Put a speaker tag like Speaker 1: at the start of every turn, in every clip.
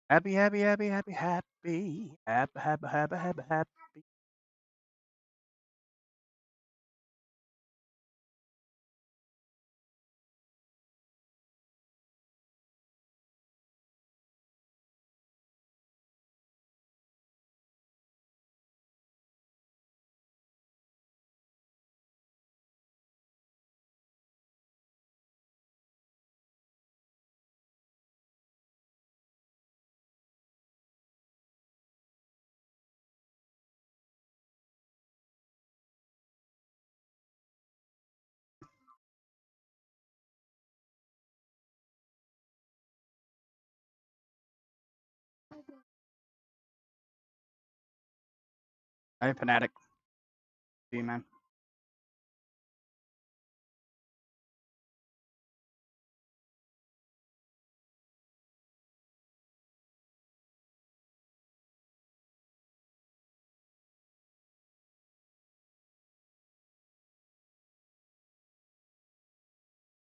Speaker 1: Happy, happy, happy, happy, happy, happy, happy, happy, happy, happy. Hey, Fanatic. See you, man.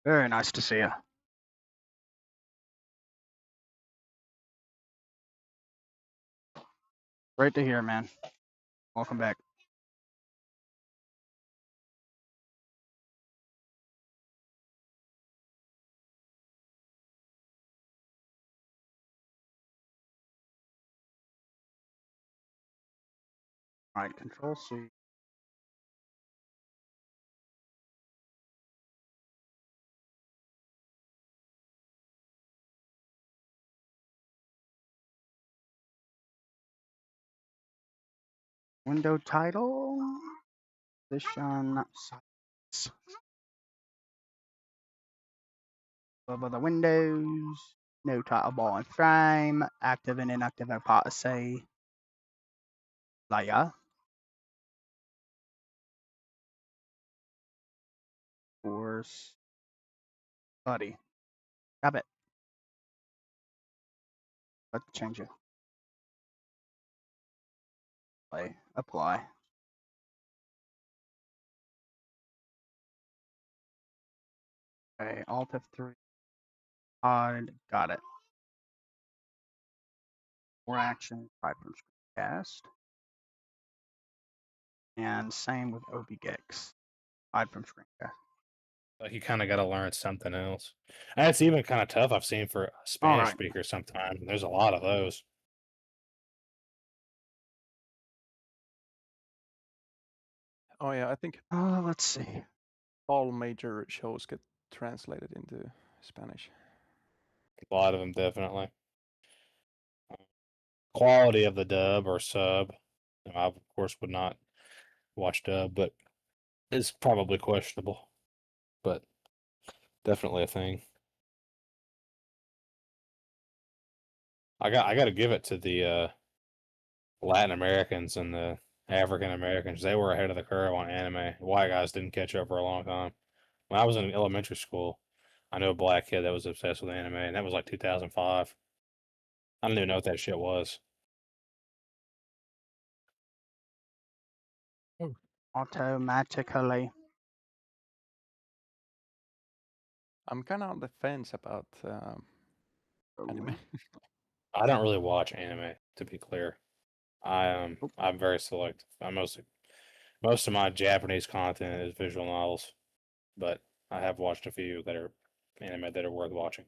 Speaker 1: Very nice to see you. Great to hear, man. Welcome back. All right, Control C. Window title. Position size. Above the windows. No title bar and frame. Active and inactive epoxy. Layer. Course. Buddy. Grab it. Let's change it. Play. Apply. Okay, Alt F3. Hide. Got it. More action. Hide from screencast. And same with OBGEX. Hide from screencast.
Speaker 2: Like, you kind of got to learn something else. And it's even kind of tough, I've seen, for Spanish speakers sometimes. There's a lot of those.
Speaker 3: Oh yeah, I think
Speaker 1: Let's see.
Speaker 3: all major shows get translated into Spanish.
Speaker 2: A lot of them, definitely. Quality of the dub or sub, I, of course, would not watch dub, but it's probably questionable. But definitely a thing. I got to give it to the Latin Americans and the African Americans. They were ahead of the curve on anime. White guys didn't catch up for a long time. When I was in elementary school, I knew a black kid that was obsessed with anime, and that was like 2005. I don't even know what that shit was.
Speaker 1: Automatically.
Speaker 3: I'm kind of on the fence about anime.
Speaker 2: I don't really watch anime, to be clear. I'm very selective. Most of my Japanese content is visual novels, but I have watched a few that are anime that are worth watching.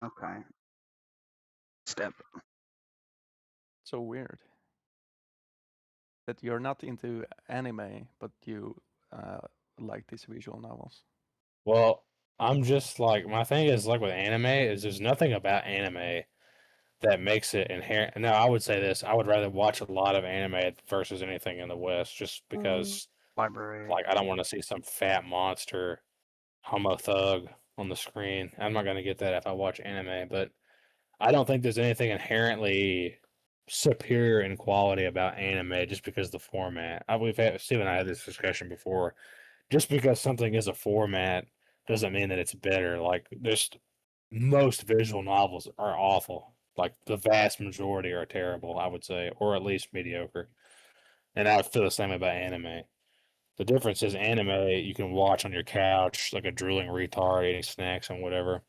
Speaker 1: Okay. Step.
Speaker 3: So weird that you're not into anime, but you like these visual novels.
Speaker 2: Well, I'm just like, my thing is like with anime is there's nothing about anime that makes it inherent. Now, I would say this: I would rather watch a lot of anime versus anything in the West, just because,
Speaker 1: Library.
Speaker 2: like, I don't want to see some fat monster homo thug on the screen. I'm not gonna get that if I watch anime, but I don't think there's anything inherently superior in quality about anime just because of the format. Steve and I had this discussion before. Just because something is a format doesn't mean that it's better. Like, there's most visual novels are awful. Like, the vast majority are terrible, I would say, or at least mediocre. And I would feel the same about anime. The difference is anime you can watch on your couch like a drooling retard eating snacks and whatever.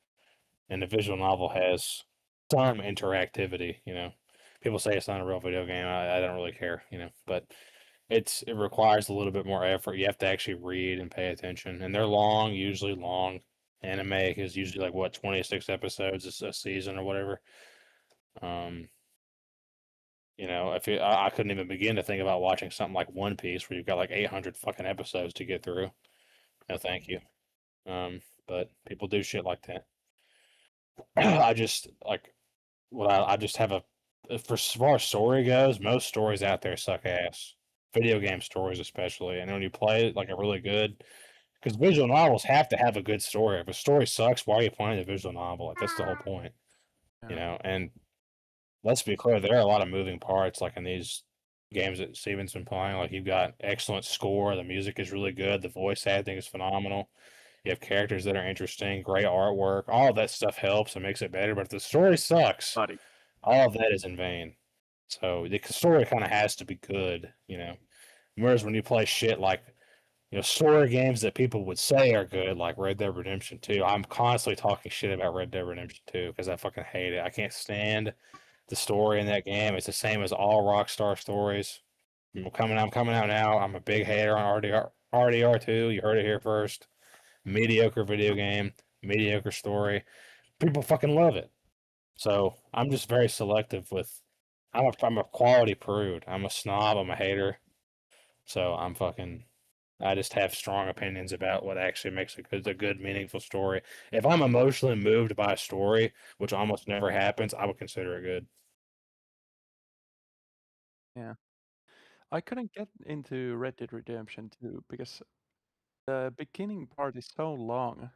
Speaker 2: and the visual novel has some interactivity. People say it's not a real video game. I don't really care. But it requires a little bit more effort. You have to actually read and pay attention, and they're long, usually long. Anime is usually like what 26 episodes a season or whatever. I couldn't even begin to think about watching something like One Piece where you've got like 800 fucking episodes to get through. No, thank you. But people do shit like that. I just like I just have for as far as story goes, most stories out there suck ass. Video game stories especially, and when you play it like a really good, because visual novels have to have a good story. If a story sucks, why are you playing a visual novel? Like that's the whole point,
Speaker 3: Yeah.
Speaker 2: And let's be clear, there are a lot of moving parts, like in these games that Steven's been playing. Like you've got excellent score, the music is really good, the voice acting is phenomenal. You have characters that are interesting, great artwork. All of that stuff helps and makes it better. But if the story sucks,
Speaker 1: Buddy.
Speaker 2: all of that is in vain. So the story kind of has to be good. Whereas when you play shit like story games that people would say are good, like Red Dead Redemption 2, I'm constantly talking shit about Red Dead Redemption 2 because I fucking hate it. I can't stand the story in that game. It's the same as all Rockstar stories. I'm coming out now. I'm a big hater on RDR2. You heard it here first. Mediocre video game, mediocre story. People fucking love it. So I'm just very selective with. I'm a quality prude. I'm a snob. I'm a hater. So I just have strong opinions about what actually makes a good, meaningful story. If I'm emotionally moved by a story, which almost never happens, I would consider it good.
Speaker 3: Yeah. I couldn't get into Red Dead Redemption 2 because the beginning part is so long. I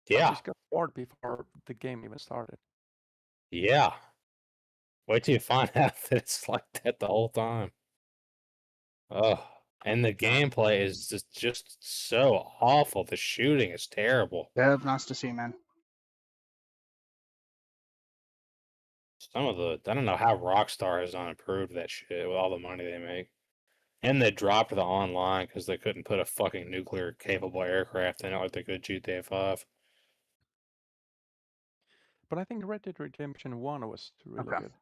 Speaker 2: Yeah,
Speaker 3: just got bored before the game even started.
Speaker 2: yeah. Wait till you find out that it's like that the whole time. Oh, and the gameplay is just so awful. The shooting is terrible.
Speaker 1: Yeah, nice to see, man.
Speaker 2: I don't know how Rockstar has not improved that shit with all the money they make. And they dropped the online because they couldn't put a fucking nuclear capable aircraft in it like they could GTA 5.
Speaker 3: But I think Red Dead Redemption 1 was really
Speaker 1: Okay.
Speaker 3: good.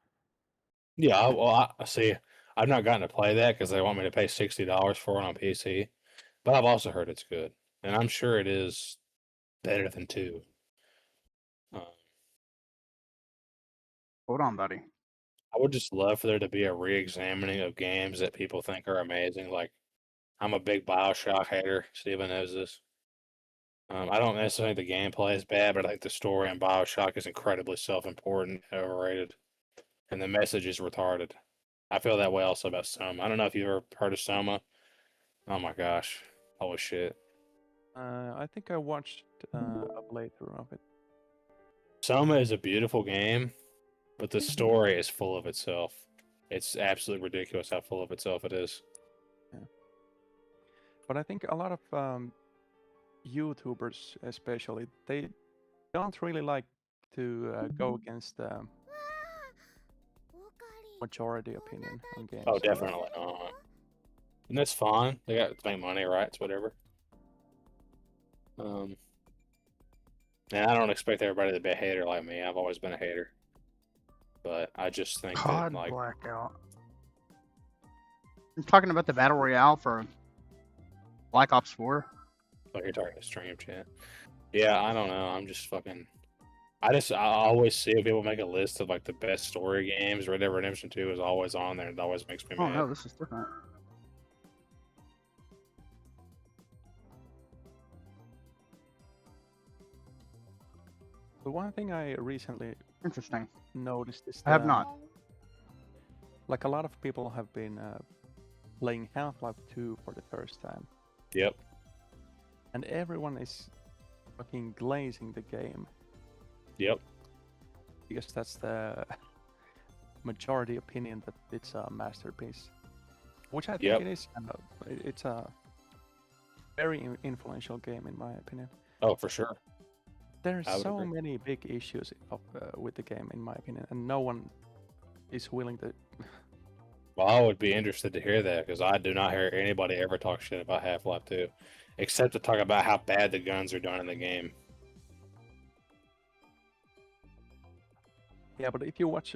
Speaker 2: Yeah, well, I see. I've not gotten to play that because they want me to pay $60 for it on PC. But I've also heard it's good, and I'm sure it is better than 2.
Speaker 1: Hold on, buddy.
Speaker 2: I would just love for there to be a re-examining of games that people think are amazing. Like, I'm a big BioShock hater. Steven knows this. I don't necessarily think the gameplay is bad, but I think the story in BioShock is incredibly self-important and overrated, and the message is retarded. I feel that way also about Soma. I don't know if you've ever heard of Soma. Oh my gosh, holy shit!
Speaker 3: I think I watched a playthrough of it.
Speaker 2: Soma is a beautiful game, but the story is full of itself. It's absolutely ridiculous how full of itself it is.
Speaker 3: Yeah. But I think a lot of YouTubers, especially, they don't really like to go against the majority opinion on games.
Speaker 2: Oh, definitely not. And that's fine. They got to make money, right? It's whatever. And I don't expect everybody to be a hater like me. I've always been a hater. But I just think
Speaker 1: COD
Speaker 2: that, like,
Speaker 1: Blackout. I'm talking about the Battle Royale for Black Ops 4.
Speaker 2: you're talking to stream chat. Yeah, I don't know. I'm just fucking. I always see people make a list of like the best story games. Red Dead Redemption 2 is always on there. It always makes me
Speaker 1: Oh
Speaker 2: mad.
Speaker 1: no, this is different.
Speaker 3: The one thing I recently
Speaker 1: Interesting.
Speaker 3: noticed is
Speaker 1: I have
Speaker 3: that,
Speaker 1: not.
Speaker 3: like, a lot of people have been playing Half-Life 2 for the first time,
Speaker 2: Yep.
Speaker 3: and everyone is fucking glazing the game
Speaker 2: Yep.
Speaker 3: because that's the majority opinion that it's a masterpiece, which I think
Speaker 2: Yep.
Speaker 3: it is. It's a very influential game in my opinion.
Speaker 2: Oh, for sure.
Speaker 3: There's
Speaker 2: I would
Speaker 3: so
Speaker 2: agree.
Speaker 3: many big issues with the game, in my opinion, and no one is willing to.
Speaker 2: Well, I would be interested to hear that because I do not hear anybody ever talk shit about Half-Life 2, except to talk about how bad the guns are done in the game.
Speaker 3: Yeah, but if you watch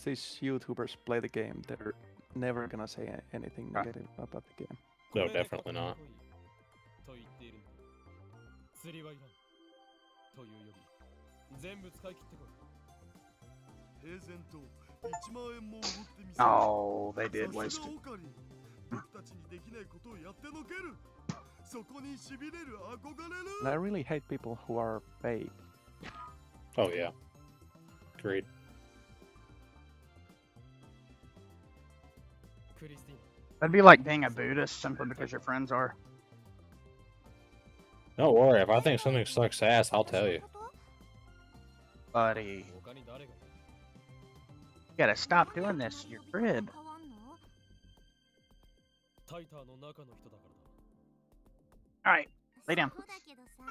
Speaker 3: these YouTubers play the game, they're never gonna say anything
Speaker 1: Right.
Speaker 3: negative about the game.
Speaker 2: No, definitely not.
Speaker 4: と言っているんだ。釣りはいらん。というより、全部使い切ってこい。平然と1万円もおごってみせる。
Speaker 1: Oh, they did waste it.
Speaker 4: 僕たちにできないことをやってのける。そこに痺れる憧れる。
Speaker 3: And I really hate people who are fake.
Speaker 2: Oh yeah. Agreed.
Speaker 4: クリスティーナ。
Speaker 1: That'd be like being a Buddhist simply because your friends are.
Speaker 2: Don't worry, if I think something sucks ass, I'll tell you.
Speaker 1: Buddy,
Speaker 4: 他に誰がいる？
Speaker 1: you gotta stop doing this. You're grid.
Speaker 4: タイターの中の人だからだ。
Speaker 1: Alright, lay down.
Speaker 5: そうだけどさ。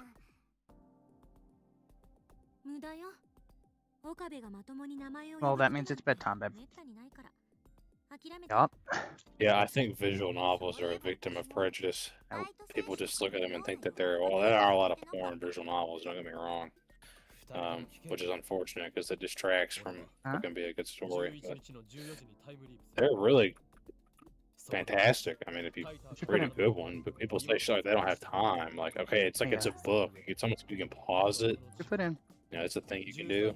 Speaker 5: 無駄よ。岡部がまともに名前を
Speaker 1: Well, that means it's bedtime, babe.
Speaker 5: めったにないから。諦めて。
Speaker 1: Yup.
Speaker 2: Yeah, I think visual novels are a victim of prejudice. People just look at them and think that there are a lot of porn visual novels, don't get me wrong. Which is unfortunate because it distracts from what can be a good story. But they're really fantastic. I mean, if you read a good one, but people say shit like they don't have time. Like, okay, it's like it's a book. It's almost you can pause it.
Speaker 1: You put in.
Speaker 2: You know, it's a thing you can do.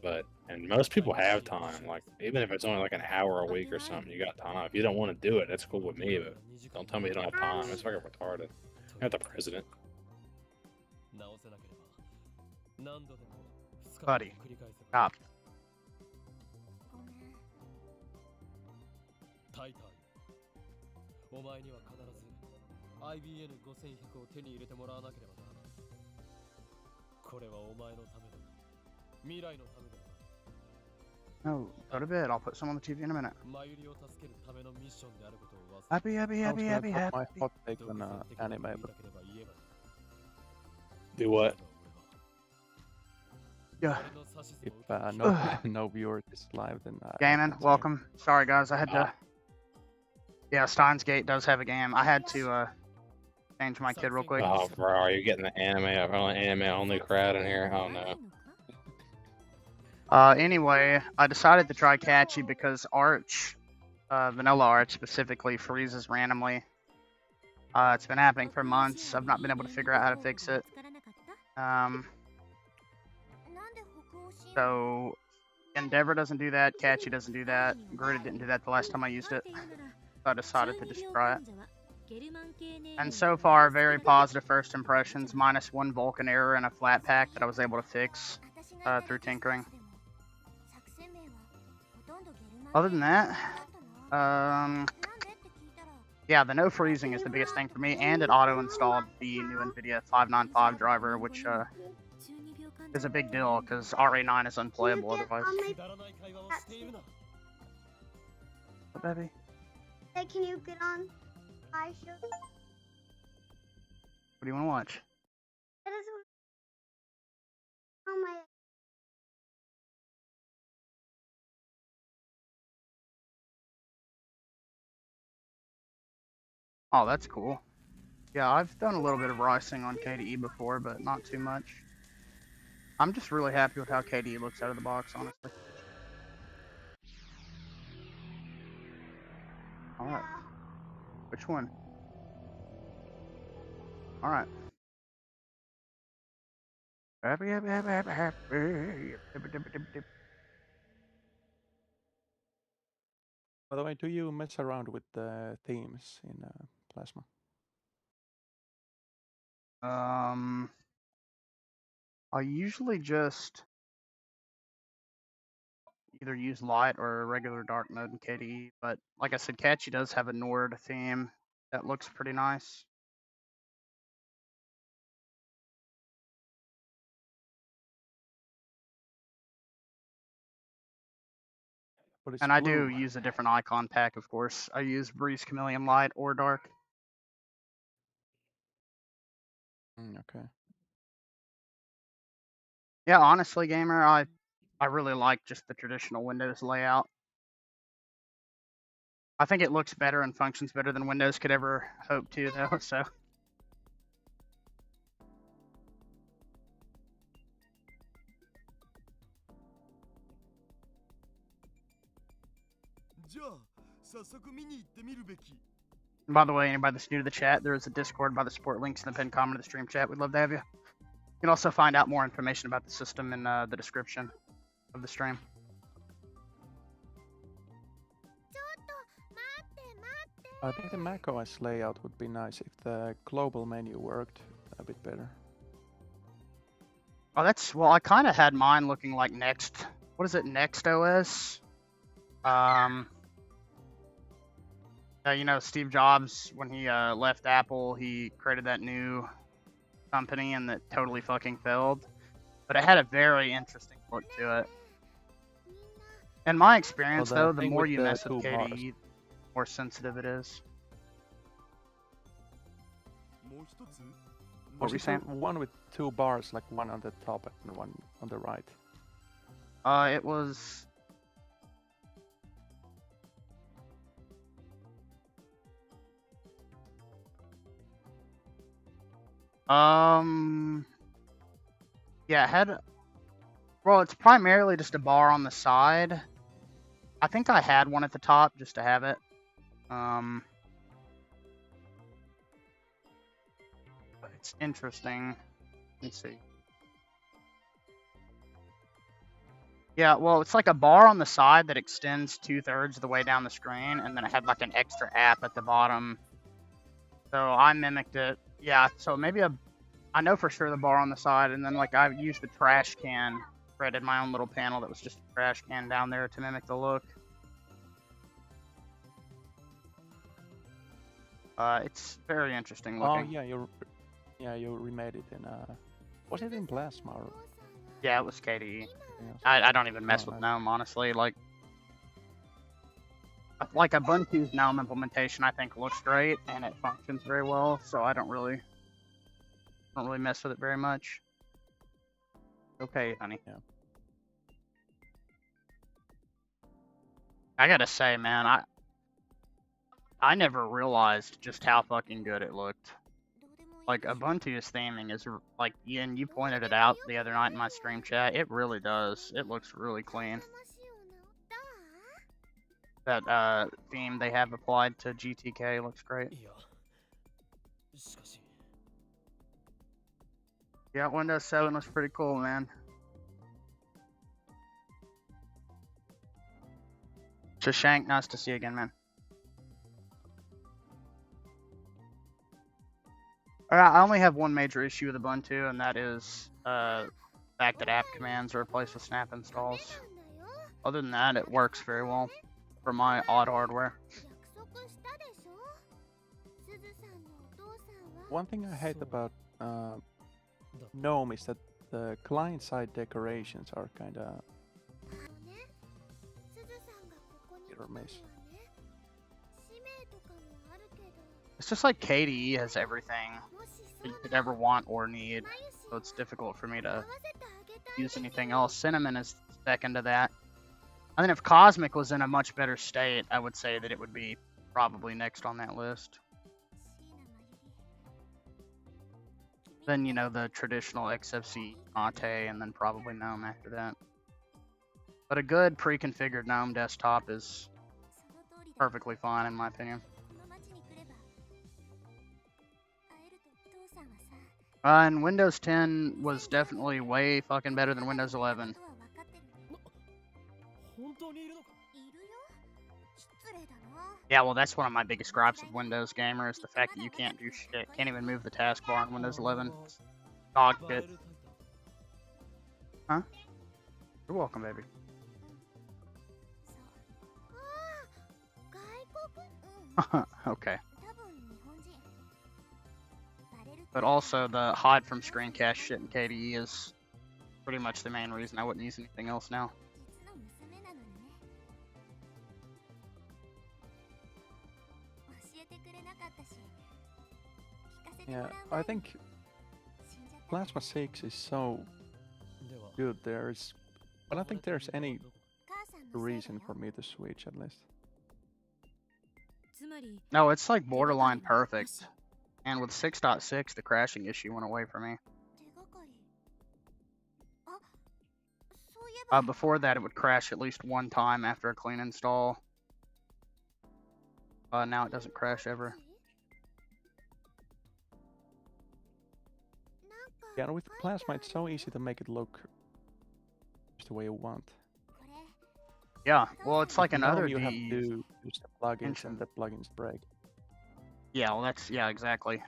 Speaker 2: But and most people have time. Like even if it's only like an hour a week or something, you got time. If you don't want to do it, that's cool with me. But don't tell me you don't have time. It's fucking retarded. You're not the president.
Speaker 1: Buddy, stop.
Speaker 4: タイターよ。お前には必ず IBN5100 を手に入れてもらわなければならない。これはお前のためだ。未来のためだ。
Speaker 1: No, go to bed. I'll put some on the TV in a minute.
Speaker 4: マユリを助けるためのミッションであることを忘れ
Speaker 1: Happy, happy,
Speaker 3: I was
Speaker 1: happy, happy,
Speaker 3: gonna put my
Speaker 1: happy.
Speaker 3: hot take on anime, but
Speaker 2: Do what?
Speaker 1: Yeah.
Speaker 3: if no no viewer is live, then
Speaker 1: Gaming, welcome. Sorry guys, I had to. Yeah, Steins Gate does have a game. I had to change my kid real quick.
Speaker 2: Oh, bro, are you getting the anime only crowd in here? Oh no.
Speaker 1: Anyway, I decided to try Catchy because Arch, Vanilla Arch specifically, freezes randomly. It's been happening for months. I've not been able to figure out how to fix it. So Endeavor doesn't do that, Catchy doesn't do that, Gridded didn't do that the last time I used it. So I decided to just try it. And so far, very positive first impressions, minus one Vulkan error and a flat pack that I was able to fix through tinkering. Other than that, yeah, the no freezing is the biggest thing for me, and it auto-installed the new Nvidia 595 driver, which is a big deal because RA9 is unplayable otherwise. What, baby?
Speaker 5: Hey, can you get on my show?
Speaker 1: What do you want to watch?
Speaker 5: I just want on my.
Speaker 1: Oh, that's cool. Yeah, I've done a little bit of ricing on KDE before, but not too much. I'm just really happy with how KDE looks out of the box, honestly. Alright. Which one? Alright. Happy, happy, happy, happy, happy.
Speaker 3: by the way, do you mess around with the themes in Plasma?
Speaker 1: I usually just either use light or regular dark mode in KDE, but like I said, Catchy does have a Nord theme that looks pretty nice.
Speaker 3: But it's
Speaker 1: And I do
Speaker 3: blue.
Speaker 1: use a different icon pack, of course. I use Breeze Chameleon Light or Dark.
Speaker 3: Okay.
Speaker 1: Yeah, honestly, gamer, I really like just the traditional Windows layout. I think it looks better and functions better than Windows could ever hope to, though, so. And by the way, anybody that's new to the chat, there is a Discord by the support links in the pinned comment of the stream chat. We'd love to have you. You can also find out more information about the system in the description of the stream.
Speaker 3: I think the macOS layout would be nice if the global menu worked a bit better.
Speaker 1: Oh, that's, well, I kind of had mine looking like Next, what is it, Next OS? You know, Steve Jobs, when he left Apple, he created that new company and that totally fucking failed. But it had a very interesting look to it. In my experience, though, the more you mess with KDE, the more sensitive it is. What were you saying?
Speaker 3: One with 2 bars, like one on the top and one on the right.
Speaker 1: It was... Yeah, it had... Well, it's primarily just a bar on the side. I think I had one at the top just to have it. But it's interesting. Let's see. Yeah, well, it's like a bar on the side that extends 2/3 of the way down the screen, and then it had like an extra app at the bottom. So I mimicked it. Yeah, so maybe I know for sure the bar on the side, and then like I used the trash can, created my own little panel that was just a trash can down there to mimic the look. It's very interesting looking.
Speaker 3: Oh yeah, you remade it in was it in Plasma? Or...
Speaker 1: Yeah, it was KDE.
Speaker 3: Yes.
Speaker 1: I don't even mess with GNOME, honestly. Like Ubuntu's GNOME implementation, I think looks great and it functions very well. So I don't really mess with it very much. Okay, honey.
Speaker 3: Yeah.
Speaker 1: I gotta say, man, I never realized just how fucking good it looked. Like, Ubuntu's theming is, like, and you pointed it out the other night in my stream chat, it really does. It looks really clean. That theme they have applied to GTK looks great. Yeah, Windows 7 was pretty cool, man. Shashank, nice to see you again, man. Alright, I only have one major issue with Ubuntu, and that is the fact that app commands are replaced with snap installs. Other than that, it works very well for my odd hardware.
Speaker 3: One thing I hate about GNOME is that the client-side decorations are kind of hit or miss.
Speaker 1: It's just like KDE has everything that you could ever want or need, so it's difficult for me to use anything else. Cinnamon is second to that. I think if Cosmic was in a much better state, I would say that it would be probably next on that list. Then, you know, the traditional XFC Mate, and then probably GNOME after that. But a good pre-configured GNOME desktop is perfectly fine, in my opinion. And Windows 10 was definitely way fucking better than Windows 11. Yeah, well, that's one of my biggest gripes with Windows Gamer is the fact that you can't do shit. Can't even move the taskbar on Windows 11. Dog shit. Huh? You're welcome, baby. Okay. But also, the hide from screencast shit in KDE is pretty much the main reason I wouldn't use anything else now.
Speaker 3: Yeah, I think Plasma 6 is so good there. I don't think there's any reason for me to switch, at least.
Speaker 1: No, it's like borderline perfect. And with 6.6, the crashing issue went away for me. Before that, it would crash at least one time after a clean install. Now it doesn't crash ever.
Speaker 3: Yeah, and with Plasma, it's so easy to make it look just the way you want.
Speaker 1: Yeah, well, it's like
Speaker 3: With
Speaker 1: another
Speaker 3: GNOME, you have
Speaker 1: DE.
Speaker 3: to use the plugins,
Speaker 1: mention.
Speaker 3: and the plugins break.
Speaker 1: Yeah, well, yeah, exactly.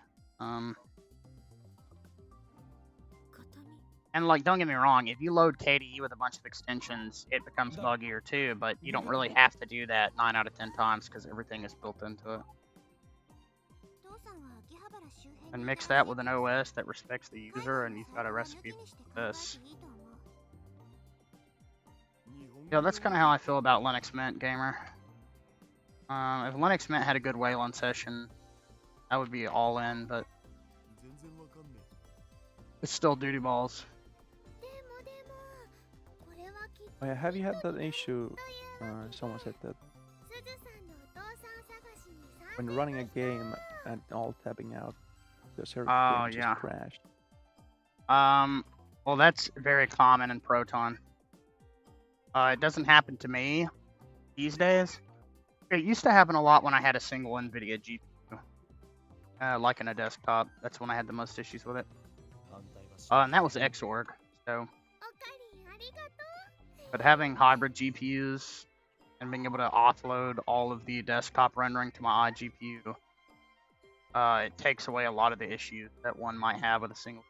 Speaker 1: And like, don't get me wrong, if you load KDE with a bunch of extensions, it becomes buggier too, but you don't really have to do that 9 out of 10 times because everything is built into it. And mix that with an OS that respects the user, and you've got a recipe for this. Yeah, that's kind of how I feel about Linux Mint, gamer. If Linux Mint had a good Wayland session, I would be all in, but it's still duty balls.
Speaker 3: Oh, yeah, have you had that issue? Someone said that when running a game and all tabbing out, the server game just
Speaker 1: yeah.
Speaker 3: crashed.
Speaker 1: Well, that's very common in Proton. It doesn't happen to me these days. It used to happen a lot when I had a single Nvidia GPU, like in a desktop. That's when I had the most issues with it. And that was Xorg. So, but having hybrid GPUs and being able to offload all of the desktop rendering to my iGPU, it takes away a lot of the issues that one might have with a single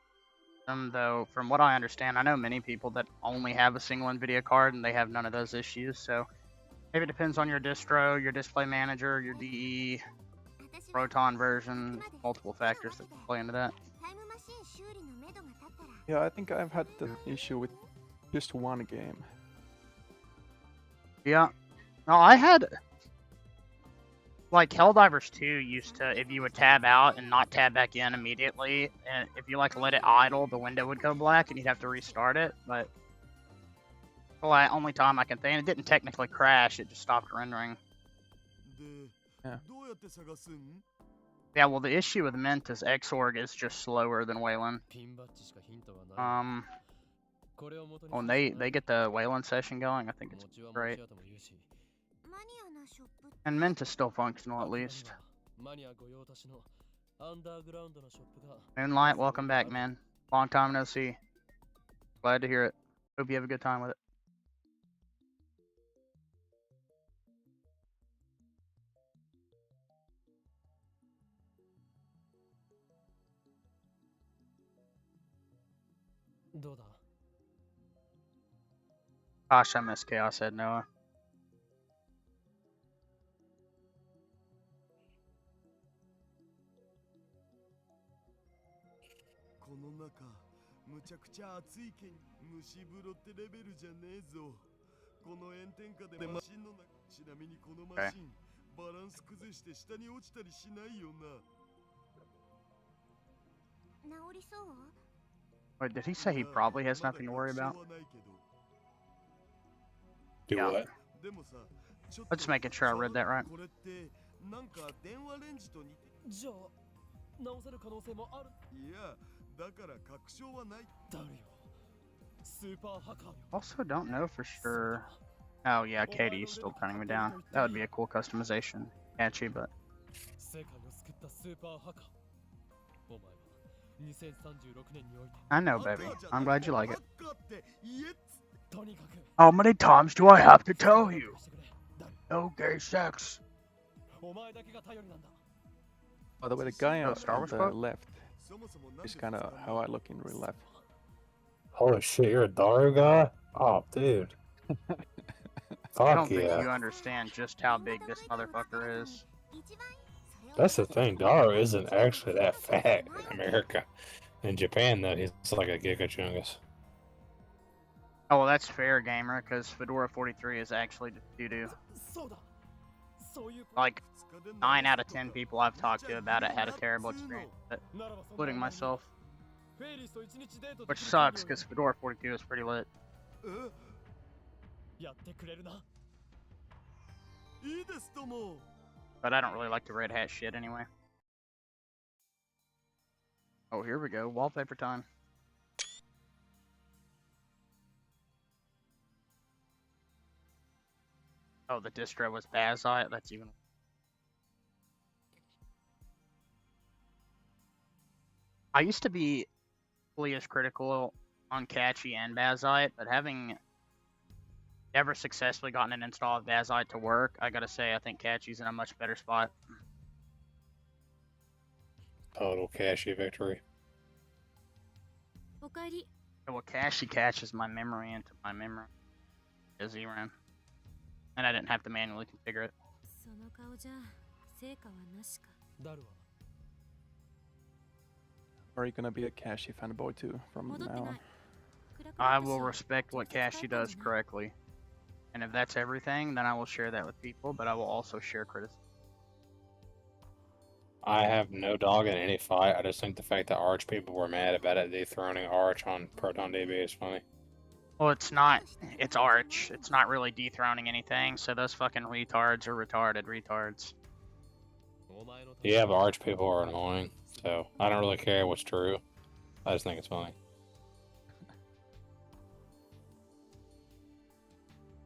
Speaker 1: system. Though, from what I understand, I know many people that only have a single Nvidia card and they have none of those issues. So, maybe it depends on your distro, your display manager, your DE, Proton version, multiple factors that play into that.
Speaker 3: Yeah, I think I've had the issue with just one game.
Speaker 1: Yeah. No, I had, like, Helldivers 2 used to, if you would tab out and not tab back in immediately, and if you, like, let it idle, the window would go black and you'd have to restart it, but the only time I can think, it didn't technically crash, it just stopped rendering.
Speaker 3: Yeah.
Speaker 1: Yeah, well, the issue with Mint is Xorg is just slower than Wayland. When they get the Wayland session going, I think it's great. And Mint is still functional, at least. Moonlight, welcome back, man. Long time no see. Glad to hear it. Hope you have a good time with it. Gosh, I miss Chaos Head Noah. Okay. Wait, did he say he probably has nothing to worry about?
Speaker 2: Do
Speaker 1: Yeah.
Speaker 2: what?
Speaker 1: Let's making sure I read that right. Also, don't know for sure. Oh yeah, Katie's still turning me down. That would be a cool customization. Catchy, but I know, baby. I'm glad you like it. How many times do I have to tell you? No gay sex.
Speaker 3: By the way, the guy on
Speaker 1: Star Wars
Speaker 3: the
Speaker 1: quote?
Speaker 3: left is kind of how I look in real life.
Speaker 2: Holy shit, you're a Daru guy? Oh, dude.
Speaker 1: I
Speaker 2: Fuck
Speaker 1: don't think
Speaker 2: yeah.
Speaker 1: you understand just how big this motherfucker is.
Speaker 2: That's the thing. Daru isn't actually that fat in America. In Japan, though, he's like a gigachungus.
Speaker 1: Oh, well, that's fair, gamer, because Fedora 43 is actually doo-doo. Like, 9 out of 10 people I've talked to about it had a terrible experience with it, including myself. Which sucks, because Fedora 42 is pretty lit. But I don't really like the Red Hat shit anyway. Oh, here we go. Wallpaper time. Oh, the distro was Bazite? That's even... I used to be fully as critical on Cachy and Bazite, but having never successfully gotten an install of Bazite to work, I gotta say I think Cachy's in a much better spot.
Speaker 2: Total Cachy victory.
Speaker 5: おかえり。
Speaker 1: Well, Cachy catches my memory into my memory as ERAM, and I didn't have to manually configure it.
Speaker 5: その顔じゃ成果はなしか。
Speaker 4: ダルは
Speaker 3: Are you gonna be a Cachy fanboy too from
Speaker 5: 戻って
Speaker 3: now
Speaker 5: な
Speaker 3: on?
Speaker 5: い。暗くな
Speaker 1: I
Speaker 5: ったし
Speaker 1: will respect what Cachy does correctly, and if that's everything, then I will share that with people, but I will also share criticism.
Speaker 2: I have no dog in any fight. I just think the fact that Arch people were mad about it dethroning Arch on ProtonDB is funny.
Speaker 1: Well, it's not. It's Arch. It's not really dethroning anything, so those fucking retards are retarded retards.
Speaker 4: お前のため
Speaker 2: Yeah, but Arch people are annoying, so I don't really care what's true. I just think it's funny.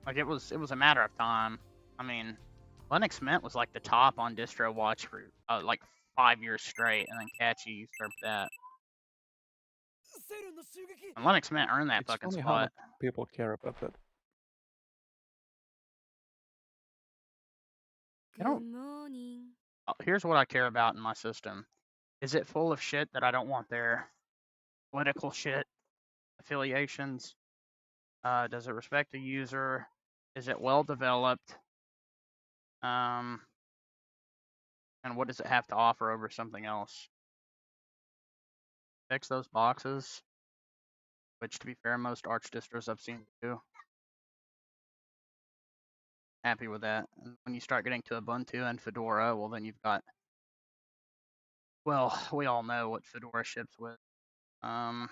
Speaker 1: Like, it was a matter of time. I mean, Linux Mint was like the top on distro watch for like 5 years straight, and then Cachy usurped that.
Speaker 4: セルンの襲撃
Speaker 1: And Linux Mint earned that
Speaker 3: It's
Speaker 1: fucking
Speaker 3: funny how
Speaker 1: spot.
Speaker 3: much people care about that.
Speaker 1: I don't-
Speaker 5: Good morning.
Speaker 1: Here's what I care about in my system. Is it full of shit that I don't want there? Political shit, affiliations. Does it respect the user? Is it well developed? And what does it have to offer over something else? Fix those boxes, which, to be fair, most Arch distros I've seen do. Happy with that. And when you start getting to Ubuntu and Fedora, well, then you've got. Well, we all know what Fedora ships with. And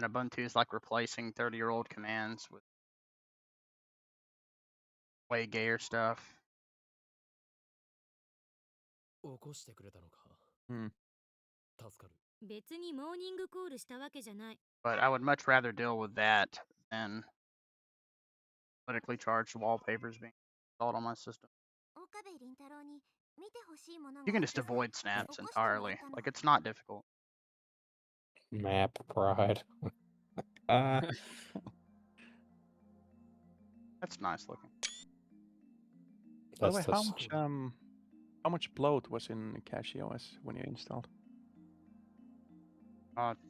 Speaker 1: Ubuntu is like replacing 30-year-old commands with way gayer stuff.
Speaker 4: 起こしてくれたのか
Speaker 3: Hmm.
Speaker 4: 助かる
Speaker 5: 別にモーニングコールしたわけじゃない。
Speaker 1: But I would much rather deal with that than politically charged wallpapers being installed on my system.
Speaker 6: 岡部倫太郎に見てほしいものが
Speaker 1: You can just
Speaker 6: あってさ
Speaker 1: avoid snaps
Speaker 6: 起こしてもら
Speaker 1: entirely.
Speaker 6: ったの
Speaker 1: Like, it's not difficult.
Speaker 2: Map pride.
Speaker 1: That's nice looking.
Speaker 3: By the
Speaker 2: That's
Speaker 3: way,
Speaker 2: the
Speaker 3: how much bloat was in CachyOS when you installed?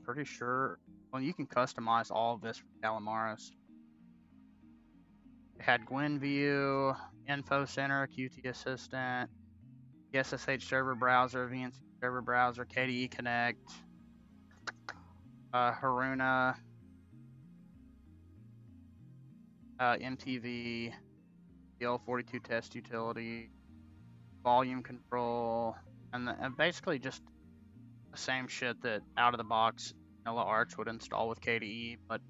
Speaker 1: Pretty sure. Well, you can customize all of this from Calamaris. It had Gwen View, Info Center, Qt Assistant, SSH Server Browser, VNC Server Browser, KDE Connect, Haruna, MTV, DL42 Test Utility, Volume Control, and basically just the same shit that out of the box Vanilla Arch would install with KDE, but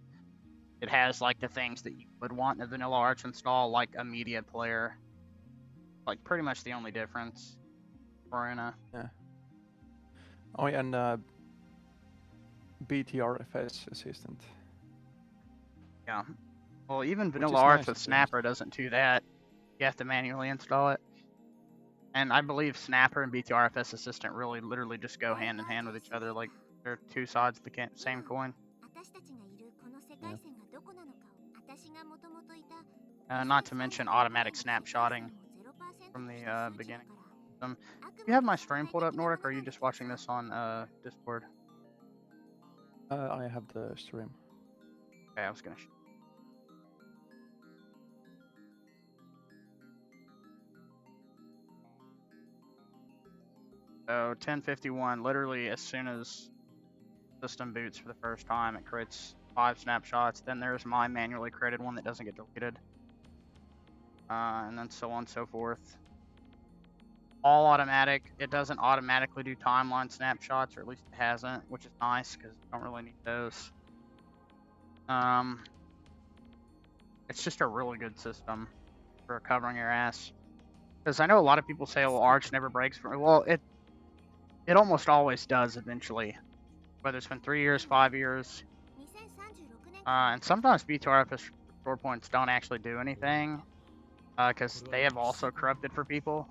Speaker 1: it has like the things that you would want in a Vanilla Arch install, like a media player. Like pretty much the only difference. Haruna.
Speaker 3: Oh, yeah, and BTRFS assistant.
Speaker 1: Yeah. Well, even
Speaker 3: Which
Speaker 1: Vanilla
Speaker 3: is
Speaker 1: Arch
Speaker 3: nice
Speaker 1: with
Speaker 3: to be
Speaker 1: Snapper doesn't do that. You have to manually install it. And I believe Snapper and BTRFS Assistant really literally just go hand in hand with each other. Like, they're two sides of the same coin.
Speaker 6: 私たちがいるこの世界線がどこなのかを私がもともといた
Speaker 1: Not to mention automatic snapshotting from the beginning. You have my stream pulled up, Nordic, or are you just watching this on Discord?
Speaker 3: I have the stream.
Speaker 1: Okay, I was gonna. So 1051, literally as soon as system boots for the first time, it creates 5 snapshots. Then there's my manually created one that doesn't get deleted, and then so on and so forth. All automatic. It doesn't automatically do timeline snapshots, or at least it hasn't, which is nice because you don't really need those. It's just a really good system for covering your ass. Because I know a lot of people say, "Well, Arch never breaks for me." Well, it almost always does eventually, whether it's been 3 years, 5 years,
Speaker 6: 2036年
Speaker 1: and sometimes BTRFS restore points don't actually do anything, because they have also corrupted for people.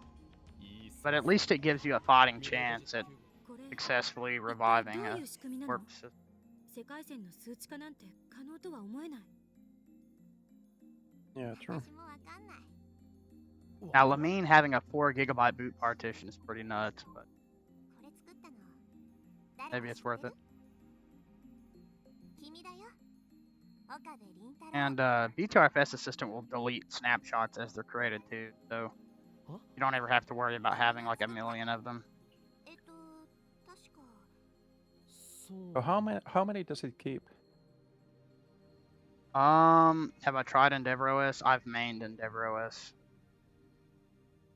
Speaker 4: いいっす
Speaker 1: But at least it gives you a fighting chance at successfully reviving a
Speaker 5: どういう仕組みなの
Speaker 1: warp system.
Speaker 5: 世界線の数値化なんて可能とは思えない。
Speaker 3: Yeah, true.
Speaker 6: 私もわかんない。
Speaker 1: Now, Lamine having a 4 GB boot partition is pretty nuts, but
Speaker 6: これ作ったの誰
Speaker 1: maybe
Speaker 6: か
Speaker 1: it's
Speaker 6: 知って
Speaker 1: worth
Speaker 6: る
Speaker 1: it.
Speaker 6: 君だよ。岡部倫太郎。
Speaker 1: And BTRFS Assistant will delete snapshots as they're created too, so
Speaker 4: Huh?
Speaker 1: you don't ever have to worry about having like a million of them.
Speaker 6: 確か
Speaker 3: So how many does it keep?
Speaker 1: Have I tried EndeavorOS? I've mained EndeavorOS.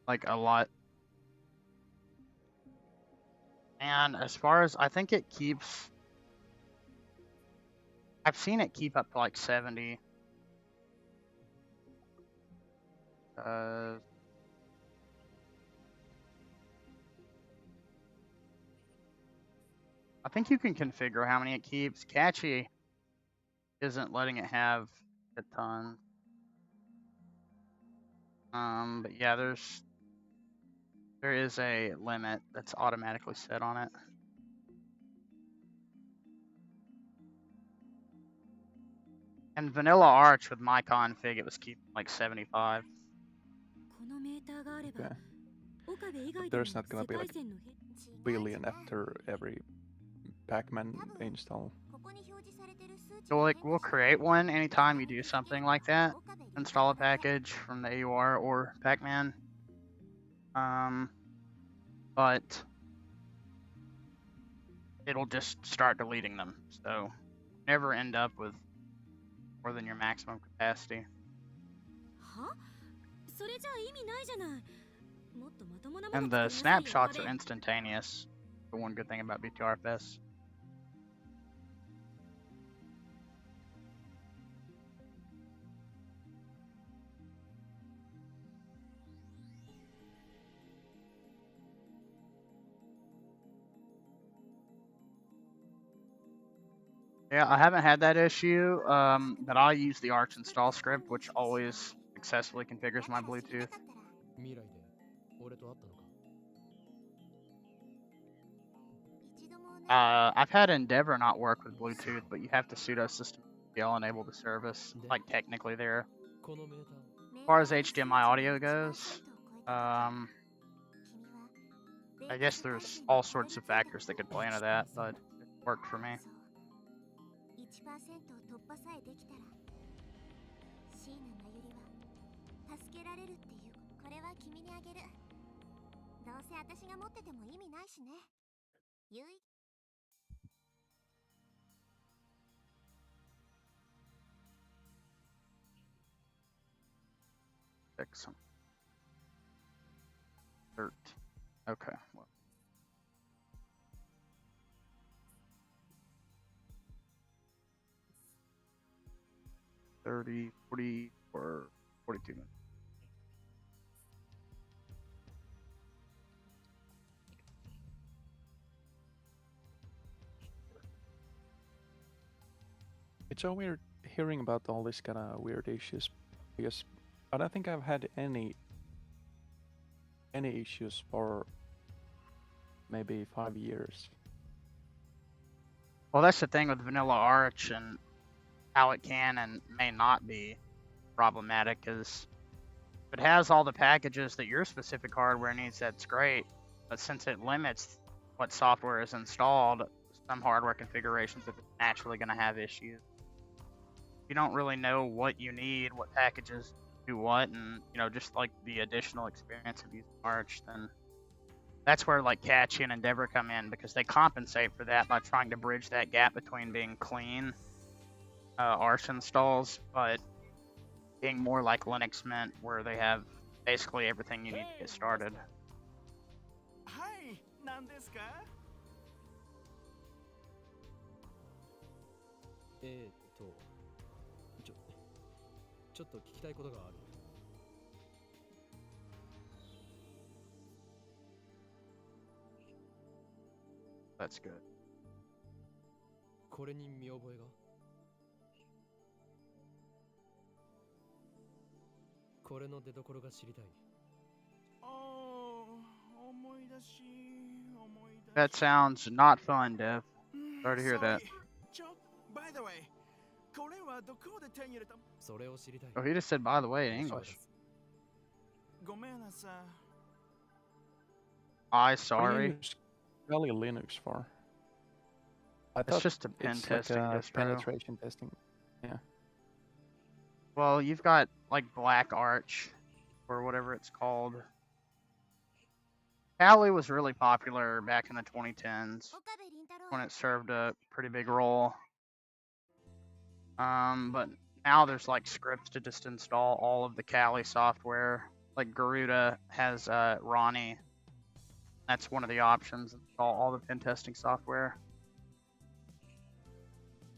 Speaker 1: Like a lot. And as far as I think it keeps, I've seen it keep up to like 70. I think you can configure how many it keeps. Cachy isn't letting it have a ton. But yeah, there is a limit that's automatically set on it. And Vanilla Arch with my config, it was keeping like 75.
Speaker 5: このメーターがあれば
Speaker 3: Okay.
Speaker 5: 岡部以外
Speaker 3: But
Speaker 5: でも
Speaker 3: there's not gonna
Speaker 5: 世
Speaker 3: be
Speaker 5: 界
Speaker 3: like
Speaker 5: 線の
Speaker 3: billion after every Pac-Man install.
Speaker 6: ここに表示されてる数値
Speaker 1: So like we'll create one anytime you do something like that. Install a package from the AUR or Pac-Man. But it'll just start deleting them. So never end up with more than your maximum capacity.
Speaker 5: はそれじゃ意味ないじゃない。もっとまともなもの
Speaker 1: And
Speaker 5: 作
Speaker 1: the
Speaker 5: りなさいよ
Speaker 1: snapshots
Speaker 5: 岡
Speaker 1: are
Speaker 5: 部
Speaker 1: instantaneous. The one good thing about BTRFS. Yeah, I haven't had that issue, but I use the Arch install script, which always successfully configures my Bluetooth.
Speaker 4: 未来で俺と会ったのか
Speaker 6: 一度もない
Speaker 1: I've had Endeavor not work with Bluetooth, but you have to sudo system DL enable the service. Like technically there.
Speaker 4: このメーター
Speaker 1: As far as HDMI audio goes, I guess there's all sorts of factors that could play into that, but it worked for me.
Speaker 6: 1%突破さえできたら椎名真由里は助けられるっていうこれは君にあげるどうせ私が持ってても意味ないしね唯一
Speaker 1: Fix 'em. 13. Okay. Well. $30, $40, or $42 minutes.
Speaker 3: It's so weird hearing about all these kind of weird issues because I don't think I've had any issues for maybe 5 years.
Speaker 1: Well, that's the thing with Vanilla Arch and how it can and may not be problematic is if it has all the packages that your specific hardware needs, that's great. But since it limits what software is installed, some hardware configurations are naturally going to have issues. You don't really know what you need, what packages do what, and just like the additional experience of using Arch, then that's where like Cachy and Endeavor come in because they compensate for that by trying to bridge that gap between being clean Arch installs, but being more like Linux Mint, where they have basically everything you need to get started.
Speaker 7: はい何ですか
Speaker 4: ちょっと聞きたいことがある
Speaker 1: That's good.
Speaker 4: これに見覚えがこれの出所が知りたい
Speaker 7: ああ思い出
Speaker 1: That sounds not fun, Dev. Sorry to hear that.
Speaker 7: By the way, これはどこで手に入れた？
Speaker 4: それを知りたい。
Speaker 1: Oh, he just said by the way in English.
Speaker 7: ごめんなさい。
Speaker 1: I
Speaker 3: What do
Speaker 1: sorry.
Speaker 3: you use Kali Linux for? I
Speaker 1: It's
Speaker 3: thought
Speaker 1: just a pen
Speaker 3: it's
Speaker 1: testing
Speaker 3: like a
Speaker 1: distro.
Speaker 3: penetration testing.
Speaker 1: Well, you've got like Black Arch or whatever it's called. Kali was really popular back in the 2010s
Speaker 6: 岡部倫太郎
Speaker 1: when it served a pretty big role. But now there's like scripts to just install all of the Kali software. Like Garuda has Ronnie. That's one of the options. Install all the pen testing software.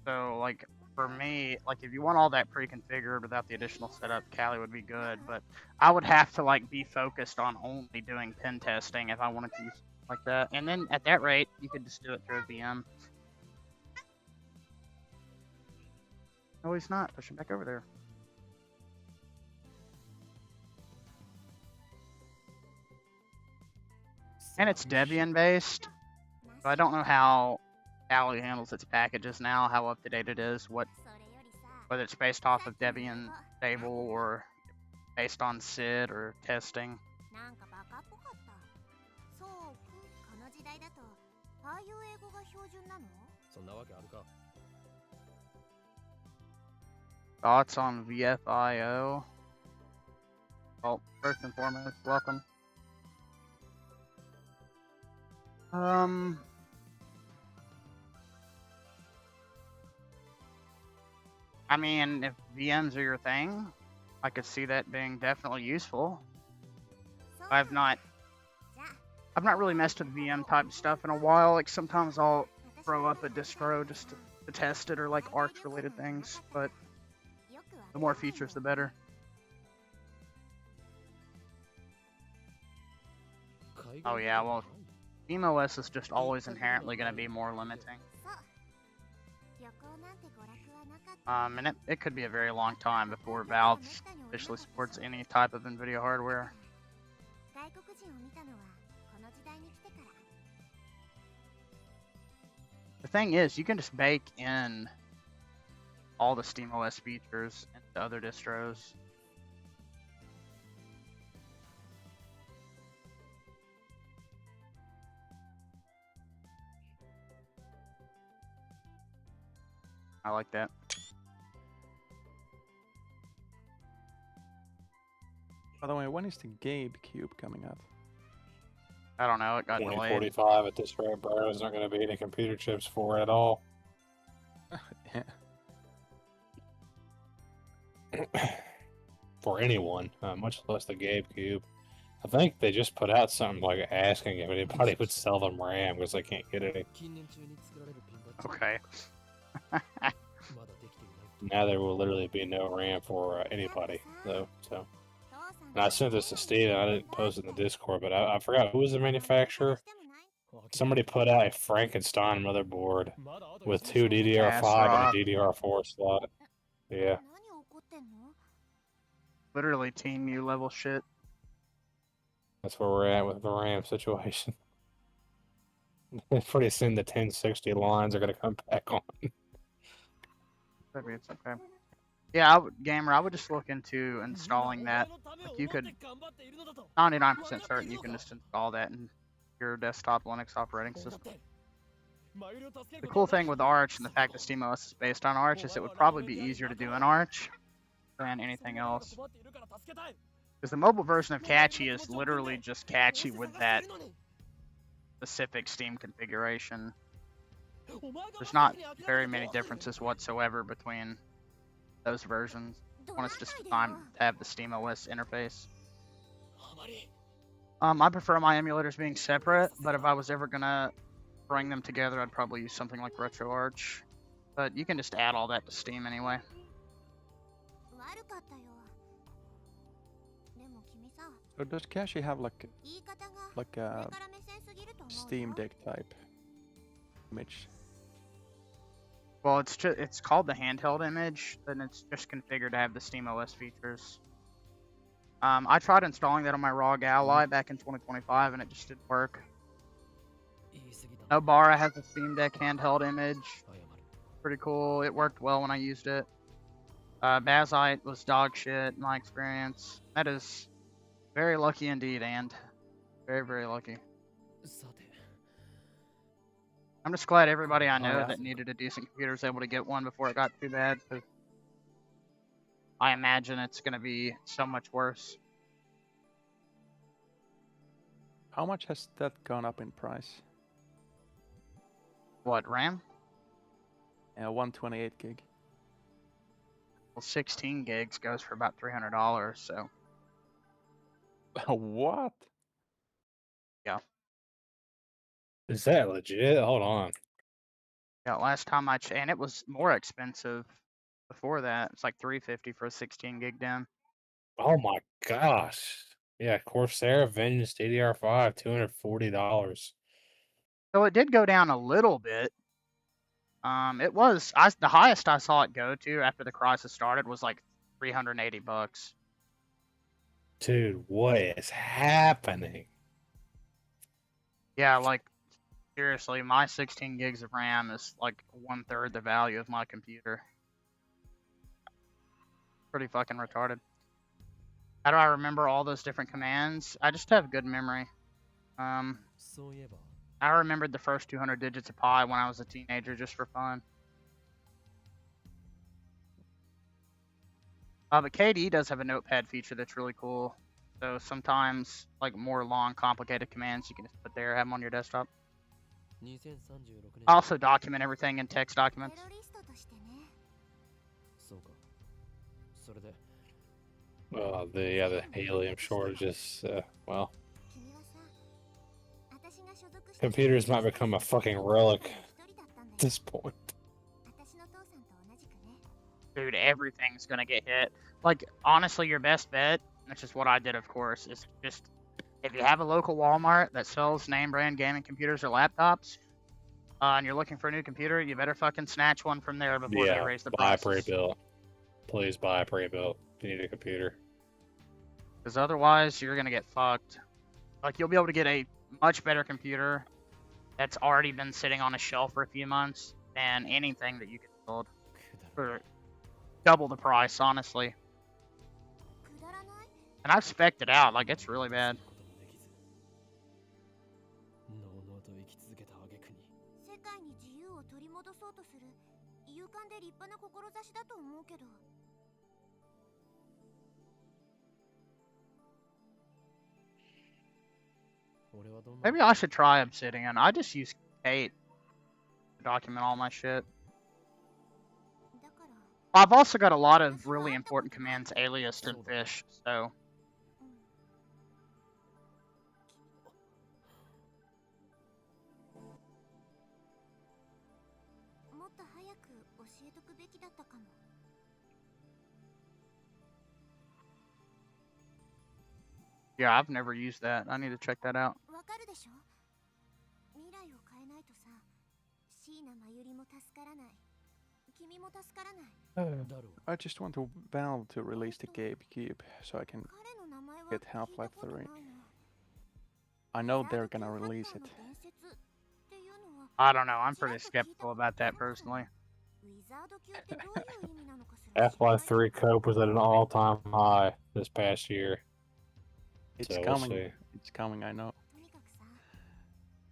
Speaker 1: So like for me, like if you want all that pre-configured without the additional setup, Kali would be good. But I would have to like be focused on only doing pen testing if I wanted to use something like that. And then at that rate, you could just do it through a VM. No, he's not. Push him back over there. And it's Debian based. So I don't know how Kali handles its packages now, how up to date it is,
Speaker 6: それよりさ
Speaker 1: whether it's based off of Debian stable or based on SID or testing.
Speaker 6: なんかバカっぽかったそうこの時代だとああいう英語が標準なの
Speaker 4: そんなわけあるか。
Speaker 1: Thoughts on VFIO? Well, first and foremost, welcome. I mean, if VMs are your thing, I could see that being definitely useful.
Speaker 6: そう
Speaker 1: I've not
Speaker 6: じゃあ
Speaker 1: I've not really messed with VM type stuff in a while. Like sometimes I'll throw up a distro just to test it or like Arch related things, but
Speaker 6: よくわか
Speaker 1: the
Speaker 6: ん
Speaker 1: more
Speaker 6: ない
Speaker 1: features, the
Speaker 6: よ
Speaker 1: better. Oh yeah, well, SteamOS is just always inherently going to be more limiting.
Speaker 6: そう旅行なんて娯楽はなかった
Speaker 1: And it could be a very long time before Valve officially supports any type of Nvidia hardware.
Speaker 6: 外国人を見たのはこの時代に来てから
Speaker 1: The thing is, you can just bake in all the SteamOS features into other distros. I like that.
Speaker 3: By the way, when is the Gabe Cube coming out?
Speaker 1: I don't know, it got delayed.
Speaker 2: 2045 at this rate, bro. There's not going to be any computer chips for it at all. For anyone, much less the Gabe Cube. I think they just put out something like asking if anybody would sell them RAM because they can't get any.
Speaker 4: 近年中に作られるピンバッジ
Speaker 1: Okay.
Speaker 4: まだできていない。
Speaker 2: Now there will literally be no RAM for anybody, though. So,
Speaker 6: 父さん
Speaker 2: and I sent this to Steve. I didn't post it in the Discord, but I forgot who was the manufacturer.
Speaker 6: してもない
Speaker 2: Somebody put out a Frankenstein motherboard
Speaker 4: まだあと
Speaker 2: with
Speaker 4: 一
Speaker 2: two
Speaker 4: 年し
Speaker 2: DDR5
Speaker 1: Ass
Speaker 2: and a DDR4 slot. Yeah.
Speaker 6: 何怒ってんの
Speaker 1: Literally Team U level shit.
Speaker 2: That's where we're at with the RAM situation. Pretty soon the 1060 lines are going to come back on.
Speaker 1: Maybe it's okay. Yeah, Gamer, I would just look into installing that. Like you could, 99% certain you can just install that in your desktop Linux operating system. The cool thing with Arch and the fact that SteamOS is based on Arch is it would probably be easier to do in Arch than anything else. Because the mobile version of Catchy is literally just Catchy with that specific Steam configuration. There's not very many differences whatsoever between those versions. One is just designed to have the SteamOS interface. I prefer my emulators being separate, but if I was ever gonna bring them together, I'd probably use something like RetroArch. But you can just add all that to Steam anyway.
Speaker 6: 悪かったよでも君さ
Speaker 3: So does Cashy have like
Speaker 6: 言い方が
Speaker 3: like
Speaker 6: 上
Speaker 3: a
Speaker 6: から目線すぎると思うよ
Speaker 3: Steam Deck type image?
Speaker 1: Well, it's called the handheld image, and it's just configured to have the SteamOS features. I tried installing that on my ROG Ally back in 2025, and it just didn't work.
Speaker 4: 言い過ぎ
Speaker 1: Nobara has a Steam Deck handheld image.
Speaker 4: 謝る
Speaker 1: Pretty cool. It worked well when I used it. Bazite was dog shit in my experience. That is very lucky indeed, and very, very lucky.
Speaker 4: さて
Speaker 1: I'm just glad everybody I
Speaker 3: Oh,
Speaker 1: know
Speaker 3: yeah.
Speaker 1: that needed a decent computer was able to get one before it got too bad, because I imagine it's going to be so much worse.
Speaker 3: How much has that gone up in price?
Speaker 1: What, RAM?
Speaker 3: 128 gig.
Speaker 1: Well, 16 gigs goes for about $300, so
Speaker 3: What?
Speaker 2: Is that legit? Hold on.
Speaker 1: yeah, last time and it was more expensive before that. It's like $350 for a 16 gig DIMM.
Speaker 2: Oh my gosh. Yeah, Corsair Vengeance DDR5, $240.
Speaker 1: So it did go down a little bit. The highest I saw it go to after the crisis started was like $380.
Speaker 2: Dude, what is happening?
Speaker 1: Yeah, like seriously, my 16 gigs of RAM is like 1/3 the value of my computer. Pretty fucking retarded. How do I remember all those different commands? I just have good memory.
Speaker 4: そういえば
Speaker 1: I remembered the first 200 digits of pi when I was a teenager just for fun. But KDE does have a notepad feature that's really cool. So sometimes, like more long, complicated commands you can just put there, have them on your desktop.
Speaker 4: 2036年
Speaker 1: Also document everything in text
Speaker 6: テ
Speaker 1: documents.
Speaker 6: ロリストとしてね。
Speaker 4: そうかそれで
Speaker 2: The helium shortages, well,
Speaker 6: 君はさ、私が所属して
Speaker 2: computers might become a fucking relic
Speaker 6: 一人だったんだ
Speaker 2: at
Speaker 6: よ。
Speaker 2: this point.
Speaker 6: 私の父さんと同じくね。
Speaker 1: Dude, everything's gonna get hit. Like, honestly, your best bet, which is what I did, of course, is just if you have a local Walmart that sells name brand gaming computers or laptops, and you're looking for a new computer, you better fucking snatch one from there before they
Speaker 2: Yeah,
Speaker 1: raise the
Speaker 2: buy
Speaker 1: prices.
Speaker 2: pre-built. Please buy pre-built if you need a computer.
Speaker 1: Because otherwise, you're gonna get fucked. Like, you'll be able to get a much better computer that's already been sitting on a shelf for a few months than anything that you could build
Speaker 4: くだら
Speaker 1: for double the price, honestly.
Speaker 6: くだらない
Speaker 1: And I've spec'd it out, like, it's really bad.
Speaker 4: のうのうと生き続けた挙句に
Speaker 6: 世界に自由を取り戻そうとする勇敢で立派な志だと思うけど。
Speaker 4: 俺はどんな
Speaker 1: Maybe I should try Obsidian. I just use Kate to document all my shit.
Speaker 6: だから
Speaker 1: I've also got a lot of really important commands aliased in Fish, so
Speaker 6: もっと早く教えとくべきだったかも。
Speaker 1: yeah, I've never used that. I need to check that out.
Speaker 6: わかるでしょ？未来を変えないとさ、椎名真由里も助からない。君も助からない。
Speaker 4: だろう
Speaker 3: I just want to Valve to release the GameCube so I can.
Speaker 6: 彼の名前は
Speaker 3: Get
Speaker 6: 聞いた
Speaker 3: Half-Life
Speaker 6: ことない
Speaker 3: 3.
Speaker 6: な。
Speaker 3: I know
Speaker 6: ウィザー
Speaker 3: they're
Speaker 6: ド
Speaker 3: gonna
Speaker 6: 級
Speaker 3: release
Speaker 6: ハッカー
Speaker 3: it.
Speaker 6: の伝説っていうのは
Speaker 1: I don't know. I'm pretty skeptical about that personally.
Speaker 6: ウィザード級ってどういう意味なのかしら。
Speaker 2: Half-Life 3 cope was at an all-time high this past year.
Speaker 3: It's
Speaker 2: So we'll
Speaker 3: coming.
Speaker 2: see.
Speaker 3: It's coming. I know.
Speaker 6: とにかくさ、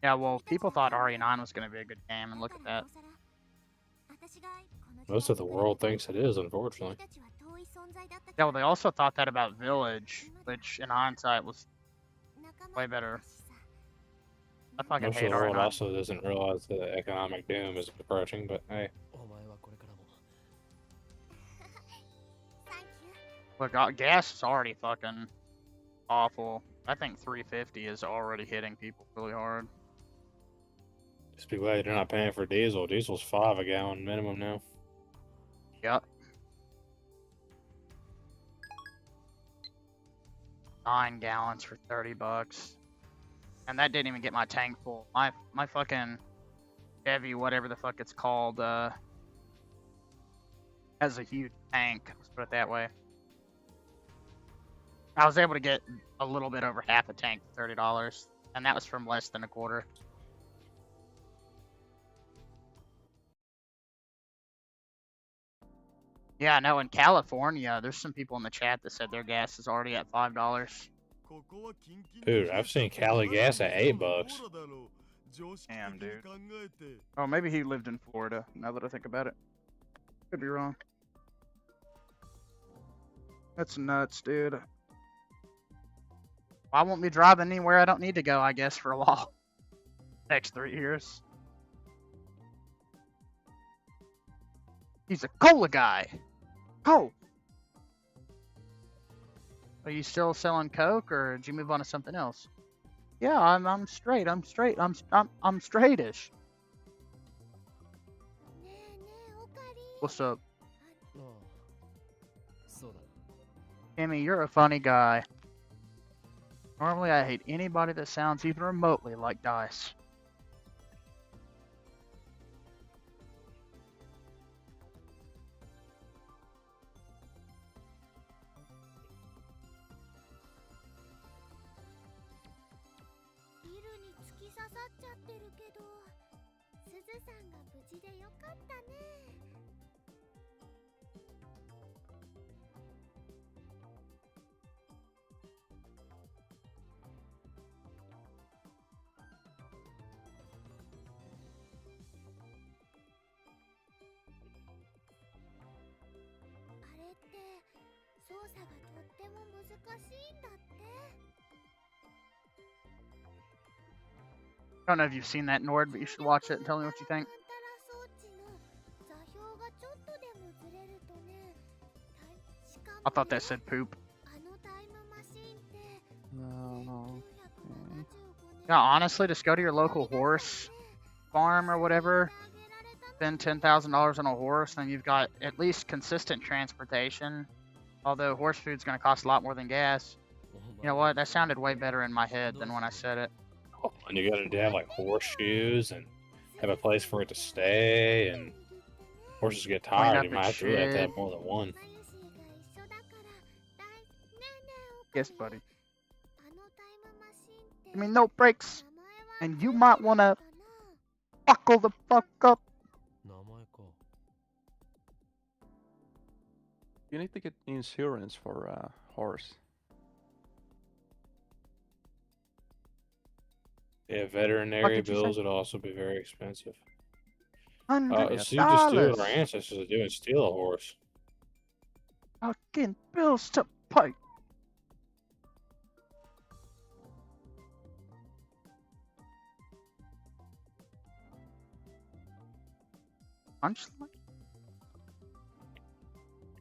Speaker 1: Yeah, well, people thought RE9 was going to be a good game, and look at
Speaker 6: だ
Speaker 1: that.
Speaker 6: からなおさら私がこの時代
Speaker 2: Most of the world thinks it is, unfortunately.
Speaker 6: 君たちは遠い存在だったけ
Speaker 1: Yeah,
Speaker 6: ど
Speaker 1: well, they also thought that about Village, which in hindsight was
Speaker 6: 仲間
Speaker 1: way better.
Speaker 6: だしさ。
Speaker 1: I fucking
Speaker 2: Most of
Speaker 1: hate
Speaker 2: the world
Speaker 1: RE9.
Speaker 2: also doesn't realize that economic doom is approaching, but hey.
Speaker 4: お前はこれからも
Speaker 6: Thank you.
Speaker 1: Look, gas is already fucking awful. I think 350 is already hitting people really hard.
Speaker 2: Just be glad you're not paying for diesel. Diesel's $5 a gallon minimum now.
Speaker 1: Yep. 9 gallons for $30. And that didn't even get my tank full. My fucking Chevy, whatever the fuck it's called, has a huge tank. Let's put it that way. I was able to get a little bit over half a tank for $30, and that was from less than a quarter. Yeah, no, in California, there's some people in the chat that said their gas is already at $5.
Speaker 2: Dude, I've seen Cali gas at $8.
Speaker 1: Damn, dude. Oh, maybe he lived in Florida, now that I think about it. Could be wrong. That's nuts, dude. I won't be driving anywhere I don't need to go, I guess, for a while. Next 3 years. He's a cola guy. Coke. Are you still selling Coke, or did you move on to something else? Yeah, I'm straight. I'm straight. I'm straightish. What's up? Timmy, you're a funny guy. Normally, I hate anybody that sounds even remotely like Dice. I don't know if you've seen that, Nord, but you should watch it and tell me what you think. I thought that said poop.
Speaker 3: No.
Speaker 1: Yeah, honestly, just go to your local horse farm or whatever, spend $10,000 on a horse, then you've got at least consistent transportation. Although horse food's going to cost a lot more than gas. You know what? That sounded way better in my head than when I said it.
Speaker 2: Oh, and you gotta have like horseshoes and have a place for it to stay, and horses get tired. You might have to have more than one.
Speaker 1: Yes, buddy. I mean, no brakes. And you might want to buckle the fuck up.
Speaker 3: You need to get insurance for a horse.
Speaker 2: Yeah, veterinary bills would also be very expensive.
Speaker 1: $100.
Speaker 2: So you just do what our ancestors are doing, steal a horse.
Speaker 1: Fucking bills to pay. Punchline?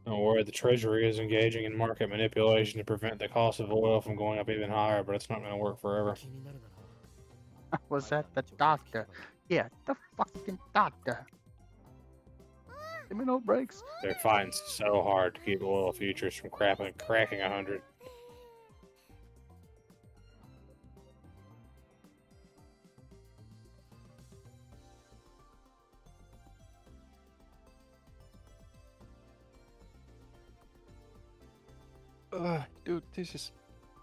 Speaker 2: Don't worry, the Treasury is engaging in market manipulation to prevent the cost of oil from going up even higher, but it's not going to work forever.
Speaker 1: Was that the doctor? Yeah, the fucking doctor. Give me no breaks.
Speaker 2: They're fighting so hard to keep oil futures from cracking 100.
Speaker 3: Dude, this is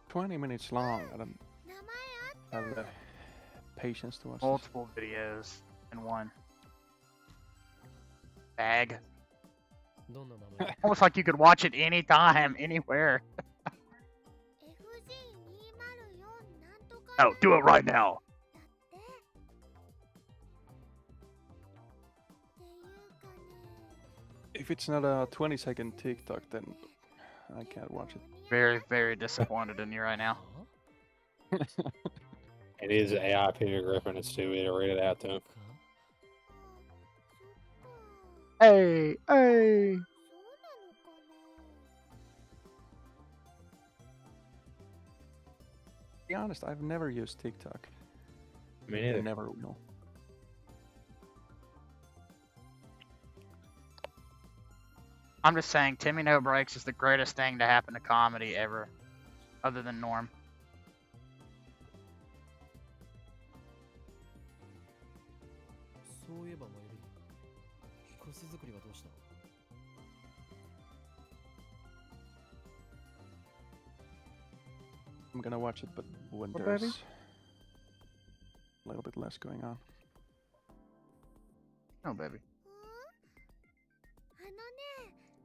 Speaker 3: 20 minutes long. I don't have the patience to watch this.
Speaker 1: Multiple videos in one. Bag. Almost like you could watch it anytime, anywhere. Oh, do it right now.
Speaker 3: If it's not a 20-second TikTok, then I can't watch it.
Speaker 1: Very, very disappointed in you right now.
Speaker 2: It is AI Peter Griffin. It's too easy to read it out to him.
Speaker 1: Hey, hey.
Speaker 3: To be honest, I've never used TikTok.
Speaker 2: Me neither.
Speaker 3: I never will.
Speaker 1: I'm just saying, Timmy No Breaks is the greatest thing to happen to comedy ever, other than Norm.
Speaker 3: I'm gonna watch it, but when
Speaker 1: What,
Speaker 3: there's
Speaker 1: baby?
Speaker 3: a little bit less going on.
Speaker 1: No, baby.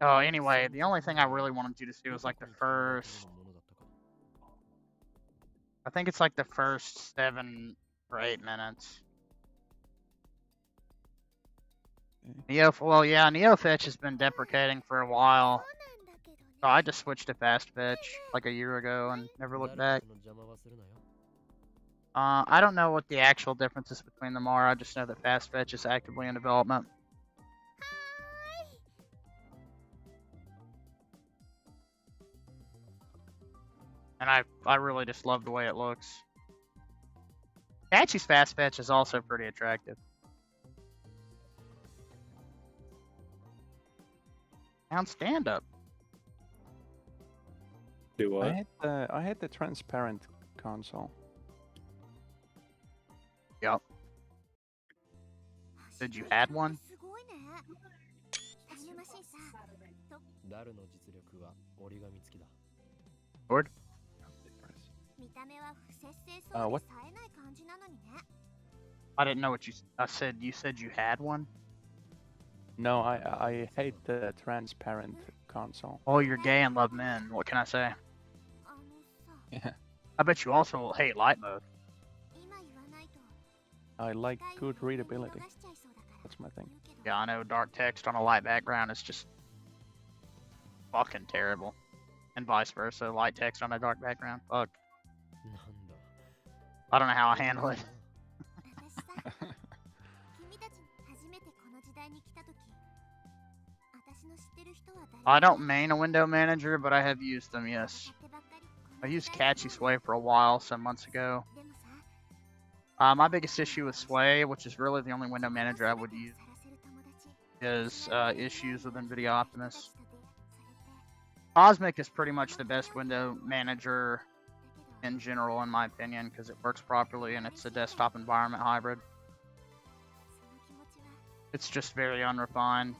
Speaker 1: Oh, anyway, the only thing I really wanted you to see was like the first. I think it's like the first 7 or 8 minutes. Well, yeah, NeoFetch has been deprecating for a while. So I just switched to Fast Fetch like a year ago and never looked back. I don't know what the actual differences between them are. I just know that Fast Fetch is actively in development. And I really just love the way it looks. Cachy's Fast Fetch is also pretty attractive. Now stand up.
Speaker 2: Do what?
Speaker 3: I had the transparent console.
Speaker 1: Yup. Did you had one? Lord?
Speaker 3: What?
Speaker 1: I didn't know what you said. You said you had one?
Speaker 3: No, I hate the transparent console.
Speaker 1: Oh, you're gay and love men. What can I say?
Speaker 3: Yeah.
Speaker 1: I bet you also hate light mode.
Speaker 3: I like good readability. That's my thing.
Speaker 1: Yeah, I know dark text on a light background is just fucking terrible. And vice versa, light text on a dark background. Fuck. I don't know how I handle it. I don't main a window manager, but I have used them, yes. I used CachyOS for a while, some months ago. My biggest issue with Sway, which is really the only window manager I would use, is issues with Nvidia Optimus. Cosmic is pretty much the best window manager in general, in my opinion, because it works properly and it's a desktop environment hybrid. It's just very unrefined.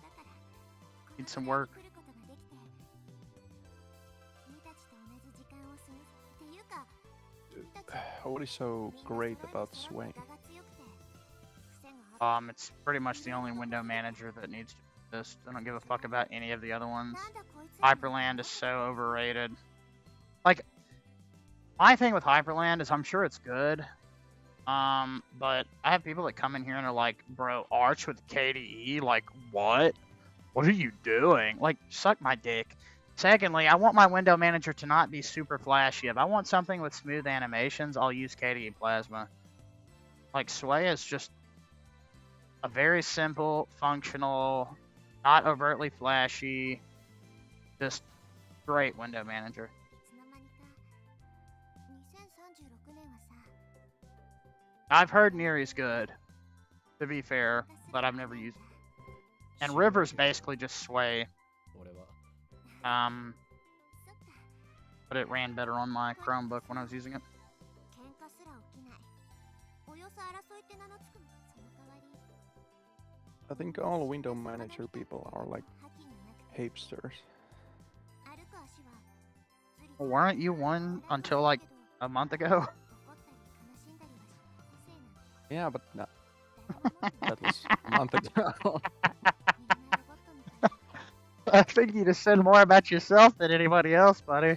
Speaker 1: Need some work.
Speaker 3: What is so great about Sway?
Speaker 1: It's pretty much the only window manager that needs to exist. I don't give a fuck about any of the other ones. Hyperland is so overrated. Like, my thing with Hyperland is I'm sure it's good. But I have people that come in here and are like, bro, Arch with KDE? Like, what? What are you doing? Like, suck my dick. Secondly, I want my window manager to not be super flashy. If I want something with smooth animations, I'll use KDE Plasma. Like, Sway is just a very simple, functional, not overtly flashy, just great window manager. I've heard Neri's good, to be fair, but I've never used it. And River's basically just Sway. But it ran better on my Chromebook when I was using it.
Speaker 3: I think all window manager people are like hipsters.
Speaker 1: Well, weren't you one until like a month ago?
Speaker 3: Yeah, but no. That was a month ago.
Speaker 1: I think you just said more about yourself than anybody else, buddy.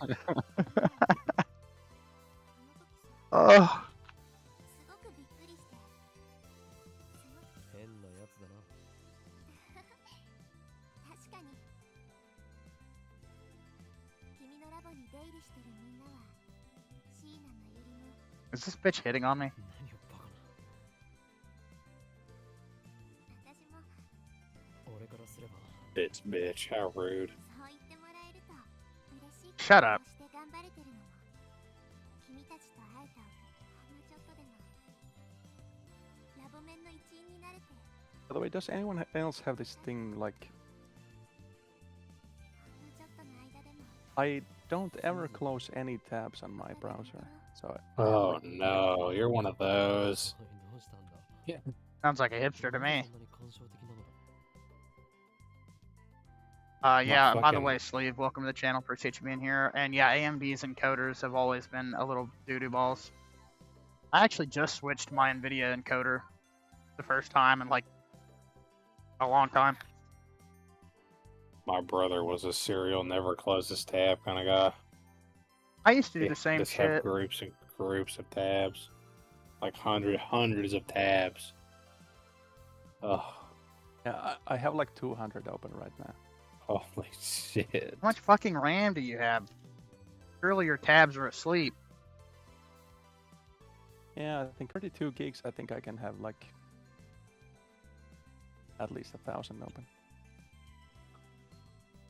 Speaker 1: Oh. Is this bitch hitting on me?
Speaker 2: Bitch, how rude.
Speaker 1: Shut up.
Speaker 3: By the way, does anyone else have this thing like... I don't ever close any tabs on my browser, so...
Speaker 2: Oh no, you're one of those.
Speaker 4: Yeah.
Speaker 1: Sounds like a hipster to me. Yeah, by the way, Sleeve, welcome to the channel. Appreciate you being here. And yeah, AMD's encoders have always been a little doo-doo balls. I actually just switched my Nvidia encoder the first time in like a long time.
Speaker 2: My brother was a serial, never close his tab kind of guy.
Speaker 1: I used to do
Speaker 2: He
Speaker 1: the same
Speaker 2: just have
Speaker 1: shit.
Speaker 2: groups and groups of tabs, like hundreds of tabs. Oh,
Speaker 3: Yeah, I have like 200 open right now.
Speaker 2: holy shit!
Speaker 1: How much fucking RAM do you have? Surely your tabs are asleep.
Speaker 3: Yeah, I think 32 gigs. I think I can have like at least 1,000 open.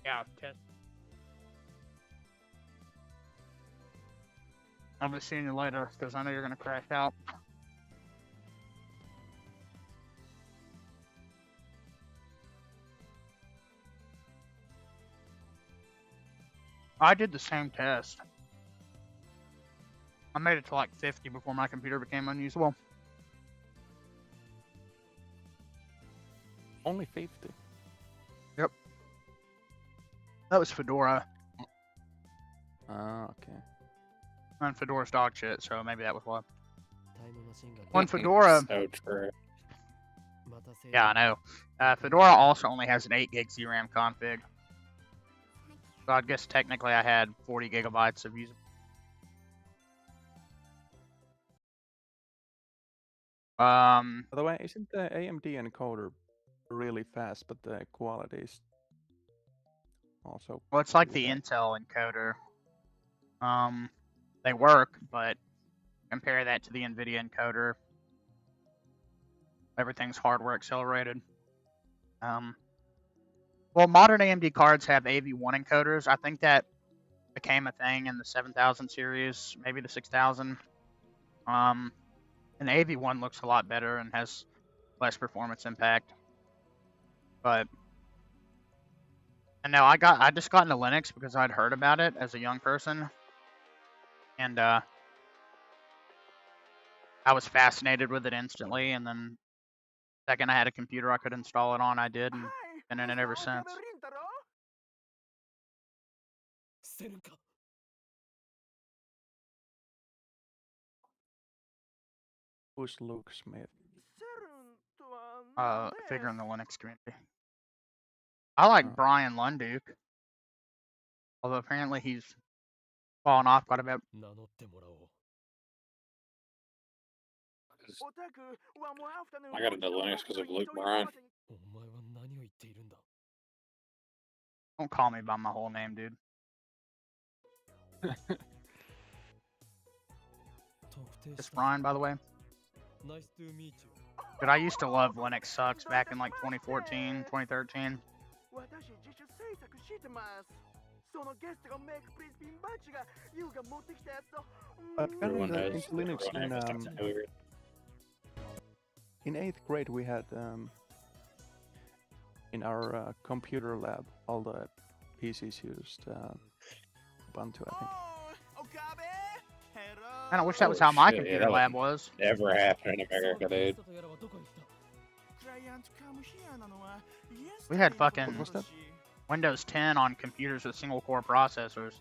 Speaker 1: Yeah, test. I'll be seeing you later because I know you're gonna crash out. I did the same test. I made it to like 50 before my computer became unusable.
Speaker 3: Only 50.
Speaker 1: That was Fedora,
Speaker 3: Ah, okay.
Speaker 1: and Fedora's dog shit, so maybe that was why.
Speaker 4: タイムマシンが
Speaker 1: On Fedora,
Speaker 2: So true.
Speaker 4: またせ
Speaker 1: yeah, I know. Fedora also only has an 8 gig VRAM config. So I guess technically I had 40 gigabytes of usable.
Speaker 3: By the way, isn't the AMD encoder really fast, but the quality is also...
Speaker 1: Well, it's like
Speaker 3: pretty
Speaker 1: the
Speaker 3: bad?
Speaker 1: Intel encoder. They work, but compare that to the Nvidia encoder. Everything's hardware accelerated. Well, modern AMD cards have AV1 encoders. I think that became a thing in the 7000 series, maybe the 6000. And AV1 looks a lot better and has less performance impact. But and now I just got into Linux because I'd heard about it as a young person, and I was fascinated with it instantly. And then the second I had a computer I could install it on, I did, and been in it ever since.
Speaker 4: 捨てるんか
Speaker 3: Who's Luke Smith?
Speaker 1: Figure in the Linux community. I like
Speaker 3: Oh.
Speaker 1: Brian Lunduke, although apparently he's fallen off quite a bit.
Speaker 4: 名乗ってもらおう
Speaker 2: I got into Linux because of Luke Bryan.
Speaker 4: お前は何を言っているんだ
Speaker 1: Don't call me by my whole name, dude.
Speaker 4: 特定
Speaker 1: It's
Speaker 4: した
Speaker 1: Brian, by the way.
Speaker 4: Nice to meet you
Speaker 1: But I used to love Linux Sucks back in like 2014, 2013.
Speaker 7: 私自主制作してますそのゲストがメイクプリンスピンバッジがユウが持ってきたやつと
Speaker 3: Apparently,
Speaker 2: Everyone knows.
Speaker 3: in Linux,
Speaker 2: Everyone knows it's weird.
Speaker 3: in 8th grade, we had in our computer lab, all the PCs used Ubuntu, I think.
Speaker 1: Man, I wish that was
Speaker 2: Holy
Speaker 1: how my
Speaker 2: shit, yeah,
Speaker 1: computer
Speaker 2: that
Speaker 1: lab
Speaker 2: would
Speaker 1: was.
Speaker 2: never happen in America, dude.
Speaker 4: とやらはどこへ行った
Speaker 1: We had fucking
Speaker 3: What was that?
Speaker 1: Windows 10 on computers with single core processors.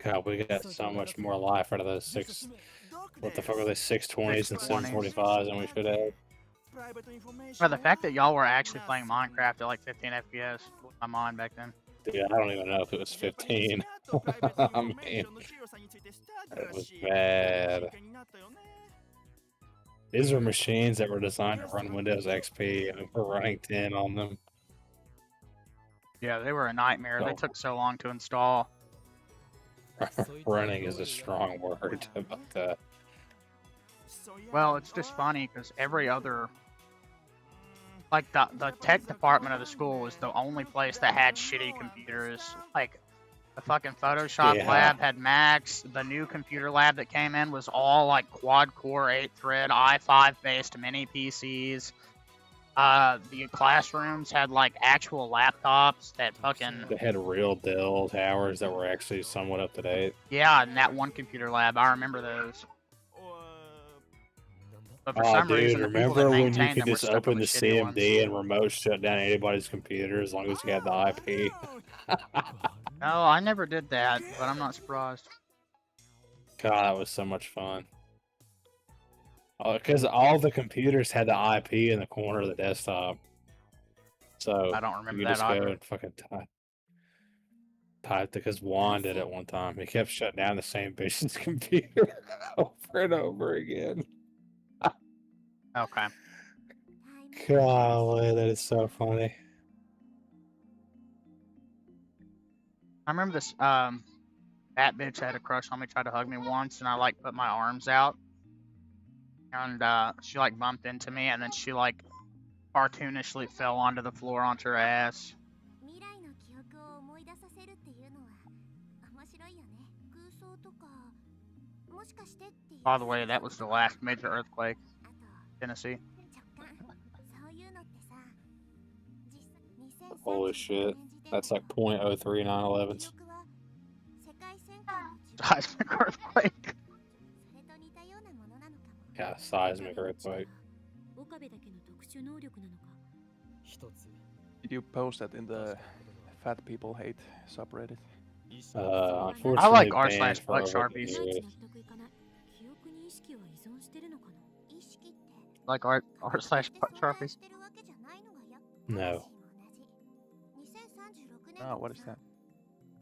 Speaker 2: God, we got so much more life out of those six. What the fuck are they? 620s and 745s, and we should have.
Speaker 1: But the fact that y'all were actually playing Minecraft at like 15 FPS blew my mind back then.
Speaker 2: Dude, I don't even know if it was 15. I mean, it was bad. These were machines that were designed to run Windows XP, and we're running 10 on them.
Speaker 1: Yeah, they were a nightmare. They
Speaker 2: Oh.
Speaker 1: took so long to install.
Speaker 2: Running is a strong word about that.
Speaker 1: Well, it's just funny because every other, like the tech department of the school was the only place that had shitty computers. Like the fucking Photoshop
Speaker 2: Yeah.
Speaker 1: lab had Macs. The new computer lab that came in was all like quad core 8-thread i5 based mini PCs. The classrooms had like actual laptops that fucking
Speaker 2: They had real Dell towers that were actually somewhat up to date.
Speaker 1: yeah. In that one computer lab, I remember those.
Speaker 4: なんだ
Speaker 1: But for
Speaker 2: Oh,
Speaker 1: some
Speaker 2: dude,
Speaker 1: reason, the people that
Speaker 2: remember when you
Speaker 1: maintained
Speaker 2: could
Speaker 1: them were
Speaker 2: just
Speaker 1: stuck
Speaker 2: open
Speaker 1: with
Speaker 2: the
Speaker 1: the shitty ones.
Speaker 2: CMD and remote shut down anybody's computer as long as you had the IP?
Speaker 1: No, I never did that, but I'm not surprised.
Speaker 2: God, that was so much fun. Because all the computers had the IP in the corner of the desktop. So
Speaker 1: I don't remember
Speaker 2: you
Speaker 1: that
Speaker 2: just go
Speaker 1: either.
Speaker 2: and fucking type because Juan did it one time. He kept shutting down the same bitch's computer over and over again.
Speaker 1: Okay.
Speaker 2: Golly, that is so funny.
Speaker 1: I remember this that bitch had a crush on me, tried to hug me once, and I like put my arms out, and she like bumped into me, and then she like cartoonishly fell onto the floor onto her ass.
Speaker 6: 未来の記憶を思い出させるっていうのは面白いよね。空想とかもしかしてっていう。
Speaker 1: By the way, that was the last major earthquake,
Speaker 6: あと
Speaker 1: Tennessee.
Speaker 6: 直感そういうのってさ実際
Speaker 2: Holy shit. That's like 0.03911.
Speaker 6: 記憶は世界戦艦の自分
Speaker 1: Seismic earthquake.
Speaker 6: それと似たようなものなのかも。
Speaker 2: Yeah, seismic earthquake.
Speaker 5: 岡部だけの特殊能力なのか。
Speaker 4: 一つ
Speaker 3: Did you post that in the Fat People Hate subreddit?
Speaker 2: Unfortunately,
Speaker 1: I like
Speaker 2: banned
Speaker 1: r/butt
Speaker 2: for over a
Speaker 1: Sharpies.
Speaker 5: いまいち
Speaker 2: year.
Speaker 5: 納得いかない。記憶に意識は依存してるのかな。
Speaker 6: 意識って
Speaker 1: Like r/butt Sharpies.
Speaker 6: してるわけじゃないのがやっ
Speaker 2: No.
Speaker 6: 2036年
Speaker 3: Oh, what is that?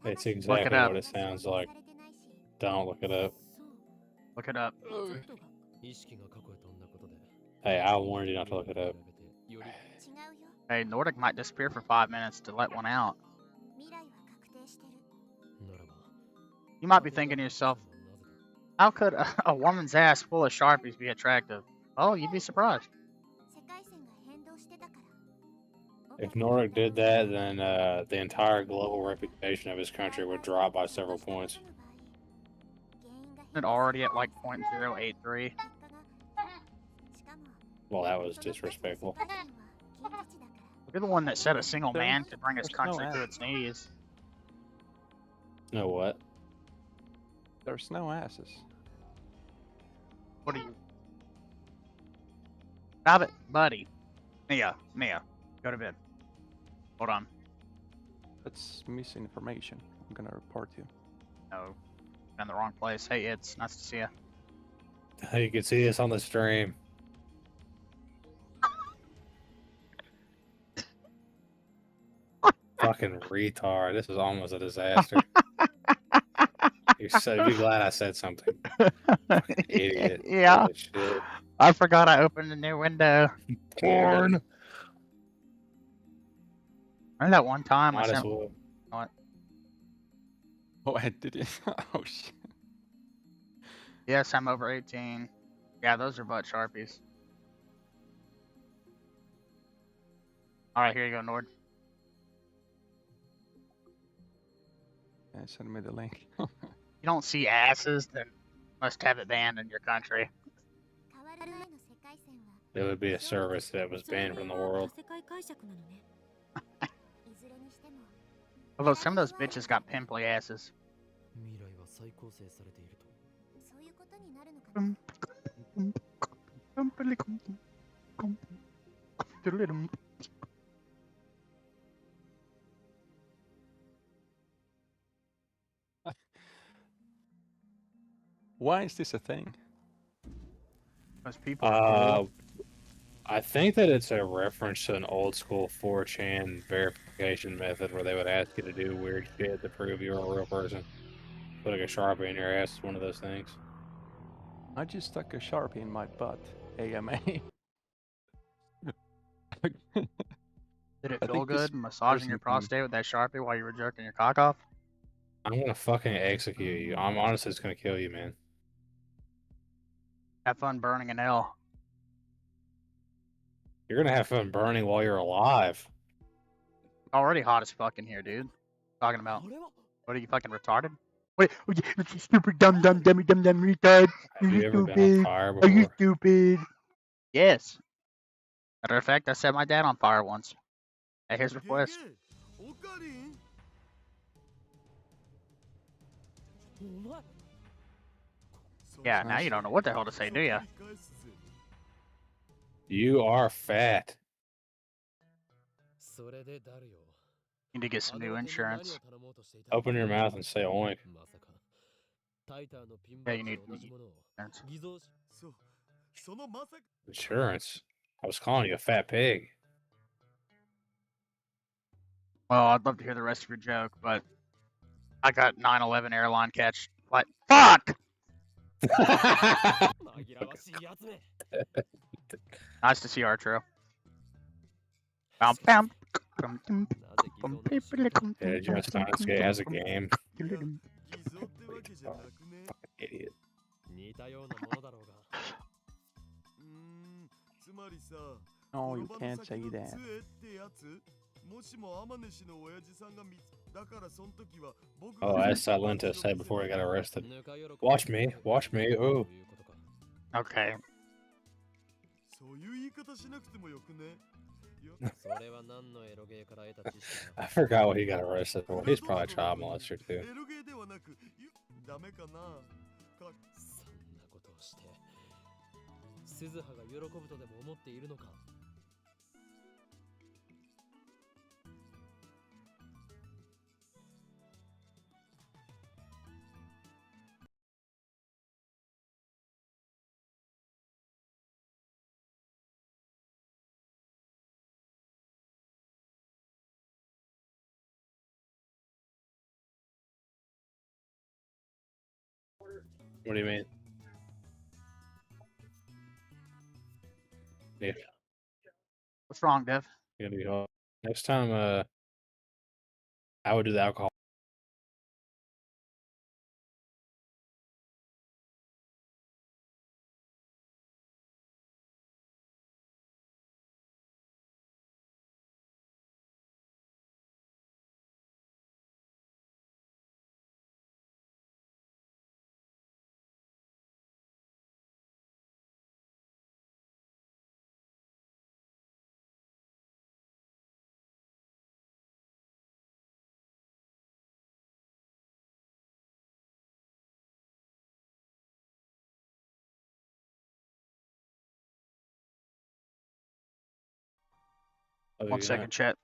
Speaker 2: It's exactly
Speaker 1: up.
Speaker 2: what it sounds like. Don't look it up.
Speaker 5: そう。
Speaker 1: Look it up.
Speaker 5: ちょっとが
Speaker 4: 意識が過去へ飛んだことで
Speaker 2: Hey, I warned you not to look it up.
Speaker 4: より
Speaker 6: 違うよ
Speaker 1: Hey, Nordic might disappear for 5 minutes to let one out.
Speaker 6: 未来は確定してる
Speaker 4: ならば
Speaker 1: You might be thinking to yourself, how could a woman's ass full of Sharpies be attractive? Oh, you'd be surprised.
Speaker 6: 世界線が変動してたから
Speaker 2: If Nordic did that, then the entire global reputation of his country would drop by several points.
Speaker 1: Isn't it already at like 0.083?
Speaker 2: Well, that was disrespectful.
Speaker 1: You're the one that said a single
Speaker 3: There-
Speaker 1: man could bring his
Speaker 3: there's no
Speaker 1: country to
Speaker 3: ass.
Speaker 1: its knees.
Speaker 2: No what?
Speaker 3: There's no asses.
Speaker 1: What are you? Stop it, buddy. Mia, go to bed. Hold on.
Speaker 3: That's misinformation. I'm gonna report you.
Speaker 1: No, in the wrong place. Hey, it's nice to see you.
Speaker 2: You can see this on the stream. Fucking retard. This is almost a disaster. You're so be glad I said something. Fucking idiot.
Speaker 1: Yeah.
Speaker 2: Holy shit.
Speaker 1: I forgot I opened a new window.
Speaker 2: Porn.
Speaker 1: Remember that one time I
Speaker 2: Might as
Speaker 1: sent?
Speaker 2: well.
Speaker 3: Oh, I did it. Oh shit.
Speaker 1: Yes, I'm over 18. Yeah, those are butt Sharpies. All right, here you go, Nord.
Speaker 3: Yeah, send me the link.
Speaker 1: You don't see asses, then must have it banned in your country.
Speaker 6: 変わる前の世界線は
Speaker 2: It would be a service that was
Speaker 5: それ
Speaker 2: banned from the
Speaker 5: は
Speaker 2: world.
Speaker 5: 世界解釈なのね。
Speaker 6: いずれにしても
Speaker 1: Although some of those bitches got pimply asses.
Speaker 4: 未来は再構成されていると
Speaker 6: そういうことになるのかな
Speaker 3: Why is this a thing?
Speaker 1: Those people are cool.
Speaker 2: I think that it's a reference to an old school 4chan verification method where they would ask you to do weird shit to prove you're a real person. Putting a Sharpie in your ass is one of those things.
Speaker 3: I just stuck a Sharpie in my butt. AMA.
Speaker 1: Did it
Speaker 3: I
Speaker 1: feel
Speaker 3: think this
Speaker 1: good massaging your
Speaker 3: person can-
Speaker 1: prostate with that Sharpie while you were jerking your cock off?
Speaker 2: I'm gonna fucking execute you. I'm honestly just gonna kill you, man.
Speaker 1: Have fun burning an L.
Speaker 2: You're gonna have fun burning while you're alive.
Speaker 1: Already hot as fuck in here, dude. Talking about,
Speaker 4: あれは
Speaker 1: what are you fucking retarded? Wait, you stupid dumb retard.
Speaker 2: Have you ever been on
Speaker 1: stupid?
Speaker 2: fire
Speaker 1: Are you
Speaker 2: before?
Speaker 1: stupid? Yes. Matter of fact, I set my dad on fire once. At his request.
Speaker 7: おかりん
Speaker 4: お前
Speaker 1: Yeah, now you don't know what the hell to say, do ya?
Speaker 2: You are fat.
Speaker 4: それで誰よ
Speaker 1: Need to get some new insurance.
Speaker 2: Open your mouth and say oink.
Speaker 4: まさかタイターのピン
Speaker 1: Yeah,
Speaker 4: バ
Speaker 1: you
Speaker 4: ッ
Speaker 1: need
Speaker 4: ジと同じものを
Speaker 1: insurance.
Speaker 4: 偽造し
Speaker 7: そのまさか
Speaker 2: Insurance? I was calling you a fat pig.
Speaker 1: Well, I'd love to hear the rest of your joke, but I got 9/11 airline catch. What? Fuck! Nice to see Arturo.
Speaker 2: Yeah, did you know Steins Gate has a game? Fucking idiot.
Speaker 3: No, you can't say that.
Speaker 2: Oh, as Silenta said before he got arrested. Watch me, ooh.
Speaker 1: Okay.
Speaker 2: I forgot what he got arrested for. He's probably a child molester too. What do you mean? Yeah,
Speaker 1: What's wrong, Dev?
Speaker 2: next time, I would do the alcohol. Oh,
Speaker 1: One
Speaker 2: you're
Speaker 1: second,
Speaker 2: not?
Speaker 1: chat.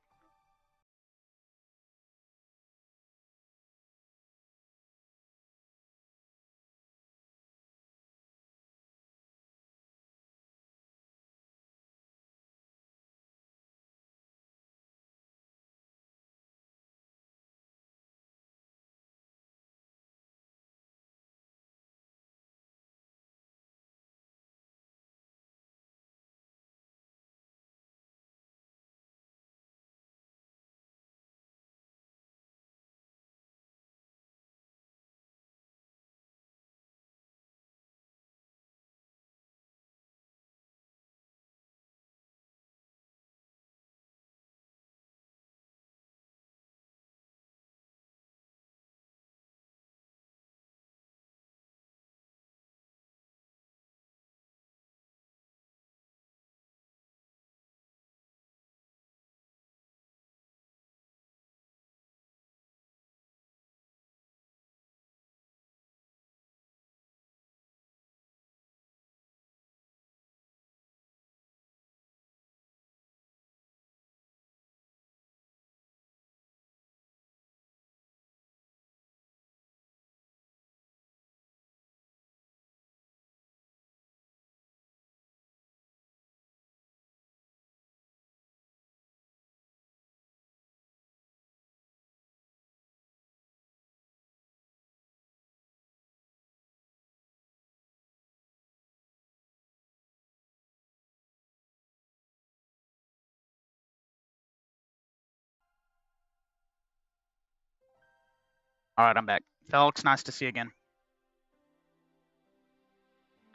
Speaker 1: All right, I'm back. Felix, nice to see you again.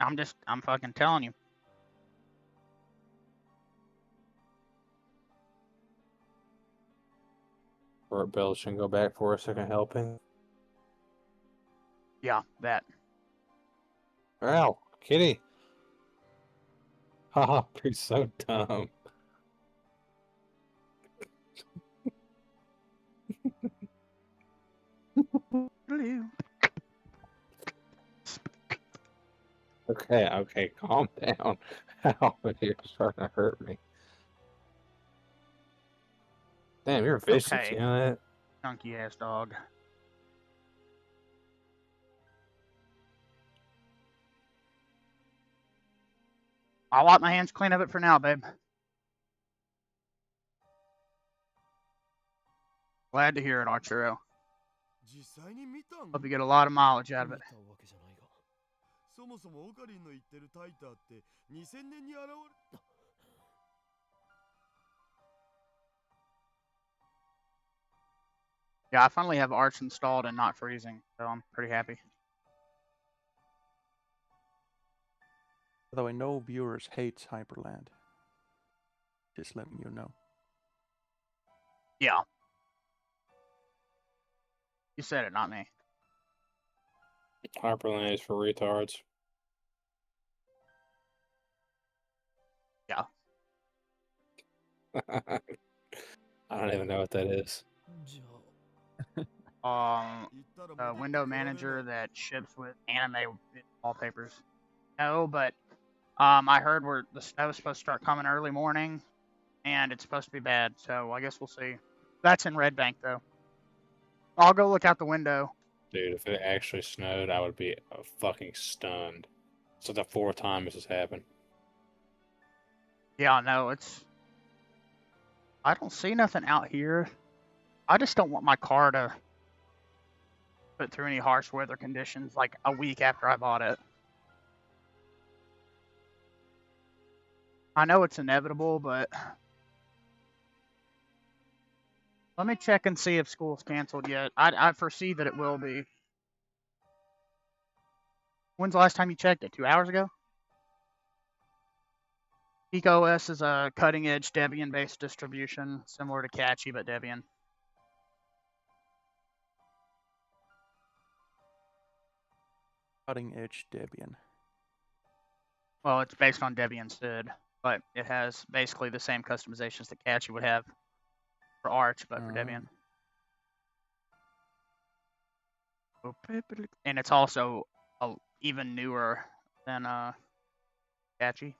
Speaker 1: I'm fucking telling you.
Speaker 2: Burt Bill should go back for a second helping.
Speaker 1: Yeah, that.
Speaker 2: Ow, kitty. Haha, you're so dumb. Okay, calm down. Ow, you're starting to hurt me. Damn, you're vicious,
Speaker 1: Okay.
Speaker 2: you know that?
Speaker 1: Chunky ass dog. I'll wipe my hands clean of it for now, babe. Glad to hear it, Arturo.
Speaker 7: 実際に見たん
Speaker 1: Hope you get a lot of mileage out of
Speaker 4: 見
Speaker 1: it.
Speaker 4: たわけじゃないが。
Speaker 7: そもそもオカリンの言ってるタイターって2000年に現れ
Speaker 1: Yeah, I finally have Arch installed and not freezing, so I'm pretty happy.
Speaker 3: By the way, no viewers hates Hyperland. Just letting you know.
Speaker 1: Yeah. You said it, not me.
Speaker 2: Hyperlane is for retards.
Speaker 1: Yeah.
Speaker 2: I don't even know what that is.
Speaker 4: じゃ
Speaker 1: A window manager that ships with anime wallpapers. No, but I heard the snow's supposed to start coming early morning, and it's supposed to be bad. So I guess we'll see. That's in Red Bank though. I'll go look out the window.
Speaker 2: Dude, if it actually snowed, I would be fucking stunned. It's like the fourth time this has happened.
Speaker 1: Yeah, no, it's. I don't see nothing out here. I just don't want my car to put through any harsh weather conditions like a week after I bought it. I know it's inevitable, but let me check and see if school's canceled yet. I foresee that it will be. When's the last time you checked it? 2 hours ago? CachyOS is a cutting-edge Debian-based distribution, similar to Cachy, but Debian.
Speaker 3: Cutting edge Debian.
Speaker 1: Well, it's based on Debian SID, but it has basically the same customizations that Cachy would have for Arch, but for Debian. And it's also even newer than Cachy.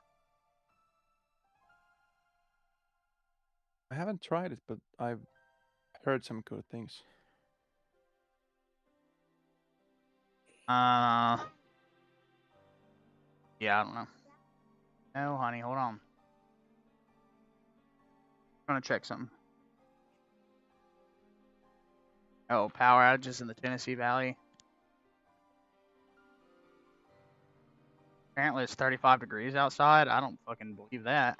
Speaker 3: I haven't tried it, but I've heard some good things.
Speaker 1: Yeah, I don't know. No, honey, hold on. I'm gonna check something. Oh, power outages in the Tennessee Valley. Apparently it's 35 degrees outside. I don't fucking believe that.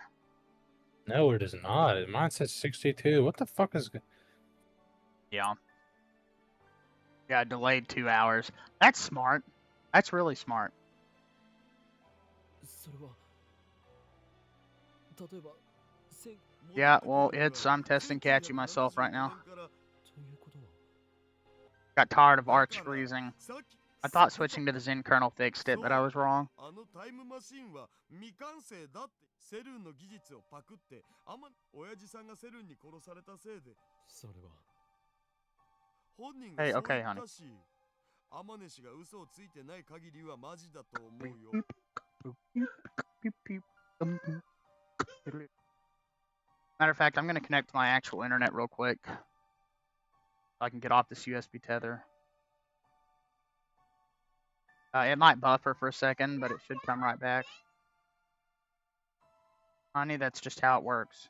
Speaker 2: No, it is not. Mine says 62. What the fuck is...
Speaker 1: Yeah. Yeah, delayed 2 hours. That's smart. That's really smart.
Speaker 4: それは例えば
Speaker 1: Yeah, well, I'm testing Cachy myself right now.
Speaker 4: ということは
Speaker 1: Got tired of Arch freezing. I thought switching to the Zen kernel fixed it, but I was wrong.
Speaker 7: あのタイムマシンは未完成だってセルンの技術をパクって親父さんがセルンに殺されたせいで
Speaker 4: それは
Speaker 7: 本人が
Speaker 1: Hey,
Speaker 7: そう
Speaker 1: okay,
Speaker 7: 言っ
Speaker 1: honey.
Speaker 7: たしアマネ氏が嘘をついてない限りはマジだと思うよ
Speaker 1: Matter of fact, I'm going to connect to my actual internet real quick so I can get off this USB tether. It might buffer for a second, but it should come right back. Honey, that's just how it works.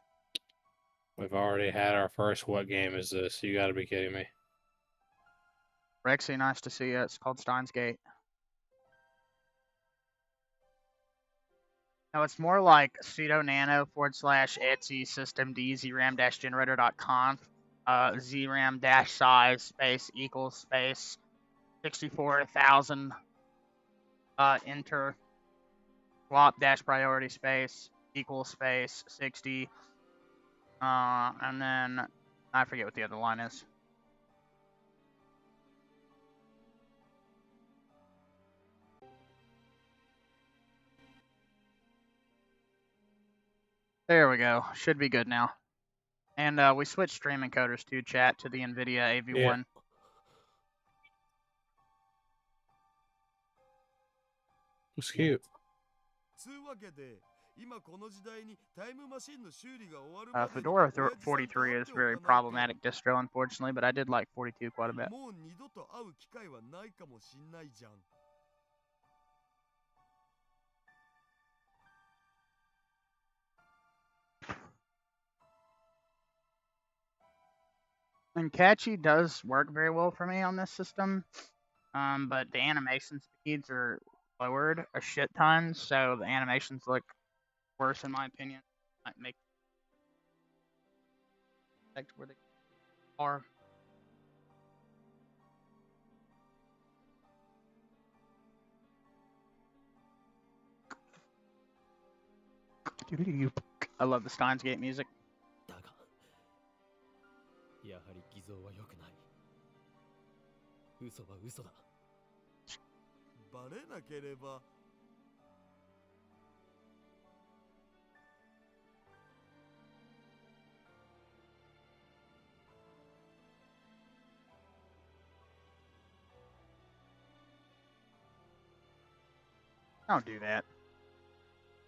Speaker 2: We've already had our first what game is this? You gotta be kidding me.
Speaker 1: Rexy, nice to see you. It's called Steins Gate. No, it's more like sudo nano /Etsy system dzram-generator.conf zram -size space equals space 64,000 enter swap -priority space equals space 60 and then I forget what the other line is. There we go. Should be good now. And we switched stream encoders to chat to the Nvidia Ev1.
Speaker 2: Yeah. It's cute.
Speaker 1: Fedora 43 is very problematic distro, unfortunately, but I did like 42 quite a bit.
Speaker 7: もう二度と会う機会はないかもしんないじゃん
Speaker 1: And Catchy does work very well for me on this system, but the animation speeds are lowered a shit ton, so the animations look worse in my opinion. Might make where they are. I love the Steins Gate music.
Speaker 4: だがやはり偽造は良くない。嘘は嘘だ。
Speaker 7: バレなければ
Speaker 1: Don't do that.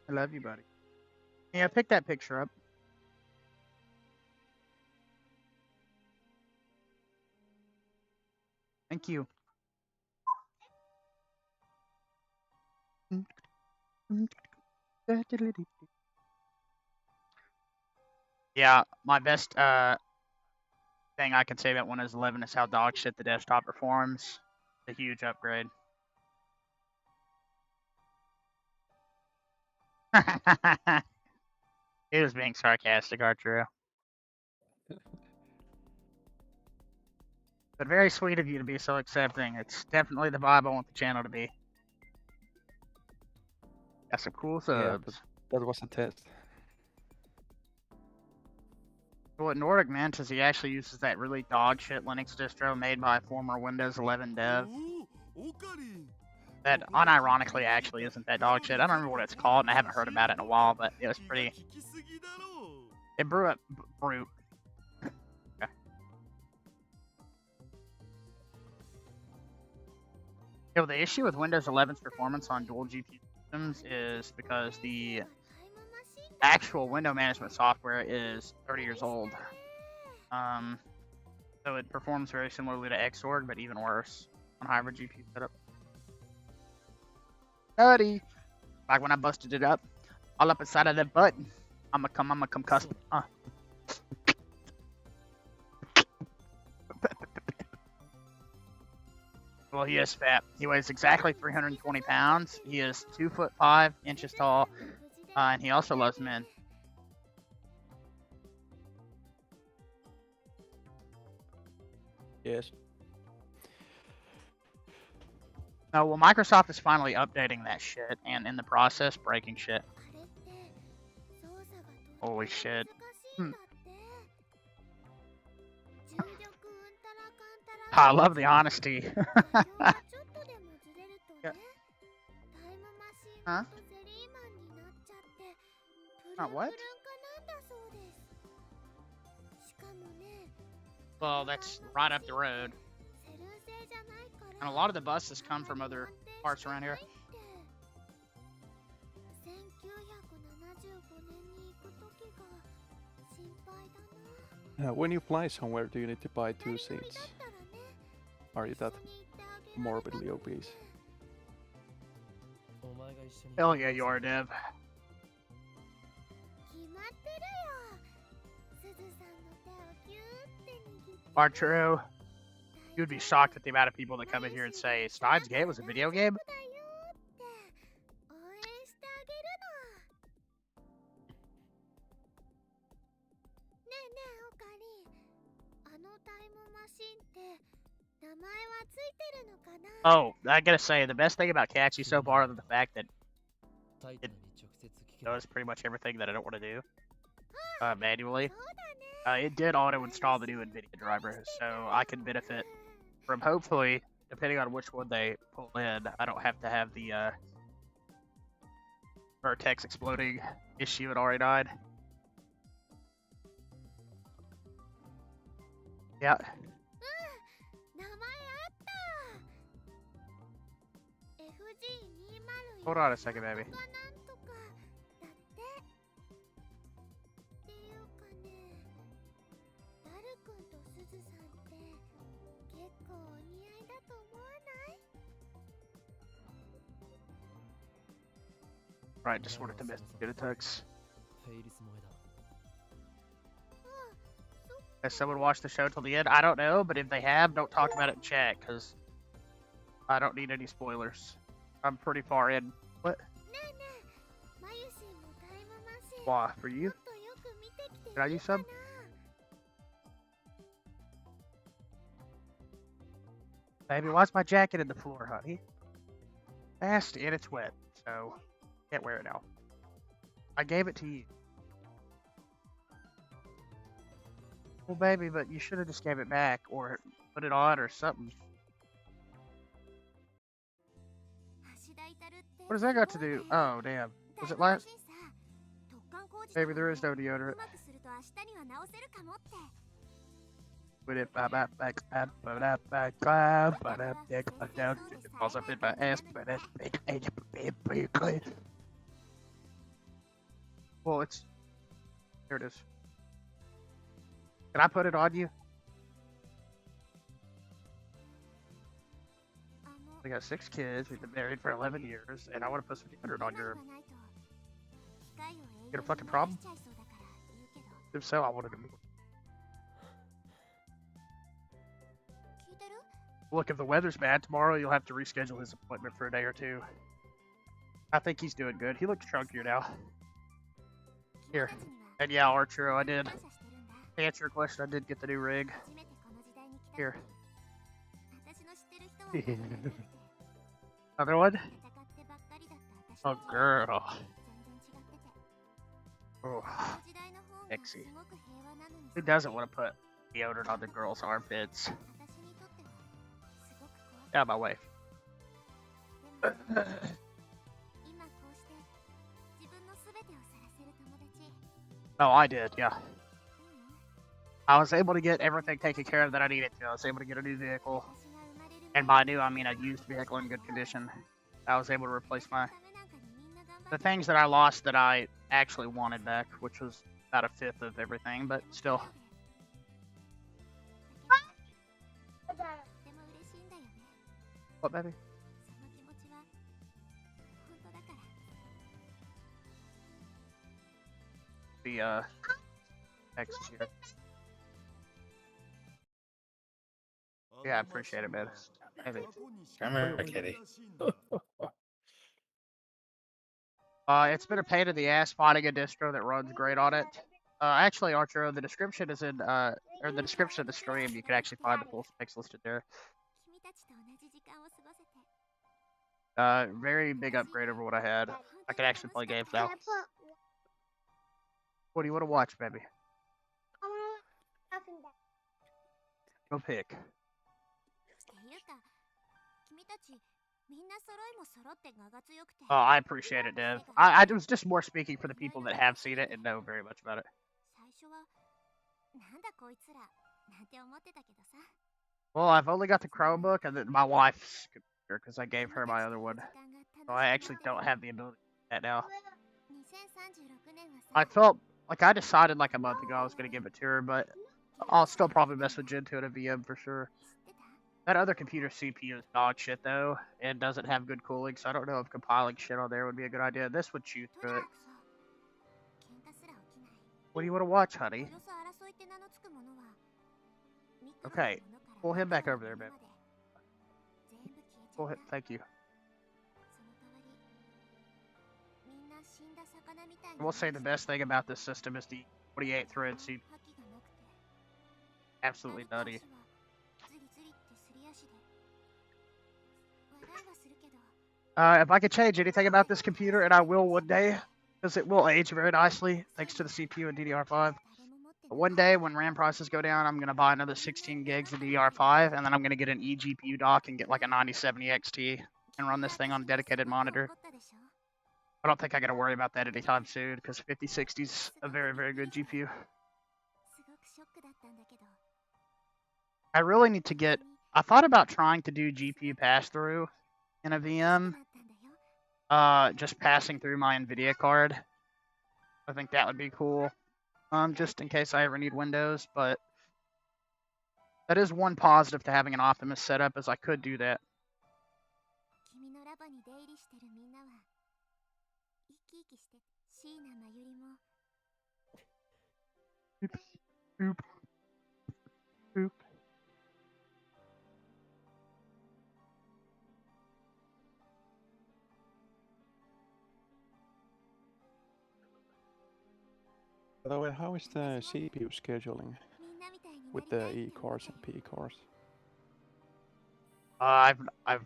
Speaker 1: I love you, buddy. Yeah, pick that picture up. Thank you. Yeah, my best thing I can say about Windows 11 is how dog shit the desktop performs. It's a huge upgrade. He was being sarcastic, Arturo. But very sweet of you to be so accepting. It's definitely the vibe I want the channel to be. Got some cool subs.
Speaker 3: Yeah, but that was a test.
Speaker 1: What Nordic meant is he actually uses that really dog shit Linux distro made by a former Windows 11 dev. That unironically actually isn't that dog shit. I don't remember what it's called, and I haven't heard about it in a while, but it was pretty. It brew up. Brew. Okay. You know, the issue with Windows 11's performance on dual GPU systems is because the actual window management software is 30 years old. So it performs very similarly to Xorg, but even worse on hybrid GPU setup. Buddy, like when I busted it up, all up inside of that button. I'ma come custom. Well, he is fat. He weighs exactly 320 pounds. He is 2'5" tall, and he also loves men.
Speaker 3: Yes.
Speaker 1: Oh, well, Microsoft is finally updating that shit, and in the process, breaking shit. Holy shit. I love the honesty. Huh? What? Well, that's right up the road. And a lot of the buses come from other parts around here.
Speaker 3: When you fly somewhere, do you need to buy 2 seats? Are you that morbidly obese?
Speaker 1: Hell yeah, you are, Dev. Arturo, you'd be shocked at the amount of people that come in here and say, Steins Gate was a video game? Oh, I gotta say, the best thing about Catchy so far is the fact that it does pretty much everything that I don't want to do manually. It did auto-install the new Nvidia driver, so I can benefit from, hopefully, depending on which one they pull in, I don't have to have the Vertex exploding issue at RA9. Yeah. Hold on a second, baby. Right, just wanted to miss the tux. Has someone watched the show till the end? I don't know, but if they have, don't talk about it in chat, because I don't need any spoilers. I'm pretty far in. What? Why? For you? Can I use some? Baby, why's my jacket in the floor, honey? Nasty, and it's wet, so can't wear it now. I gave it to you. Well, baby, but you should have just gave it back, or put it on, or something. What does that got to do? Oh, damn. Was it last? Baby, there is no deodorant. Falls up in my ass. Well, it's... There it is. Can I put it on you? I got 6 kids. We've been married for 11 years, and I want to put some deodorant on your... You got a fucking problem? If so, I wanted to move. Look, if the weather's bad tomorrow, you'll have to reschedule his appointment for a day or two. I think he's doing good. He looks chunkier now. Here. And yeah, Arturo, I did. To answer your question, I did get the new rig. Here. Another one? Oh, girl. Oh, sexy. Who doesn't want to put deodorant on the girl's armpits? Get out of my way. Oh, I did, yeah. I was able to get everything taken care of that I needed to. I was able to get a new vehicle. And by new, I mean a used vehicle in good condition. I was able to replace the things that I lost that I actually wanted back, which was about a fifth of everything, but still. What, baby? The, text here. Yeah, I appreciate it, man. Maybe.
Speaker 2: Come here, kitty.
Speaker 1: It's been a pain in the ass finding a distro that runs great on it. Actually, Arturo, the description is in, or the description of the stream, you can actually find the full specs listed there. Very big upgrade over what I had. I can actually play games now. What do you want to watch, baby? Go pick. Oh, I appreciate it, Dev. I was just more speaking for the people that have seen it and know very much about it. Well, I've only got the Chromebook and then my wife's computer because I gave her my other one. So I actually don't have the ability to do that now. I felt like I decided like a month ago I was going to give it to her, but I'll still probably mess with Gen 2 and a VM for sure. That other computer CPU is dog shit though, and doesn't have good cooling, so I don't know if compiling shit on there would be a good idea. This would chew through it. What do you want to watch, honey? Okay, pull him back over there, man. Pull him, thank you. I will say the best thing about this system is the 48 thread CPU. Absolutely nutty. If I could change anything about this computer, and I will one day, because it will age very nicely, thanks to the CPU and DDR5. But one day, when RAM prices go down, I'm going to buy another 16 gigs of DDR5, and then I'm going to get an eGPU dock and get like a 9070 XT and run this thing on a dedicated monitor. I don't think I got to worry about that anytime soon, because 5060 is a very, very good GPU. I really need to get... I thought about trying to do GPU pass-through in a VM. Just passing through my Nvidia card. I think that would be cool. Just in case I ever need Windows, but... That is one positive to having an Optimus setup, is I could do that. Oop.
Speaker 3: Oop. By the way, how is the CPU scheduling with the E cores and P cores?
Speaker 1: I've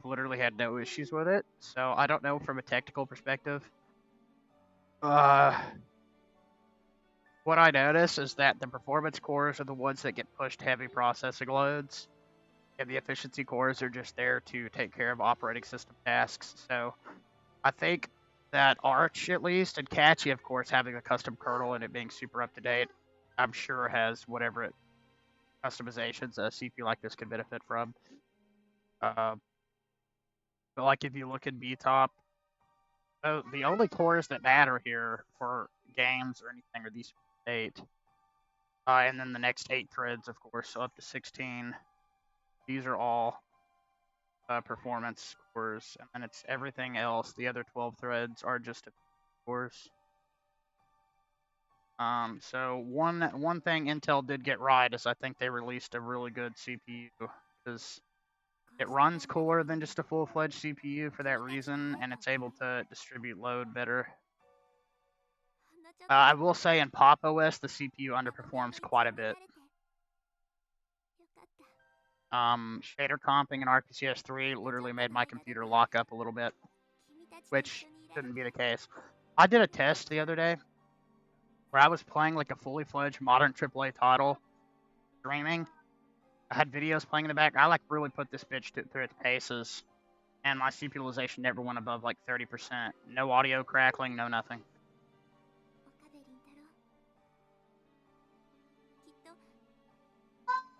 Speaker 1: literally had no issues with it, so I don't know from a technical perspective. What I notice is that the performance cores are the ones that get pushed heavy processing loads, and the efficiency cores are just there to take care of operating system tasks. So I think that Arch, at least, and Cachy, of course, having a custom kernel and it being super up to date, I'm sure has whatever customizations a CPU like this could benefit from. But like if you look at BTOP, the only cores that matter here for games or anything are these 8. And then the next 8 threads, of course, so up to 16. These are all performance cores, and then it's everything else. The other 12 threads are just cores. So one thing Intel did get right is I think they released a really good CPU because it runs cooler than just a full-fledged CPU for that reason, and it's able to distribute load better. I will say in Pop OS, the CPU underperforms quite a bit. Shader comping in RPCS 3 literally made my computer lock up a little bit, which shouldn't be the case. I did a test the other day where I was playing like a fully fledged modern AAA title, streaming. I had videos playing in the back. I like really put this bitch through its paces, and my CPU utilization never went above like 30%. No audio crackling, no nothing.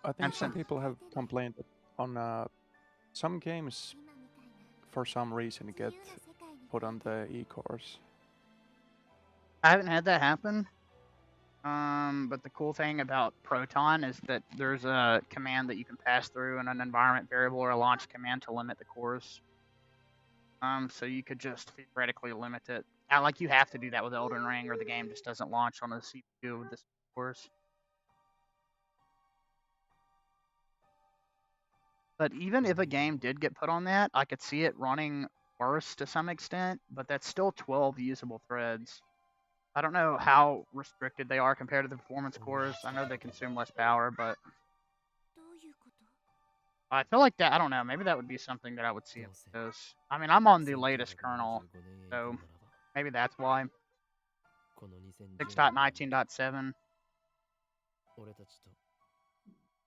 Speaker 3: I think some people have complained that on some games, for some reason, get put on the E-cores.
Speaker 1: I haven't had that happen. But the cool thing about Proton is that there's a command that you can pass through in an environment variable or a launch command to limit the cores. So you could just theoretically limit it. Like you have to do that with Elden Ring, or the game just doesn't launch on the CPU with the cores. But even if a game did get put on that, I could see it running worse to some extent, but that's still 12 usable threads. I don't know how restricted they are compared to the performance cores. I know they consume less power, but I feel like that, I don't know, maybe that would be something that I would see. Because, I mean, I'm on the latest kernel, so maybe that's why. 6.19.7.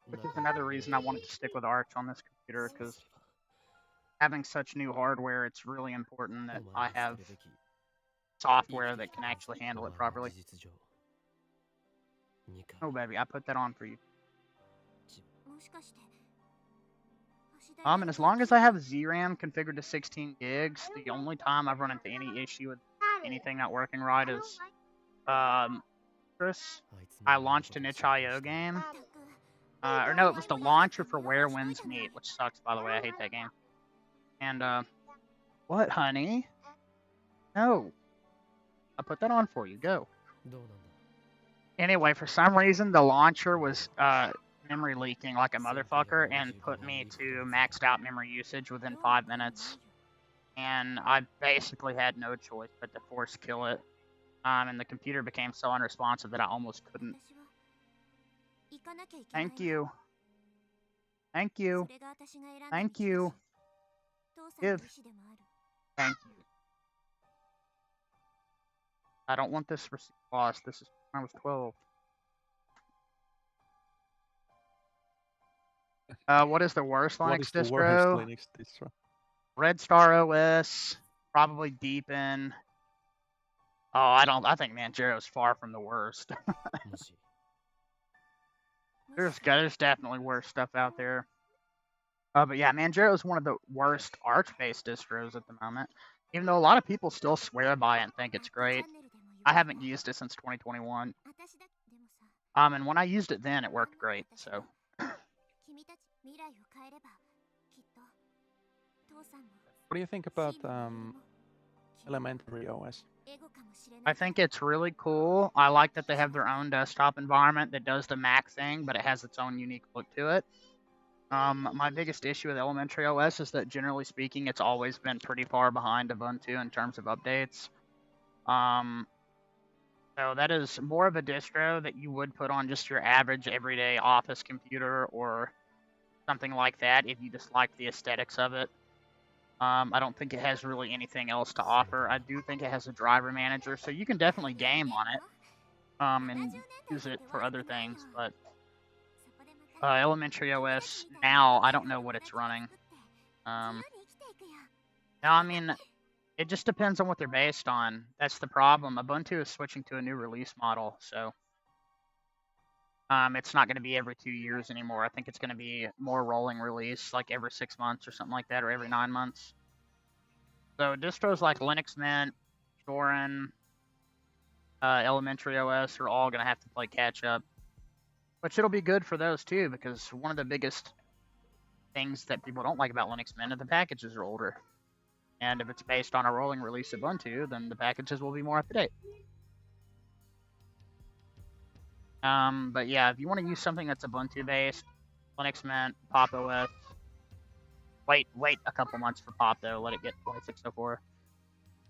Speaker 1: Which is another reason I wanted to stick with Arch on this computer, because having such new hardware, it's really important that I have software that can actually handle it properly. Oh, baby, I put that on for you. And as long as I have ZRAM configured to 16 gigs, the only time I've run into any issue with anything not working right is, Chris, I launched an itch.io game. Or no, it was the launcher for Where Winds Meet, which sucks, by the way. I hate that game. And, what, honey? No. I put that on for you. Go. Anyway, for some reason, the launcher was, memory leaking like a motherfucker and put me to maxed out memory usage within 5 minutes. And I basically had no choice but to force kill it. And the computer became so unresponsive that I almost couldn't. Thank you. Thank you. Thank you. Give. Thank you. I don't want this receipt lost. This is when I was 12. What is the worst Linux distro? Red Star OS, probably Deepin. Oh, I think Manjaro's far from the worst. There's definitely worse stuff out there. But yeah, Manjaro is one of the worst Arch-based distros at the moment. Even though a lot of people still swear by it and think it's great. I haven't used it since 2021. And when I used it then, it worked great, so.
Speaker 3: What do you think about elementary OS?
Speaker 1: I think it's really cool. I like that they have their own desktop environment that does the Mac thing, but it has its own unique look to it. My biggest issue with elementary OS is that, generally speaking, it's always been pretty far behind Ubuntu in terms of updates. So that is more of a distro that you would put on just your average everyday office computer or something like that if you just like the aesthetics of it. I don't think it has really anything else to offer. I do think it has a driver manager, so you can definitely game on it and use it for other things, but elementary OS, now, I don't know what it's running. Now, I mean, it just depends on what they're based on. That's the problem. Ubuntu is switching to a new release model, so it's not going to be every 2 years anymore. I think it's going to be more rolling release, like every 6 months or something like that, or every 9 months. So distros like Linux Mint, Joran, elementary OS are all going to have to play catch up. Which it'll be good for those too, because one of the biggest things that people don't like about Linux Mint is the packages are older. And if it's based on a rolling release Ubuntu, then the packages will be more up to date. But yeah, if you want to use something that's Ubuntu based, Linux Mint, Pop OS. Wait a couple months for Pop though. Let it get 2604.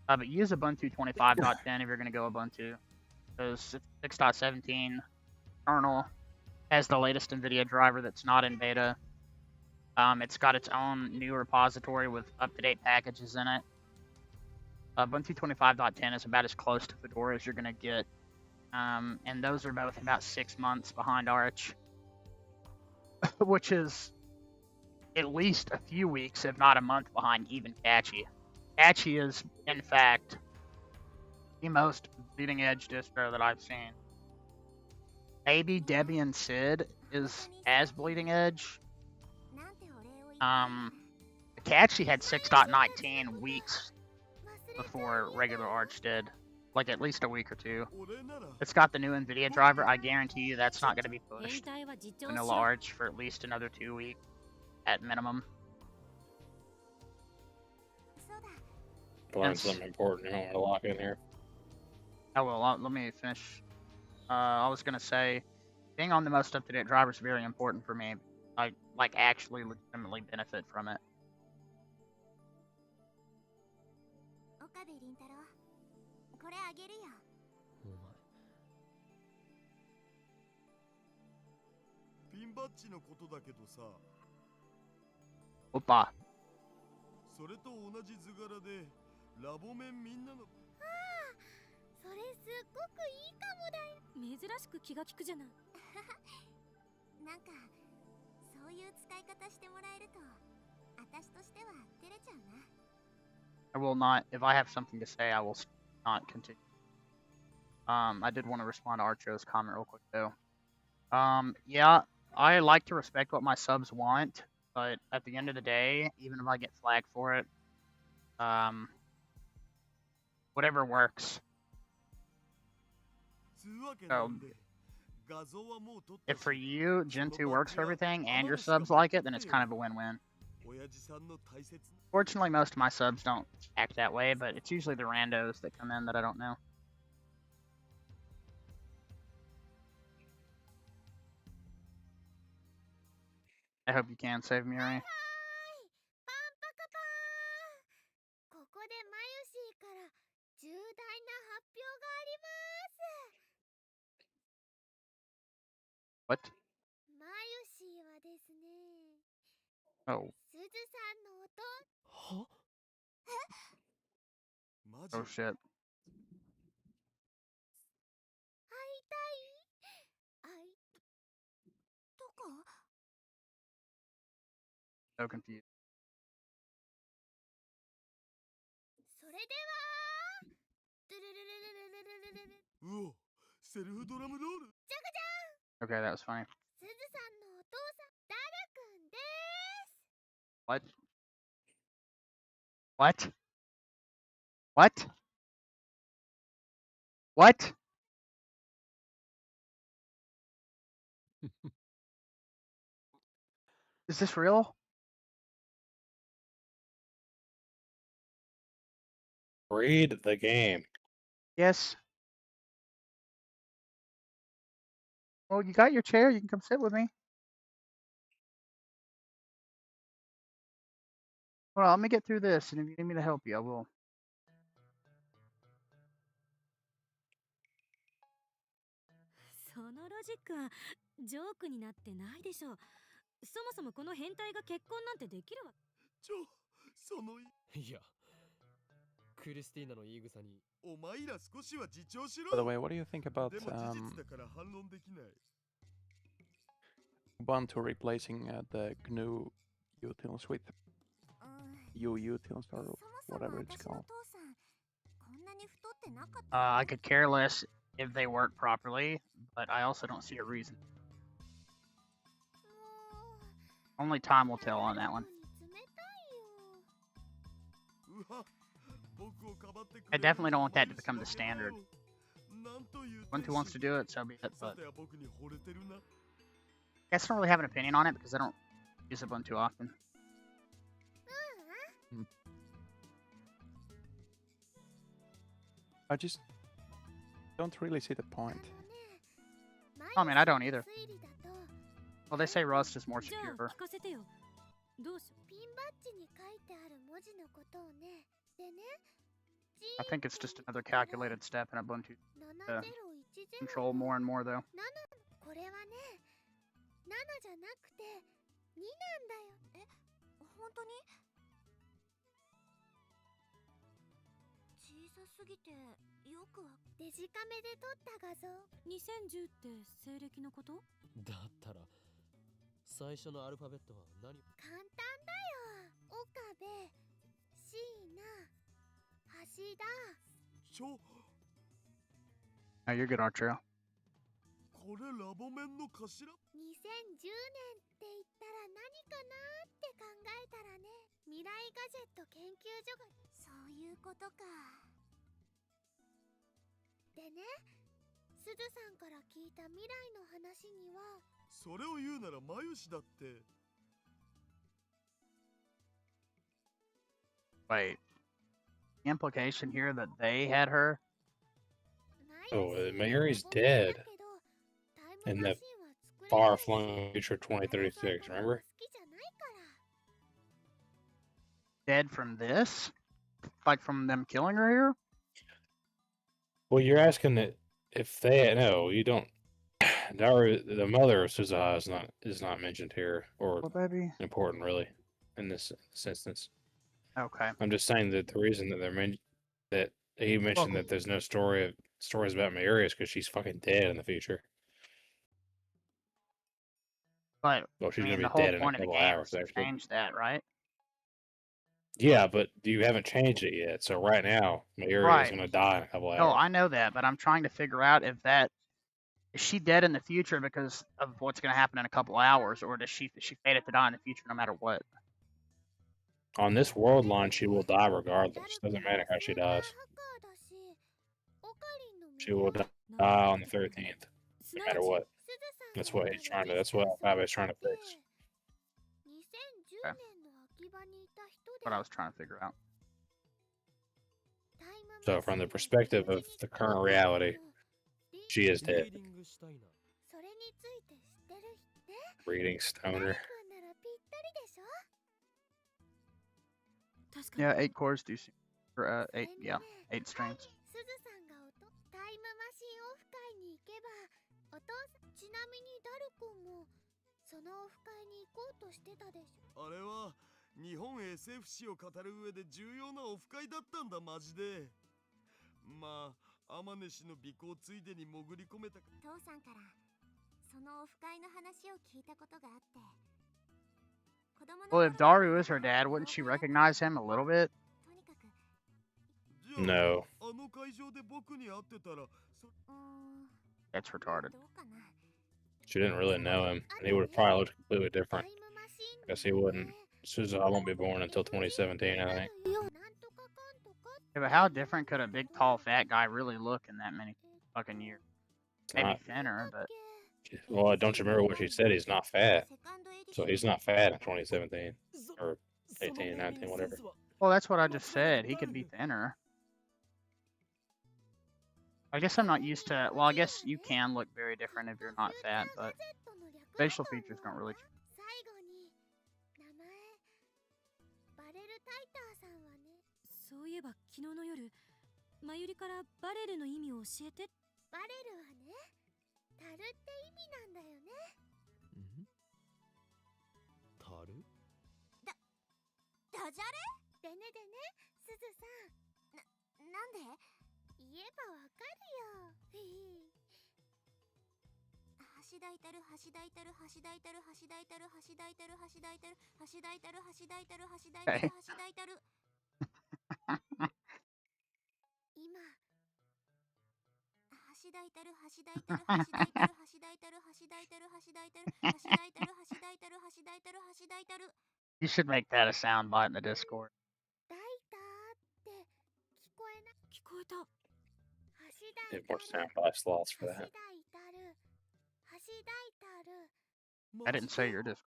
Speaker 1: But use Ubuntu 25.10 if you're going to go Ubuntu, because 6.17 kernel has the latest Nvidia driver that's not in beta. It's got its own new repository with up-to-date packages in it. Ubuntu 25.10 is about as close to Fedora as you're going to get. And those are both about 6 months behind Arch, which is at least a few weeks, if not a month, behind even Cachy. Cachy is, in fact, the most bleeding-edge distro that I've seen. Maybe Debian Sid is as bleeding edge. Cachy had 6.19 weeks before regular Arch did. Like at least a week or two. It's got the new Nvidia driver. I guarantee you that's not going to be pushed vanilla Arch for at least another 2 weeks at minimum.
Speaker 2: Find something important you want to lock in here.
Speaker 1: Oh well, let me finish. I was going to say, being on the most up-to-date driver is very important for me. I actually legitimately benefit from it. Oppa.
Speaker 7: それと同じ図柄でラボ面みんなの
Speaker 6: それすっごくいいかもだよ。
Speaker 5: 珍しく気が利くじゃない。
Speaker 6: なんかそういう使い方してもらえると私としては照れちゃうな。
Speaker 1: I will not. If I have something to say, I will not continue. I did want to respond to Archo's comment real quick though. Yeah, I like to respect what my subs want, but at the end of the day, even if I get flagged for it, whatever works. So, if for you, Gen 2 works for everything, and your subs like it, then it's kind of a win-win. Fortunately, most of my subs don't act that way, but it's usually the randos that come in that I don't know. I hope you can save Muri.
Speaker 6: ここでマユシーから重大な発表があります。
Speaker 1: What?
Speaker 6: マユシーはですね、
Speaker 1: Oh.
Speaker 6: すずさんの音。
Speaker 4: は？
Speaker 1: Oh shit.
Speaker 6: 会いたい？会いとか？
Speaker 1: So confused.
Speaker 6: それではドゥルルルルルルルルルル。
Speaker 7: うお、セルフドラムロール。
Speaker 6: ジャガジャン。
Speaker 1: Okay, that was funny.
Speaker 6: すずさんのお父さん、ダルくんです。
Speaker 1: What? What? What? What? Is this real?
Speaker 2: Read the game.
Speaker 1: Yes. Well, you got your chair. You can come sit with me. Well, let me get through this, and if you need me to help you, I will.
Speaker 5: そのロジックはジョークになってないでしょう。そもそもこの変態が結婚なんてできるわ。
Speaker 7: その
Speaker 4: いや、クリスティーナの言い草に。
Speaker 7: お前ら少しは自重しろ。
Speaker 3: By the way, what do you think about
Speaker 7: でも事実だから反論できない。
Speaker 3: Ubuntu replacing the GNU utils with utils or whatever it's called?
Speaker 1: I could care less if they work properly, but I also don't see a reason. Only time will tell on that one. I definitely don't want that to become the standard. Ubuntu wants to do it, so be it, but I guess I don't really have an opinion on it because I don't use Ubuntu often.
Speaker 3: I just don't really see the point.
Speaker 1: I mean, I don't either. Well, they say Rust is more secure. I think it's just another calculated step in Ubuntu to control more and more, though.
Speaker 6: すぎてよくはデジカメで撮った画像。
Speaker 5: 2010って西暦のこと？
Speaker 4: だったら最初のアルファベットは何？
Speaker 6: 簡単だよ。岡部、椎名、橋田。
Speaker 1: Oh, you're good, Arturo.
Speaker 7: これラボ面の頭？
Speaker 6: 2010年って言ったら何かなって考えたらね、未来ガジェット研究所が。そういうことか。でね、すずさんから聞いた未来の話には。
Speaker 7: それを言うならマユシだって。
Speaker 1: Wait, the implication here that they had her?
Speaker 2: Oh, Mary's dead in the far-flung future 2036, remember?
Speaker 1: Dead from this? Like from them killing her here?
Speaker 2: Well, you're asking that if they no, you don't. The mother of Suzuha is not mentioned here or important really in this instance.
Speaker 1: Okay.
Speaker 2: I'm just saying that the reason that that he mentioned that there's no stories about Mayuri is because she's fucking dead in the future.
Speaker 1: But
Speaker 2: well, she's
Speaker 1: I mean,
Speaker 2: gonna
Speaker 1: the
Speaker 2: be
Speaker 1: whole
Speaker 2: dead in a
Speaker 1: point of the
Speaker 2: couple
Speaker 1: game
Speaker 2: hours.
Speaker 1: is to
Speaker 2: Actually,
Speaker 1: change that, right?
Speaker 2: yeah, but you haven't changed it yet. So right now, Mayuri is gonna die in a couple hours.
Speaker 1: No, I know that, but I'm trying to figure out if is she dead in the future because of what's going to happen in a couple hours, or does she fated to die in the future no matter what?
Speaker 2: On this world line, she will die regardless. Doesn't matter how she dies. She will die on the 13th, no matter what. That's what he's trying to. That's what Alphabe's trying to fix.
Speaker 1: Okay. What I was trying to figure out.
Speaker 2: So, from the perspective of the current reality, she is dead. Reading stoner.
Speaker 1: Yeah, 8 cores do seem, or 8 streams.
Speaker 6: ちなみにダル君もそのオフ会に行こうとしてたでしょ。あれは日本 SF 史を語る上で重要なオフ会だったんだマジで。まあ、天音氏の尾行ついでに潜り込めた。父さんからそのオフ会の話を聞いたことがあって。
Speaker 1: Well, if Daru is her dad, wouldn't she recognize him a little bit?
Speaker 2: No.
Speaker 1: That's retarded.
Speaker 2: She didn't really know him, and he would have probably looked completely different. I guess he wouldn't. Suzuha won't be born until 2017, I think.
Speaker 1: Yeah, but how different could a big, tall, fat guy really look in that many fucking years? Maybe thinner, but...
Speaker 2: Well, don't you remember what she said? He's not fat. So he's not fat in 2017. Or 18, 19, whatever.
Speaker 1: Well, that's what I just said. He could be thinner. I guess I'm not used to. Well, I guess you can look very different if you're not fat, but facial features don't really.
Speaker 6: 最後に名前バレルタイターさんはね。
Speaker 5: そういえば昨日の夜マユリからバレルの意味を教えて。
Speaker 6: バレルはね、樽って意味なんだよね。
Speaker 4: 樽？
Speaker 6: ダジャレ？でねでね、すずさん。なんで？言えばわかるよ。橋大たる橋大たる橋大たる橋大たる橋大たる橋大たる橋大たる橋大たる橋大たる橋大たる。今。橋大たる橋大たる橋大たる橋大たる橋大たる橋大たる橋大たる橋大たる橋大たる橋大たる。
Speaker 1: You should make that a soundbite in the Discord.
Speaker 6: 大タって聞こえな。
Speaker 5: 聞こえた。
Speaker 6: 橋大
Speaker 2: Get more soundbite slots for
Speaker 6: 橋
Speaker 2: that.
Speaker 6: 大たる橋大たる。
Speaker 1: I didn't say your Discord.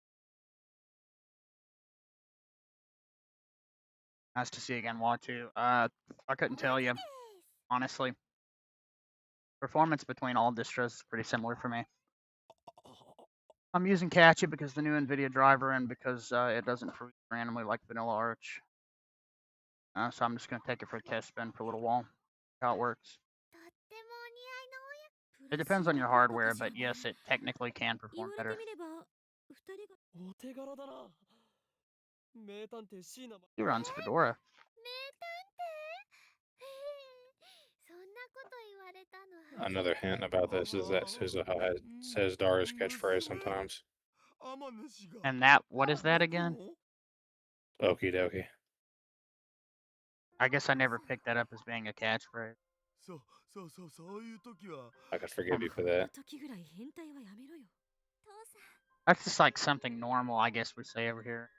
Speaker 1: Nice to see you again, Watu. I couldn't tell you, honestly. Performance between all distros is pretty similar for me. I'm using Cachy because the new Nvidia driver and because it doesn't freeze randomly like Vanilla Arch. So I'm just going to take it for a test spin for a little while. How it works.
Speaker 6: とってもお似合いの親。
Speaker 1: It depends on your hardware, but yes, it technically can
Speaker 5: 言
Speaker 1: perform
Speaker 5: われ
Speaker 1: better.
Speaker 5: てみれば二人が。
Speaker 4: お手柄だな。名探偵シーナ。
Speaker 1: He runs Fedora.
Speaker 6: 名探偵？そんなこと言われたの。
Speaker 2: Another hint about this is that Suzuha says Dara's catchphrase sometimes.
Speaker 7: 天主が
Speaker 1: And that, what is that again?
Speaker 2: Okie dokie.
Speaker 1: I guess I never picked that up as being a catchphrase.
Speaker 7: そういう時は
Speaker 2: I could forgive you for
Speaker 5: この
Speaker 2: that.
Speaker 5: 時ぐらい変態はやめろよ。
Speaker 6: 父さん。
Speaker 1: That's just like something normal, I guess we say over here.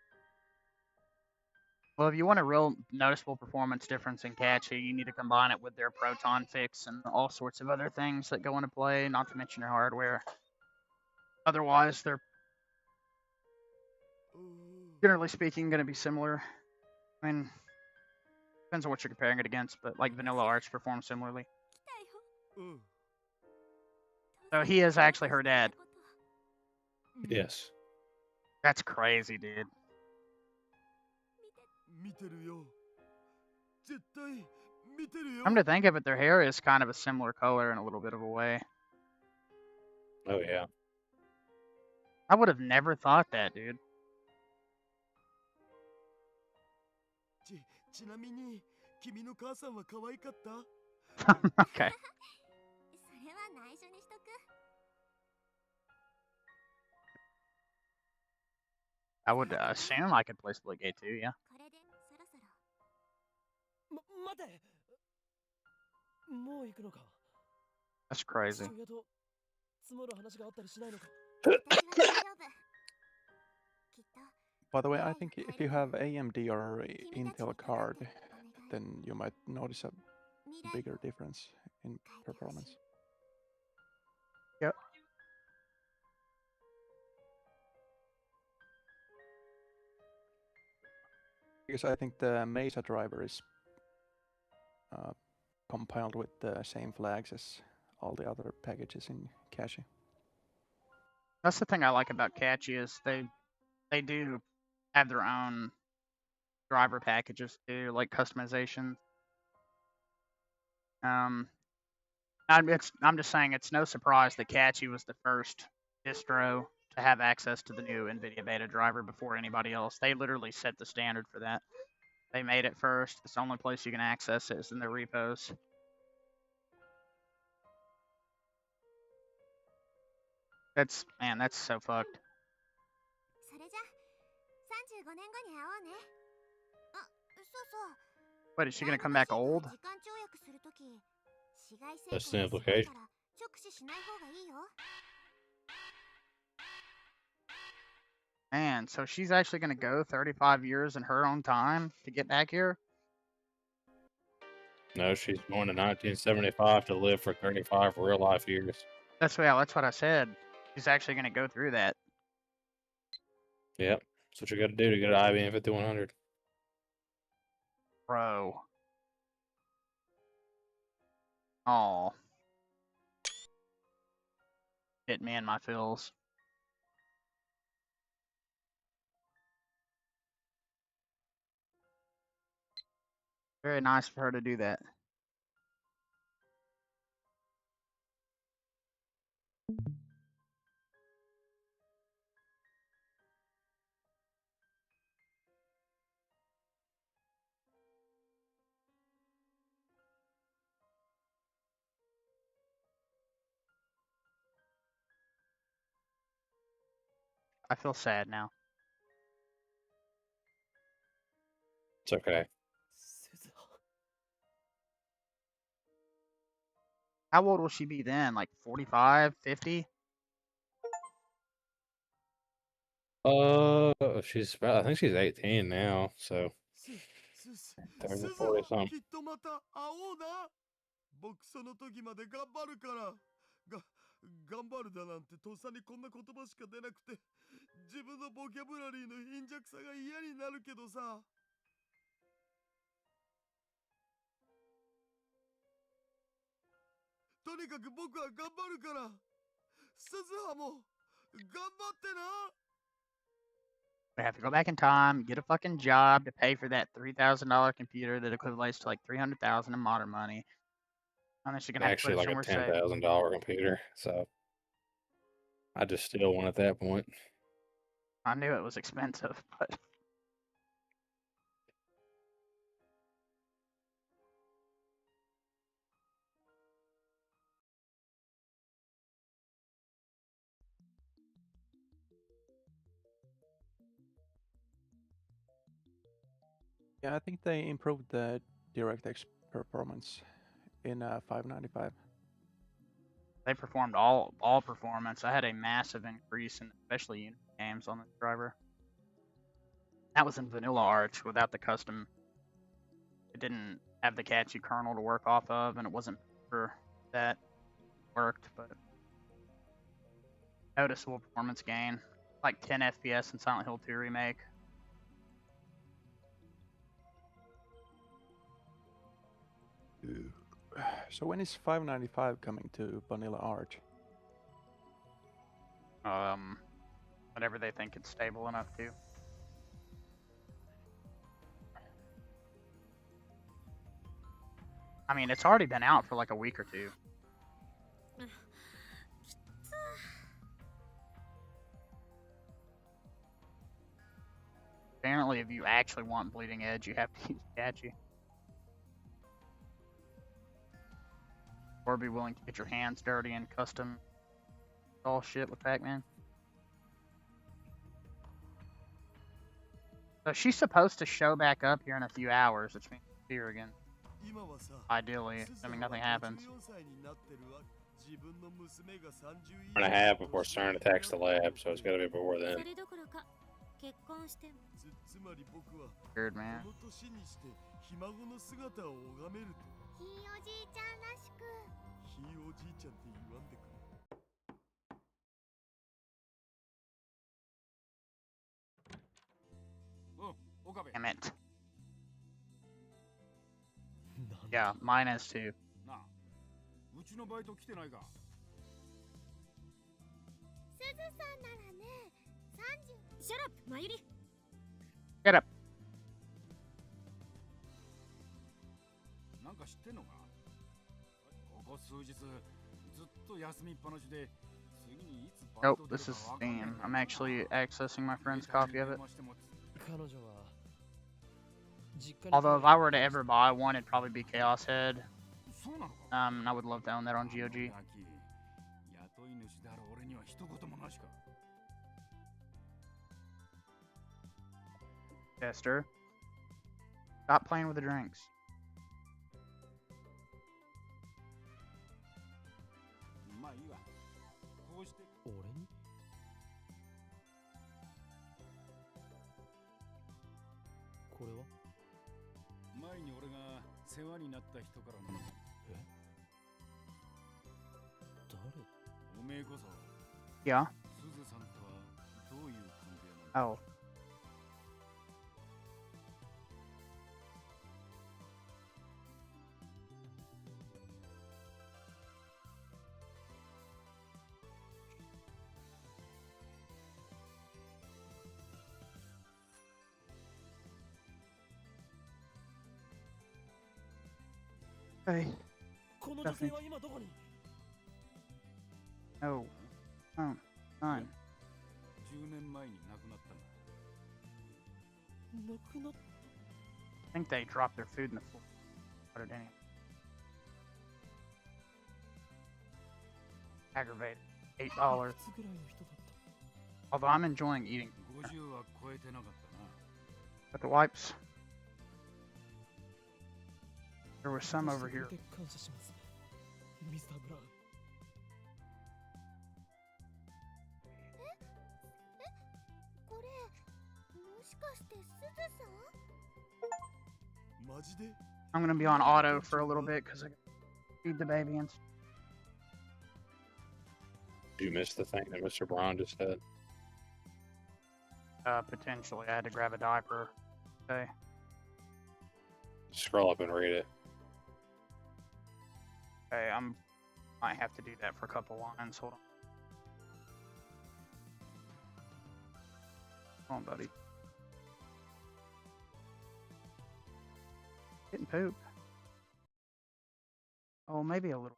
Speaker 1: Well, if you want a real noticeable performance difference in Cachy, you need to combine it with their Proton fix and all sorts of other things that go into play, not to mention your hardware. Otherwise, they're generally speaking going to be similar. I mean, depends on what you're comparing it against, but like Vanilla Arch performs similarly.
Speaker 6: 来たよ。
Speaker 7: うん
Speaker 1: So he is actually her dad.
Speaker 2: Yes.
Speaker 1: That's crazy, dude.
Speaker 7: 見てるよ絶対見てるよ
Speaker 1: Come to think of it, their hair is kind of a similar color in a little bit of a way.
Speaker 2: Oh yeah.
Speaker 1: I would have never thought that, dude.
Speaker 7: ちなみに君の母さんは可愛かった
Speaker 1: Okay.
Speaker 6: それは内緒にしとく。
Speaker 1: I would assume I could play Splitgate too, yeah.
Speaker 6: これでそろそろ。
Speaker 4: 待て。もう行くのか。
Speaker 1: That's
Speaker 4: 父
Speaker 1: crazy.
Speaker 4: 親と積もる話があったりしないのか。
Speaker 6: 私は大丈夫。きっと。
Speaker 3: By the way, I think if you have AMD or Intel card, then you might notice a bigger difference in performance.
Speaker 1: Yep.
Speaker 3: Because I think the Mesa driver is compiled with the same flags as all the other packages in Cachy.
Speaker 1: That's the thing I like about Cachy is they do have their own driver packages too, like customization. I'm just saying it's no surprise that Cachy was the first distro to have access to the new Nvidia beta driver before anybody else. They literally set the standard for that. They made it first. It's the only place you can access it is in their repos. That's so fucked.
Speaker 6: それじゃ35年後に会おうね。あ、そうそう。
Speaker 1: What, is she gonna come back old?
Speaker 6: 時間跳躍するとき、紫外線
Speaker 2: That's the
Speaker 6: 光が
Speaker 2: implication.
Speaker 6: 強いから直視しない方がいいよ。
Speaker 1: Man, so she's actually gonna go 35 years in her own time to get back here?
Speaker 2: No, she's going to 1975 to live for 35 real life years.
Speaker 1: That's what I said. She's actually gonna go through that.
Speaker 2: Yep. That's what you got to do to get an IBM 5100.
Speaker 1: Bro. Oh. hit me in my feels. Very nice for her to do that. I feel sad now.
Speaker 2: It's okay.
Speaker 1: How old will she be then? Like 45, 50?
Speaker 2: I think she's 18 now, so 30, 40 something.
Speaker 7: きっとまた会おうな。僕その時まで頑張るから。頑張るだなんてとっさにこんな言葉しか出なくて、自分のボキャブラリーの貧弱さが嫌になるけどさ。とにかく僕は頑張るから。鈴葉も頑張ってな。
Speaker 1: I have to go back in time, get a fucking job to pay for that $3,000 computer that equates to like $300,000 in modern money. And then she's gonna have to put
Speaker 2: Actually,
Speaker 1: it
Speaker 2: like a
Speaker 1: somewhere safe.
Speaker 2: $10,000 computer. So I just still one at that point.
Speaker 1: I knew it was expensive, but
Speaker 3: Yeah, I think they improved the DirectX performance in 595.
Speaker 1: they performed all performance. I had a massive increase in especially unit games on the driver. That was in Vanilla Arch without the custom. It didn't have the catchy kernel to work off of, and it wasn't for that worked, but noticeable performance gain, like 10 FPS in Silent Hill 2 remake.
Speaker 3: So when is 595 coming to Vanilla Arch?
Speaker 1: Whenever they think it's stable enough to. I mean, it's already been out for like a week or two. Apparently, if you actually want bleeding edge, you have to use Catchy. Or be willing to get your hands dirty and custom all shit with Pac-Man. So she's supposed to show back up here in a few hours, which means see her again. Ideally, assuming nothing happens.
Speaker 2: 1.5 before Stern attacks the lab, so it's got to be before then.
Speaker 1: Weird, man.
Speaker 6: ひいおじいちゃんらしく。
Speaker 7: ひいおじいちゃんって言わんでくれ。
Speaker 1: Damn it. Yeah, mine is too.
Speaker 6: うちのバイト来てないか。すずさんならね、30。
Speaker 5: シャラップ、まゆり。
Speaker 1: Get up.
Speaker 8: なんか知ってんのか。ここ数日ずっと休みっぱなしで。
Speaker 1: Nope, this is Steam. I'm actually accessing my friend's copy of it. Although if I were to ever buy one, it'd probably be Chaos Head. I would love to own that on GOG. Chester, stop playing with the drinks. Yeah. Oh. Okay.
Speaker 4: この女性は今どこに？
Speaker 1: No. Oh, fine.
Speaker 8: 10年前に亡くなったんだ。
Speaker 4: 亡くなっ
Speaker 1: I think they dropped their food in the floor. Put it in. Aggravated. $8.
Speaker 4: いくつぐらいの人だった？
Speaker 1: Although I'm enjoying eating.
Speaker 8: 50は超えてなかったな。
Speaker 1: Got the wipes. There was some over here.
Speaker 4: 感謝します、ミスター・ブラウン。
Speaker 6: これもしかしてすずさん？
Speaker 7: マジで？
Speaker 1: I'm gonna be on auto for a little bit because I feed the baby and
Speaker 2: You missed the thing that Mr. Brown just said.
Speaker 1: potentially I had to grab a diaper. Okay.
Speaker 2: Scroll up and read it.
Speaker 1: Okay, might have to do that for a couple lines. Hold on. Hold on, buddy. Getting poop. Oh, maybe a little.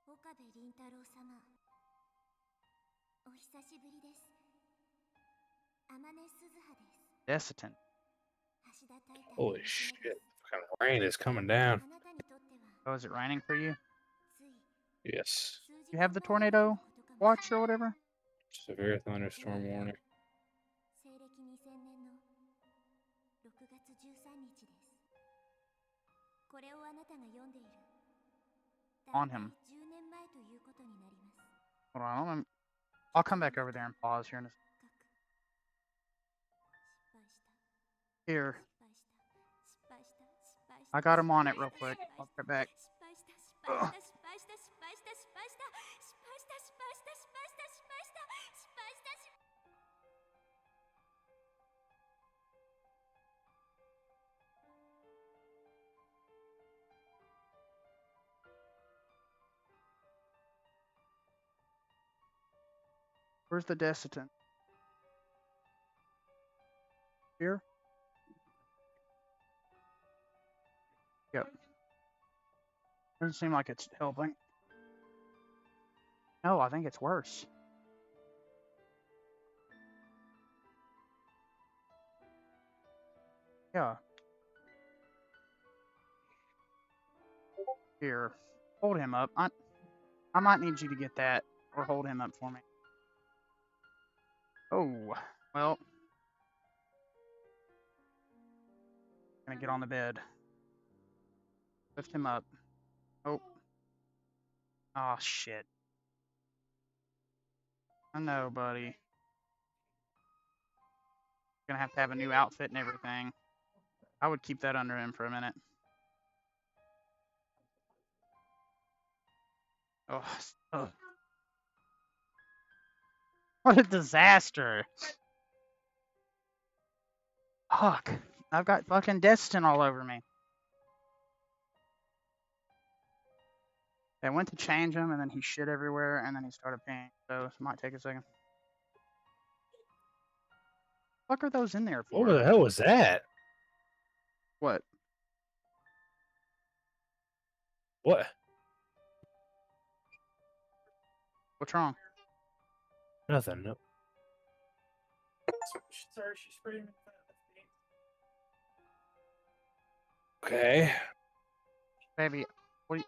Speaker 6: 岡部倫太郎様、お久しぶりです。天音鈴葉です。
Speaker 1: Desitin.
Speaker 6: 橋田太太
Speaker 2: Holy shit. What kind of rain is coming down?
Speaker 6: あなたにとっては
Speaker 1: Oh, is it raining for you?
Speaker 6: つい
Speaker 2: Yes.
Speaker 6: 数時
Speaker 1: You
Speaker 6: 間
Speaker 1: have the
Speaker 6: 前の
Speaker 1: tornado
Speaker 6: ことかも
Speaker 1: watch or whatever?
Speaker 2: Severe thunderstorm warning.
Speaker 6: 西暦2000年の6月13日です。これをあなたが読んでいる。
Speaker 1: On him.
Speaker 6: 10年前ということになります。
Speaker 1: Hold on. I'll come back over there and pause here in a second.
Speaker 6: 失敗した。
Speaker 1: Here.
Speaker 6: 失敗した。失敗した。
Speaker 1: I got him on it real quick. I'll get back.
Speaker 6: 失敗した。失敗した。失敗した。失敗した。失敗した。失敗した。失敗した。失敗した。失敗した。失敗した。
Speaker 1: Where's the Desitin? Here? Yep. Doesn't seem like it's helping. No, I think it's worse. Yeah. Here. Hold him up. I might need you to get that or hold him up for me. Oh, well. Gonna get on the bed. Lift him up. Oh. Oh, shit. I know, buddy. Gonna have a new outfit and everything. I would keep that under him for a minute. Oh, ugh. What a disaster. Fuck. I've got fucking Destin all over me. I went to change him, and then he shit everywhere, and then he started peeing. So it might take a second. What are those in there for?
Speaker 2: What the hell was that?
Speaker 1: What?
Speaker 2: What?
Speaker 1: What's wrong?
Speaker 2: Nothing. Nope.
Speaker 9: Sorry, she's spraying me.
Speaker 2: Okay.
Speaker 1: Baby, what?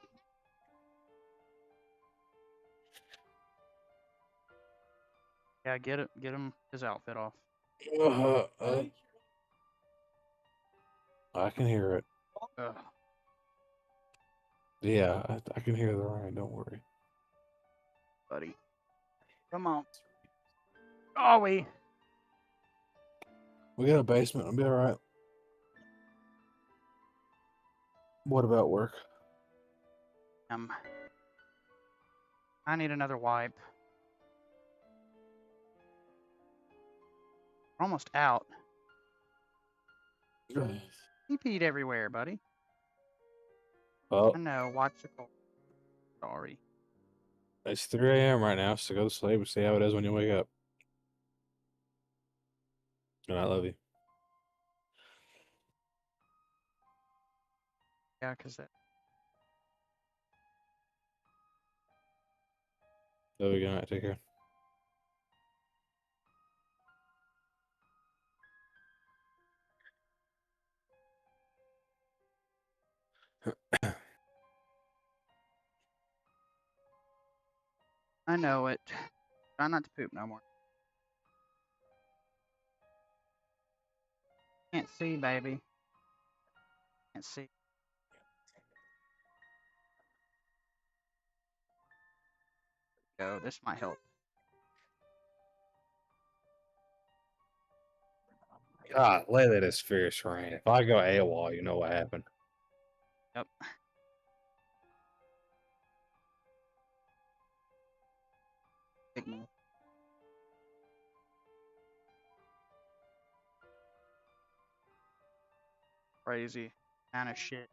Speaker 1: Yeah, get him his outfit off.
Speaker 2: I can hear it.
Speaker 1: Ugh.
Speaker 2: Yeah, I can hear the rain. Don't worry.
Speaker 1: Buddy. Come on. Oh, we
Speaker 2: got a basement. I'll be all right. What about work?
Speaker 1: I need another wipe. We're almost out. He peed everywhere, buddy.
Speaker 2: Well,
Speaker 1: I know. Watch the cold. Sorry.
Speaker 2: it's 3 a.m. right now, so go to sleep and see how it is when you wake up. And I love you.
Speaker 1: Yeah, because that
Speaker 2: There we go. Take care.
Speaker 1: I know it. Try not to poop no more. Can't see, baby. Can't see. Go. This might help.
Speaker 2: God, let it is fierce rain. If I go AWOL, you know what happened.
Speaker 1: Yep. Signal. Crazy kind of shit.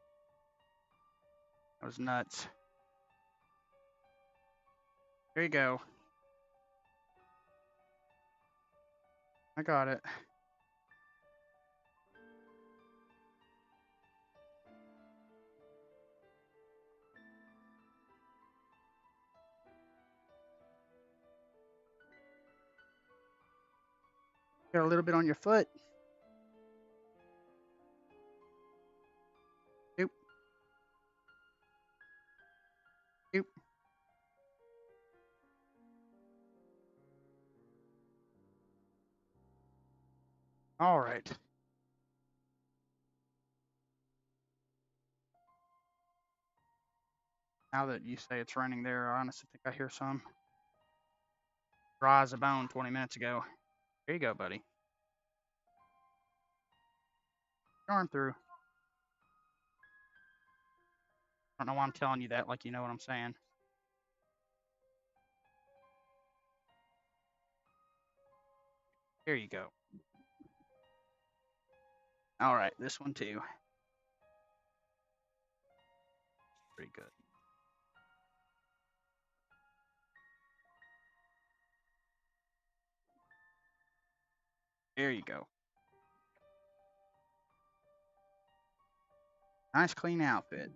Speaker 1: That was nuts. There you go. I got it. Got a little bit on your foot. Oop. Oop. All right. Now that you say it's raining there, I honestly think I hear some. Dry as a bone 20 minutes ago. There you go, buddy. Yarn through. I don't know why I'm telling you that like you know what I'm saying. There you go. All right, this one too. Pretty good. There you go. Nice clean outfit.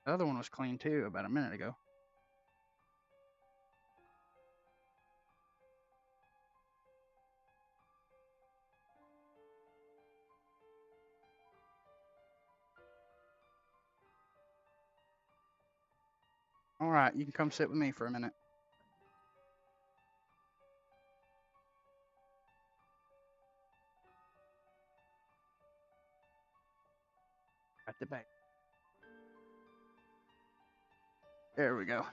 Speaker 1: The other one was clean too about a minute ago. All right, you can come sit with me for a minute. At the back. There we go.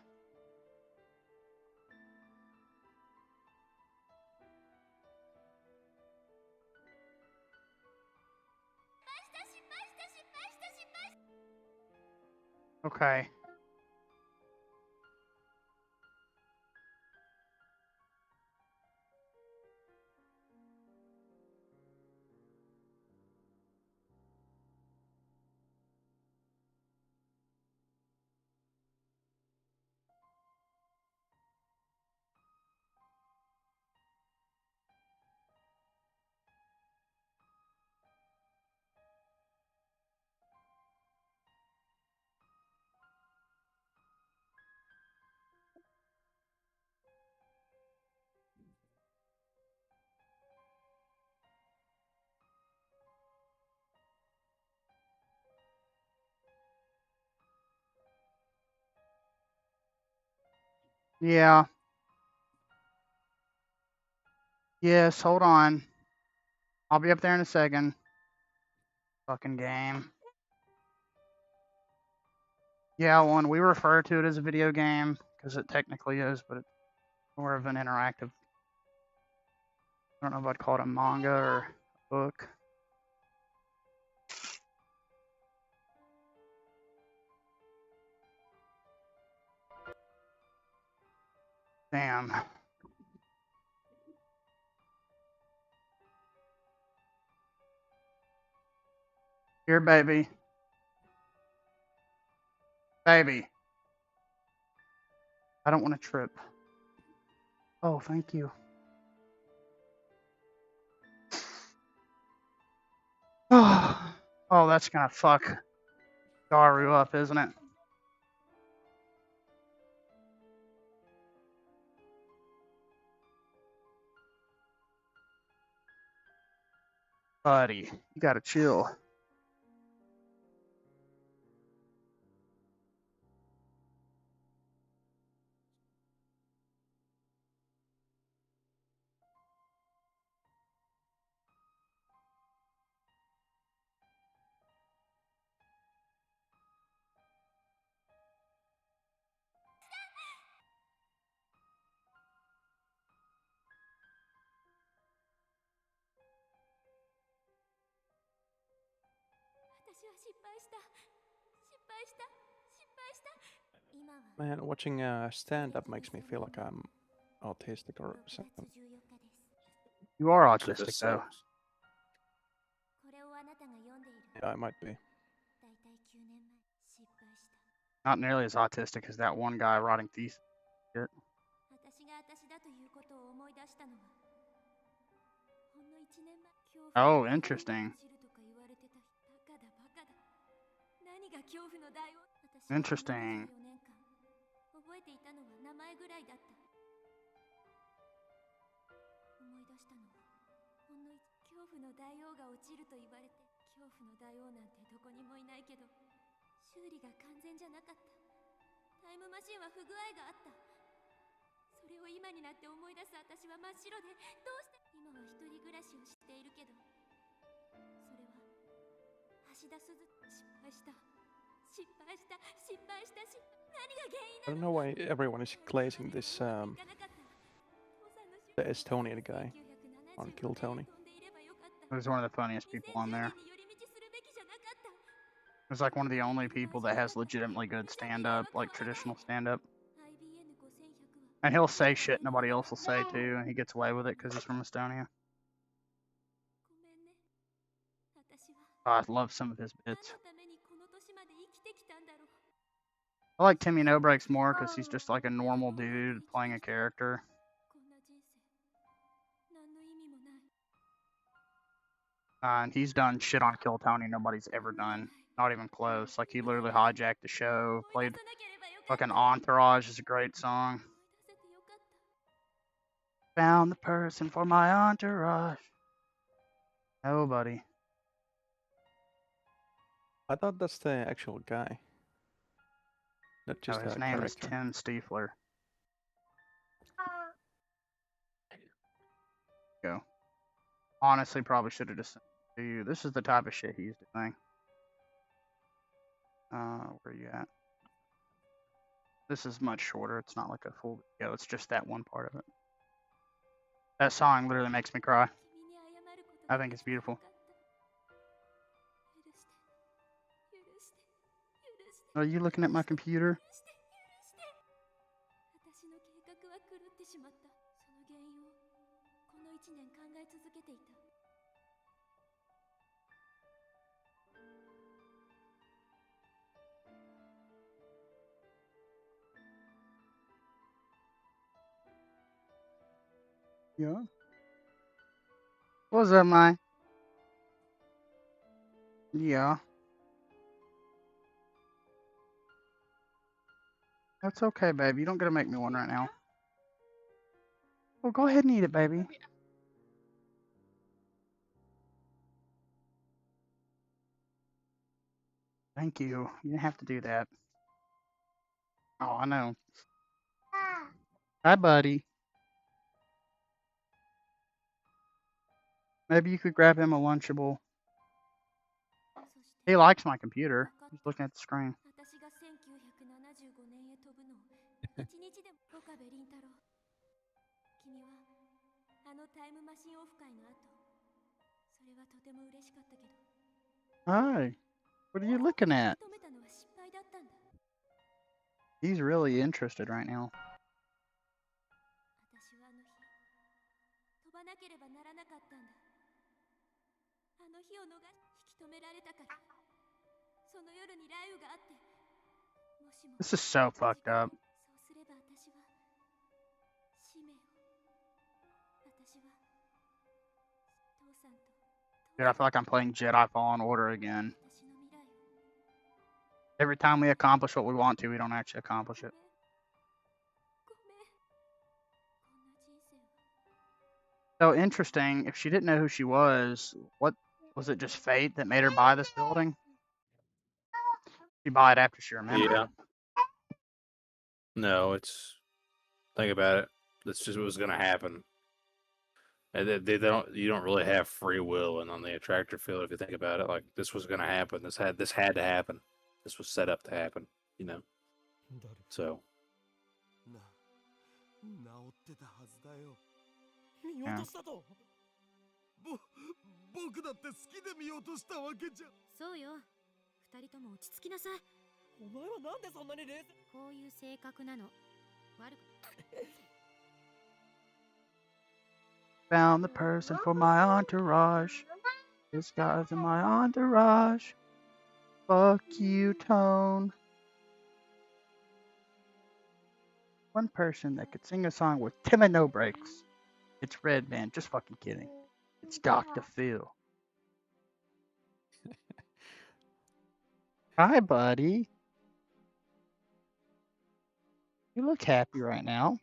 Speaker 1: Okay. Yeah. Yes, hold on. I'll be up there in a second. Fucking game. Yeah, one, we refer to it as a video game because it technically is, but it's more of an interactive. I don't know if I'd call it a manga or a book. Damn. Here, baby. Baby. I don't want to trip. Oh, thank you. Oh, that's gonna fuck Daru up, isn't it? Buddy, you gotta chill.
Speaker 3: Man, watching stand-up makes me feel like I'm autistic or something.
Speaker 1: You are
Speaker 2: To the
Speaker 1: autistic, though.
Speaker 2: six.
Speaker 3: Yeah, I might be.
Speaker 1: Not nearly as autistic as that one guy writing thesis. Shit. Oh, interesting. Interesting.
Speaker 3: I don't know why everyone is glazing this the Estonian guy on Kill Tony.
Speaker 1: He's one of the funniest people on there. He's like one of the only people that has legitimately good stand-up, like traditional stand-up. And he'll say shit nobody else will say too, and he gets away with it because he's from Estonia. Oh, I love some of his bits. I like Timmy No Breaks more because he's just like a normal dude playing a character. And he's done shit on Kill Tony nobody's ever done. Not even close. Like, he literally hijacked the show, played fucking Entourage is a great song. Found the person for my entourage. Nobody.
Speaker 3: I thought that's the actual guy. Not just
Speaker 1: His
Speaker 3: a
Speaker 1: name is
Speaker 3: character.
Speaker 1: Tim Stiefler. Go. Honestly, probably should have just sent it to you. This is the type of shit he's doing. Where you at? This is much shorter. It's not like a full video. It's just that one part of it. That song literally makes me cry. I think it's beautiful. Are you looking at my computer? Yeah. What's up, Mai? Yeah. That's okay, baby. You don't gotta make me one right now. Well, go ahead and eat it, baby. Thank you. You didn't have to do that. Oh, I know. Hi, buddy. Maybe you could grab him a Lunchable. He likes my computer. He's looking at the screen. Hi. What are you looking at? He's really interested right now. This is so fucked up. Dude, I feel like I'm playing Jedi Fallen Order again. Every time we accomplish what we want to, we don't actually accomplish it. So interesting, if she didn't know who she was, what Was it just fate that made her buy this building? She bought it after she remembered.
Speaker 2: Yeah. No, it's think about it. That's just what was going to happen. And they don't. You don't really have free will, and on the attractor field, if you think about it, like this was going to happen. This had to happen. This was set up to happen. You know. So.
Speaker 7: な、治ってたはずだよ。
Speaker 4: 見落としたと。
Speaker 7: 僕だって好きで見落としたわけじゃ。
Speaker 5: そうよ。二人とも落ち着きなさい。
Speaker 4: お前はなんでそんなに冷静？
Speaker 5: こういう性格なの。悪く。
Speaker 1: Found the person for my entourage. This guy's in my entourage. Fuck you, Tone. One person that could sing a song with Tim and no breaks. It's Red Man. Just fucking kidding. It's Dr. Phil. Hi, buddy. You look happy right now.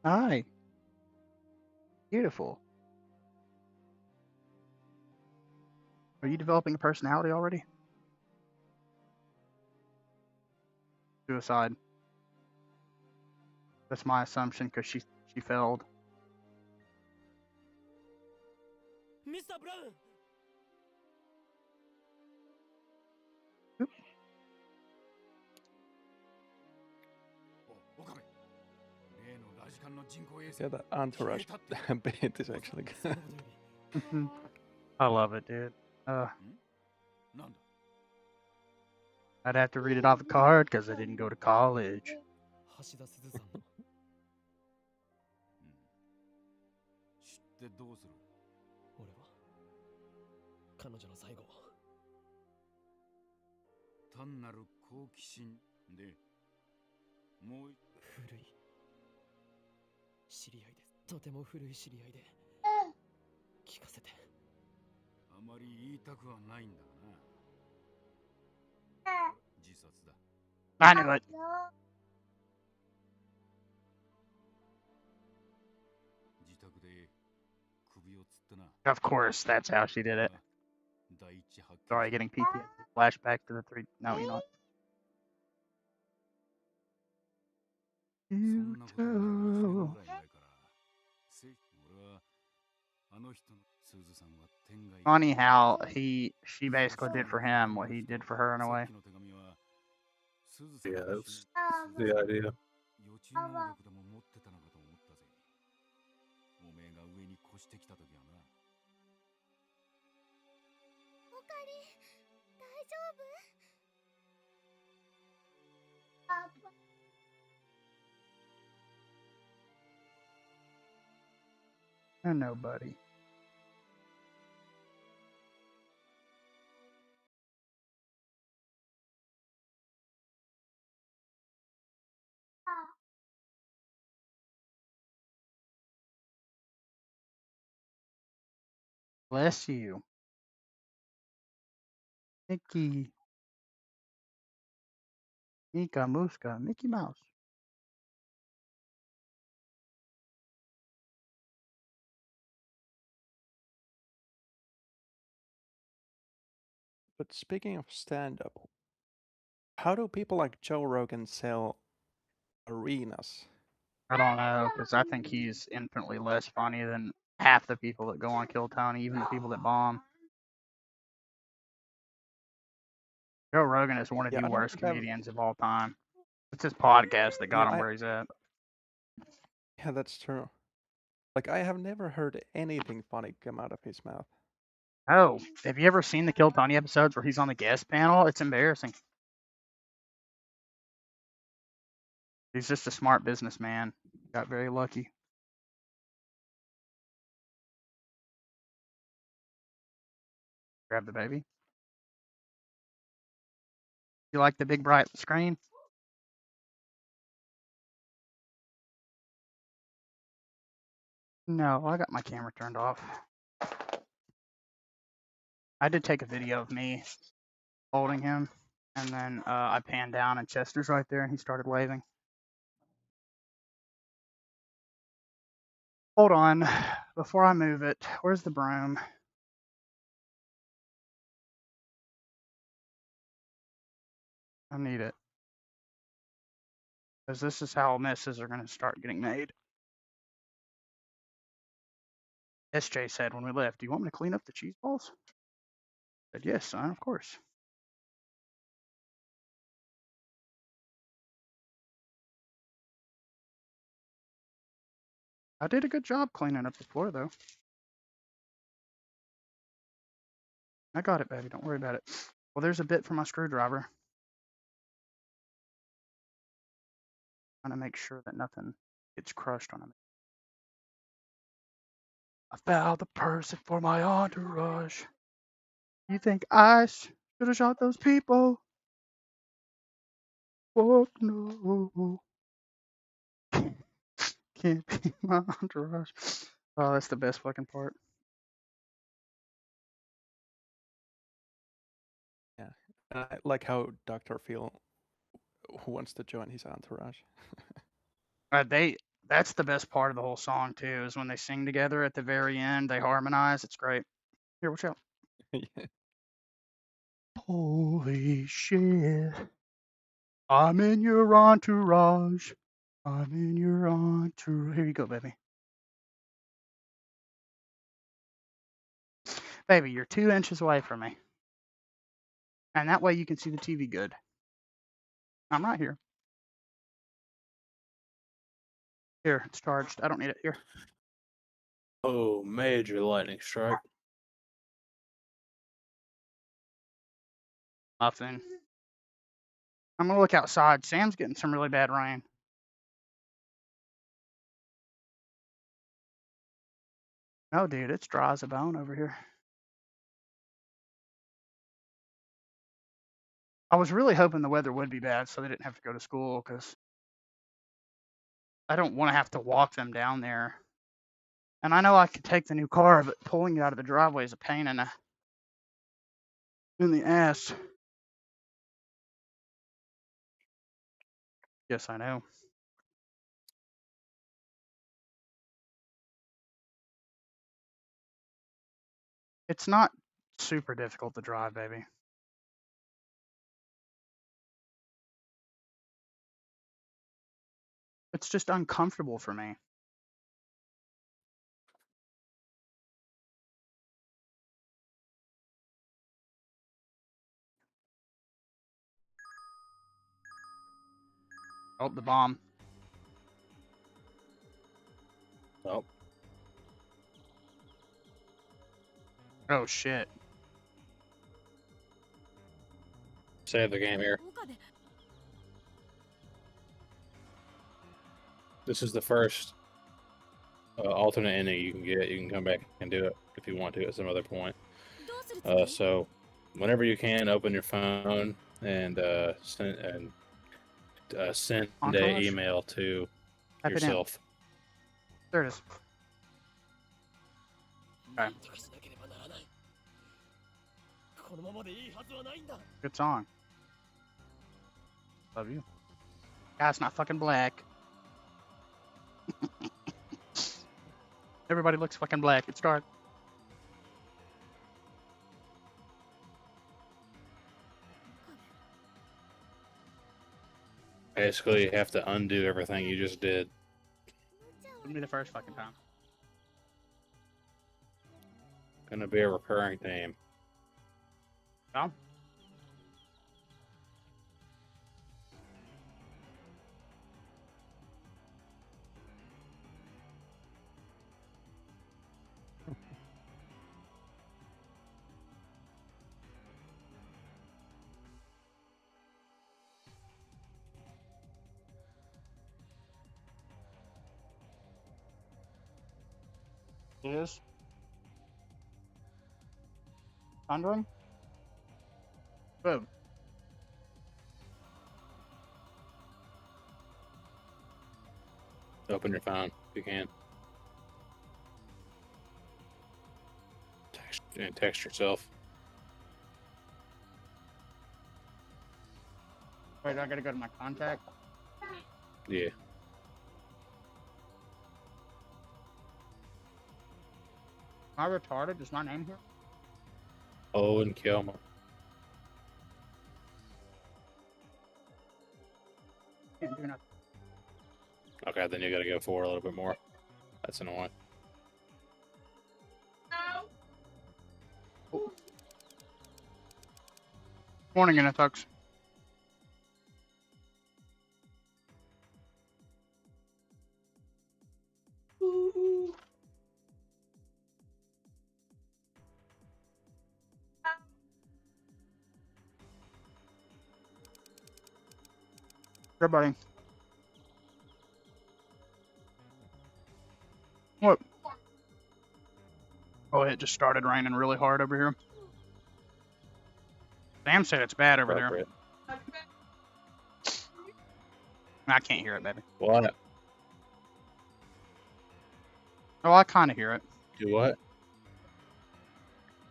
Speaker 1: Hi. Beautiful. Are you developing a personality already? Suicide. That's my assumption because she failed.
Speaker 4: Mr. Brown!
Speaker 1: Oop.
Speaker 3: Yeah, the entourage bit is actually good.
Speaker 1: I love it, dude. I'd have to read it off a card because I didn't go to college.
Speaker 4: 橋田すずさんの。
Speaker 8: 知ってどうする？
Speaker 4: 俺は彼女の最後。
Speaker 8: 単なる好奇心でもう
Speaker 4: 古い知り合いです。とても古い知り合いで聞かせて。
Speaker 8: あまり言いたくはないんだがな。自殺だ。
Speaker 1: I knew it.
Speaker 8: 自宅で首をつってな。
Speaker 1: Of course, that's how she did it.
Speaker 8: 第一発見。
Speaker 1: Sorry, getting PTSD. Flashback to the three. No, you know.
Speaker 8: そんなことが1年ぐらい前から俺はあの人のスズさんは天外。
Speaker 1: Funny how she basically did for him what he did for her in a way.
Speaker 2: Yeah, that's the idea.
Speaker 8: 予知能力でも持ってたのかと思ったぜ。おめえが上に越してきた時はな。
Speaker 6: おかり、大丈夫？
Speaker 1: Oh, no, buddy. Bless you. Mickey. Mika Muska. Mickey Mouse.
Speaker 3: But speaking of stand-up, how do people like Joe Rogan sell arenas?
Speaker 1: I don't know, because I think he's infinitely less funny than half the people that go on Kill Tony, even the people that bomb. Joe Rogan is one of
Speaker 3: Yeah,
Speaker 1: the
Speaker 3: I don't
Speaker 1: worst
Speaker 3: think I've-
Speaker 1: comedians of all time. It's his podcast that got
Speaker 3: Yeah,
Speaker 1: him where he's at.
Speaker 3: Yeah, that's true. Like, I have never heard anything funny come out of his mouth.
Speaker 1: Oh, have you ever seen the Kill Tony episodes where he's on the guest panel? It's embarrassing. He's just a smart businessman. Got very lucky. Grab the baby. You like the big bright screen? No, I got my camera turned off. I did take a video of me holding him, and then I panned down and Chester's right there, and he started waving. Hold on. Before I move it, where's the broom? I need it. Because this is how messes are going to start getting made. SJ said when we left, do you want me to clean up the cheese balls? I said, yes, son, of course. I did a good job cleaning up the floor, though. I got it, baby. Don't worry about it. Well, there's a bit for my screwdriver. Trying to make sure that nothing gets crushed on it. I found the person for my entourage. You think I should have shot those people? Fuck no. Can't be my entourage. Oh, that's the best fucking part.
Speaker 3: Yeah. I like how Dr. Phil wants to join his entourage.
Speaker 1: That's the best part of the whole song too, is when they sing together at the very end, they harmonize. It's great. Here, watch out.
Speaker 3: Yeah.
Speaker 1: Holy shit. I'm in your entourage. I'm in your entourage. Here you go, baby. Baby, you're 2 inches away from me. And that way you can see the TV good. I'm right here. Here, it's charged. I don't need it. Here.
Speaker 2: Oh, major lightning strike.
Speaker 1: Nothing. I'm gonna look outside. Sam's getting some really bad rain. No, dude, it's dry as a bone over here. I was really hoping the weather would be bad so they didn't have to go to school, because I don't want to have to walk them down there. And I know I could take the new car, but pulling it out of the driveway is a pain in the ass. Yes, I know. It's not super difficult to drive, baby. It's just uncomfortable for me. Oh, the bomb.
Speaker 2: Oh,
Speaker 1: Oh, shit.
Speaker 2: save the game here. This is the first alternate ending you can get. You can come back and do it if you want to at some other point. So whenever you can, open your phone and send an
Speaker 1: Entourage?
Speaker 2: email to
Speaker 1: Type it in.
Speaker 2: yourself.
Speaker 1: There it is. Okay. Good song. Love you. Guy's not fucking black. Everybody looks fucking black. It's dark.
Speaker 2: Basically, you have to undo everything you just did.
Speaker 1: Wouldn't be the first fucking time.
Speaker 2: Gonna be a recurring theme.
Speaker 1: No? It is. Thundering? Boom.
Speaker 2: Open your phone if you can. Text yourself.
Speaker 1: Wait, I gotta go to my contact.
Speaker 2: Yeah.
Speaker 1: Am I retarded? Is my name here?
Speaker 2: Oh, and Kilma.
Speaker 1: Can't do nothing.
Speaker 2: Okay, then you gotta go forward a little bit more. That's annoying.
Speaker 1: Morning, Inetux. Sure, buddy. What? Oh, it just started raining really hard over here. Sam said it's bad over there.
Speaker 2: Appropriate.
Speaker 1: I can't hear it, baby.
Speaker 2: What?
Speaker 1: Oh, I kind of hear it.
Speaker 2: Do what?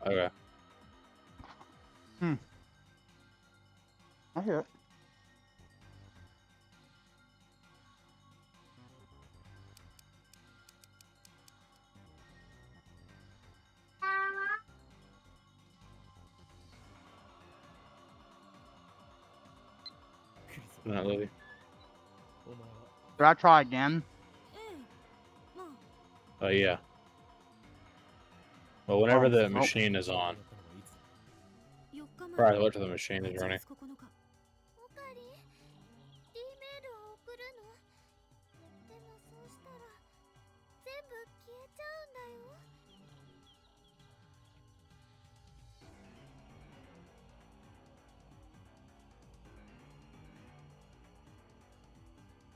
Speaker 2: Okay.
Speaker 1: I hear it.
Speaker 2: Not Lily.
Speaker 1: Should I try again?
Speaker 2: Oh yeah. Well, whenever
Speaker 1: Oh,
Speaker 2: the
Speaker 1: oh.
Speaker 2: machine is on, probably look to the machine is running.
Speaker 6: オカリ D メールを送るの。でもそうしたら全部消えちゃうんだよ。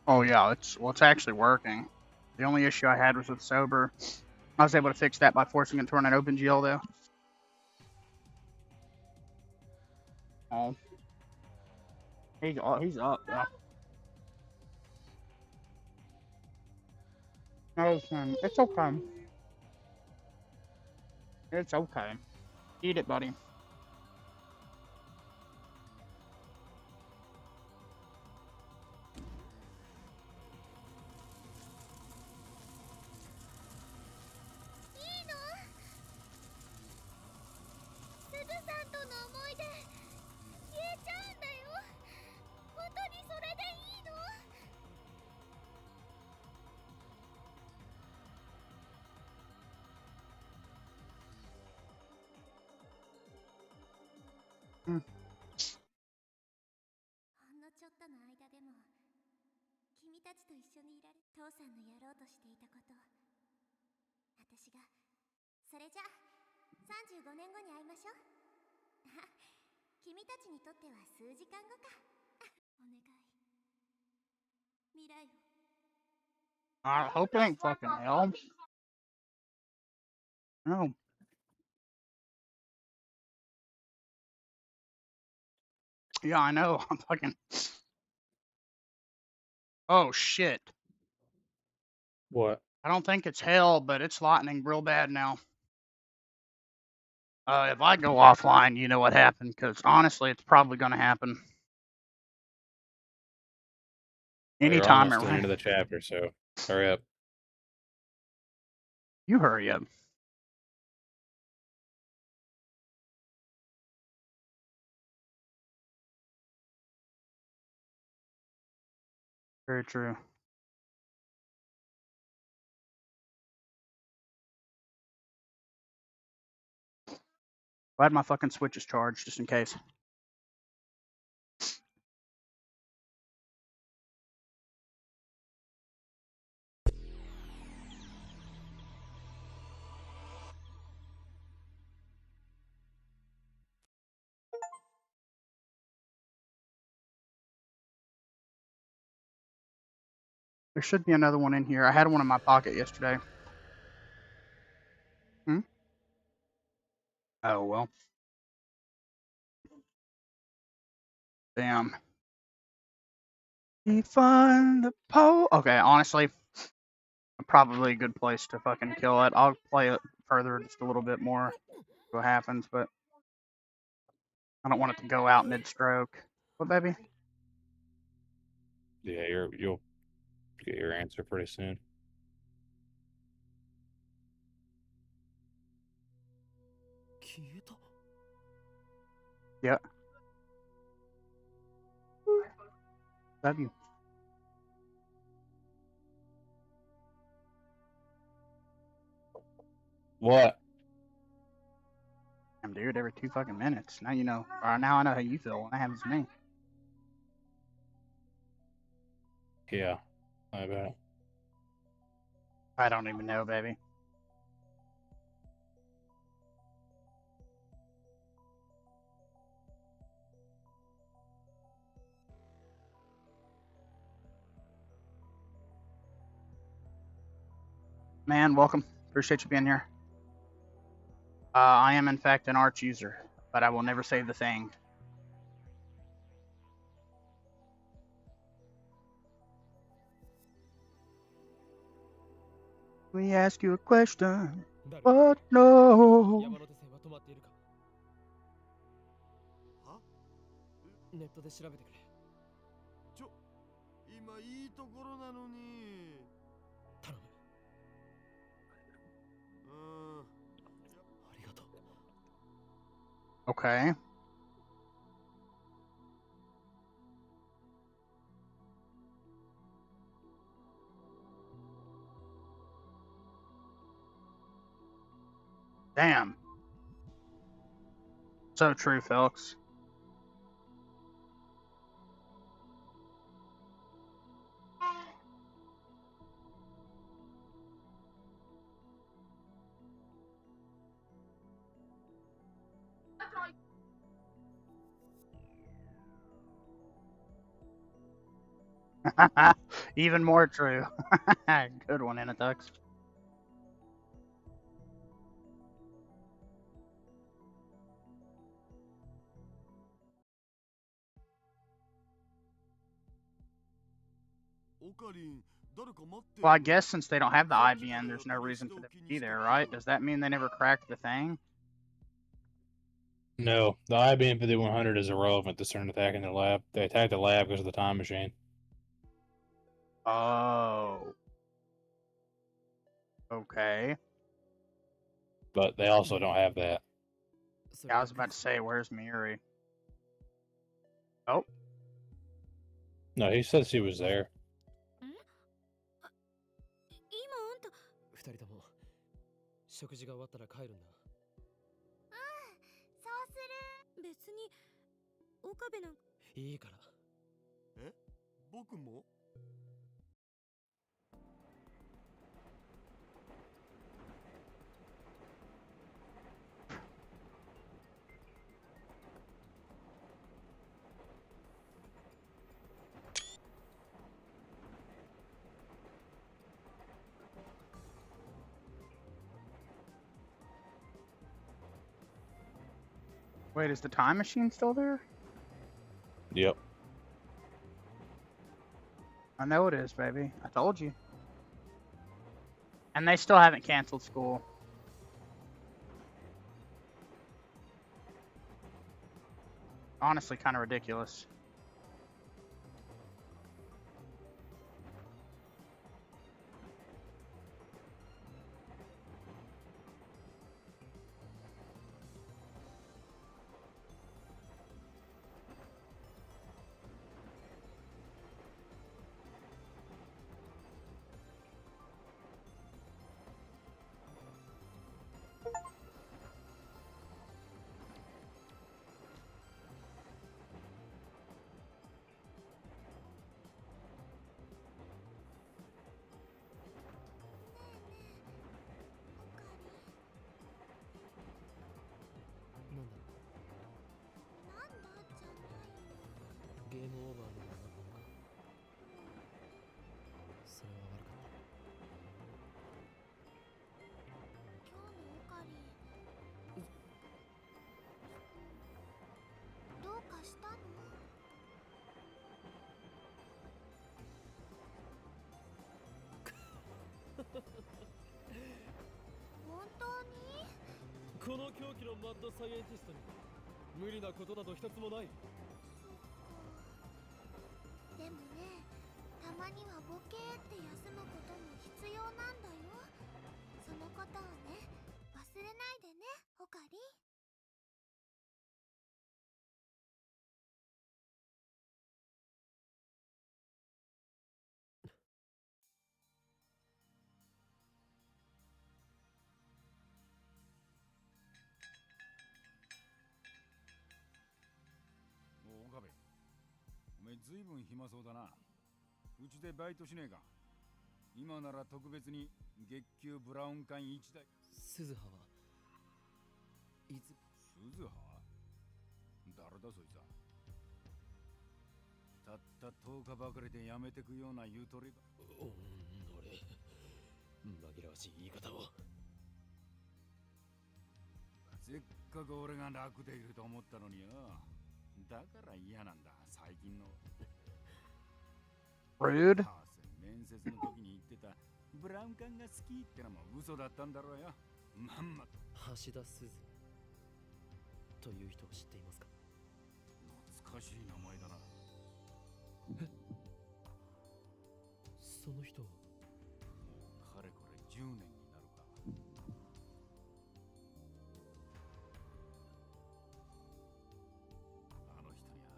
Speaker 1: Oh yeah, it's actually working. The only issue I had was with Sober. I was able to fix that by forcing it to run an OpenGL though. Oh, he's up though. No, son, it's okay. It's okay. Eat it, buddy. Mm.
Speaker 6: ほんのちょっとの間でも君たちと一緒にいられ父さんのやろうとしていたこと私がそれじゃ35年後に会いましょうあ君たちにとっては数時間後かお願い未来を
Speaker 1: I hope it ain't fucking hell. No. Yeah, I know. I'm fucking. Oh shit.
Speaker 2: What?
Speaker 1: I don't think it's hell, but it's lightning real bad now. If I go offline, you know what happened, because honestly, it's probably going to happen.
Speaker 2: Well, you're
Speaker 1: Anytime
Speaker 2: almost
Speaker 1: it
Speaker 2: to the end of
Speaker 1: rains.
Speaker 2: the chapter, so hurry up.
Speaker 1: You hurry up. Very true. Glad my fucking Switch is charged, just in case. There should be another one in here. I had one in my pocket yesterday. Hmm? Oh, well. Damn. Defund the pole. Okay, honestly, probably a good place to fucking kill it. I'll play it further just a little bit more, see what happens, but I don't want it to go out mid-stroke. What, baby?
Speaker 2: Yeah, you'll get your answer pretty soon.
Speaker 6: 「いいの？すずさんとの思い出消えちゃうんだよ。本当にそれでいいの？」
Speaker 2: What?
Speaker 6: 「私がそれじゃ33
Speaker 1: Yeah. Love you.
Speaker 2: What?
Speaker 1: Damn, dude, every 2 fucking minutes. Now you know. Or now I know how you feel when that happens to me.
Speaker 2: Yeah. I bet.
Speaker 1: I don't even know, baby. Man, welcome. Appreciate you being here. I am, in fact, an Arch user, but I will never save the thing. Let me ask you a question. What? No.
Speaker 4: 山手線は止まっているか。
Speaker 7: は？
Speaker 4: ネットで調べてくれ。
Speaker 7: 今いいところなのに。
Speaker 4: 頼む。ありがとう。
Speaker 1: Okay. Damn. So true, Felix. Even more true. Good one, Inatux. Well, I guess since they don't have the IBM, there's no reason for them to be there, right? Does that mean they never cracked the thing?
Speaker 2: No, the IBM 5100 is irrelevant to certain attacking the lab. They attacked the lab because of the time machine.
Speaker 1: Oh. Okay.
Speaker 2: But they also don't have that.
Speaker 1: Yeah, I was about to say, where's Miri? Oh.
Speaker 2: No, he said she was there.
Speaker 4: 二人とも食事が終わったら帰るんだ。
Speaker 6: そうする。
Speaker 5: 別に岡部なんか
Speaker 4: いいから。
Speaker 7: え？僕も？
Speaker 1: Wait, is the time machine still there?
Speaker 2: Yep.
Speaker 1: I know it is, baby. I told you. And they still haven't canceled school. Honestly, kind of ridiculous.
Speaker 6: 本当に？
Speaker 4: この狂気のマッドサイエンティストに無理なことなど一つもない。
Speaker 6: でもね、たまにはボケーって休むことも必要なんだよ。そのことをね、忘れないでね、オカリン。
Speaker 8: 前ずいぶん暇そうだな。うちでバイトしねえか。今なら特別に月給ブラウン管1台。
Speaker 4: 鈴葉はいつ
Speaker 8: 鈴葉誰だそいつは。たった10日ばかりで辞めてくようなゆとりが。
Speaker 4: 俺紛らわしい言い方を。
Speaker 8: せっかく俺が楽でいると思ったのによ。だから嫌なんだ最近の。
Speaker 1: Rude.
Speaker 8: 面接の時に言ってたブラウン管が好きってのも嘘だったんだろうよ。まんま
Speaker 4: 橋田鈴という人を知っていますか？
Speaker 8: 懐かしい名前だな。
Speaker 4: え、その人。
Speaker 8: もうかれこれ10年になるか。あの人には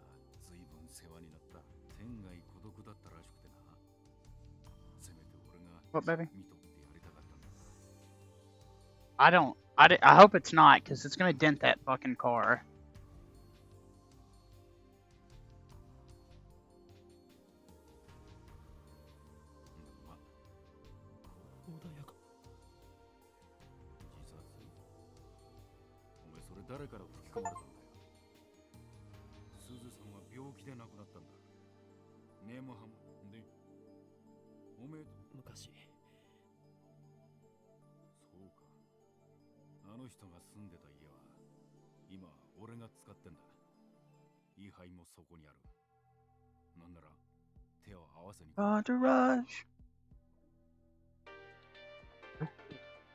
Speaker 8: 随分世話になった。天涯孤独だったらしくてな。せめて俺が
Speaker 1: What, baby?
Speaker 8: 見とってやりたかったんだ。
Speaker 1: I hope it's not, because it's gonna dent that fucking car.
Speaker 4: 穏やか。
Speaker 8: 自殺？お前それ誰から吹き込まれたんだよ。鈴さんは病気で亡くなったんだ。ネームハムでおめえ
Speaker 4: 昔。
Speaker 8: そうか。あの人が住んでた家は今俺が使ってんだ。位牌もそこにある。なんなら手を合わせに。
Speaker 1: Entourage.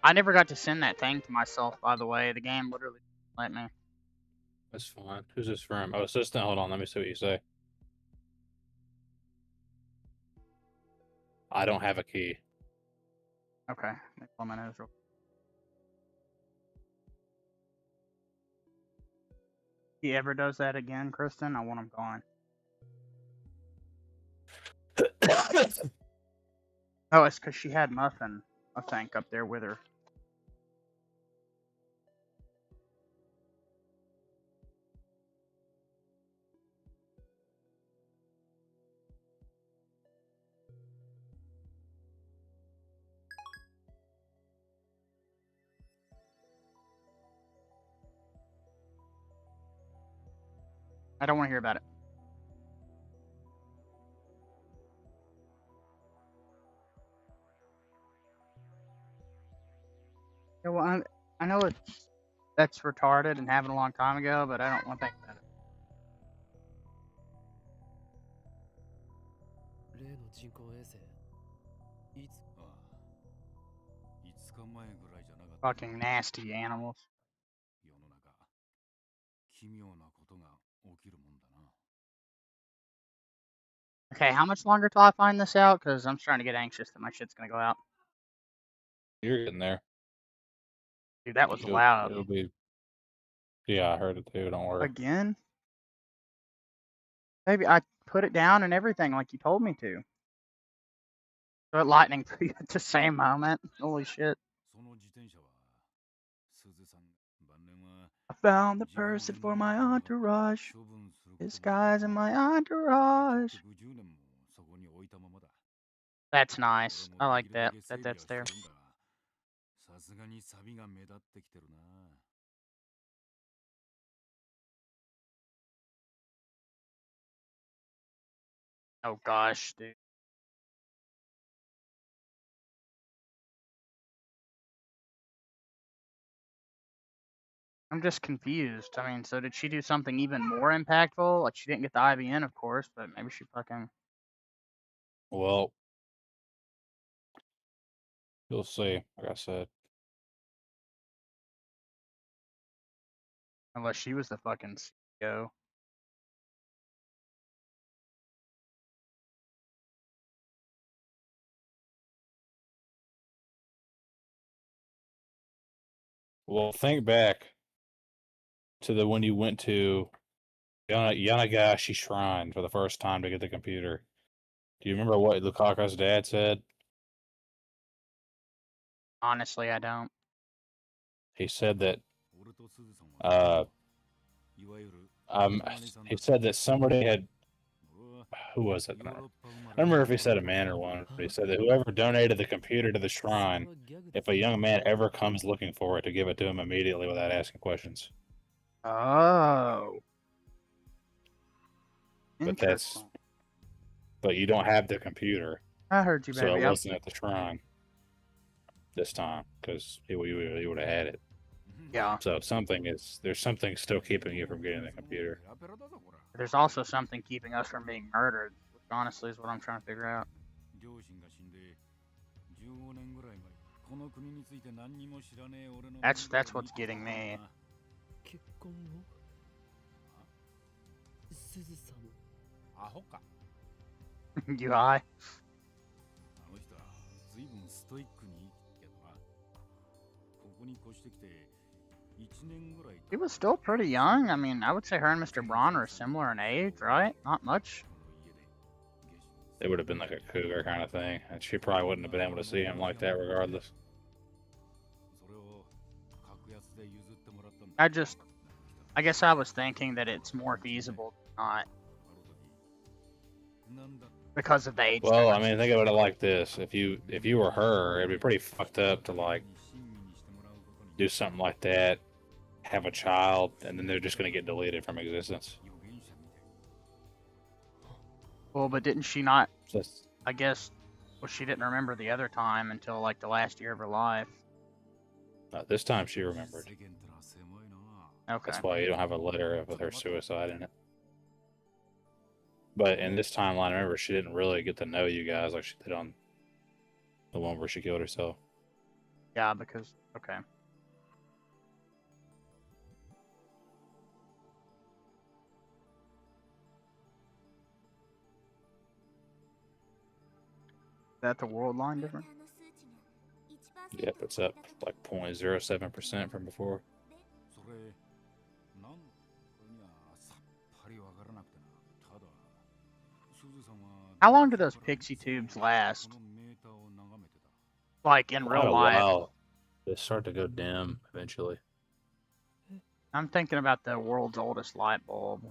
Speaker 1: I never got to send that thing to myself, by the way. The game literally let me.
Speaker 2: That's fine. Who's this from? Oh, assistant. Hold on. Let me see what you say. I don't have a key.
Speaker 1: Okay. One minute. He ever does that again, Kristen, I want him gone. Oh, it's because she had Muffin, I think, up there with her. I don't want to hear about it. Yeah, well, I know that's retarded and happened a long time ago, but I don't want to think about it.
Speaker 4: 例の人工衛星いつ。
Speaker 8: ああ、5日前ぐらいじゃなかった。
Speaker 1: Fucking nasty animals.
Speaker 8: 世の中奇妙なことが起きるもんだな。
Speaker 1: Okay, how much longer till I find this out? Because I'm starting to get anxious that my shit's gonna go out.
Speaker 2: You're getting there.
Speaker 1: Dude, that was loud.
Speaker 2: It'll be. Yeah, I heard it too. Don't worry.
Speaker 1: Again? Baby, I put it down and everything like you told me to. So it lightning for you at the same moment. Holy shit.
Speaker 8: その自転車は鈴さん晩年は
Speaker 1: I found the person for my entourage.
Speaker 8: 処分すること
Speaker 1: This guy's in my entourage.
Speaker 8: 結局10年もそこに置いたままだ。
Speaker 1: That's nice. I like that. That's there.
Speaker 8: さすがに錆が目立ってきてるな。
Speaker 1: Oh gosh, dude. I'm just confused. I mean, so did she do something even more impactful? Like, she didn't get the IBN, of course, but maybe she fucking...
Speaker 2: Well, you'll see. Like I said.
Speaker 1: Unless she was the fucking CEO.
Speaker 2: Well, think back to when you went to Yanagashi Shrine for the first time to get the computer. Do you remember what Lukaku's dad said?
Speaker 1: Honestly, I don't.
Speaker 2: He said that he said that somebody had who was it? I don't remember if he said a man or one, but he said that whoever donated the computer to the shrine, if a young man ever comes looking for it, to give it to him immediately without asking questions.
Speaker 1: Oh.
Speaker 2: But but you don't have the computer,
Speaker 1: I heard you,
Speaker 2: so
Speaker 1: baby.
Speaker 2: it wasn't at the shrine this time because he would have had it.
Speaker 1: Yeah.
Speaker 2: So there's something still keeping you from getting the computer.
Speaker 1: There's also something keeping us from being murdered, which honestly is what I'm trying to figure out. That's what's getting me. You high? He was still pretty young. I mean, I would say her and Mr. Braun are similar in age, right? Not much.
Speaker 2: It would have been like a cougar kind of thing, and she probably wouldn't have been able to see him like that regardless.
Speaker 1: I guess I was thinking that it's more feasible not because of the age.
Speaker 2: Well, I mean, think of it like this: if you were her, it'd be pretty fucked up to like do something like that, have a child, and then they're just gonna get deleted from existence.
Speaker 1: Well, but didn't she not?
Speaker 2: Just,
Speaker 1: I guess. Well, she didn't remember the other time until like the last year of her life.
Speaker 2: this time she remembered.
Speaker 1: Okay.
Speaker 2: That's why you don't have a letter with her suicide in it. But in this timeline, remember, she didn't really get to know you guys like she did on the one where she killed herself.
Speaker 1: Yeah, because okay. Is that the world line different?
Speaker 2: Yep, it's up like 0.07% from before.
Speaker 1: How long do those pixie tubes last? Like in real life?
Speaker 2: Wow. They start to go dim eventually.
Speaker 1: I'm thinking about the world's oldest light bulb.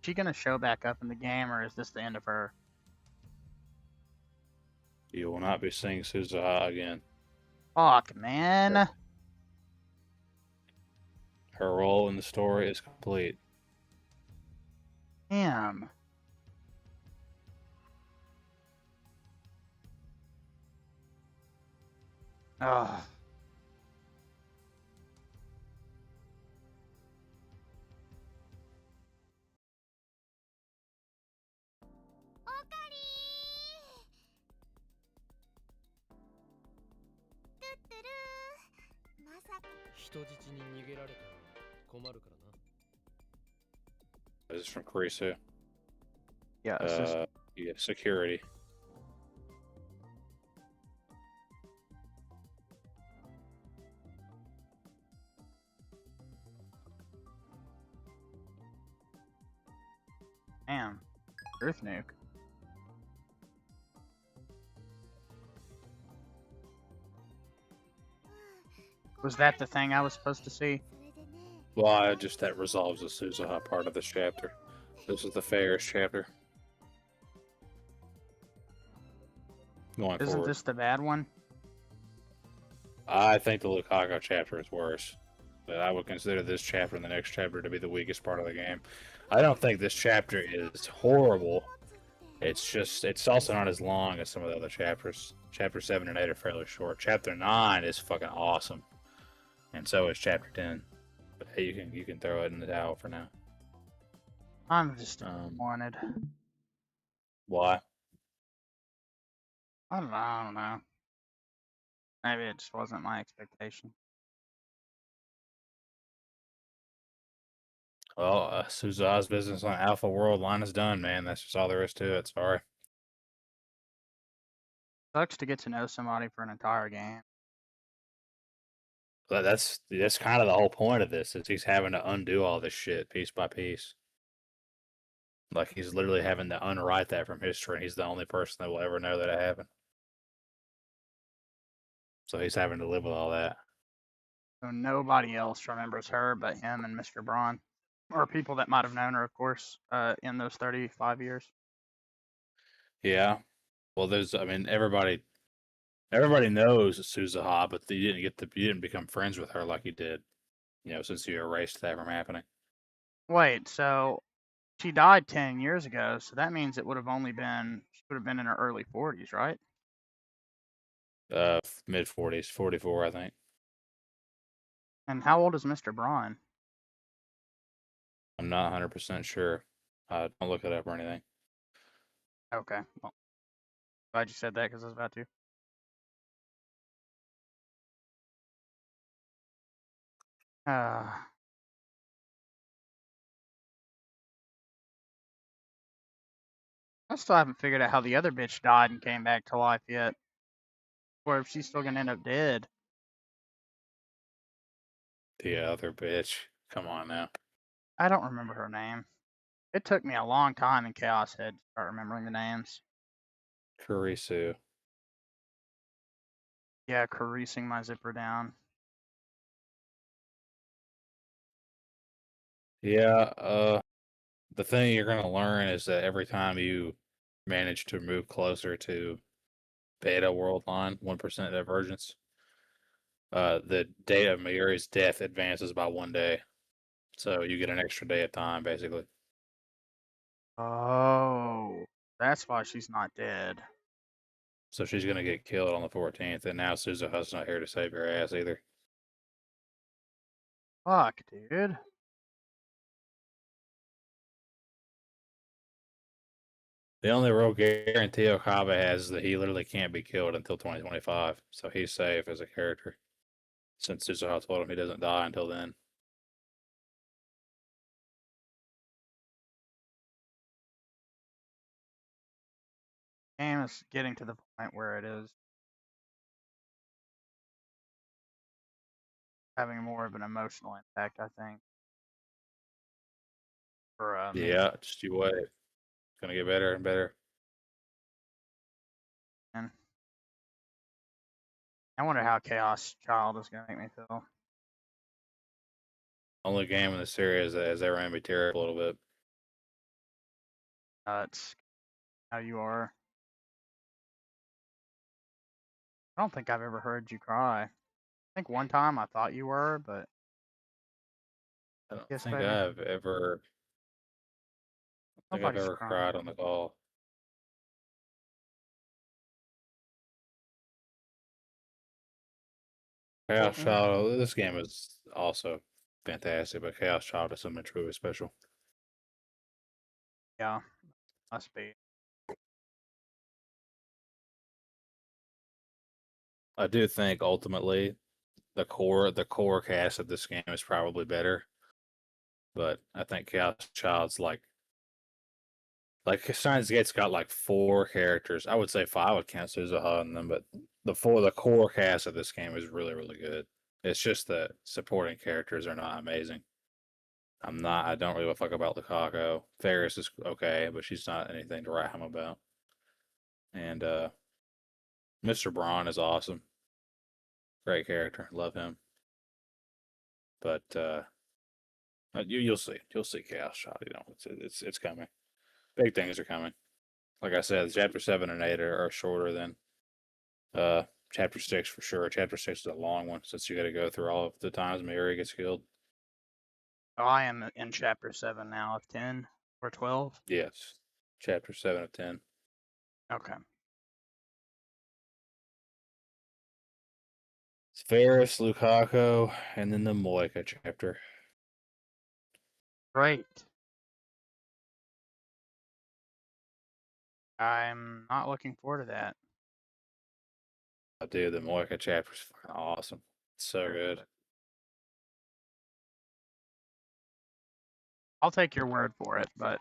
Speaker 1: Is she gonna show back up in the game, or is this the end of her?
Speaker 2: You will not be seeing Suzuha again.
Speaker 1: Fuck, man.
Speaker 2: Her role in the story is complete.
Speaker 1: Damn. Ugh.
Speaker 2: This is from Kurisu.
Speaker 1: Yeah, this is...
Speaker 2: Yeah, security.
Speaker 1: Damn. Earth nuke. Was that the thing I was supposed to see?
Speaker 2: Well, that resolves the Suzuha part of this chapter. This is the Ferris chapter. Going
Speaker 1: Isn't
Speaker 2: forward.
Speaker 1: this the bad one?
Speaker 2: I think the Lukaku chapter is worse. But I would consider this chapter and the next chapter to be the weakest part of the game. I don't think this chapter is horrible. It's also not as long as some of the other chapters. Chapter 7 and 8 are fairly short. Chapter 9 is fucking awesome. And so is chapter 10. But hey, you can throw it in the towel for now.
Speaker 1: I'm just disappointed.
Speaker 2: Why?
Speaker 1: I don't know. Maybe it just wasn't my expectation.
Speaker 2: Well, Suzuha's business on Alpha World line is done, man. That's just all there is to it. Sorry.
Speaker 1: Sucks to get to know somebody for an entire game.
Speaker 2: But that's kind of the whole point of this, is he's having to undo all this shit piece by piece. Like he's literally having to unwrite that from history. And he's the only person that will ever know that it happened. So he's having to live with all that.
Speaker 1: So nobody else remembers her but him and Mr. Braun, or people that might have known her, of course, in those 35 years.
Speaker 2: Yeah. Well, I mean, everybody knows Suzuha, but you didn't become friends with her like you did, since you erased that from happening.
Speaker 1: Wait, so she died 10 years ago, so that means she would have been in her early 40s, right?
Speaker 2: Mid 40s, 44, I think.
Speaker 1: And how old is Mr. Braun?
Speaker 2: I'm not 100% sure. Don't look it up or anything.
Speaker 1: Okay, well, glad you said that because I was about to. I still haven't figured out how the other bitch died and came back to life yet, or if she's still gonna end up dead.
Speaker 2: The other bitch. Come on now.
Speaker 1: I don't remember her name. It took me a long time in Chaos Head to start remembering the names.
Speaker 2: Kurisu.
Speaker 1: Yeah, caressing my zipper down.
Speaker 2: Yeah, the thing you're going to learn is that every time you manage to move closer to beta world line, 1% divergence, the date of Mayuri's death advances by 1 day. So you get an extra day of time, basically.
Speaker 1: Oh, that's why she's not dead.
Speaker 2: So she's going to get killed on the 14th, and now Suzuha's not here to save your ass either.
Speaker 1: Fuck, dude.
Speaker 2: The only real guarantee Okabe has is that he literally can't be killed until 2025, so he's safe as a character. Since Suzuha told him he doesn't die until then.
Speaker 1: Game is getting to the point where it is having more of an emotional impact, I think. For me.
Speaker 2: Yeah, just you wait. It's gonna get better and better.
Speaker 1: And I wonder how Chaos Child is gonna make me feel.
Speaker 2: Only game in the series that has ever made me tear up a little bit.
Speaker 1: It's how you are. I don't think I've ever heard you cry. I think one time I thought you were, but
Speaker 2: I don't
Speaker 1: yes,
Speaker 2: think
Speaker 1: baby.
Speaker 2: I've ever
Speaker 1: Nobody's crying.
Speaker 2: cried on the call. Chaos Child, this game is also fantastic, but Chaos Child is something truly special.
Speaker 1: Yeah, must be.
Speaker 2: I do think ultimately the core cast of this game is probably better, but I think Chaos Child's like Steins Gate's got like 4 characters. I would say 5. I would count Suzuha in them, but the core cast of this game is really, really good. It's just that supporting characters are not amazing. I don't really fuck about Lukaku. Ferris is okay, but she's not anything to write home about. And Mr. Braun is awesome. Great character. Love him. But you'll see. You'll see Chaos Shot. It's coming. Big things are coming. Like I said, chapter 7 and 8 are shorter than chapter 6 for sure. Chapter 6 is a long one since you got to go through all of the times Mary gets killed.
Speaker 1: Oh, I am in chapter 7 now of 10 or 12.
Speaker 2: Yes, chapter 7 of 10.
Speaker 1: Okay.
Speaker 2: It's Ferris, Lukaku, and then the Moika chapter.
Speaker 1: Great. I'm not looking forward to that.
Speaker 2: Oh, dude, the Moika chapter is fucking awesome. It's so good.
Speaker 1: I'll take your word for it, but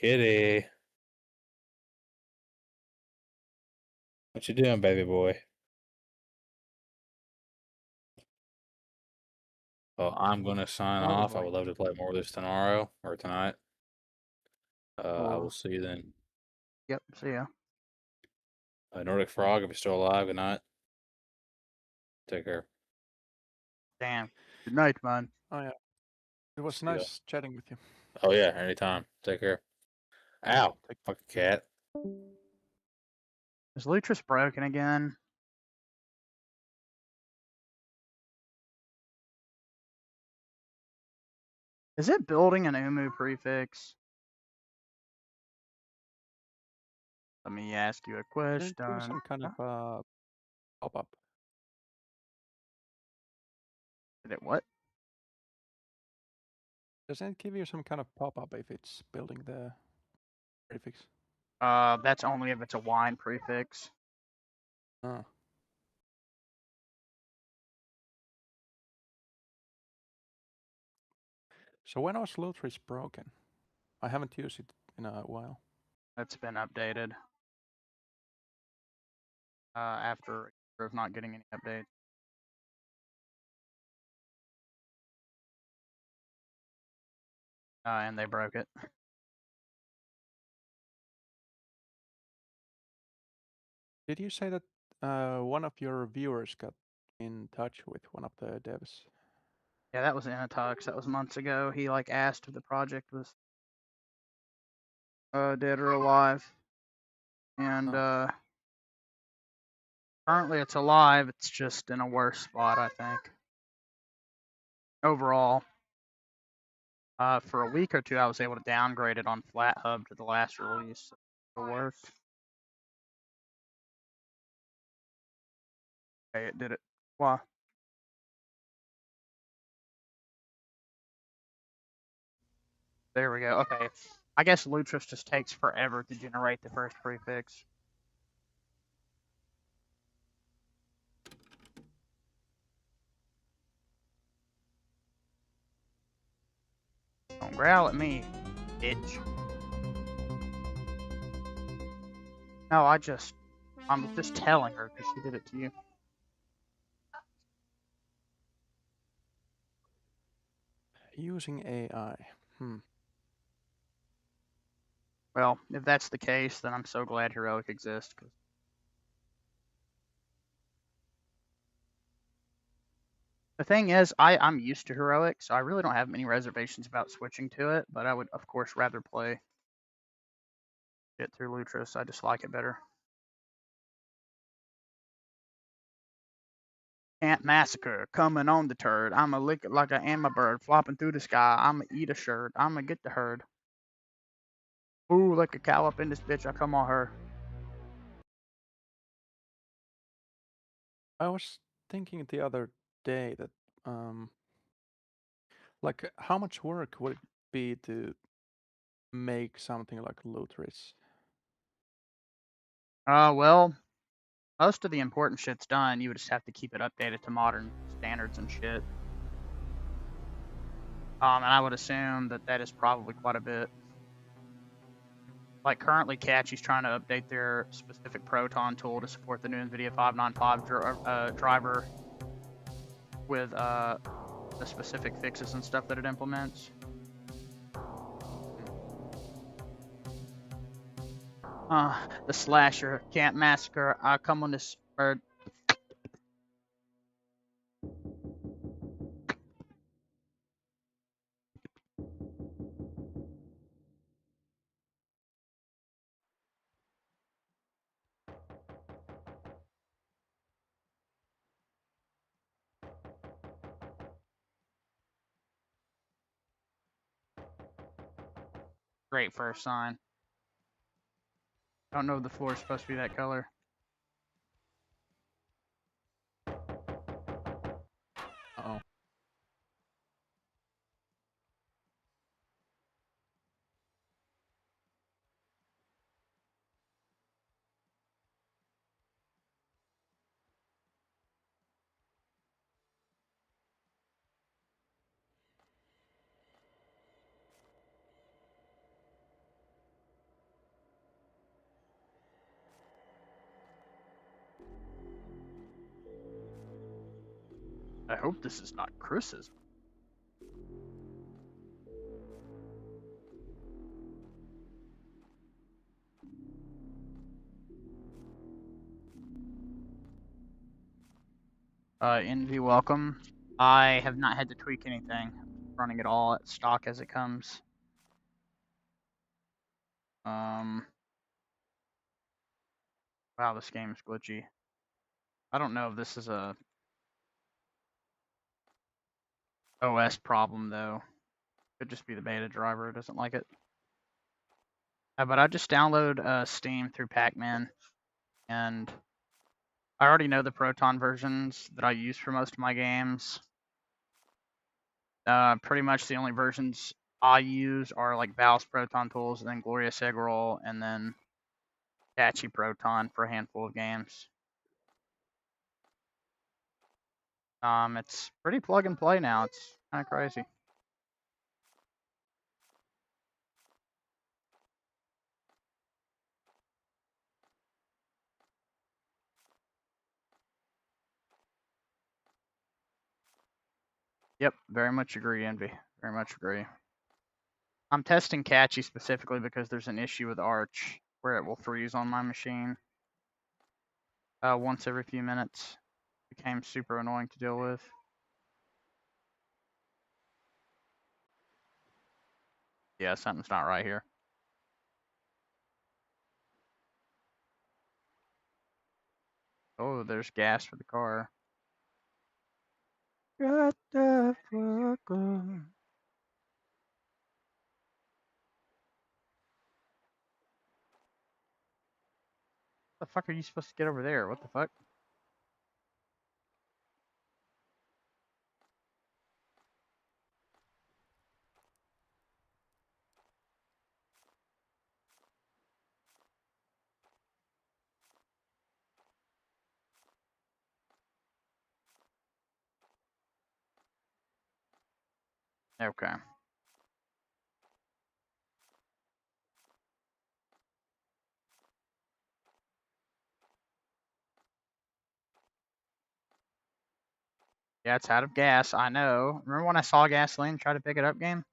Speaker 2: Kitty. What you doing, baby boy? Well, I'm going to sign off. I
Speaker 3: Probably.
Speaker 2: would love to play more of this tomorrow or tonight. I will
Speaker 1: Cool.
Speaker 2: see you then.
Speaker 1: Yep. See ya.
Speaker 2: Nordic Frog, if you're still alive, good night. Take care.
Speaker 1: Damn. Good night, man.
Speaker 3: Oh yeah. It was
Speaker 2: See ya.
Speaker 3: nice chatting with you.
Speaker 2: Oh, yeah, anytime. Take care. Ow.
Speaker 3: Take-
Speaker 2: Fucking cat.
Speaker 1: Is Lutris broken again? Is it building an UMU prefix? Let me ask you a
Speaker 3: Didn't give you
Speaker 1: question.
Speaker 3: some kind of pop-up.
Speaker 1: Did it what?
Speaker 3: Doesn't it give you some kind of pop-up if it's building the prefix?
Speaker 1: That's only if it's a wine prefix.
Speaker 3: Oh. So when was Lutris broken? I haven't used it in a while.
Speaker 1: That's been updated. After a year of not getting any updates. And they broke it.
Speaker 3: Did you say that one of your viewers got in touch with one of the devs?
Speaker 1: Yeah, that was Inatux. That was months ago. He like asked if the project was dead or alive. And currently it's alive. It's just in a worse spot, I think. Overall. For a week or two, I was able to downgrade it on FlatHub to the last release. It worked. Okay, it did it. Why? There we go. Okay. I guess Lutris just takes forever to generate the first prefix. Don't growl at me, bitch. No, I'm just telling her because she did it to you.
Speaker 3: Using AI.
Speaker 1: Well, if that's the case, then I'm so glad Heroic exists. Cause the thing is, I'm used to Heroic, so I really don't have many reservations about switching to it, but I would, of course, rather play it through Lutris. I just like it better. Ant Massacre, coming on the turd. I'ma lick it like I am a bird, flopping through the sky. I'ma eat a shirt. I'ma get the herd. Ooh, like a cow up in this bitch. I come on her.
Speaker 3: I was thinking the other day that, like, how much work would it be to make something like Lutris?
Speaker 1: Well, most of the important shit's done. You would just have to keep it updated to modern standards and shit. And I would assume that that is probably quite a bit. Like currently, Cachy's trying to update their specific Proton tool to support the new Nvidia 595 driver with the specific fixes and stuff that it implements. The slasher can't massacre. I come on this bird. Great first sign. Don't know if the floor is supposed to be that color.
Speaker 3: Uh-oh.
Speaker 1: I hope this is not criticism. Envy, welcome. I have not had to tweak anything. Running it all at stock as it comes. Wow, this game's glitchy. I don't know if this is a OS problem though. Could just be the beta driver doesn't like it. But I just download Steam through Pac-Man, and I already know the Proton versions that I use for most of my games. Pretty much the only versions I use are like Valve's Proton tools, and then Glorious Eggroll, and then Cachy Proton for a handful of games. It's pretty plug and play now. It's kind of crazy. Yep, very much agree, Envy. Very much agree. I'm testing Cachy specifically because there's an issue with Arch where it will freeze on my machine once every few minutes. It became super annoying to deal with. Yeah, something's not right here. Oh, there's gas for the car. What the fuck? What the fuck are you supposed to get over there? What the fuck? Okay. Yeah, it's out of gas. I know. Remember when I saw gasoline and tried to pick it up, game?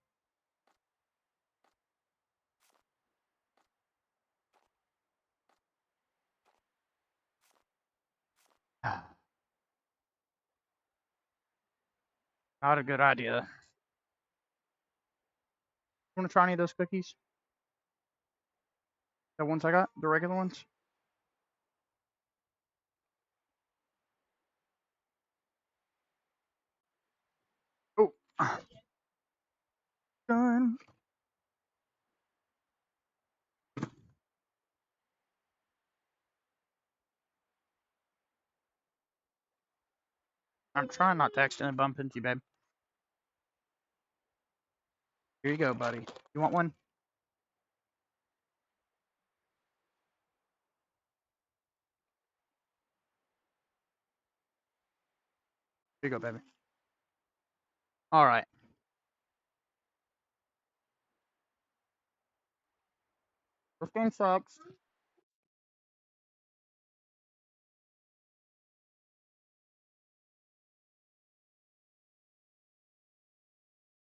Speaker 1: Not a good idea. Want to try any of those cookies? The ones I got? The regular ones? Oh. Done. I'm trying not to accidentally bump into you, babe. Here you go, buddy. You want one? Here you go, baby. All right. This game sucks.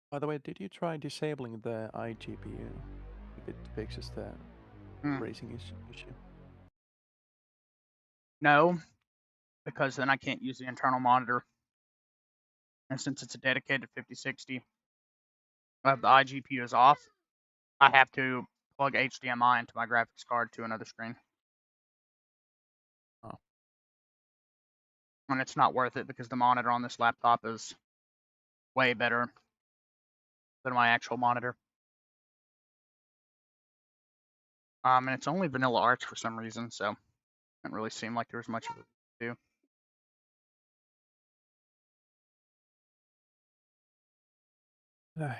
Speaker 3: By the way, did you try disabling the iGPU if it fixes the racing issue?
Speaker 1: No, because then I can't use the internal monitor. And since it's a dedicated 5060, the iGPU is off. I have to plug HDMI into my graphics card to another screen.
Speaker 3: Oh.
Speaker 1: And it's not worth it because the monitor on this laptop is way better than my actual monitor. And it's only vanilla Arch for some reason, so it didn't really seem like there was much of it to do.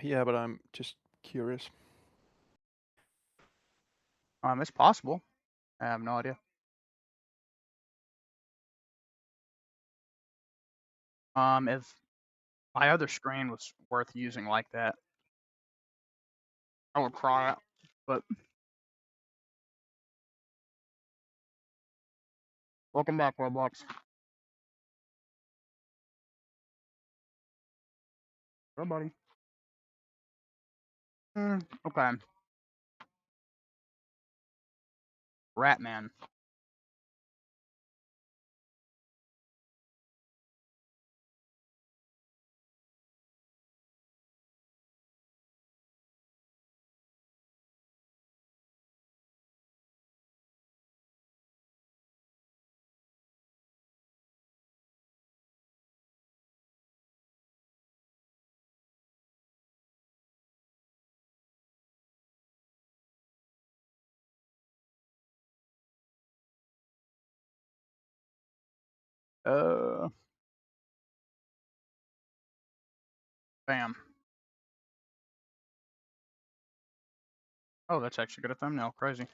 Speaker 3: Yeah, but I'm just curious.
Speaker 1: It's possible. I have no idea. If my other screen was worth using like that, I would cry out. But welcome back, Roblox. Hello, buddy. Okay. Ratman. Bam. Oh, that's actually got a thumbnail. Crazy.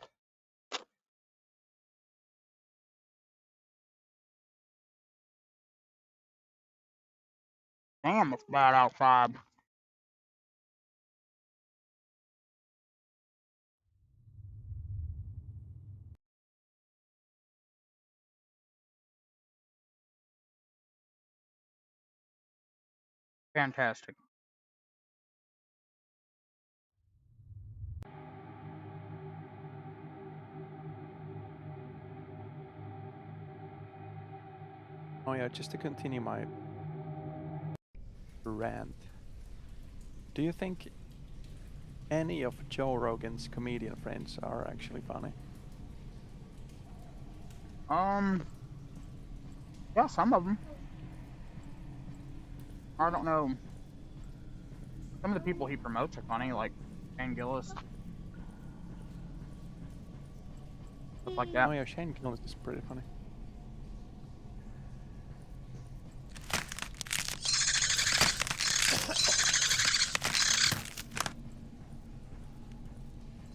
Speaker 1: Damn, it's bad outside. Fantastic.
Speaker 3: Oh yeah, just to continue my rant. Do you think any of Joe Rogan's comedian friends are actually funny?
Speaker 1: Yeah, some of them. I don't know. Some of the people he promotes are funny, like Shane Gillis. Stuff like that.
Speaker 3: Oh yeah, Shane Gillis is pretty funny.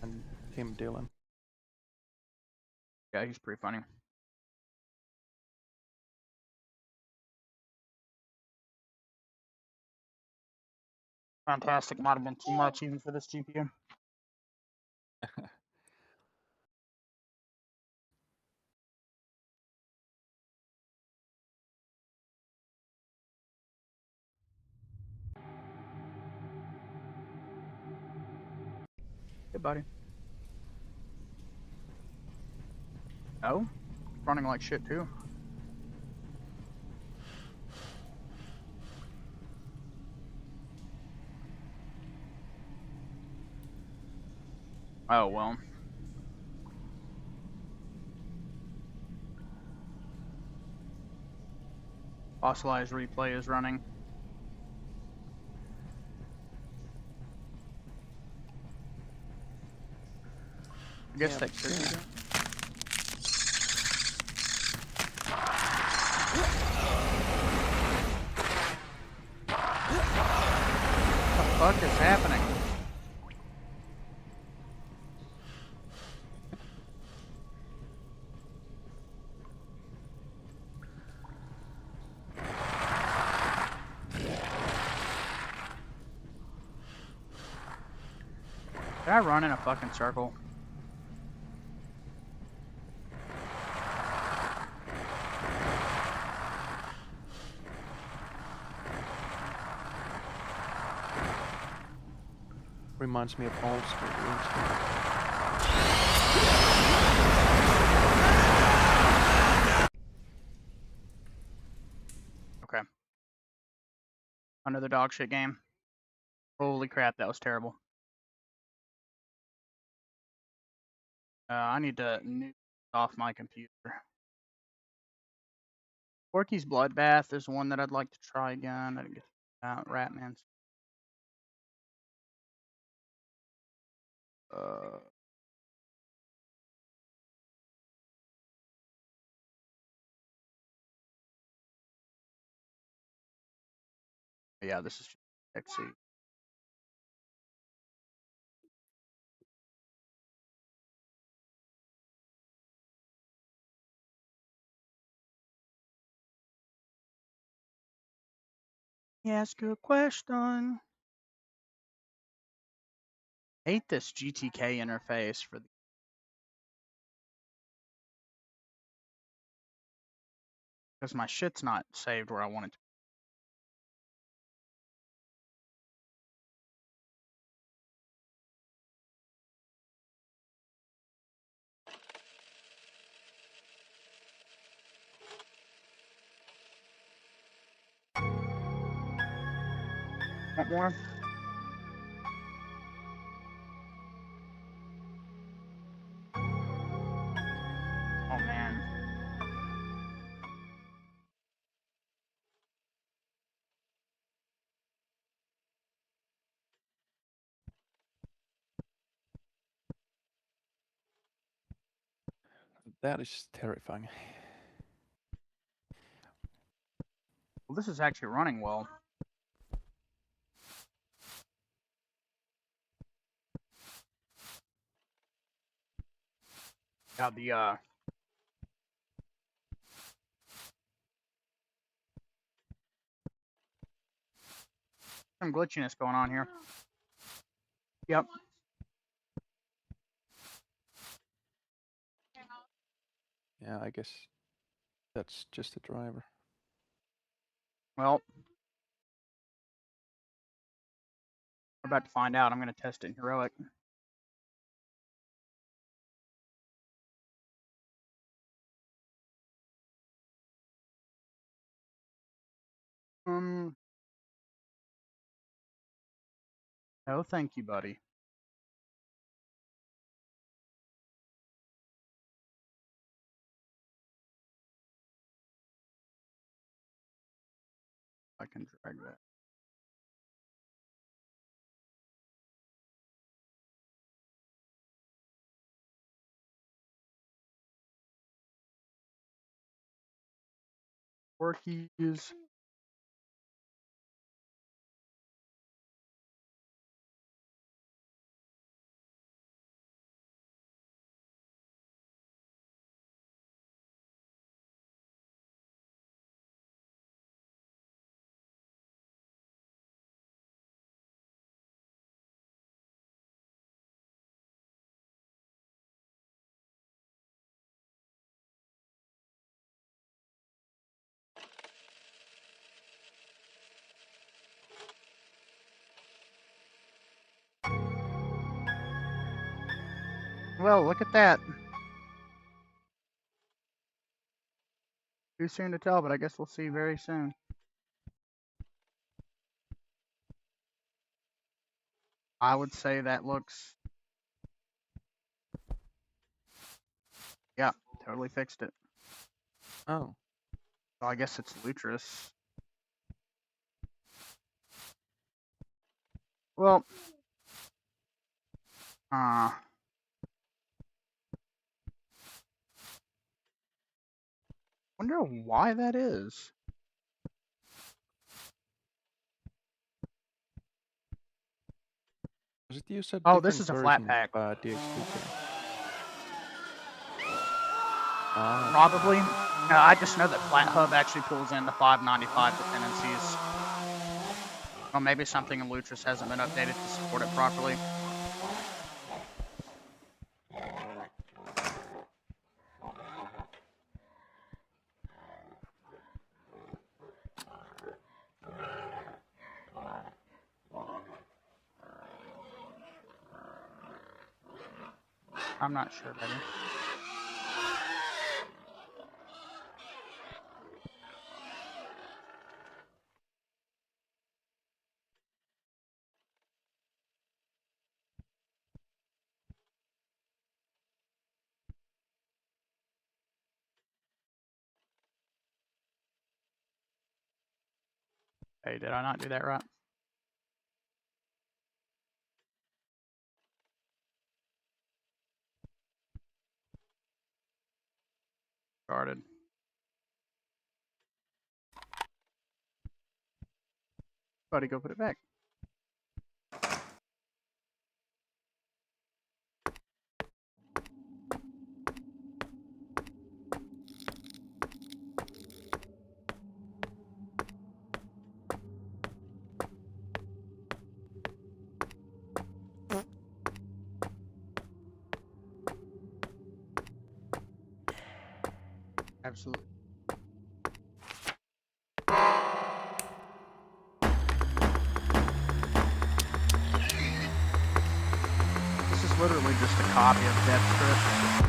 Speaker 3: And Tim Dillon.
Speaker 1: Yeah, he's pretty funny. Fantastic. Might have been too much even for this GPU. Hey, buddy. Oh? Running like shit, too. Oh, well. Fossilized replay is running. I guess that could be that. What the fuck is happening? Did I run in a fucking circle?
Speaker 3: Reminds me of old school rooms.
Speaker 1: Okay. Another dog shit game. Holy crap, that was terrible. I need to nuke off my computer. Porky's Bloodbath is one that I'd like to try again. I didn't get Ratman's. Yeah, this is XC. Ask a question. Hate this GTK interface for the because my shit's not saved where I want it to. Want more? Oh man.
Speaker 3: That is terrifying.
Speaker 1: Well, this is actually running well. Got the some glitchiness going on here. Yep.
Speaker 3: Yeah, I guess that's just a driver.
Speaker 1: Well, we're about to find out. I'm going to test it in Heroic. No, thank you, buddy. I can drag that. Workies. Well, look at that. Too soon to tell, but I guess we'll see very soon. I would say that looks... Yeah, totally fixed it.
Speaker 3: Oh.
Speaker 1: Well, I guess it's Lutris. Well, wonder why that is.
Speaker 3: Does it use a
Speaker 1: Oh, this
Speaker 3: different
Speaker 1: is a flat
Speaker 3: version
Speaker 1: pack.
Speaker 3: of DX2K?
Speaker 1: Probably. No, I just know that FlatHub actually pulls in the 595 dependencies. Or maybe something in Lutris hasn't been updated to support it properly. I'm not sure, buddy. Hey, did I not do that right? Started. Buddy, go put it back. Absolutely. This is literally just a copy of DevScript.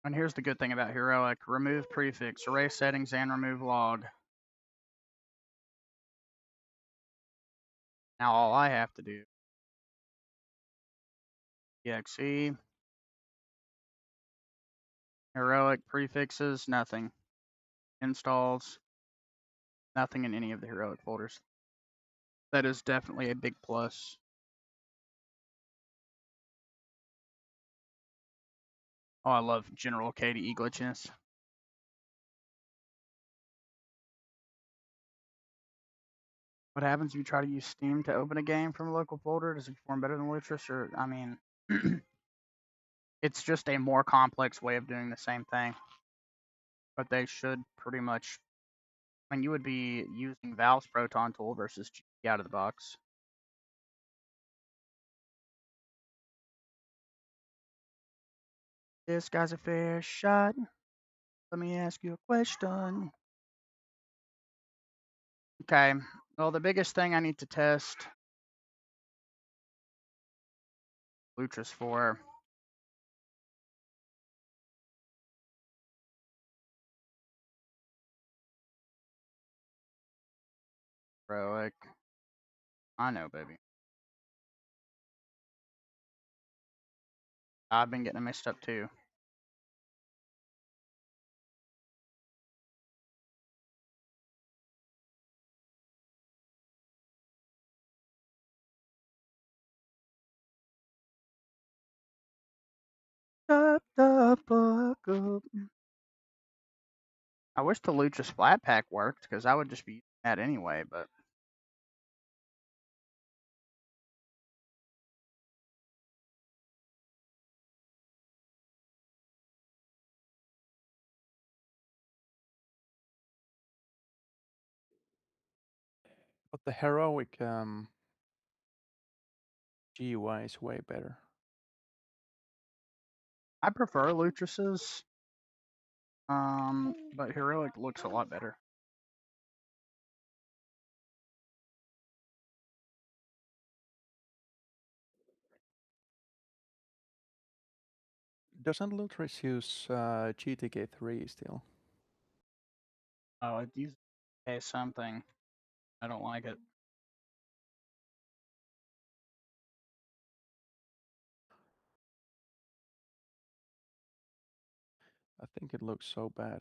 Speaker 1: And here's the good thing about Heroic. Remove prefix, erase settings, and remove log. Now all I have to do, exe, Heroic prefixes, nothing. Installs, nothing in any of the Heroic folders. That is definitely a big plus. Oh, I love general KDE glitchiness. What happens if you try to use Steam to open a game from a local folder? Does it perform better than Lutris? Or, I mean, it's just a more complex way of doing the same thing. But they should pretty much. I mean, you would be using Valve's Proton tool versus GP out of the box. This guy's a fair shot. Let me ask you a question. Okay. Well, the biggest thing I need to test Lutris for Heroic. I know, baby. I've been getting mixed up too. Shut the fuck up. I wish the Lutris flat pack worked, because I would just be using that anyway, but
Speaker 3: But the heroic GUI is way better.
Speaker 1: I prefer Lutris's. But Heroic looks a lot better.
Speaker 3: Doesn't Lutris use GTK3 still?
Speaker 1: Oh, it uses something. I don't like it.
Speaker 3: I think it looks so bad.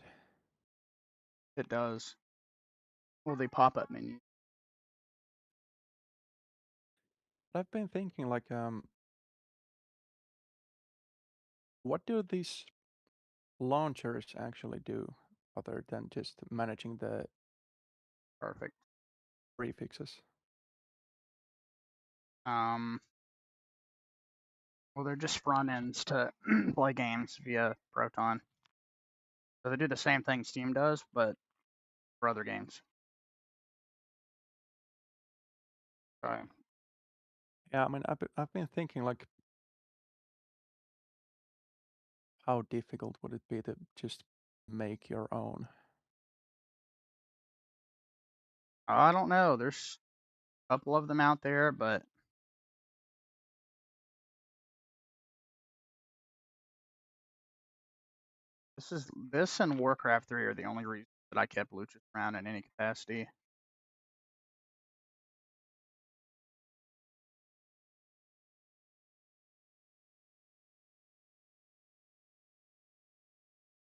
Speaker 1: It does. Well, the pop-up menu.
Speaker 3: I've been thinking, like, what do these launchers actually do other than just managing the
Speaker 1: Perfect.
Speaker 3: prefixes?
Speaker 1: Well, they're just front ends to play games via Proton. So they do the same thing Steam does, but for other games. Right.
Speaker 3: Yeah, I mean, I've been thinking, like, how difficult would it be to just make your own?
Speaker 1: I don't know. There's a couple of them out there, but this and Warcraft 3 are the only reasons that I kept Luchas around in any capacity.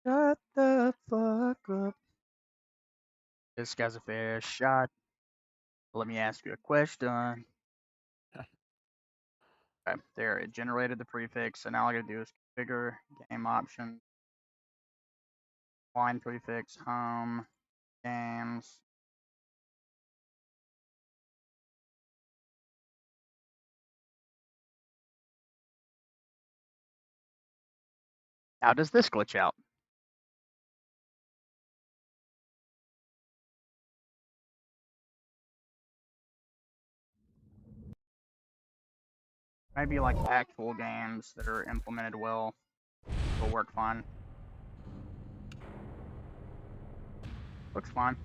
Speaker 1: Shut the fuck up. This guy's a fair shot. Let me ask you a question. Okay, there, it generated the prefix, so now all I gotta do is configure game options, line prefix, home, games. How does this glitch out? Maybe like actual games that are implemented well will work fine. Looks fine.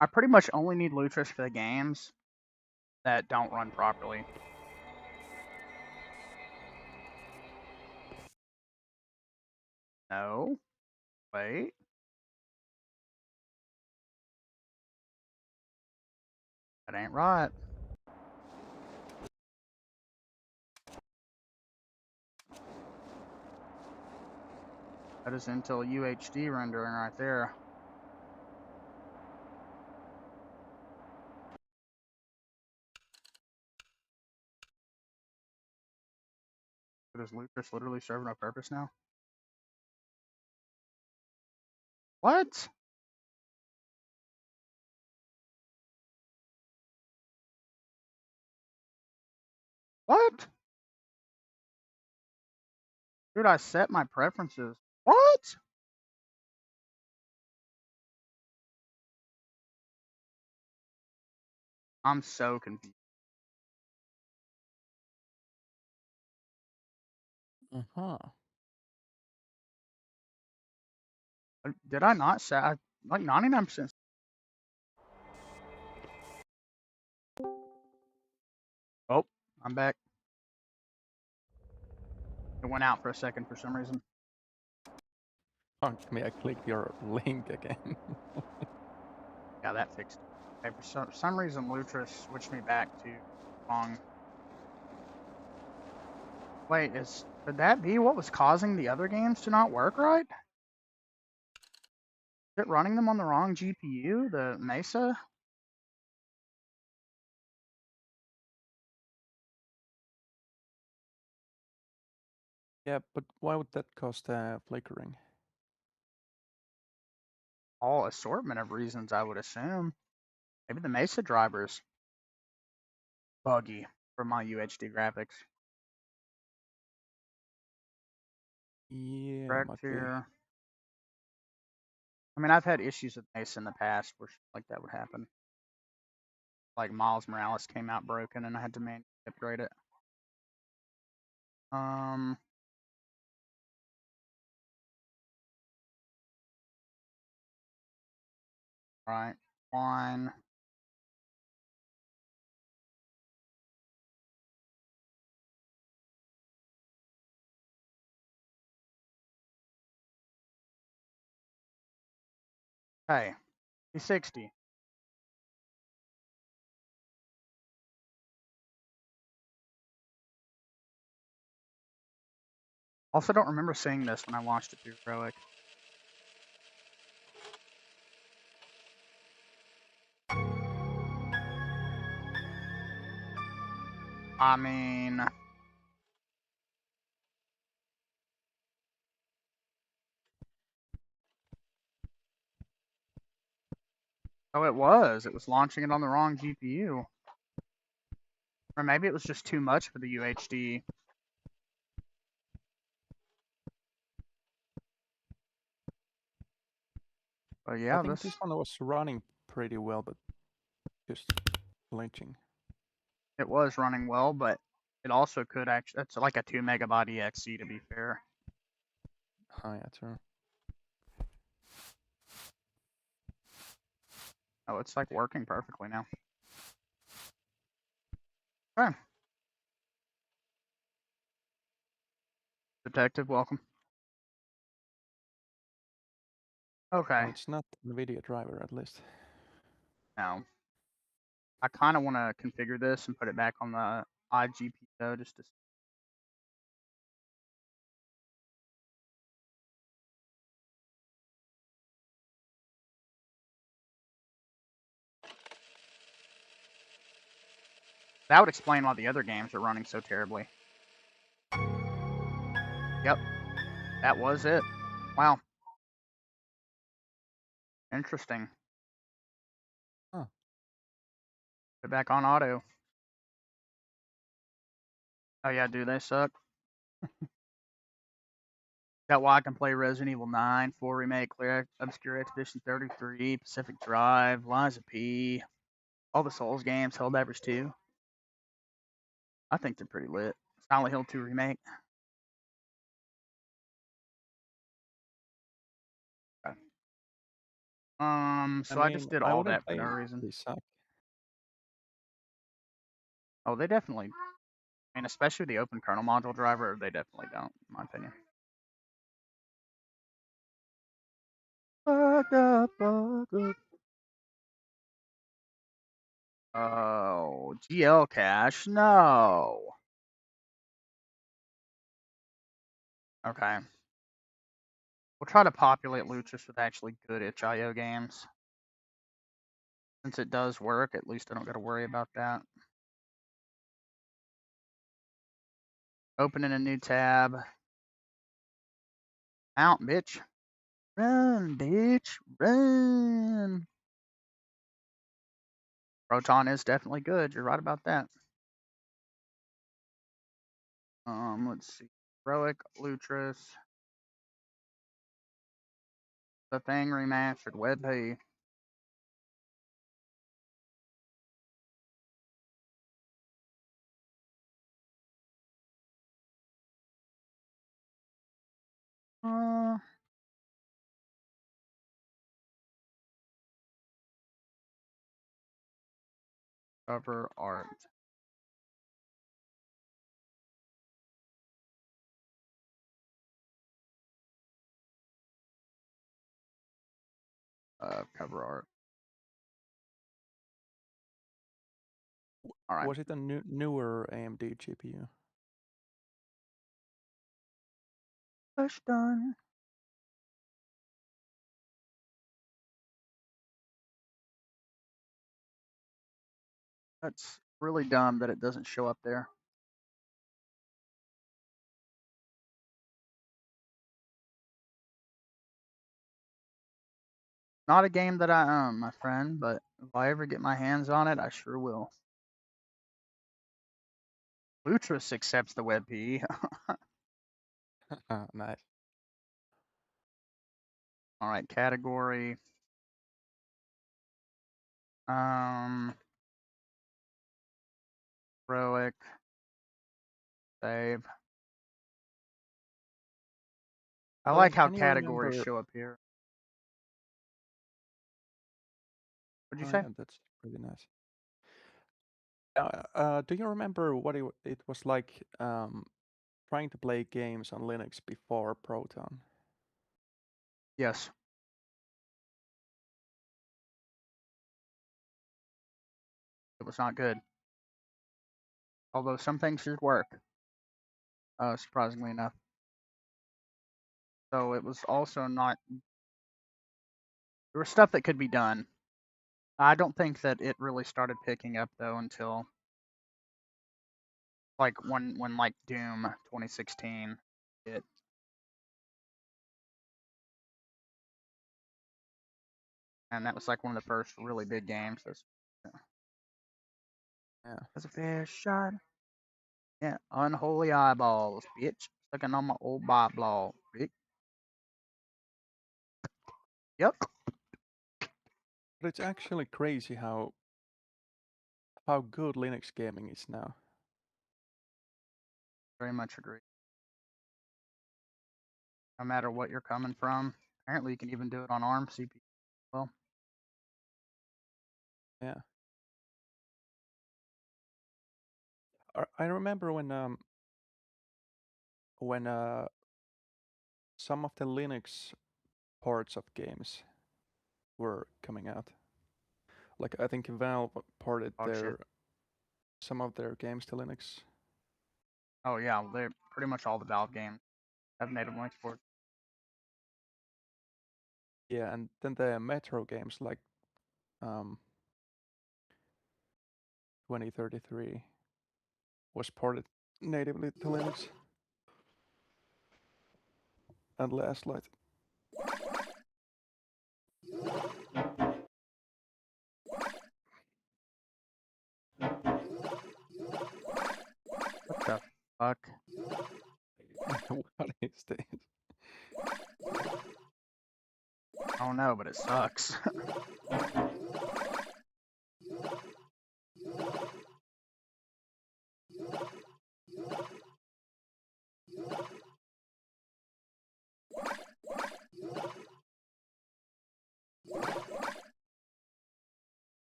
Speaker 1: I pretty much only need Lutris for the games that don't run properly. No. Wait. That ain't right. That is Intel UHD rendering right there. does Lutris literally serve no purpose now? What? What? Dude, I set my preferences. What? I'm so confused.
Speaker 3: Uh-huh.
Speaker 1: Did I not set like 99%? Oh, I'm back. It went out for a second for some reason.
Speaker 3: Punk me, I clicked your link again.
Speaker 1: Yeah, that fixed it. Okay, for some reason, Lutris switched me back to wrong. Wait, could that be what was causing the other games to not work right? Is it running them on the wrong GPU, the Mesa?
Speaker 3: Yeah, but why would that cause flickering?
Speaker 1: All assortment of reasons, I would assume. Maybe the Mesa driver's buggy for my UHD graphics.
Speaker 3: Yeah,
Speaker 1: Correct
Speaker 3: might be.
Speaker 1: here. I mean, I've had issues with Mesa in the past where like that would happen. Like Miles Morales came out broken and I had to manually upgrade it. Right. One. Hey, he's 60. Also, don't remember seeing this when I watched it through Heroic. I mean, oh, it was. It was launching it on the wrong GPU. Or maybe it was just too much for the UHD. But yeah,
Speaker 3: I think this one was running pretty well, but just glitching.
Speaker 1: It was running well, but it also could actually. It's like a 2 megabyte exe to be fair.
Speaker 3: Oh, yeah, true.
Speaker 1: Oh, it's like working perfectly now. Okay. Detective, welcome. Okay.
Speaker 3: Well, it's not Nvidia driver, at least.
Speaker 1: No. I kind of want to configure this and put it back on the iGPU though, just to. That would explain why the other games are running so terribly. Yep. That was it. Wow. Interesting.
Speaker 3: Huh.
Speaker 1: Put it back on auto. Oh yeah, do they suck? Got why I can play Resident Evil 9, 4 Remake, Clear Obscure Expedition 33, Pacific Drive, Liza P, all the Souls games, Helldivers 2. I think they're pretty lit. Silent Hill 2 Remake. Okay. So I just did all that for no reason.
Speaker 3: They suck.
Speaker 1: Oh, they definitely. I mean, especially the open kernel module driver, they definitely don't, in my opinion. Oh, GL cache, no. Okay. We'll try to populate Lutris with actually good itch.io games. Since it does work, at least I don't got to worry about that. Opening a new tab. Out, bitch. Run, bitch. Run. Proton is definitely good. You're right about that. Let's see. Heroic, Lutris. The Thing Remastered, WebP. Cover art. Cover art. All right.
Speaker 3: Was it a newer AMD GPU?
Speaker 1: Push done. That's really dumb that it doesn't show up there. Not a game that I own, my friend, but if I ever get my hands on it, I sure will. Lutris accepts the WebP.
Speaker 3: Nice.
Speaker 1: All right, category. Heroic. Save. I like how
Speaker 3: Can you
Speaker 1: categories
Speaker 3: remember?
Speaker 1: show up here. What'd you
Speaker 3: Oh,
Speaker 1: say?
Speaker 3: yeah, that's pretty nice. Do you remember what it was like trying to play games on Linux before Proton?
Speaker 1: Yes. It was not good. Although some things should work. Surprisingly enough. So it was also not. There was stuff that could be done. I don't think that it really started picking up though until like when like Doom 2016 hit. And that was like one of the first really big games.
Speaker 3: Yeah.
Speaker 1: That's a fair shot. Yeah, unholy eyeballs, bitch. Sucking on my old Bob bitch. Yep.
Speaker 3: But it's actually crazy how good Linux gaming is now.
Speaker 1: Very much agree. No matter what you're coming from. Apparently you can even do it on ARM CPU. Well.
Speaker 3: Yeah. I remember when some of the Linux parts of games were coming out. Like I think Valve ported some of their games to Linux.
Speaker 1: Oh yeah, they're pretty much all the Valve games have native Linux ports.
Speaker 3: Yeah, and then the Metro games like 2033 was ported natively to Linux. And Last Light.
Speaker 1: What the fuck?
Speaker 3: What is this?
Speaker 1: I don't know, but it sucks.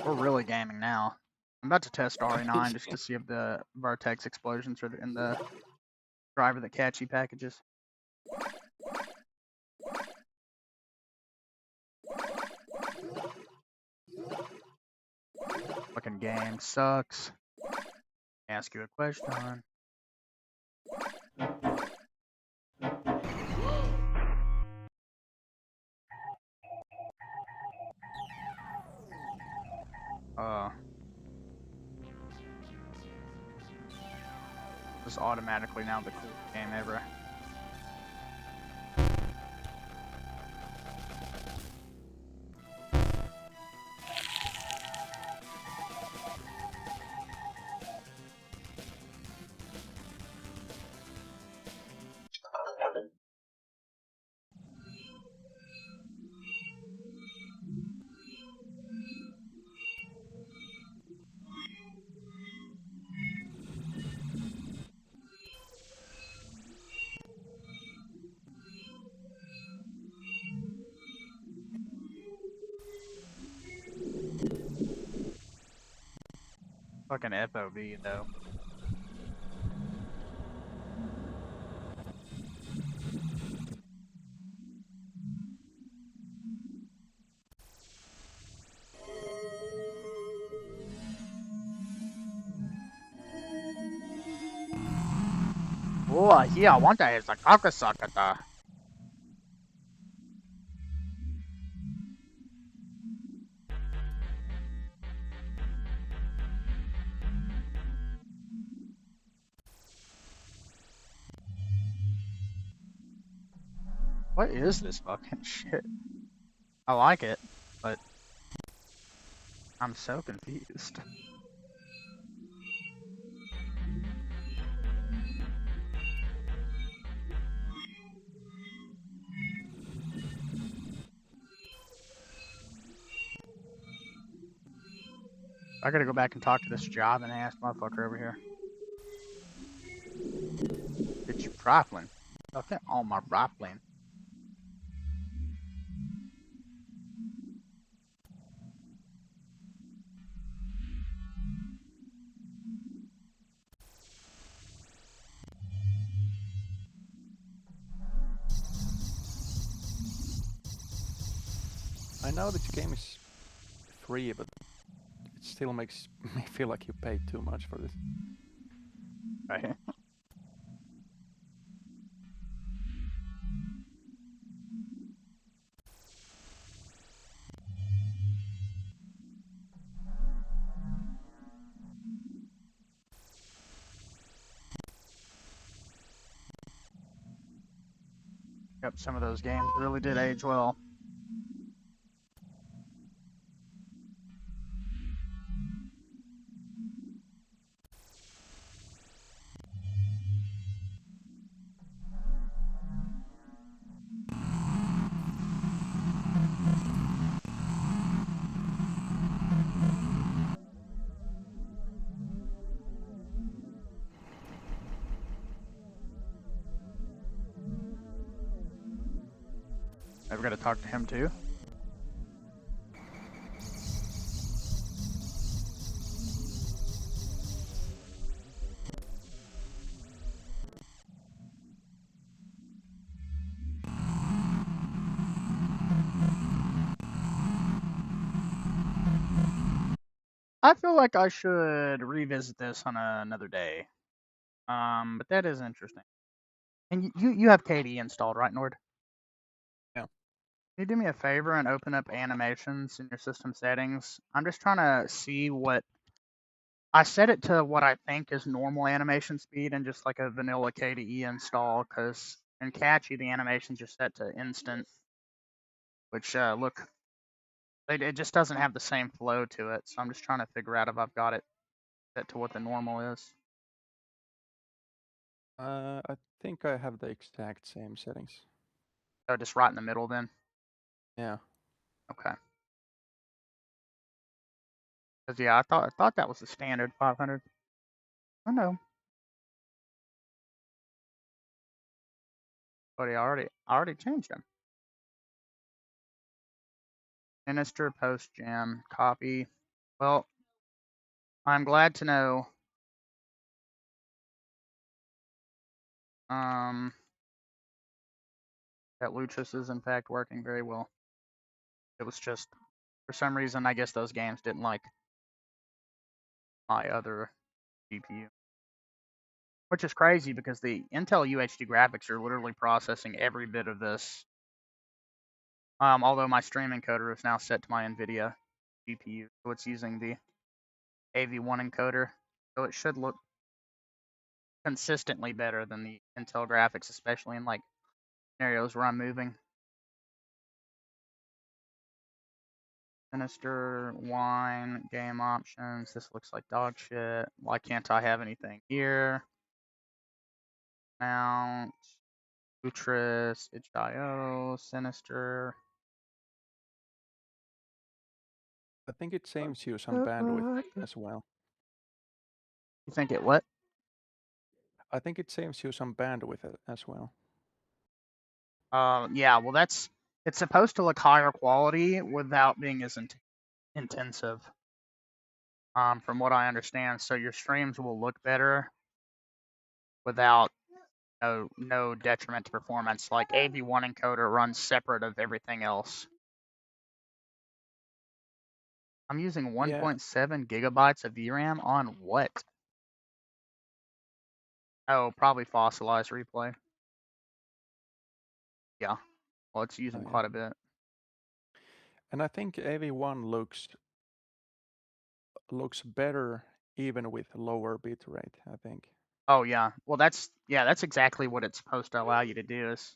Speaker 1: We're really gaming now. I'm about to test RE9 just to see if the Vertex explosions are in the driver that Cachy packages. Fucking game sucks. Ask you a question. is automatically now the coolest game ever. Fucking FOV though. Oh, yeah, I want that. It's a kakasakata. What is this fucking shit? I like it, but I'm so confused. I gotta go back and talk to this job and ass motherfucker over here. Bitch, you rifling. Okay, on my rifling.
Speaker 3: I know this game is free, but it still makes me feel like you paid too much for this.
Speaker 1: Right. Yep, some of those games really did age well. I've got to talk to him too. I feel like I should revisit this on another day. But that is interesting. And you have KDE installed, right, Nord?
Speaker 3: Yeah.
Speaker 1: Can you do me a favor and open up animations in your system settings? I'm just trying to see what I set it to what I think is normal animation speed and just like a vanilla KDE install, because in Catchy the animations are set to instant, which look, it just doesn't have the same flow to it. So I'm just trying to figure out if I've got it set to what the normal is.
Speaker 3: I think I have the exact same settings.
Speaker 1: Oh, just right in the middle then?
Speaker 3: Yeah.
Speaker 1: Okay. Because yeah, I thought that was the standard 500. Oh no. But I already changed them. Minister, post gen, copy. Well, I'm glad to know. That Luchas is in fact working very well. It was just, for some reason, I guess those games didn't like my other GPU. Which is crazy because the Intel UHD graphics are literally processing every bit of this. Although my stream encoder is now set to my Nvidia GPU, so it's using the AV1 encoder. So it should look consistently better than the Intel graphics, especially in like scenarios where I'm moving. Sinister, wine, game options. This looks like dog shit. Why can't I have anything here? Mount, Utris, itch.io, Sinister.
Speaker 3: I think it saves you some bandwidth as well.
Speaker 1: You think it what?
Speaker 3: I think it saves you some bandwidth as well.
Speaker 1: Yeah, well it's supposed to look higher quality without being as intensive. From what I understand, so your streams will look better without no detriment to performance. Like AV1 encoder runs separate of everything else. I'm using 1.7 gigabytes of VRAM on what? Oh, probably fossilized replay. Yeah, well, it's using quite a bit.
Speaker 3: And I think AV1 looks better even with lower bitrate, I think.
Speaker 1: Oh yeah, well that's exactly what it's supposed to allow you to do. Is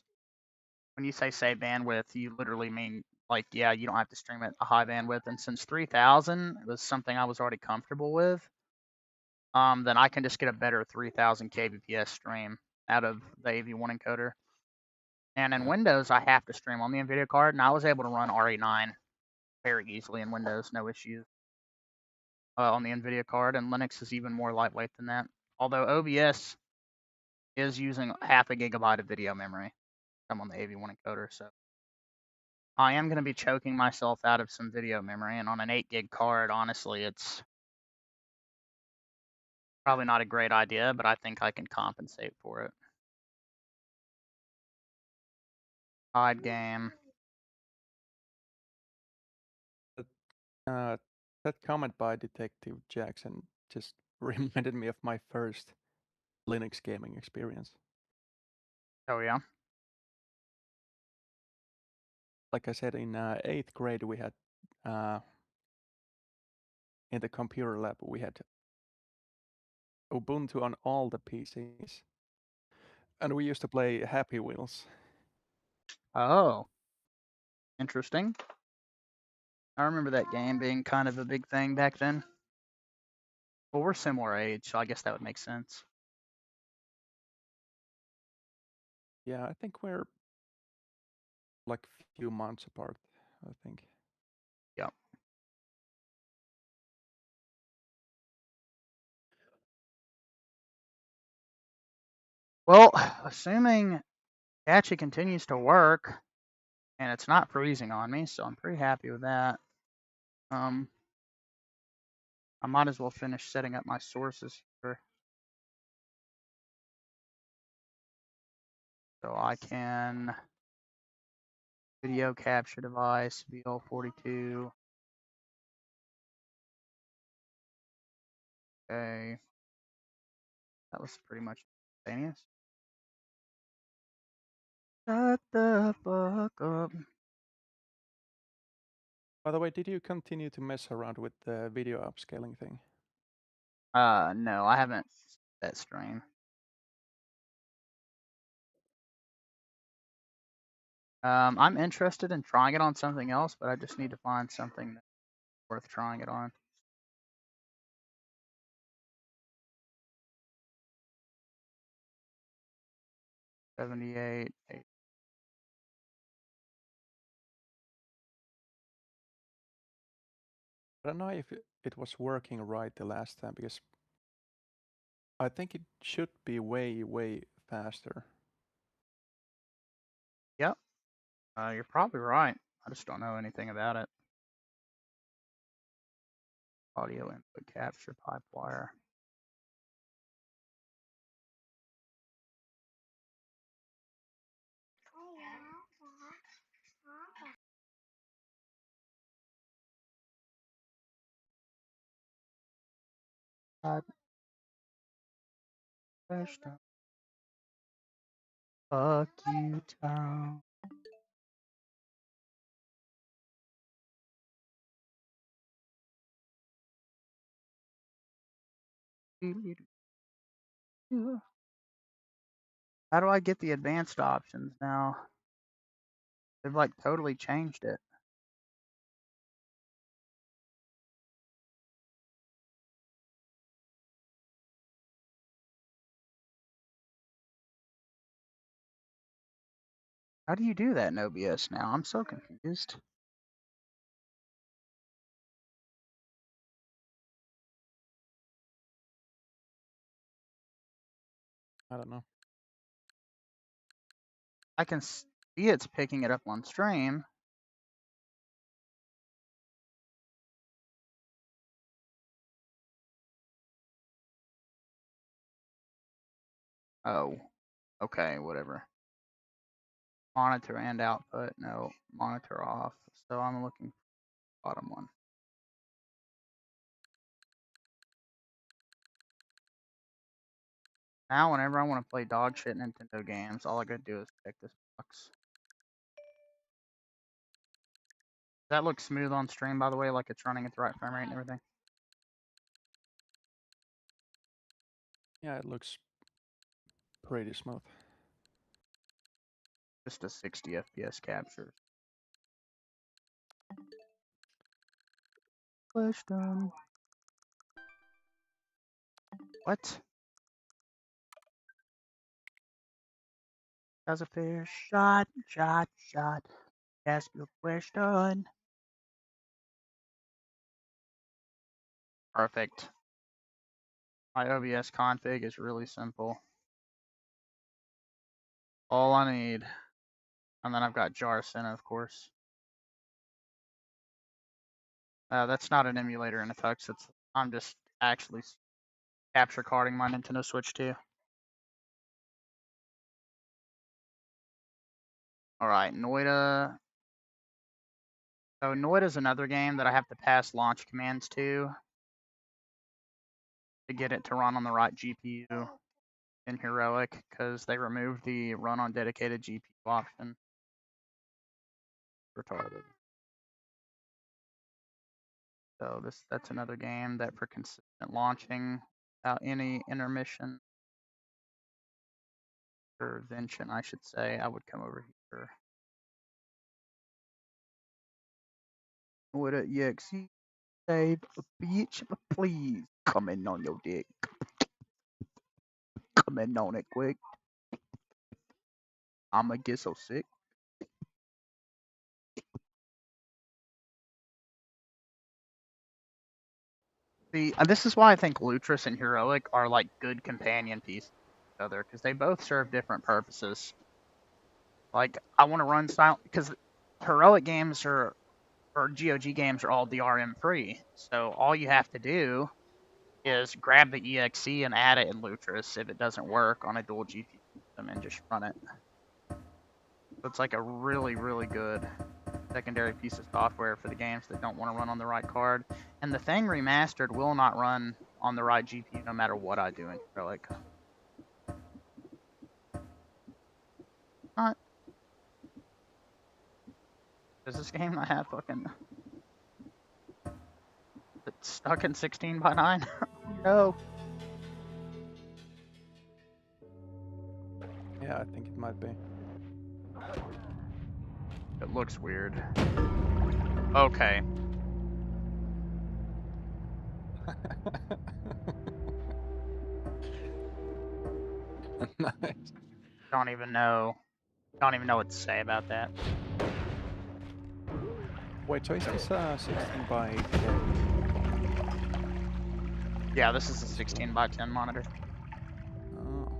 Speaker 1: when you say save bandwidth, you literally mean like you don't have to stream at a high bandwidth. And since 3000 was something I was already comfortable with, then I can just get a better 3000 kbps stream out of the AV1 encoder. And in Windows, I have to stream on the Nvidia card, and I was able to run RE9 very easily in Windows, no issues. On the Nvidia card, and Linux is even more lightweight than that. Although OBS is using half a gigabyte of video memory. I'm on the AV1 encoder, so I am going to be choking myself out of some video memory, and on an 8 gig card, honestly, it's probably not a great idea, but I think I can compensate for it. Side game.
Speaker 3: That comment by Detective Jackson just reminded me of my first Linux gaming experience.
Speaker 1: Oh yeah.
Speaker 3: Like I said, in 8th grade, we had in the computer lab we had Ubuntu on all the PCs, and we used to play Happy Wheels.
Speaker 1: Oh, interesting. I remember that game being kind of a big thing back then. Well, we're similar age, so I guess that would make sense.
Speaker 3: Yeah, I think we're like a few months apart, I think.
Speaker 1: Yep. Well, assuming Cachy continues to work, and it's not freezing on me, so I'm pretty happy with that. I might as well finish setting up my sources here. So I can video capture device, VL42. Okay. That was pretty much instantaneous. Shut the fuck up.
Speaker 3: By the way, did you continue to mess around with the video upscaling thing?
Speaker 1: No, I haven't that stream. I'm interested in trying it on something else, but I just need to find something that's worth trying it on. $78.
Speaker 3: I don't know if it was working right the last time, because I think it should be way, way faster.
Speaker 1: Yep. You're probably right. I just don't know anything about it. Audio input capture pipe wire. Fuck you, Tom. How do I get the advanced options now? They've like totally changed it. How do you do that in OBS now? I'm so confused.
Speaker 3: I don't know.
Speaker 1: I can see it's picking it up on stream. Oh, okay, whatever. Monitor and output. No, monitor off. So I'm looking for the bottom one. Now, whenever I want to play dog shit Nintendo games, all I gotta do is check this box. Does that look smooth on stream, by the way? Like it's running at the right frame rate and everything?
Speaker 3: Yeah, it looks pretty smooth.
Speaker 1: Just a 60 FPS capture. Question. What? How's a fair shot? Ask your question. Perfect. My OBS config is really simple. All I need. And then I've got Jarcin, of course. That's not an emulator in effect. I'm just actually capture carding my Nintendo Switch 2. Alright, Noida. So Noida is another game that I have to pass launch commands to get it to run on the right GPU in Heroic, because they removed the run on dedicated GPU option. Retarded. So that's another game that for consistent launching without any intermission or intervention, I should say, I would come over here. With a EXE save a bitch, please come in on your dick. Come in on it quick. I'ma get so sick. See, this is why I think Lutris and Heroic are like good companion pieces to each other, because they both serve different purposes. Like, I want to run silent, because Heroic games or GOG games are all DRM free. So all you have to do is grab the EXE and add it in Lutris if it doesn't work on a dual GPU system and just run it. So it's like a really, really good secondary piece of software for the games that don't want to run on the right card. And the thing remastered will not run on the right GPU no matter what I do in Heroic. Not. Does this game not have fucking... It's stuck in 16:9? No.
Speaker 3: Yeah, I think it might be.
Speaker 1: It looks weird. Okay.
Speaker 3: Nice.
Speaker 1: Don't even know what to say about that.
Speaker 3: Wait, so is this 16 by 10?
Speaker 1: Yeah, this is a 16:10 monitor.
Speaker 3: Oh.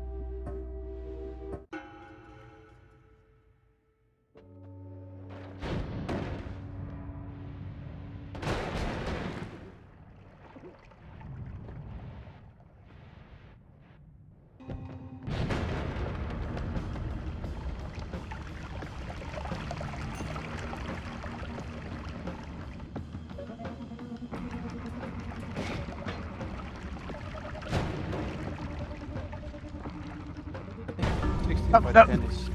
Speaker 3: By 10 is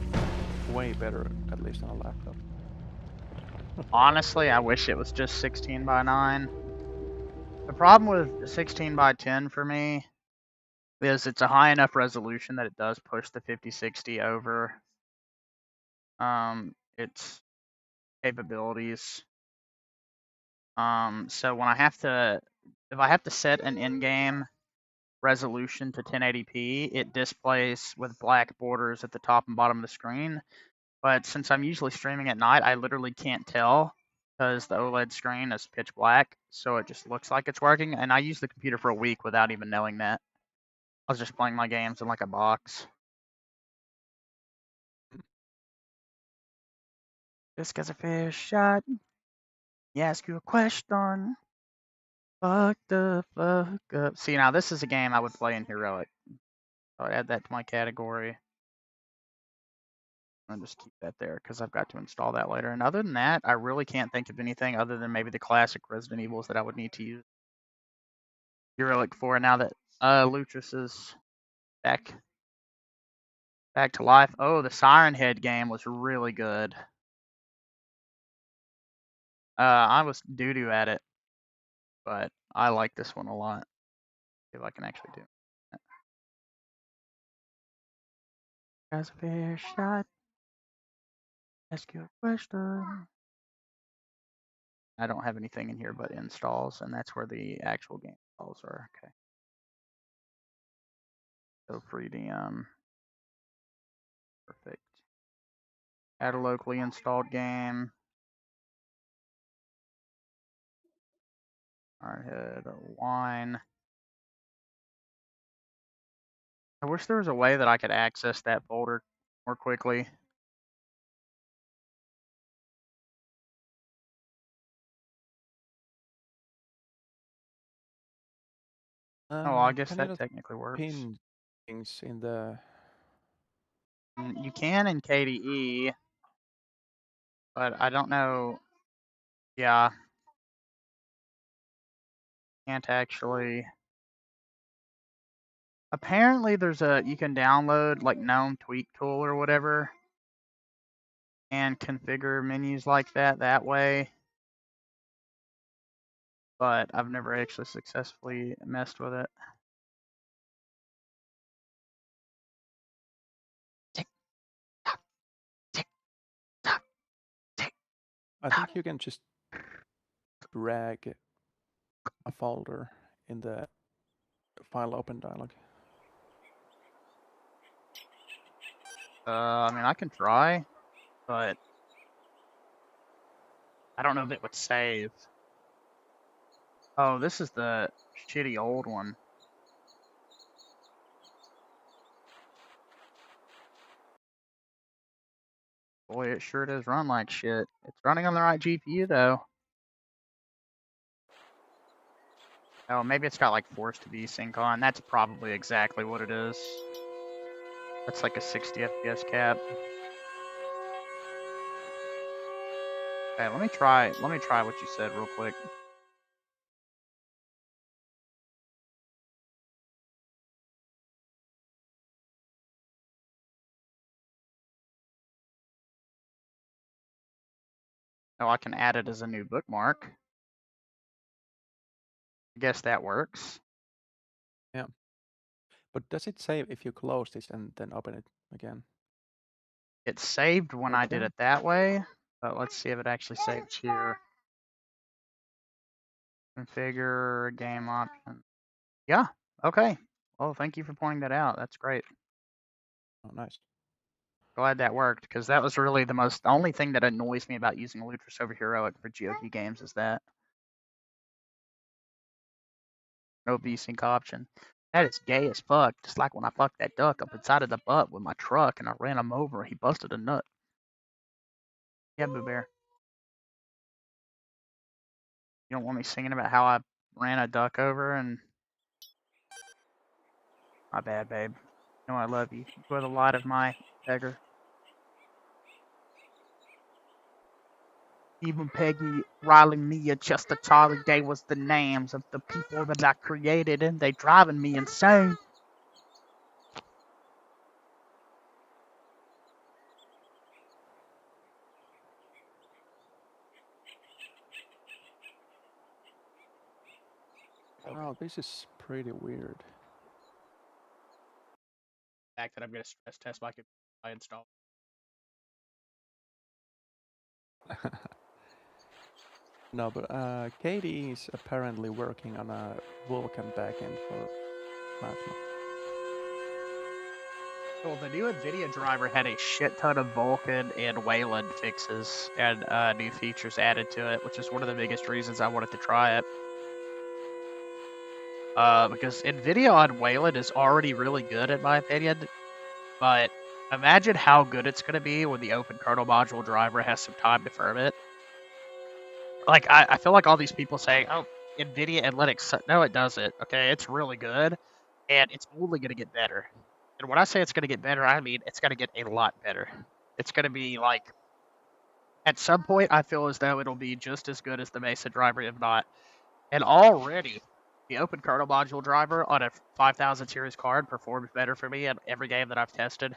Speaker 3: way better, at least on a laptop.
Speaker 1: Honestly, I wish it was just 16:9. The problem with 16:10 for me is it's a high enough resolution that it does push the 5060 over its capabilities. So when if I have to set an in-game resolution to 1080p, it displays with black borders at the top and bottom of the screen. But since I'm usually streaming at night, I literally can't tell because the OLED screen is pitch black, so it just looks like it's working. And I used the computer for a week without even knowing that. I was just playing my games in like a box. This guy's a fair shot. He ask you a question. Fuck the fuck up. See, now this is a game I would play in Heroic. So I'd add that to my category. I'll just keep that there because I've got to install that later. And other than that, I really can't think of anything other than maybe the classic Resident Evils that I would need to use Heroic for now that Lutris is back to life. Oh, the Siren Head game was really good. I was doo-doo at it, but I like this one a lot. See if I can actually do it. As a fair shot. Ask you a question. I don't have anything in here but installs, and that's where the actual game installs are. Okay. So FreeDM. Perfect. Add a locally installed game. Alright, wine. I wish there was a way that I could access that folder more quickly. Oh, I guess
Speaker 3: Can you
Speaker 1: that
Speaker 3: not
Speaker 1: technically works.
Speaker 3: pin things in the...
Speaker 1: You can in KDE, but I don't know. Yeah. Can't actually. Apparently there's you can download like GNOME Tweak Tool or whatever and configure menus like that way. But I've never actually successfully messed with it. Tick tock, tick tock, tick.
Speaker 3: I think you can just drag a folder in the file open dialog.
Speaker 1: I mean, I can try, but I don't know if it would save. Oh, this is the shitty old one. Boy, it sure does run like shit. It's running on the right GPU, though. Oh, maybe it's got like forced to VSync on. That's probably exactly what it is. That's like a 60 FPS cap. Okay, let me try what you said real quick. Oh, I can add it as a new bookmark. I guess that works.
Speaker 3: Yeah. But does it save if you close this and then open it again?
Speaker 1: It saved when I did
Speaker 3: Okay.
Speaker 1: it that way, but let's see if it actually saves here. Configure game option. Yeah, okay. Well, thank you for pointing that out. That's great.
Speaker 3: Oh, nice.
Speaker 1: Glad that worked, because that was really the only thing that annoys me about using Lutris over Heroic for GOG games is that. No VSync option. That is gay as fuck. Just like when I fucked that duck up inside of the butt with my truck and I ran him over and he busted a nut. Yeah, Boo Bear. You don't want me singing about how I ran a duck over and... My bad, babe. You know I love you. You are the light of my beggar. Even Peggy, Riley, Mia, Chester, Charlie, they was the names of the people that I created and they driving me insane.
Speaker 3: Oh, this is pretty weird.
Speaker 1: fact that I'm going to stress test my computer I install.
Speaker 3: No, but Katie is apparently working on a Vulkan backend for Plasma.
Speaker 1: Well, the new Nvidia driver had a shit ton of Vulkan and Wayland fixes and new features added to it, which is one of the biggest reasons I wanted to try it. Because Nvidia on Wayland is already really good in my opinion, but imagine how good it's going to be when the open kernel module driver has some time to firm it. Like, I feel like all these people saying, oh, Nvidia and Linux, no, it doesn't. Okay, it's really good, and it's only going to get better. And when I say it's going to get better, I mean it's going to get a lot better. It's going to be like, at some point, I feel as though it'll be just as good as the Mesa driver, if not. And already, the open kernel module driver on a 5000 series card performs better for me in every game that I've tested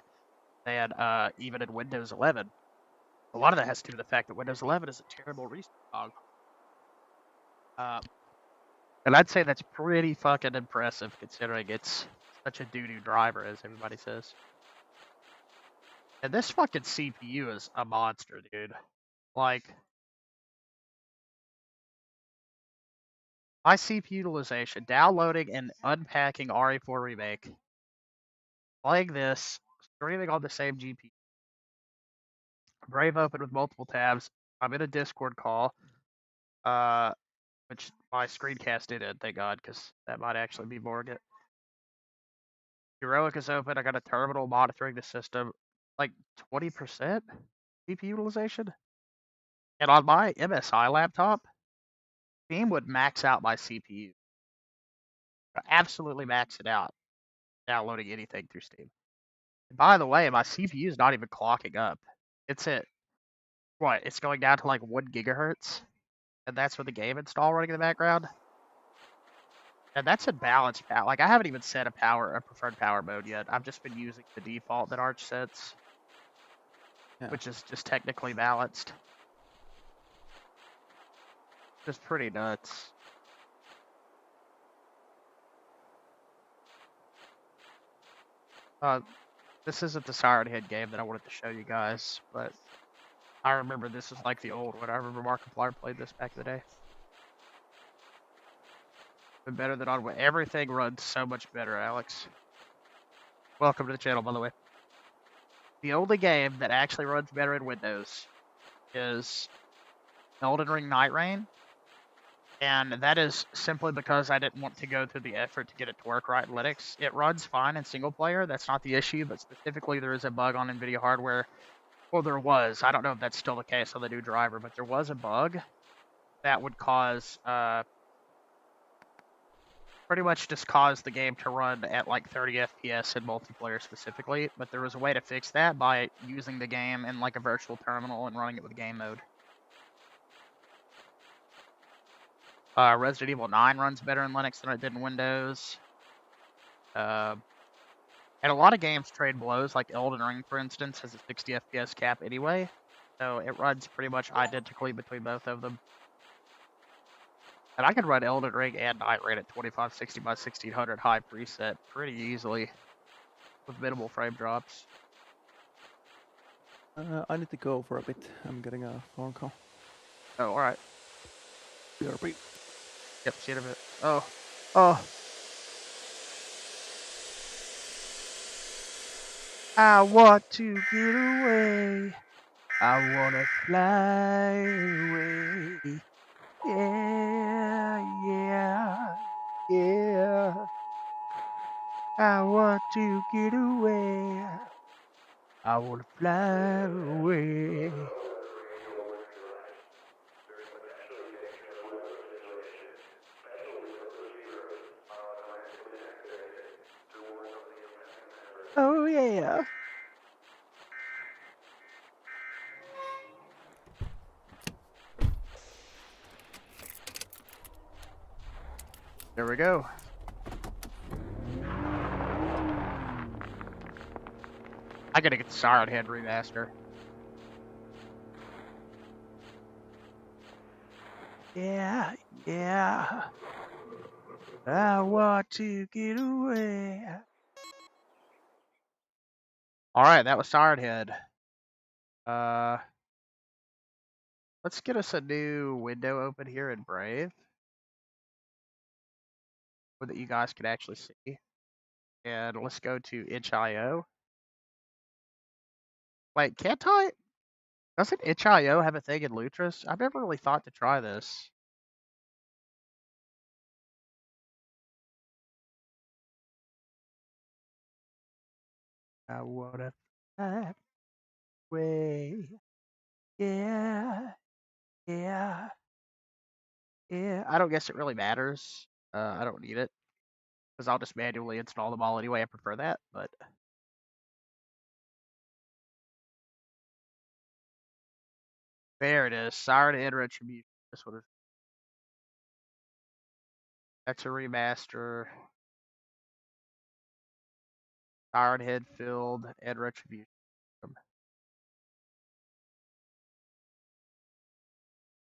Speaker 1: than even in Windows 11. A lot of that has to do with the fact that Windows 11 is a terrible restart dog. And I'd say that's pretty fucking impressive considering it's such a doo-doo driver, as everybody says. And this fucking CPU is a monster, dude. Like, my CPU utilization, downloading and unpacking RE4 Remake, playing this, streaming on the same GPU, Brave open with multiple tabs, I'm in a Discord call, which my screencast didn't, thank God, because that might actually be more good. Heroic is open, I got a terminal monitoring the system, like 20% CPU utilization. And on my MSI laptop, Steam would max out my CPU. Absolutely max it out, downloading anything through Steam. And by the way, my CPU is not even clocking up. It's at, what, it's going down to like 1 gigahertz? And that's with the game install running in the background? And that's in balanced power. Like, I haven't even set a preferred power mode yet. I've just been using the default that Arch sets, which is just technically balanced. Just pretty nuts. This isn't the Siren Head game that I wanted to show you guys, but I remember this is like the old one. I remember Markiplier played this back in the day. Been better than on everything runs so much better, Alex. Welcome to the channel, by the way. The only game that actually runs better in Windows is Elden Ring Night Rain, and that is simply because I didn't want to go through the effort to get it to work right in Linux. It runs fine in single player, that's not the issue, but specifically there is a bug on Nvidia hardware. Well, there was. I don't know if that's still the case on the new driver, but there was a bug that would cause, pretty much just cause the game to run at like 30 FPS in multiplayer specifically, but there was a way to fix that by using the game in like a virtual terminal and running it with game mode. Resident Evil 9 runs better in Linux than it did in Windows. And a lot of games trade blows, like Elden Ring, for instance, has a 60 FPS cap anyway, so it runs pretty much identically between both of them. And I can run Elden Ring and Night Rain at 2560 by 1600 high preset pretty easily with minimal frame drops.
Speaker 3: I need to go for a bit. I'm getting a phone call.
Speaker 1: Oh, alright.
Speaker 3: BRB.
Speaker 1: Yep, see you in a bit. Oh. I want to get away. I wanna fly away. Yeah. I want to get away. I wanna fly away. Oh yeah. There we go. I gotta get the Siren Head remaster. Yeah. I want to get away. All right, that was Siren Head. Let's get us a new window open here in Brave, so that you guys can actually see. And let's go to itch.io. Wait, can't I? Doesn't itch.io have a thing in Lutris? I've never really thought to try this. I wanna fly away. Yeah, yeah, yeah. I don't guess it really matters. I don't need it, because I'll just manually install them all anyway. I prefer that, but there it is. Siren Head Retribution. That's what it is. That's a remaster. Siren Head filled and Retribution.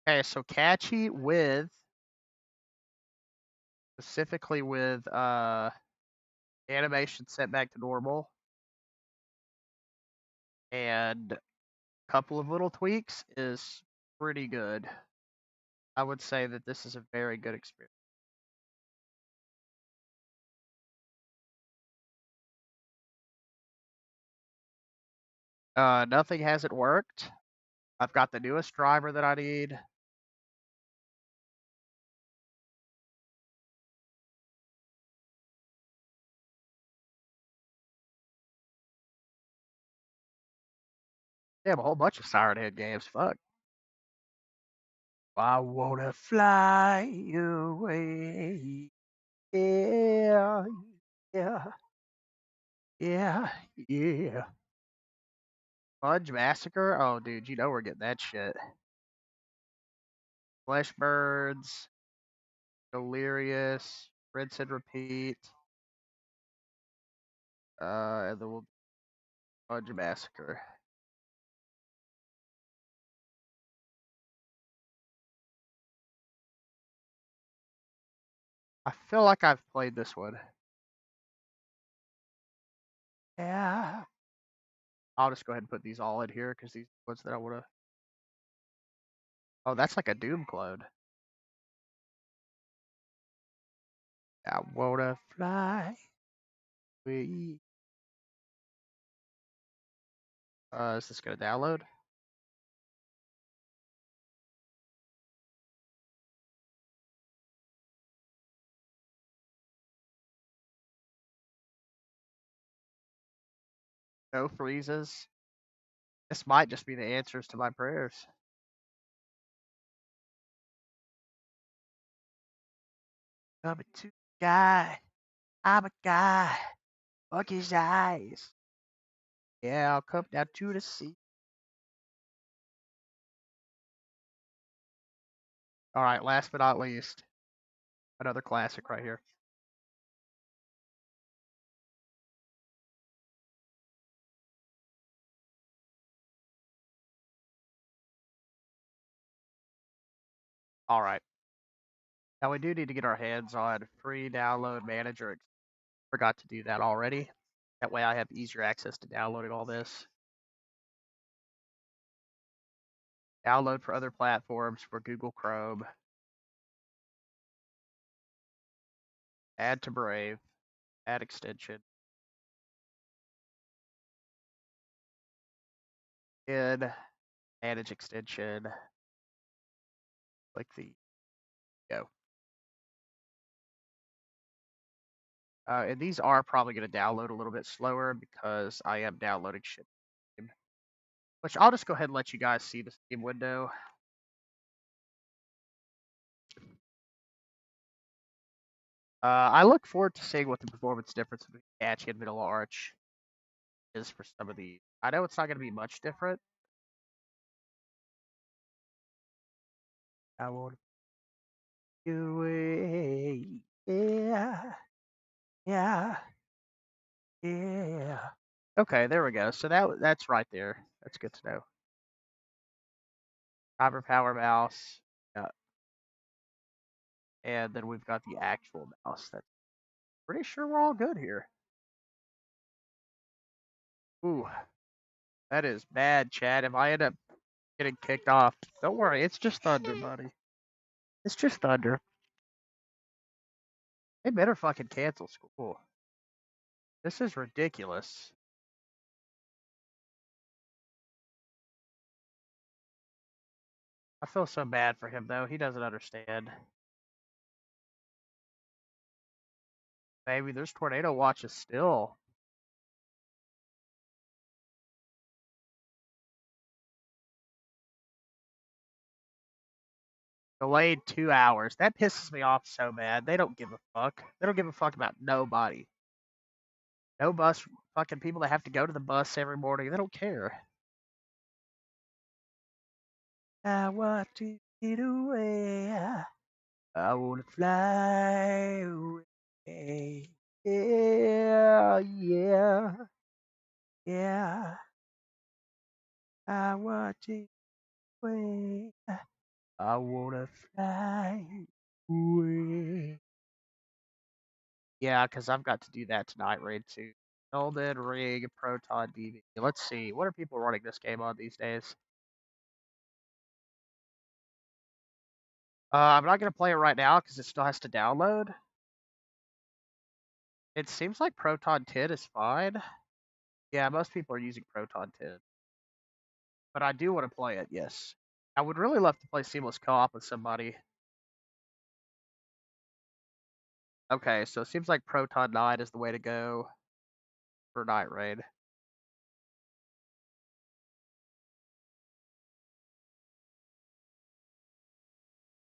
Speaker 1: Okay, so Cachy with specifically with animation set back to normal and a couple of little tweaks is pretty good. I would say that this is a very good experience. Nothing hasn't worked. I've got the newest driver that I need. They have a whole bunch of Siren Head games. Fuck. I wanna fly away. Yeah, yeah, yeah, yeah. Fudge Massacre? Oh, dude, you know we're getting that shit. Flesh Birds, Delirious, Rinse and Repeat. And then we'll Fudge Massacre. I feel like I've played this one. Yeah. I'll just go ahead and put these all in here because these ones that I want to. Oh, that's like a Doom clone. I wanna fly away. Is this gonna download? No freezes. This might just be the answers to my prayers. Coming to the guy. I'm a guy. Fuck his eyes. Yeah, I'll come down to the sea. All right, last but not least, another classic right here. All right. Now we do need to get our hands on free download manager. Forgot to do that already. That way I have easier access to downloading all this. Download for other platforms for Google Chrome. Add to Brave. Add extension. In manage extension. Click the go. And these are probably going to download a little bit slower because I am downloading shit. Which I'll just go ahead and let you guys see the Steam window. I look forward to seeing what the performance difference between Cachy and Vanilla Arch is for some of these. I know it's not going to be much different. I want you away. Yeah. Yeah. Yeah. Okay, there we go. So that's right there. That's good to know. Driver power mouse. Yeah. And then we've got the actual mouse. That's pretty sure we're all good here. Ooh, that is bad, Chad. If I end up getting kicked off, don't worry, it's just thunder, buddy. It's just thunder. They better fucking cancel school. This is ridiculous. I feel so bad for him, though. He doesn't understand. Baby, there's tornado watches still. Delayed 2 hours. That pisses me off so bad. They don't give a fuck. They don't give a fuck about nobody. No bus fucking people that have to go to the bus every morning. They don't care. I want to get away. I want to fly away. Yeah, yeah, yeah. I want to get away. I want to fly away. Yeah, because I've got to do that tonight, Raid 2. Elden Ring, Proton DB. Let's see. What are people running this game on these days? I'm not going to play it right now because it still has to download. It seems like Proton 10 is fine. Yeah, most people are using Proton 10. But I do want to play it, yes. I would really love to play Seamless Co-op with somebody. Okay, so it seems like Proton 9 is the way to go for Night Raid.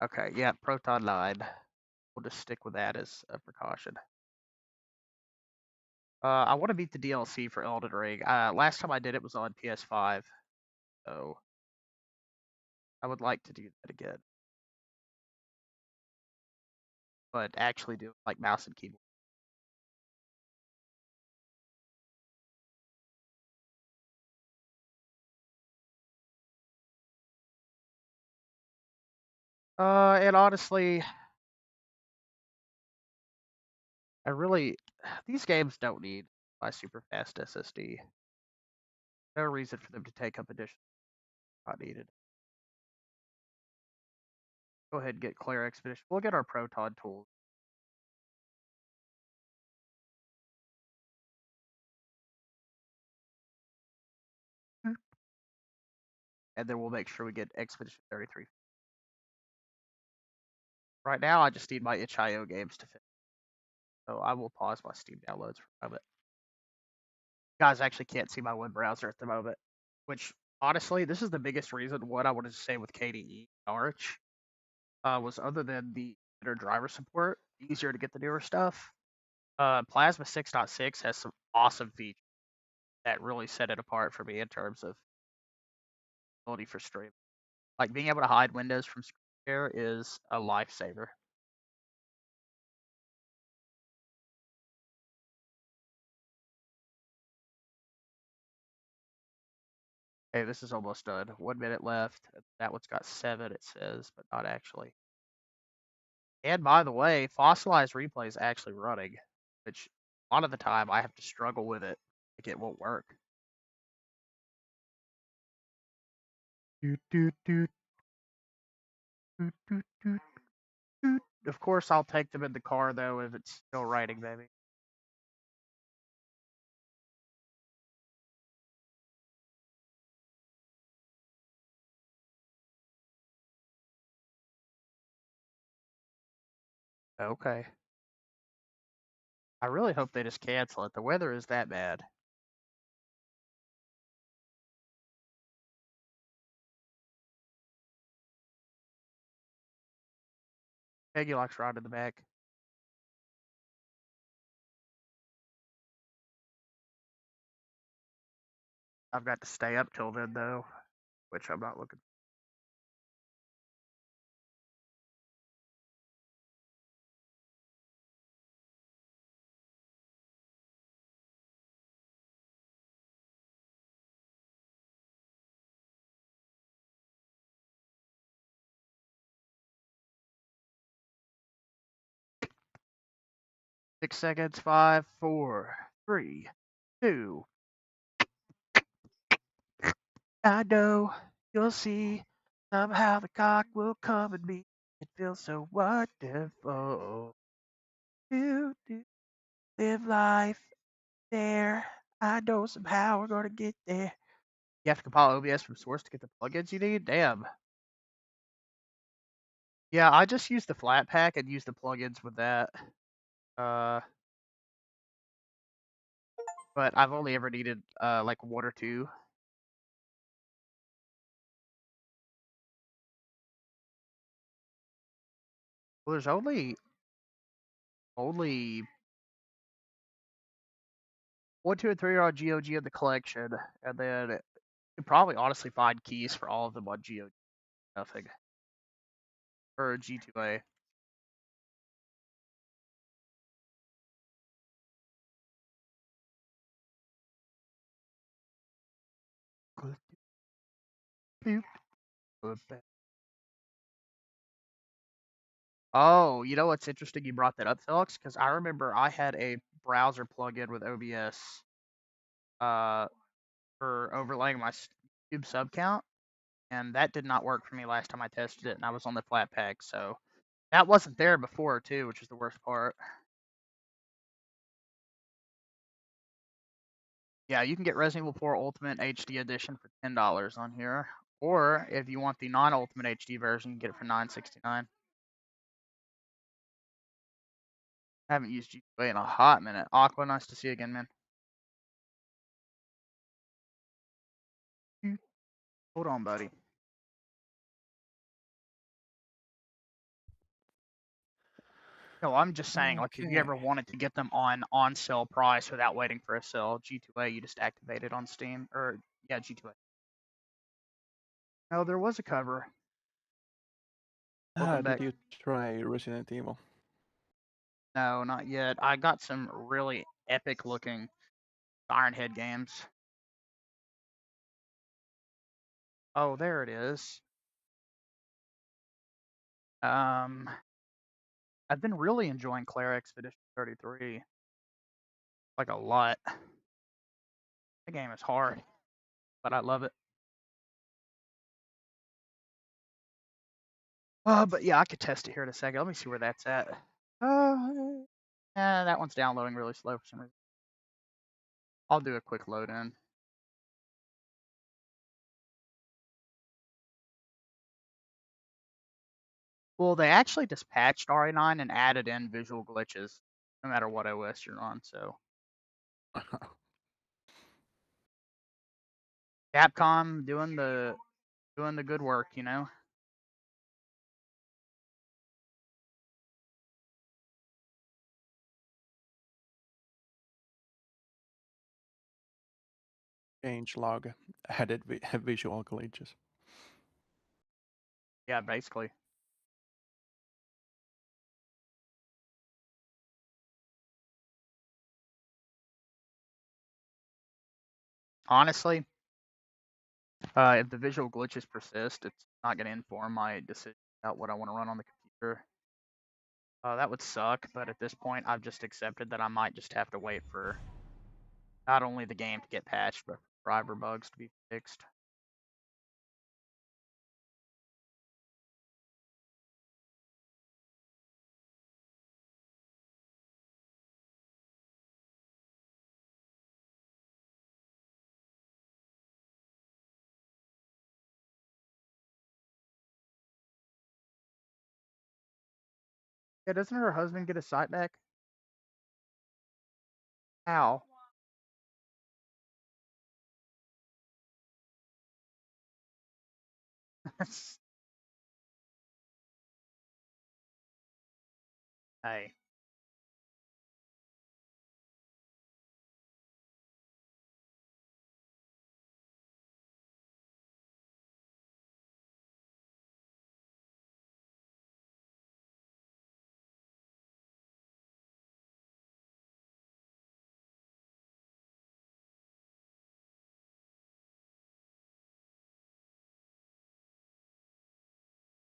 Speaker 1: Okay, yeah, Proton 9. We'll just stick with that as a precaution. I want to beat the DLC for Elden Ring. Last time I did it was on PS5, so I would like to do that again. But actually do it like mouse and keyboard. And honestly, these games don't need my super fast SSD. No reason for them to take up additional. Not needed. Go ahead and get Claire Expedition. We'll get our Proton tools. And then we'll make sure we get Expedition 33. Right now, I just need my itch.io games to finish. So I will pause my Steam downloads for a moment. You guys actually can't see my web browser at the moment. Which, honestly, this is the biggest reason what I wanted to say with KDE Arch. Was other than the better driver support, easier to get the newer stuff. Plasma 6.6 has some awesome features that really set it apart for me in terms of ability for stream. Like being able to hide windows from screen share is a lifesaver. Hey, this is almost done. 1 minute left. That one's got 7, it says, but not actually. And by the way, Fossilized Replay is actually running, which a lot of the time I have to struggle with it. Like it won't work. Doot, doot, doot. Doot, doot, doot, doot. Of course, I'll take them in the car, though, if it's still writing, baby. Okay. I really hope they just cancel it. The weather is that bad. Peggy likes Rod in the back. I've got to stay up till then, though, which I'm not looking. 6 seconds. 5, 4, 3, 2. I know you'll see somehow the cock will come at me. It feels so wonderful to live life there. I know somehow we're gonna get there. You have to compile OBS from source to get the plugins you need? Damn. Yeah, I just use the flat pack and use the plugins with that. But I've only ever needed like one or two. Well, there's only 1, 2, and 3 are on GOG in the collection, and then you can probably honestly find keys for all of them on GOG. Nothing. Or G2A. Oh, you know what's interesting you brought that up, Felix? Because I remember I had a browser plugin with OBS for overlaying my YouTube sub count, and that did not work for me last time I tested it, and I was on the flat pack, so that wasn't there before, too, which is the worst part. Yeah, you can get Resident Evil 4 Ultimate HD Edition for $10 on here, or if you want the non-Ultimate HD version, you can get it for $9.69. I haven't used GTA in a hot minute. Aqua, nice to see you again, man. Hold on, buddy. No, I'm just saying, like, if you ever wanted to get them on sale price without waiting for a sale, G2A, you just activate it on Steam, or, yeah, G2A. No, there was a cover. Welcome back.
Speaker 3: Did you try Resident Evil?
Speaker 1: No, not yet. I got some really epic-looking Iron Head games. Oh, there it is. I've been really enjoying Claire Expedition 33. Like, a lot. The game is hard, but I love it. But yeah, I could test it here in a second. Let me see where that's at. That one's downloading really slow for some reason. I'll do a quick load in. Well, they actually just patched RA9 and added in visual glitches, no matter what OS you're on, so. Capcom doing the good work, you know?
Speaker 3: Changelog added visual glitches.
Speaker 1: Yeah, basically. Honestly, if the visual glitches persist, it's not going to inform my decision about what I want to run on the computer. That would suck, but at this point, I've just accepted that I might just have to wait for not only the game to get patched, but driver bugs to be fixed. Yeah, doesn't her husband get his sight back? How? Hey.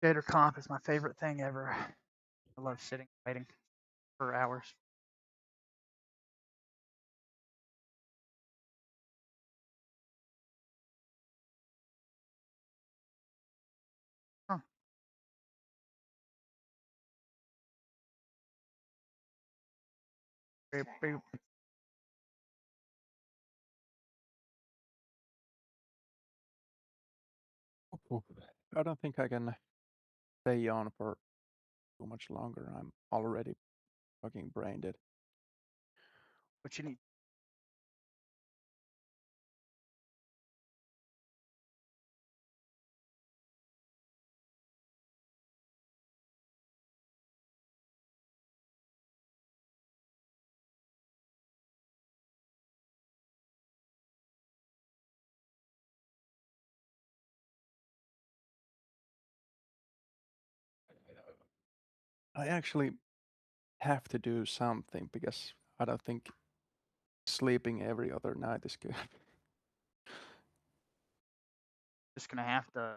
Speaker 1: Gator comp is my favorite thing ever. I love sitting waiting for hours. Beep, beep.
Speaker 3: I don't think I can stay on for too much longer. I'm already fucking brain dead.
Speaker 1: What you need?
Speaker 3: I actually have to do something because I don't think sleeping every other night is good.
Speaker 1: Just gonna have to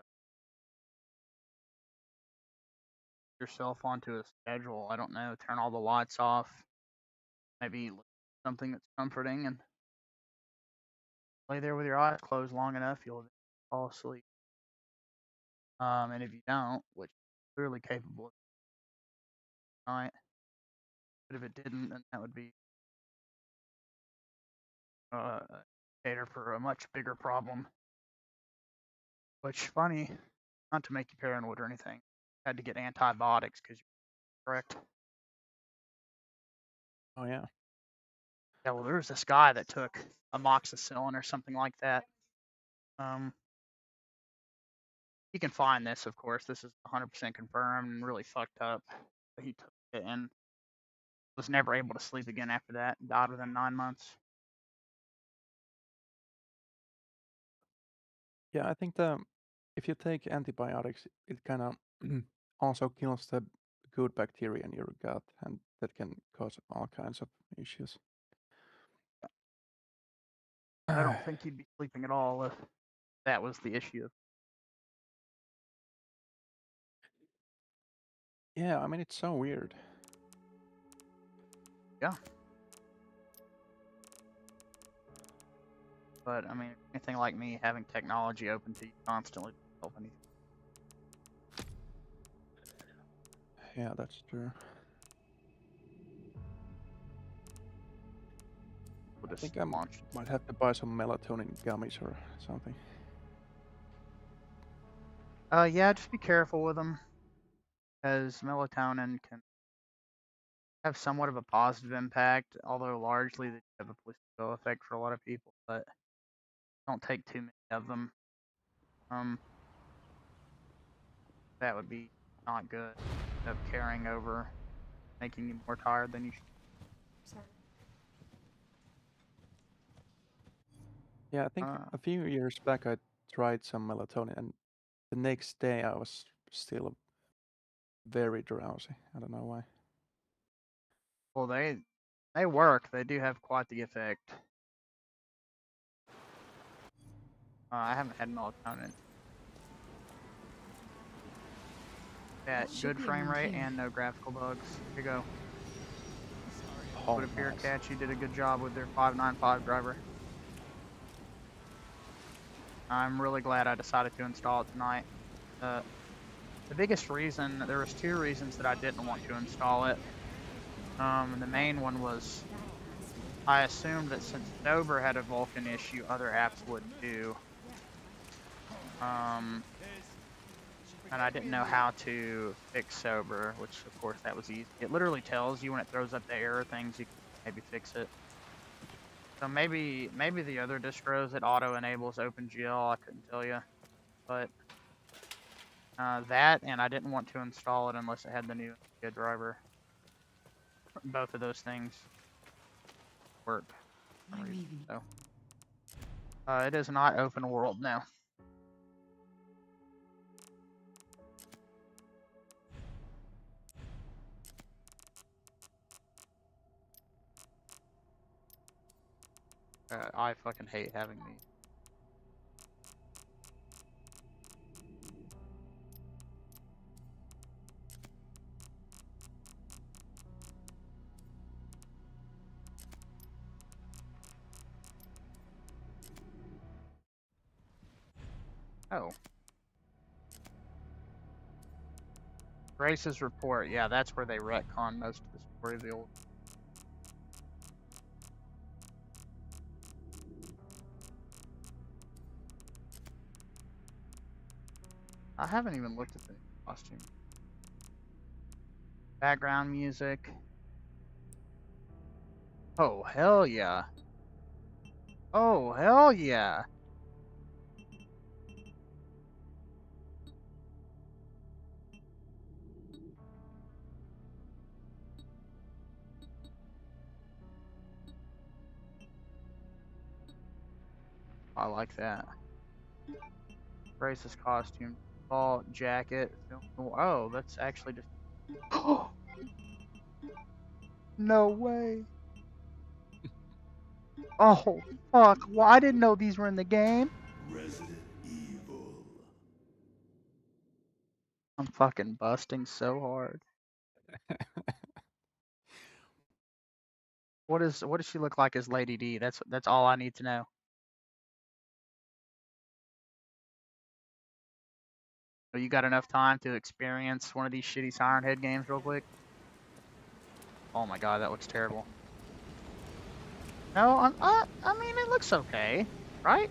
Speaker 1: yourself onto a schedule. I don't know. Turn all the lights off. Maybe something that's comforting and lay there with your eyes closed long enough, you'll fall asleep. And if you don't, which you're clearly capable of tonight, but if it didn't, then that would be a indicator for a much bigger problem. Which, funny, not to make you paranoid or anything, had to get antibiotics because you're correct.
Speaker 3: Oh yeah.
Speaker 1: Yeah, well, there was this guy that took amoxicillin or something like that. You can find this, of course. This is 100% confirmed and really fucked up. But he took it and was never able to sleep again after that. Died within 9 months.
Speaker 3: Yeah, I think if you take antibiotics, it kind of also kills the good bacteria in your gut, and that can cause all kinds of issues.
Speaker 1: I don't think he'd be sleeping at all if that was the issue.
Speaker 3: Yeah, I mean it's so weird.
Speaker 1: Yeah. But I mean, anything like me, having technology open to you constantly doesn't help anything.
Speaker 3: Yeah, that's true.
Speaker 1: We'll
Speaker 3: I
Speaker 1: just
Speaker 3: think I
Speaker 1: launch.
Speaker 3: might have to buy some melatonin gummies or something.
Speaker 1: Yeah, just be careful with them, as melatonin can have somewhat of a positive impact, although largely they have a placebo effect for a lot of people. But don't take too many of them. That would be not good. End up carrying over, making you more tired than you should.
Speaker 3: Yeah, I think a few years back I tried some melatonin, and the next day I was still very drowsy. I don't know why.
Speaker 1: Well, they work. They do have quite the effect. I haven't had melatonin. Yeah, good frame rate and no graphical bugs. Here you go.
Speaker 3: Oh,
Speaker 1: Would appear
Speaker 3: nice.
Speaker 1: Catchy did a good job with their 595 driver. I'm really glad I decided to install it tonight. The biggest reason, there was two reasons that I didn't want to install it. And the main one was I assumed that since Sober had a Vulkan issue, other apps would too. And I didn't know how to fix Sober, which of course that was easy. It literally tells you when it throws up the error things, you can maybe fix it. So maybe the other distros that auto enables OpenGL, I couldn't tell you. But that, and I didn't want to install it unless it had the new Nvidia driver. Both of those things work for some reason, so. It is not open world now. I fucking hate having these. Oh. Grace's report, yeah, that's where they retcon most of the story of the old. I haven't even looked at the costume. Background music. Oh, hell yeah. Oh, hell yeah. I like that. Brace's costume. Ball, jacket. Oh, that's actually just. No way. Oh, fuck. Well, I didn't know these were in the game.
Speaker 7: Resident Evil.
Speaker 1: I'm fucking busting so hard. What does she look like as Lady D? That's all I need to know. So you got enough time to experience one of these shitty Siren Head games real quick? Oh my god, that looks terrible. No, I mean it looks okay, right?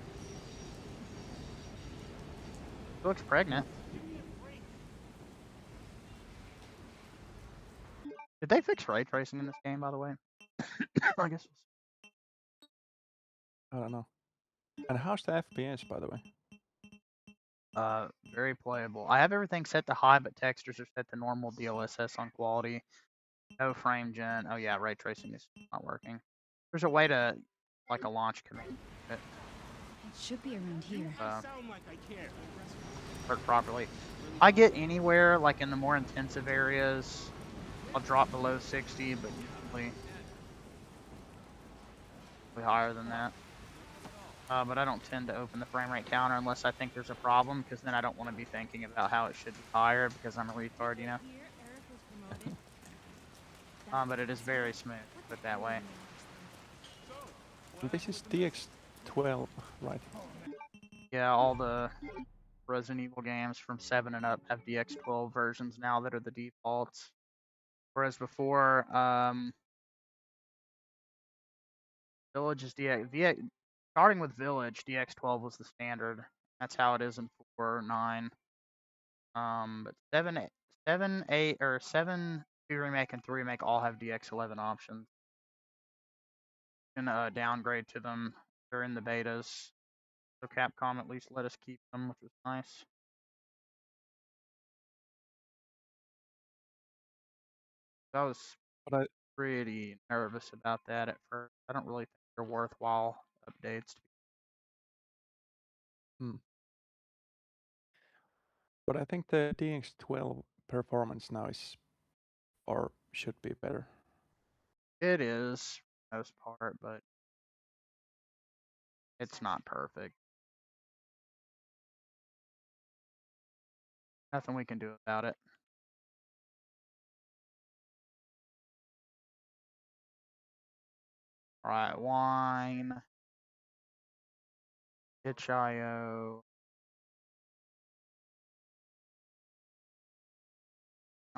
Speaker 1: It looks pregnant. Did they fix ray tracing in this game, by the way? I guess.
Speaker 3: I don't know. And how's the FPS, by the way?
Speaker 1: Very playable. I have everything set to high, but textures are set to normal DLSS on quality. No frame gen. Oh yeah, ray tracing is not working. There's a way to, like a launch command,
Speaker 9: It should be around here.
Speaker 1: work properly. I get anywhere, like in the more intensive areas, I'll drop below 60, but usually higher than that. But I don't tend to open the frame rate counter unless I think there's a problem, because then I don't want to be thinking about how it should be higher because I'm a retard, you know? But it is very smooth, put it that way.
Speaker 3: This is DX12, right?
Speaker 1: Yeah, all the Resident Evil games from 7 and up have DX12 versions now that are the defaults. Whereas before, Village is starting with Village, DX12 was the standard. That's how it is in 4, 9. But 7, 8, or 7, 2 Remake, and 3 Remake all have DX11 options. You can downgrade to them. They're in the betas. So Capcom at least let us keep them, which was nice. I was pretty nervous about that at first. I don't really think they're worthwhile updates.
Speaker 3: But I think the DX12 performance now is, or should be better.
Speaker 1: It is, for the most part, but it's not perfect. Nothing we can do about it. Alright, wine. Itch.io.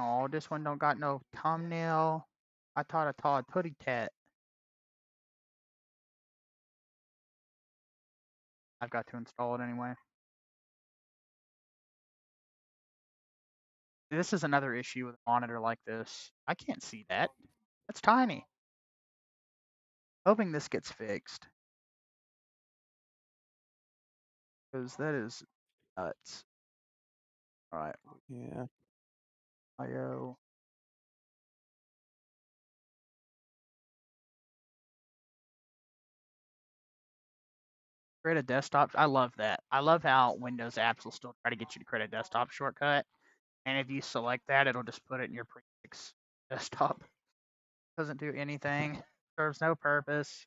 Speaker 1: Oh, this one don't got no thumbnail. I thought I saw a putty tat. I've got to install it anyway. This is another issue with a monitor like this. I can't see that. That's tiny. Hoping this gets fixed. Because that is nuts. Alright.
Speaker 3: Yeah.
Speaker 1: IO. Create a desktop. I love that. I love how Windows apps will still try to get you to create a desktop shortcut. And if you select that, it'll just put it in your prefix desktop. Doesn't do anything. Serves no purpose.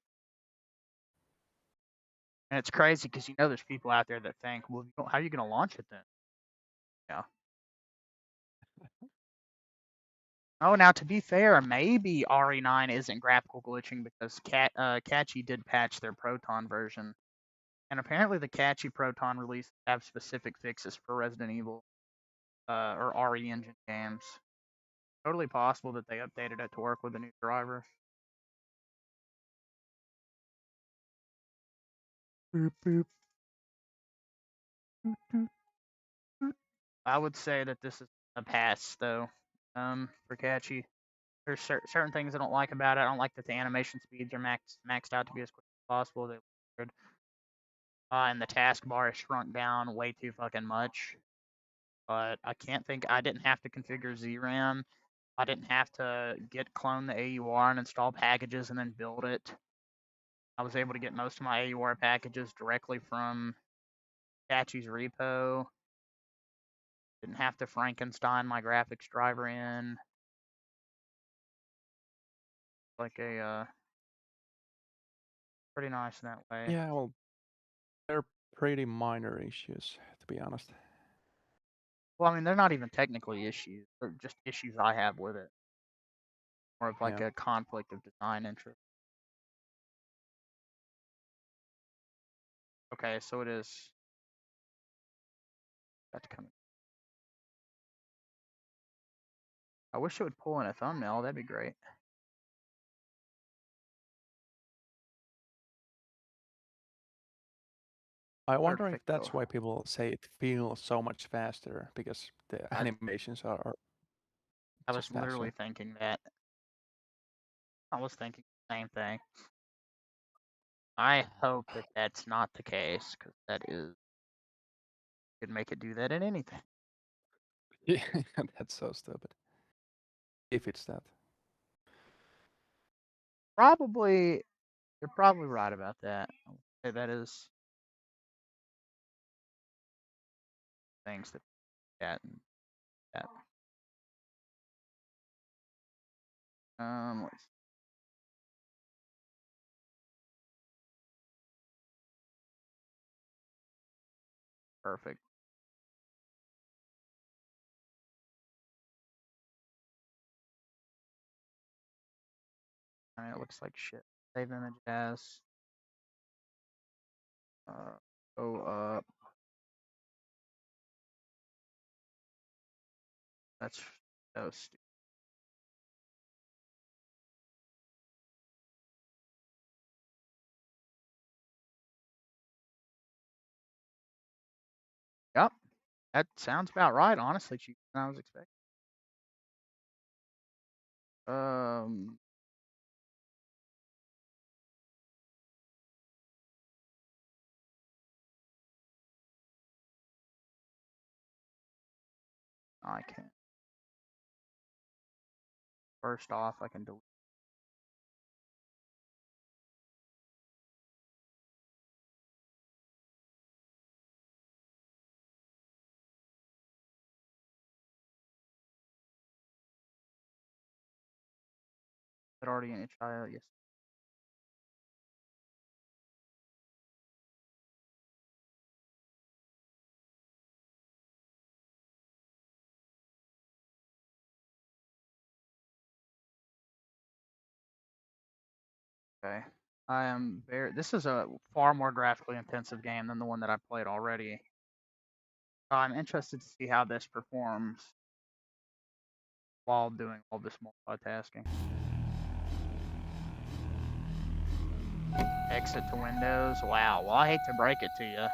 Speaker 1: And it's crazy because you know there's people out there that think, well, how are you going to launch it then? Yeah. Oh, now to be fair, maybe RE9 isn't graphical glitching because Cachy did patch their Proton version. And apparently the Cachy Proton release have specific fixes for Resident Evil or RE Engine games. Totally possible that they updated it to work with a new driver. Boop, boop. I would say that this is a pass, though, for Catchy. There's certain things I don't like about it. I don't like that the animation speeds are maxed out to be as quick as possible. They look good. And the taskbar is shrunk down way too fucking much. But I didn't have to configure ZRAM. I didn't have to clone the AUR and install packages and then build it. I was able to get most of my AUR packages directly from Catchy's repo. Didn't have to Frankenstein my graphics driver in. Like pretty nice in that way.
Speaker 3: Yeah, well, they're pretty minor issues, to be honest.
Speaker 1: Well, I mean, they're not even technically issues. They're just issues I have with it. More of like a conflict of design interest. Okay, so it is. That's coming. I wish it would pull in a thumbnail. That'd be great.
Speaker 3: I wonder if that's why people say it feels so much faster, because the animations are
Speaker 1: I was literally thinking that. I was thinking the same thing. I hope that that's not the case, because that is could make it do that in anything.
Speaker 3: Yeah, that's so stupid. If it's that.
Speaker 1: Probably, you're probably right about that. Okay, that is things that and that. Let's see. Perfect. I mean, it looks like shit. Save image as. Go up. That's so stupid. Yep. That sounds about right, honestly, cheaper than I was expecting. I can't. First off, I can delete. It already in HIO, yes. Okay. This is a far more graphically intensive game than the one that I played already. I'm interested to see how this performs while doing all this multitasking. Exit to Windows. Wow. Well, I hate to break it to you.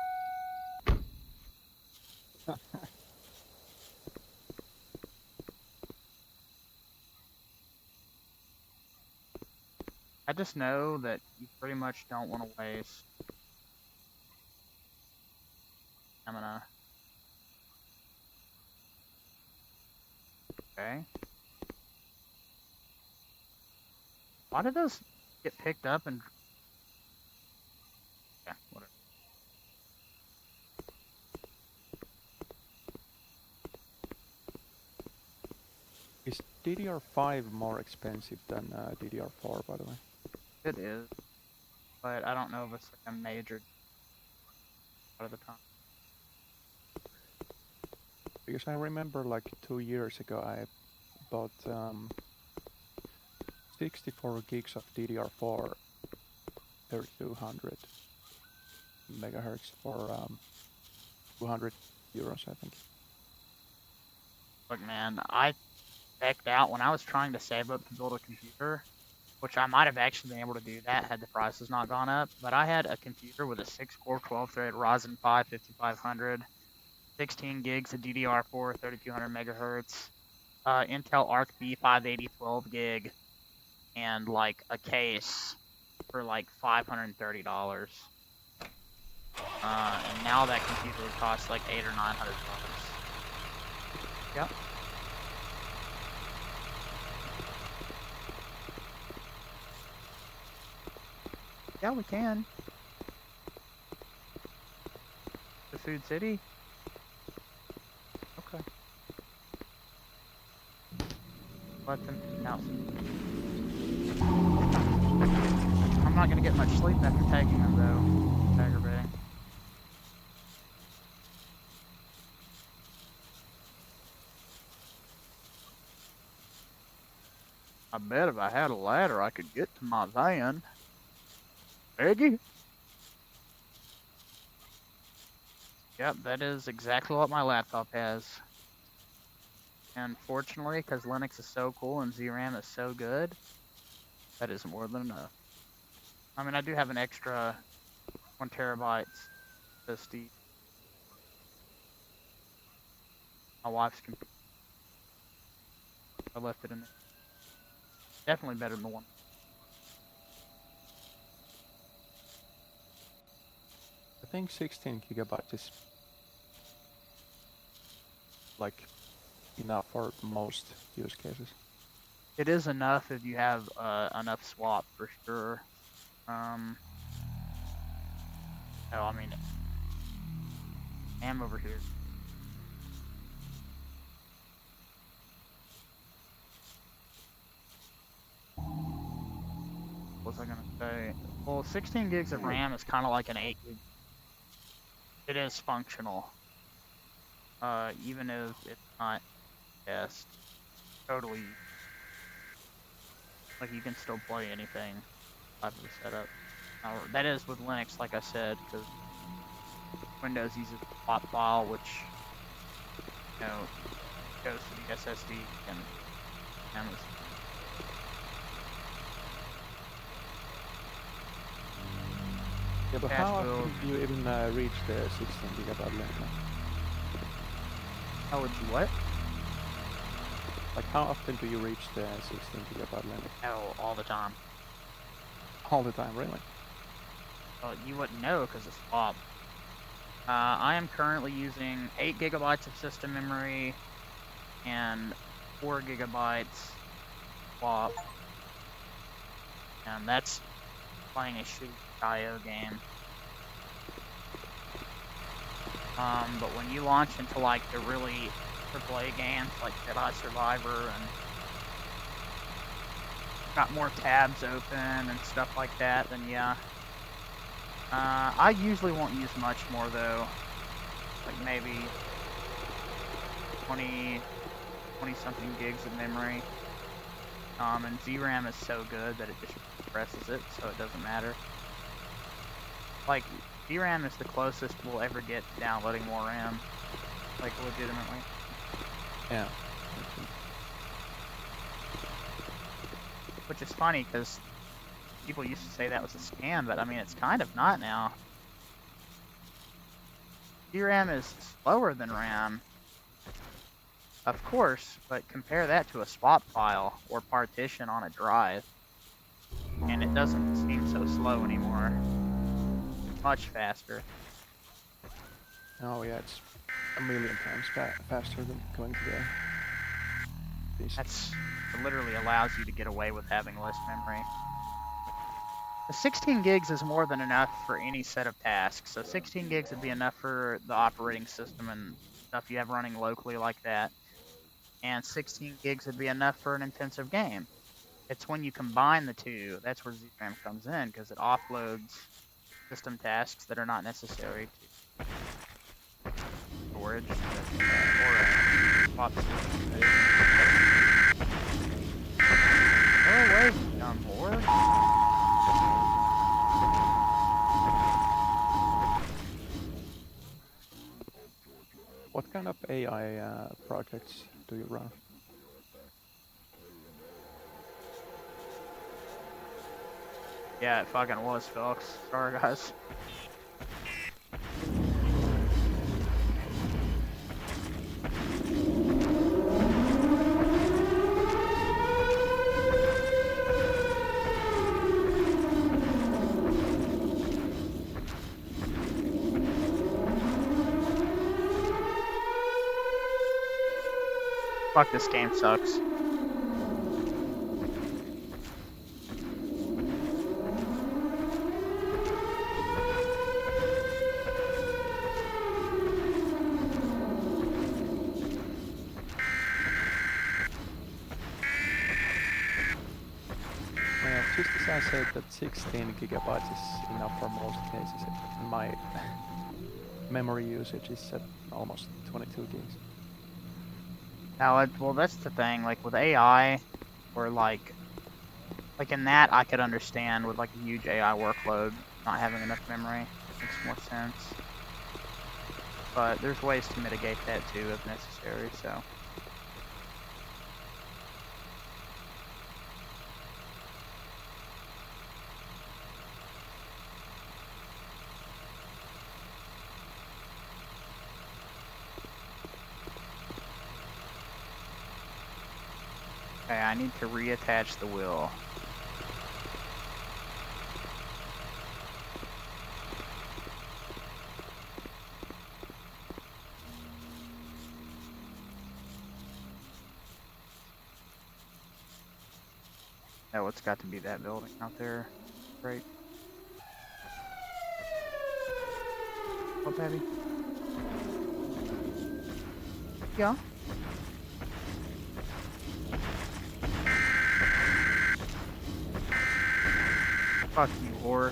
Speaker 1: I just know that you pretty much don't want to waste. Okay. Why did those get picked up and... Yeah, whatever.
Speaker 3: Is DDR5 more expensive than DDR4, by the way?
Speaker 1: It is. But I don't know if it's like a major part of the time.
Speaker 3: Because I remember like 2 years ago I bought 64 gigs of DDR4 3200 megahertz for 200 euros, I think.
Speaker 1: Look, man, I checked out when I was trying to save up to build a computer, which I might have actually been able to do that had the prices not gone up, but I had a computer with a 6-core 12-thread Ryzen 5 5500 16 gigs of DDR4, 3200 megahertz, Intel Arc V580 12 gig, and like a case for like $530. And now that computer would cost like $800 or $900. Yep. Yeah, we can. The Food City? Okay. Let them out. I'm not gonna get much sleep after tagging them though. It's aggravating. I bet if I had a ladder I could get to my van. Peggy? Yep, that is exactly what my laptop has. And fortunately, because Linux is so cool and ZRAM is so good, that is more than enough. I mean, I do have an extra 1 terabyte SSD. My wife's computer. I left it in there. Definitely better than the one.
Speaker 3: I think 16 gigabytes is like enough for most use cases.
Speaker 1: It is enough if you have enough swap for sure. Oh, I mean, I'm over here. What was I gonna say? Well, 16 gigs of RAM is kind of like an 8 gig. It is functional. Even if it's not best. Totally. Like, you can still play anything type of setup. That is with Linux, like I said, because Windows uses a swap file, which, you know, goes to the SSD and Amazon.
Speaker 3: Yeah, but how often do you even reach the 16 gigabyte limit?
Speaker 1: How would you what?
Speaker 3: Like, how often do you reach the 16 gigabyte limit?
Speaker 1: Oh, all the time.
Speaker 3: All the time, really?
Speaker 1: Well, you wouldn't know because it's swap. I am currently using 8 gigabytes of system memory and 4 gigabytes swap. And that's playing a shitty IO game. But when you launch into like the really AAA games like Jedi Survivor and got more tabs open and stuff like that, then yeah. I usually won't use much more though. Like maybe 20 something gigs of memory. And ZRAM is so good that it just compresses it, so it doesn't matter. Like, DRAM is the closest we'll ever get to downloading more RAM. Like, legitimately.
Speaker 3: Yeah.
Speaker 1: Which is funny, because people used to say that was a scam, but I mean, it's kind of not now. DRAM is slower than RAM, of course, but compare that to a swap file or partition on a drive, and it doesn't seem so slow anymore. Much faster.
Speaker 3: Oh yeah, it's a million times faster than going to the disk.
Speaker 1: It literally allows you to get away with having less memory. The 16 gigs is more than enough for any set of tasks. So 16 gigs would be enough for the operating system and stuff you have running locally like that. And 16 gigs would be enough for an intensive game. It's when you combine the two, that's where ZRAM comes in, because it offloads system tasks that are not necessary to storage or swap system. Go away, dumb whore.
Speaker 3: What kind of AI projects do you run?
Speaker 1: Yeah, it fucking was, folks. Sorry, guys. Fuck, this game sucks.
Speaker 3: Yeah, just as I said that 16 gigabytes is enough for most cases, and my memory usage is at almost 22 gigs.
Speaker 1: Now, well, that's the thing. Like with AI, or like in that, I could understand with like a huge AI workload not having enough memory. Makes more sense. But there's ways to mitigate that too if necessary. So. Okay, I need to reattach the wheel. Oh, it's got to be that building out there. Great. What, baby? Yeah. Fuck you, whore.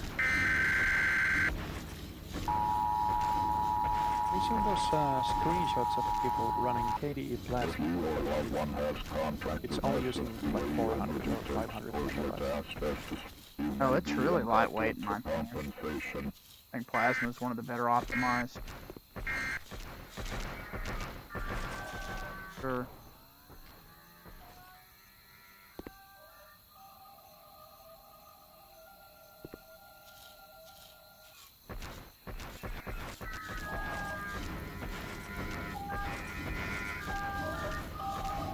Speaker 3: You seen those screenshots of people running KDE Plasma? It's only using like 400 or 500 megabytes.
Speaker 1: Oh, it's really lightweight in my opinion. I think Plasma is one of the better optimized. Sure.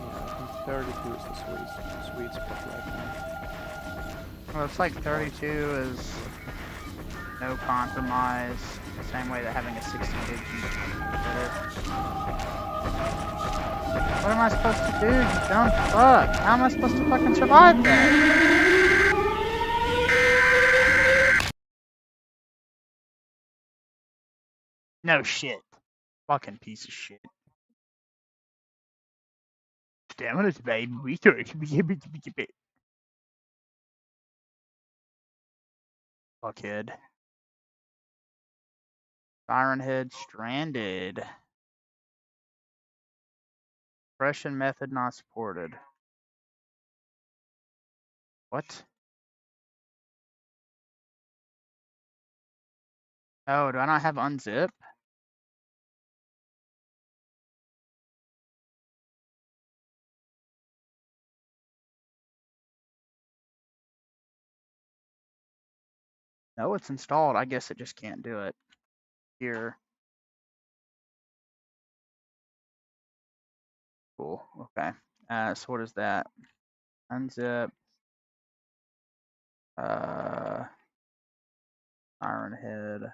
Speaker 3: Yeah, I think 32 is the sweet spot right now.
Speaker 1: Well, it's like 32 is no compromise, the same way that having a 60 gig is better. What am I supposed to do, you dumb fuck? How am I supposed to fucking survive that? No shit. Fucking piece of shit. Damn it, baby. We fuckhead. Siren Head stranded. Compression method not supported. What? Oh, do I not have unzip? No, it's installed. I guess it just can't do it. Here. Cool. Okay. So what is that? Unzip. Iron Head.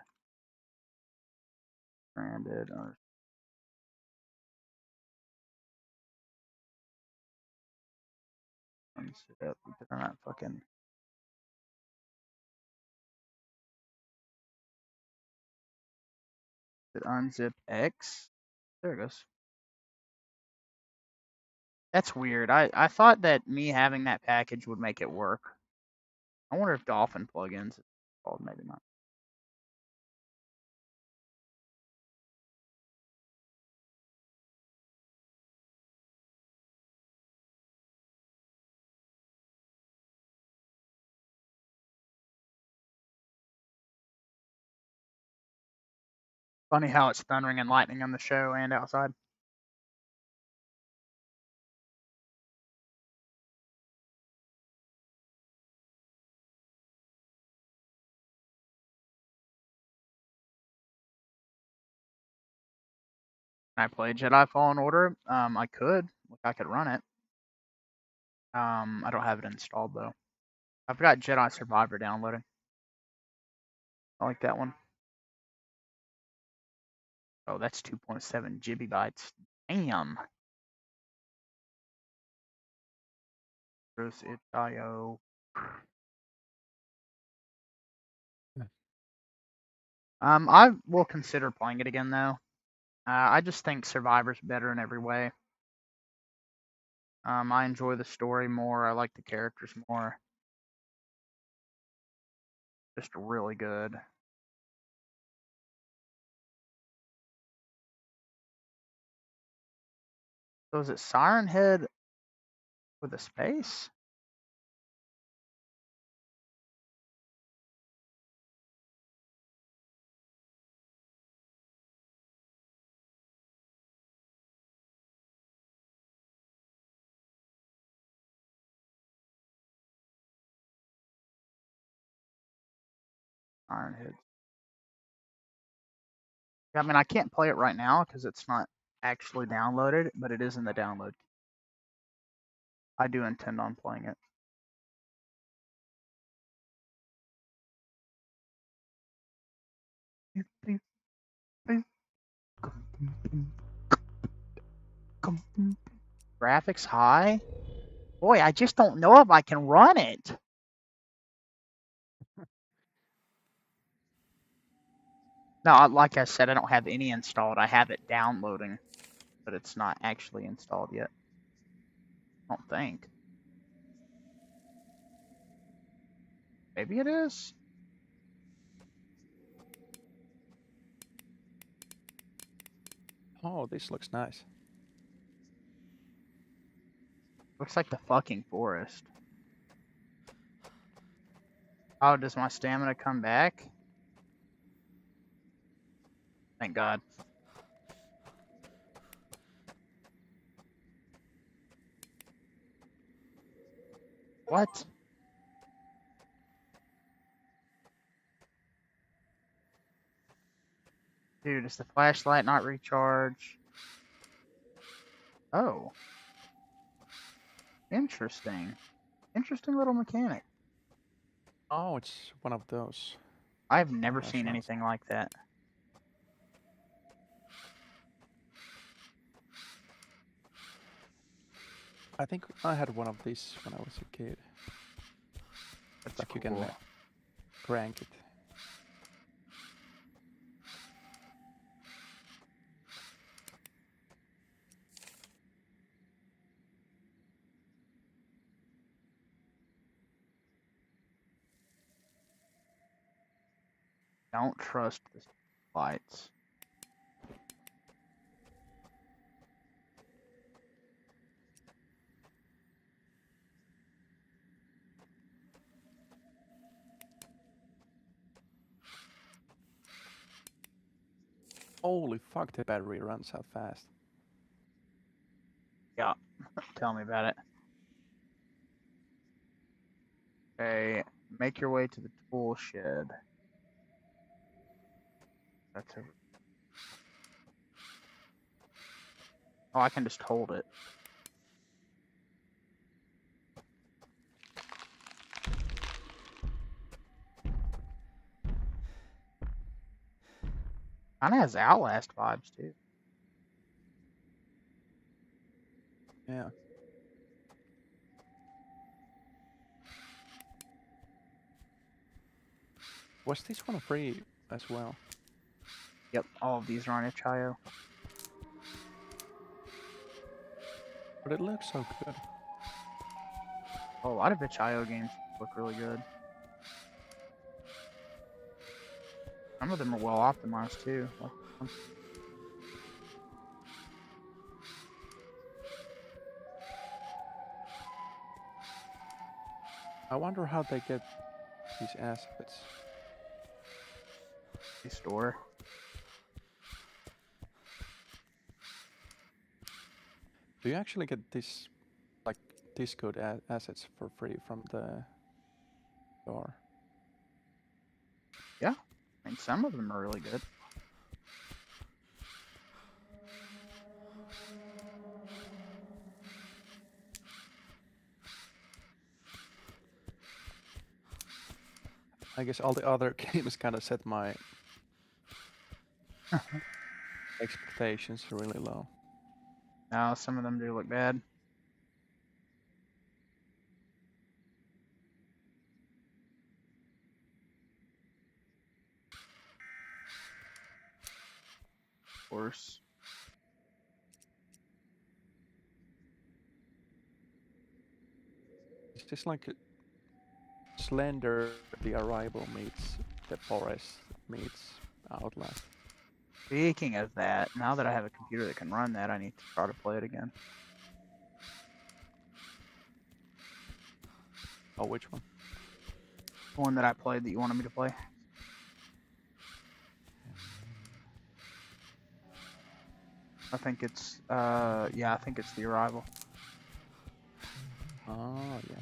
Speaker 1: Stranded. Or unzip. Because I'm not fucking. Did unzip X? There it goes. That's weird. I thought that me having that package would make it work. I wonder if Dolphin plugins is called, maybe not. Funny how it's thundering and lightning on the show and outside. Can I play Jedi Fallen Order? I could. Like, I could run it. I don't have it installed though. I've got Jedi Survivor downloading. I like that one. Oh, that's 2.7 GB. Damn. Bruce itch.io. I will consider playing it again though. I just think Survivor's better in every way. I enjoy the story more. I like the characters more. Just really good. So is it Siren Head with a space? Siren Head. I mean, I can't play it right now because it's not actually downloaded, but it is in the download. I do intend on playing it. Graphics high? Boy, I just don't know if I can run it. No, like I said, I don't have any installed. I have it downloading, but it's not actually installed yet. I don't think. Maybe it is.
Speaker 3: Oh, this looks nice.
Speaker 1: Looks like the fucking forest. Oh, does my stamina come back? Thank God. What? Dude, is the flashlight not recharged? Oh. Interesting. Interesting little mechanic.
Speaker 3: Oh, it's one of those.
Speaker 1: I've never seen
Speaker 3: Flashlights.
Speaker 1: anything like that.
Speaker 3: I think I had one of these when I was a kid.
Speaker 1: That's
Speaker 3: Like
Speaker 1: cool.
Speaker 3: you can crank it.
Speaker 1: Don't trust the lights.
Speaker 3: Holy fuck, the battery runs out fast.
Speaker 1: Yeah, tell me about it. Okay, make your way to the tool shed. That's over. Oh, I can just hold it. Kinda has Outlast vibes too.
Speaker 3: Yeah. Was this one free as well?
Speaker 1: Yep, all of these are on itch.io.
Speaker 3: But it looks so good.
Speaker 1: Oh, a lot of itch.io games look really good. Some of them are well optimized too. Like,
Speaker 3: I wonder how they get these assets.
Speaker 1: the store.
Speaker 3: Do you actually get this, like, Discord assets for free from the store?
Speaker 1: Yeah, I mean some of them are really good.
Speaker 3: I guess all the other games kind of set my expectations really low.
Speaker 1: Now some of them do look bad. course.
Speaker 3: It's just like Slender, The Arrival meets The Forest meets Outlast.
Speaker 10: Speaking of that, now that I have a computer that can run that, I need to try to play it again.
Speaker 3: Oh, which one?
Speaker 10: The one that I played that you wanted me to play. I think it's, yeah, I think it's The Arrival.
Speaker 3: Oh, yeah.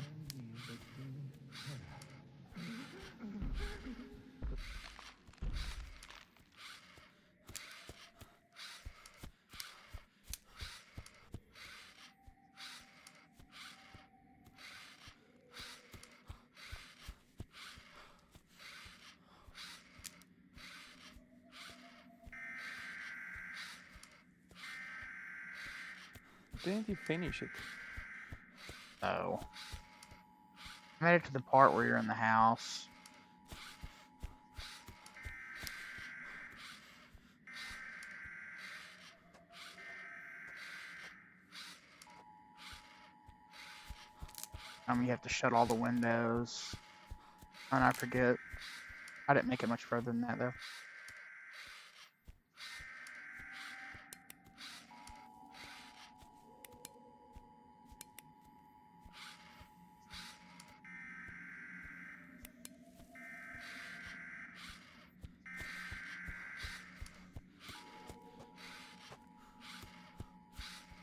Speaker 3: Didn't you finish it?
Speaker 10: Oh. I made it to the part where you're in the house. You have to shut all the windows. And I forget. I didn't make it much further than that, though.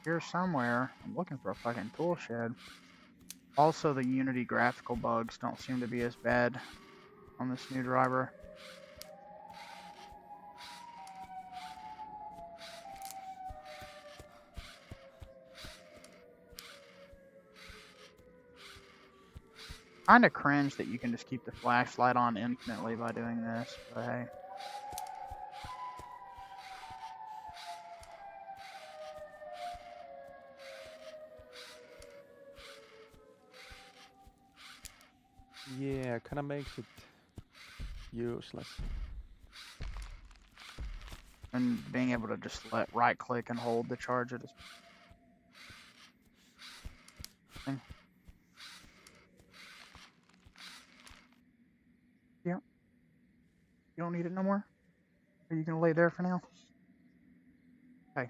Speaker 10: Here somewhere. I'm looking for a fucking tool shed. Also, the Unity graphical bugs don't seem to be as bad on this new driver. Kinda cringe that you can just keep the flashlight on infinitely by doing this, but hey.
Speaker 3: Yeah, kind of makes it useless.
Speaker 10: And being able to just right click and hold the charger. Yeah. You don't need it no more? Are you gonna lay there for now? Okay.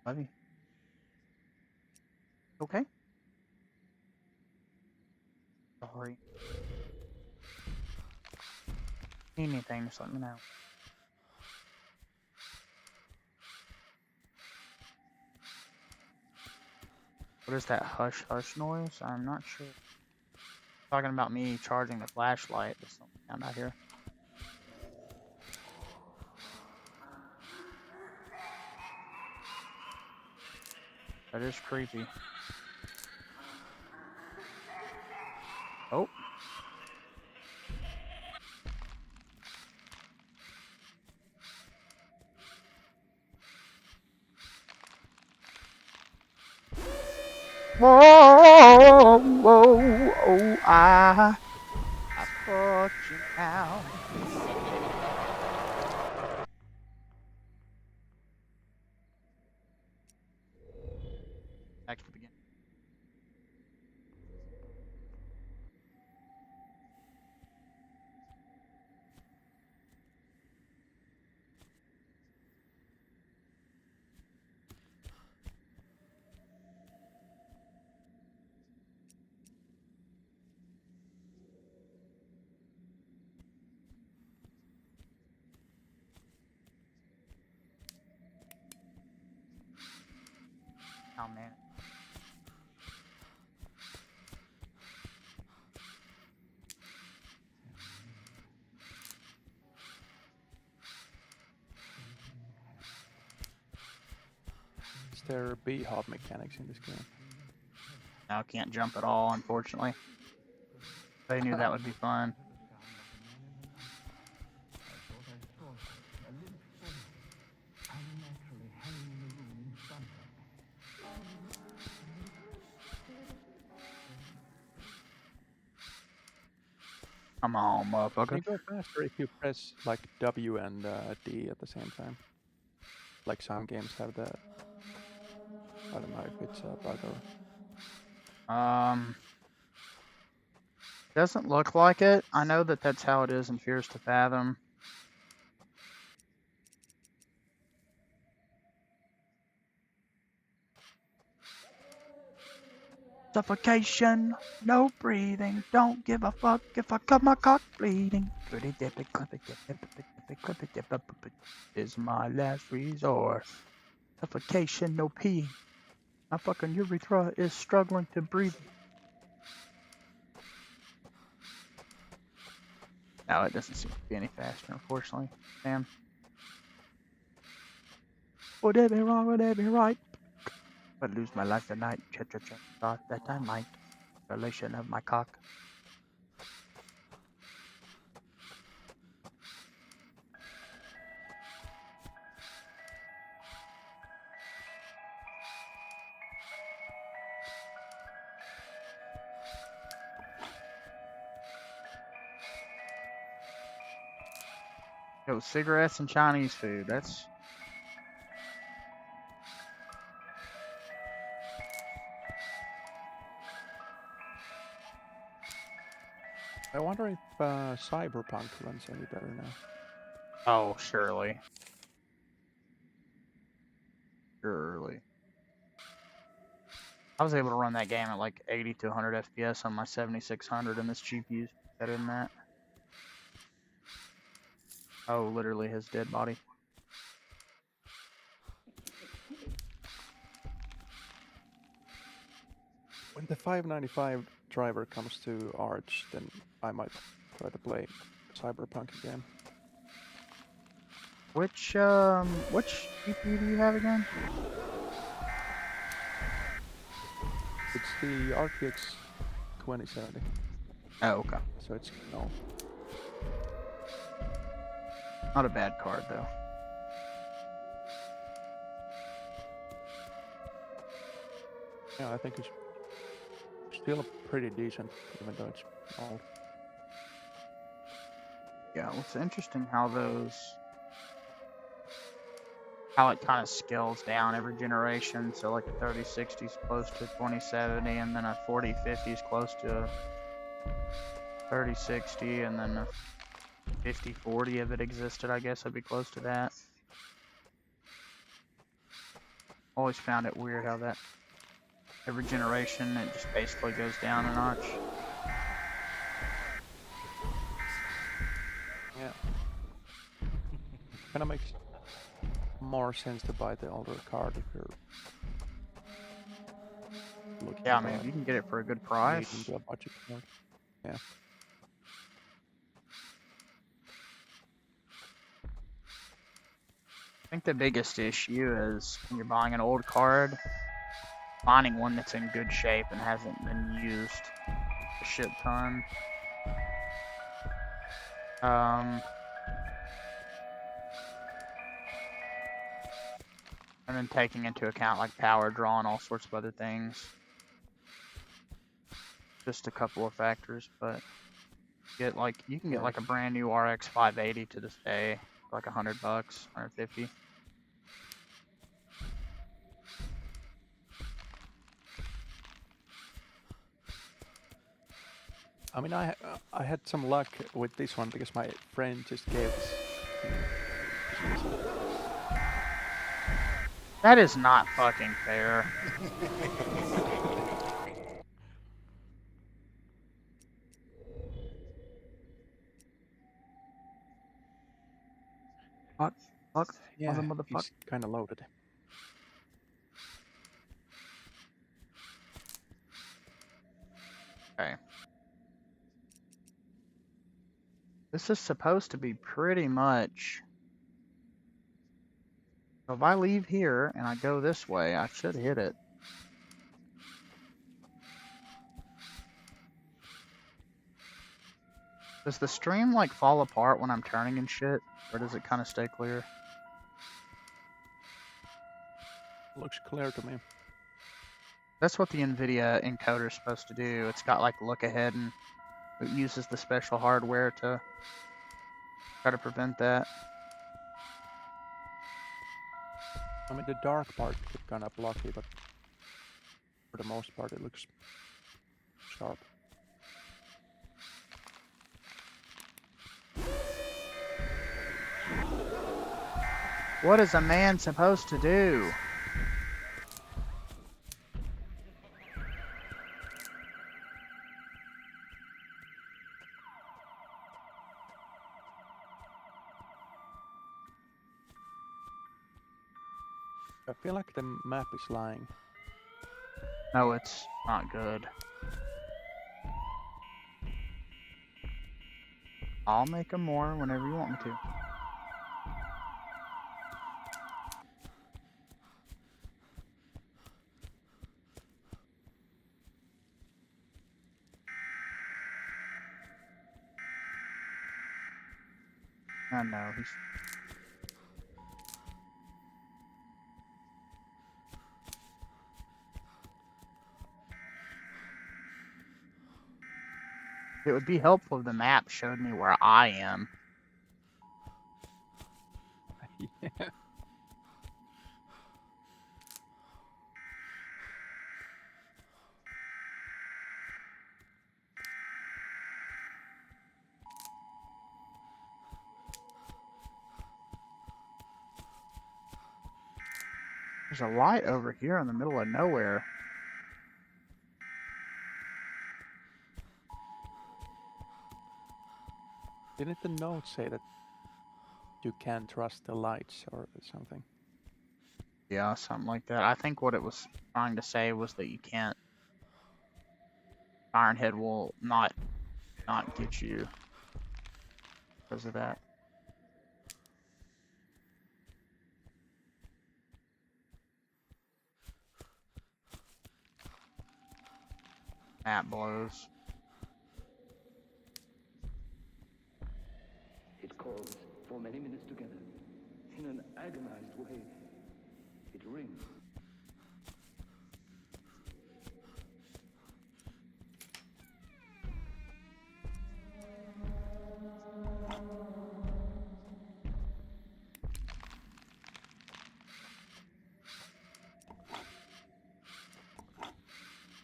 Speaker 10: Love you. Okay? Sorry. Need anything, just let me know. What is that hush hush noise? I'm not sure. Talking about me charging the flashlight. There's something down out here. That is creepy. Oh. Whoa, whoa, oh, I fucked you now. Back to the beginning. Oh man.
Speaker 3: Is there B-hop mechanics in this game?
Speaker 10: No, I can't jump at all, unfortunately. They knew that would be fun. Come on,
Speaker 3: Can
Speaker 10: motherfucker.
Speaker 3: you go faster if you press like W and D at the same time? Like some games have that. I don't know if it's a bug or...
Speaker 1: Doesn't look like it. I know that that's how it is in Fears to Fathom. Suffocation, no breathing, don't give a fuck if I cut my cock bleeding. Is my last resort. Suffocation, no peeing. My fucking urethra is struggling to breathe. No, it doesn't seem to be any faster, unfortunately. Damn. Would it be wrong? Would it be right? But lose my life tonight. Cha-cha-cha. Thought that I might. Relation of my cock. Yo, cigarettes and Chinese food. That's...
Speaker 3: I wonder if Cyberpunk runs any better now.
Speaker 1: Oh, surely. Surely. I was able to run that game at like 80 to 100 FPS on my 7600, and this GPU's better than that. Oh, literally his dead body.
Speaker 3: When the 595 driver comes to Arch, then I might try to play Cyberpunk again.
Speaker 1: Which GPU do you have again?
Speaker 3: It's the RTX 2070.
Speaker 1: Oh, okay.
Speaker 3: So it's no.
Speaker 1: Not a bad card, though.
Speaker 3: Yeah, I think it's still pretty decent, even though it's old.
Speaker 1: Yeah, well, it's interesting how it kind of scales down every generation. So like a 3060 is close to 2070, and then a 4050 is close to a 3060, and then a 5040 if it existed, I guess I'd be close to that. Always found it weird how that every generation it just basically goes down a notch.
Speaker 3: Yeah. Kinda makes more sense to buy the older card if you're looking.
Speaker 1: Yeah, I mean, if you can get it for a good price.
Speaker 3: Into a budget card. Yeah.
Speaker 1: I think the biggest issue is when you're buying an old card, finding one that's in good shape and hasn't been used a shit ton. And then taking into account like power draw and all sorts of other things. Just a couple of factors, but you can get like a brand new RX 580 to this day, for like $100, 150.
Speaker 3: I mean, I had some luck with this one because my friend just gave us.
Speaker 1: That is not fucking fair. What? Fuck?
Speaker 3: Yeah,
Speaker 1: motherfucker.
Speaker 3: he's kind of loaded.
Speaker 1: Okay. This is supposed to be pretty much... So if I leave here and I go this way, I should hit it. Does the stream like fall apart when I'm turning and shit? Or does it kind of stay clear?
Speaker 3: Looks clear to me.
Speaker 1: That's what the Nvidia encoder is supposed to do. It's got like look ahead, and it uses the special hardware to try to prevent that.
Speaker 3: I mean, the dark part is kind of blocky, but for the most part, it looks sharp.
Speaker 10: What is a man supposed to do?
Speaker 3: I feel like the map is lying.
Speaker 10: No, it's not good. I'll make them more whenever you want me to. I know, he's... It would be helpful if the map showed me where I am.
Speaker 3: Yeah.
Speaker 10: There's a light over here in the middle of nowhere.
Speaker 3: Didn't the note say that you can't trust the lights or something?
Speaker 10: Yeah, something like that. I think what it was trying to say was that you can't... Ironhead will not get you because of that. Map blows.
Speaker 11: It calls for many minutes together. In an agonized way, it rings.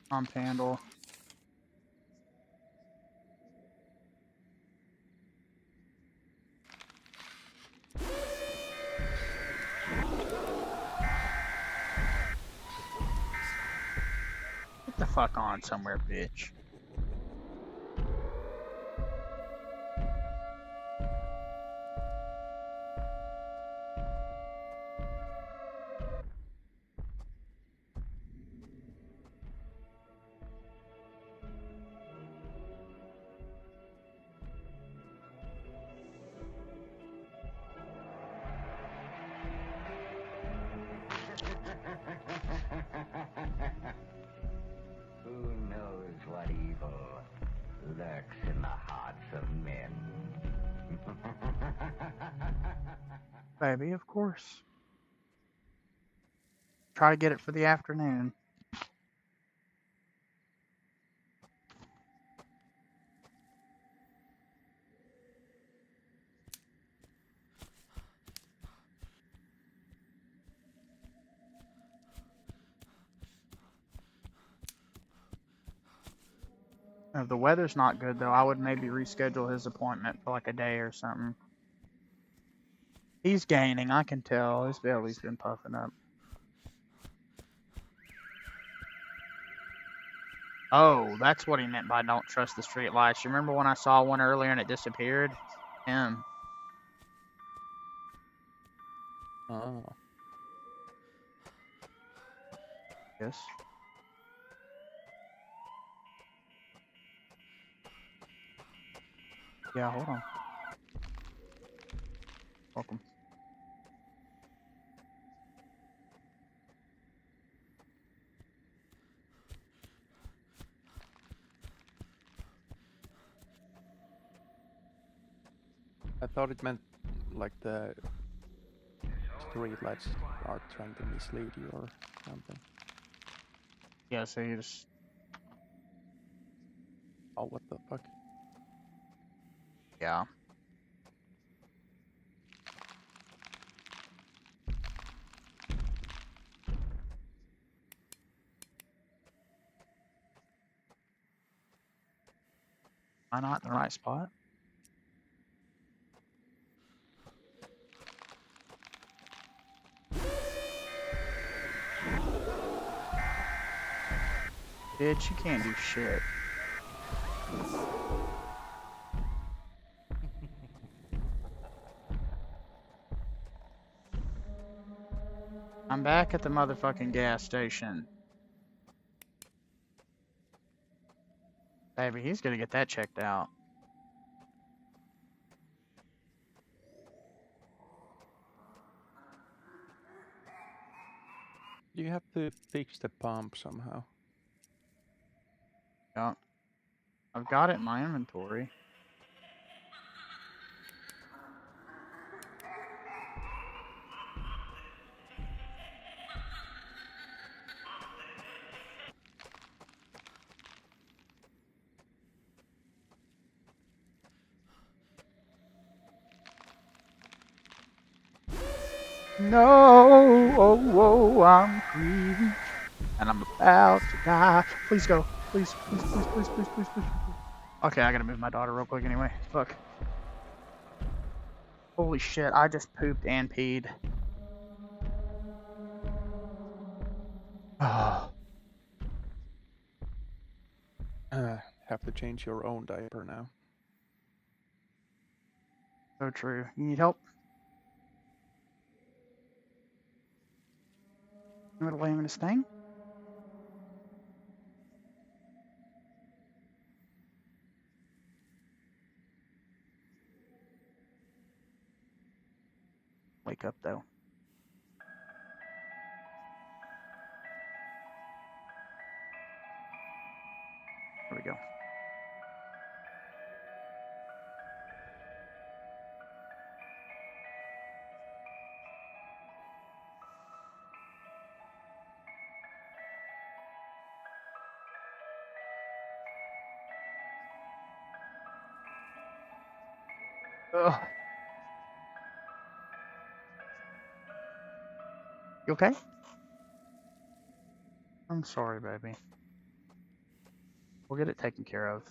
Speaker 10: Pump handle. Get the fuck on somewhere, bitch.
Speaker 11: Who knows what evil lurks in the hearts of men?
Speaker 10: Baby, of course. Try to get it for the afternoon. If the weather's not good, though, I would maybe reschedule his appointment for like a day or something. He's gaining, I can tell. His belly's been puffing up. Oh, that's what he meant by don't trust the street lights. You remember when I saw one earlier and it disappeared? Him.
Speaker 3: Oh.
Speaker 10: Yes. Yeah, hold on. Welcome.
Speaker 3: I thought it meant like the street lights are trying to mislead you or something.
Speaker 10: Yeah, so you just...
Speaker 3: Oh, what the fuck?
Speaker 10: Yeah. Am I not in the right spot? Bitch, you can't do shit. I'm back at the motherfucking gas station. Baby, he's gonna get that checked out.
Speaker 3: You have to fix the pump somehow.
Speaker 10: Yeah. I've got it in my inventory. No, oh, I'm grieving, and I'm about to die. Please go. Please, please, please, please, please, please, please. Okay, I gotta move my daughter real quick anyway. Fuck. Holy shit, I just pooped and peed. Oh.
Speaker 3: Have to change your own diaper now.
Speaker 10: So true. You need help? You want to lay him in his thing? Wake up, though. There we go. Ugh. You okay? I'm sorry, baby. We'll get it taken care of.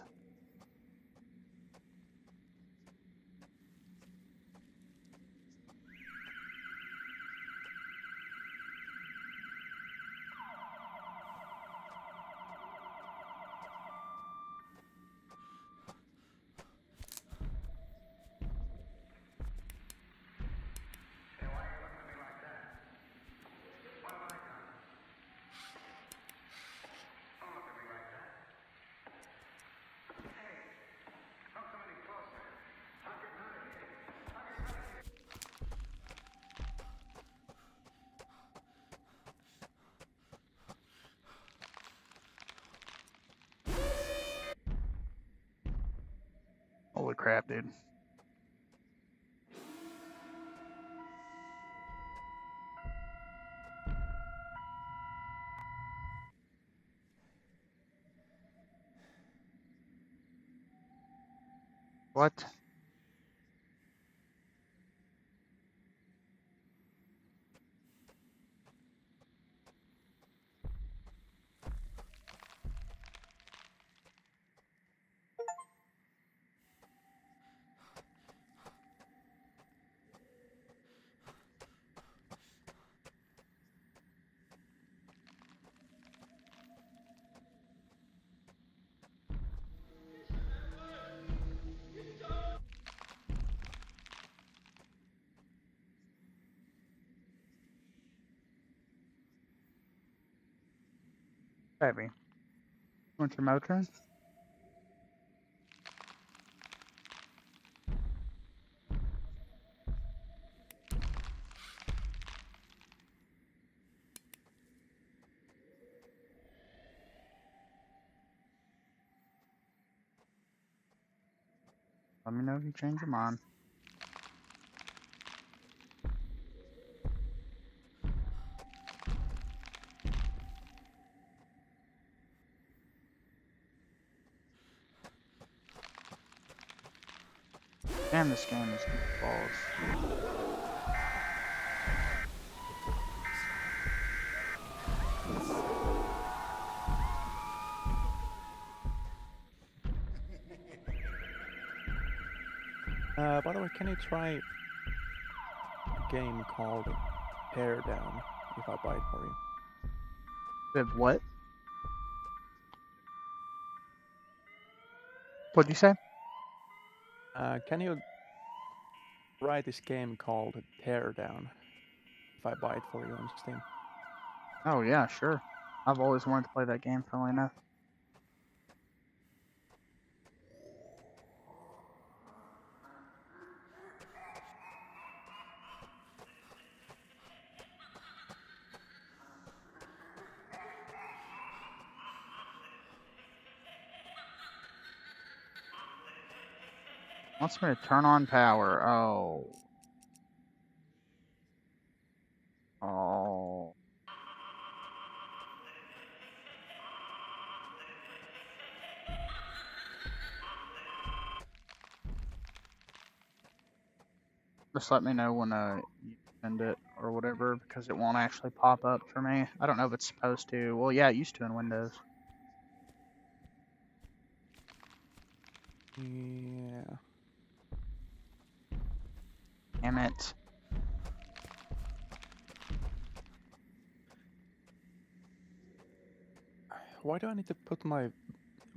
Speaker 10: Holy crap, dude. What? Baby. Want your Motrin? Let me know if you change your mind. Damn, this game is balls.
Speaker 3: By the way, can you try a game called Teardown if I buy it for you?
Speaker 10: With what? What'd you say?
Speaker 3: Can you try this game called Teardown if I buy it for you on Steam?
Speaker 10: Oh yeah, sure. I've always wanted to play that game, funnily enough. Wants me to turn on power. Oh. Oh. Just let me know when you send it or whatever, because it won't actually pop up for me. I don't know if it's supposed to. Well, yeah, it used to in Windows.
Speaker 3: Yeah.
Speaker 10: Damn it.
Speaker 3: Why do I need to put my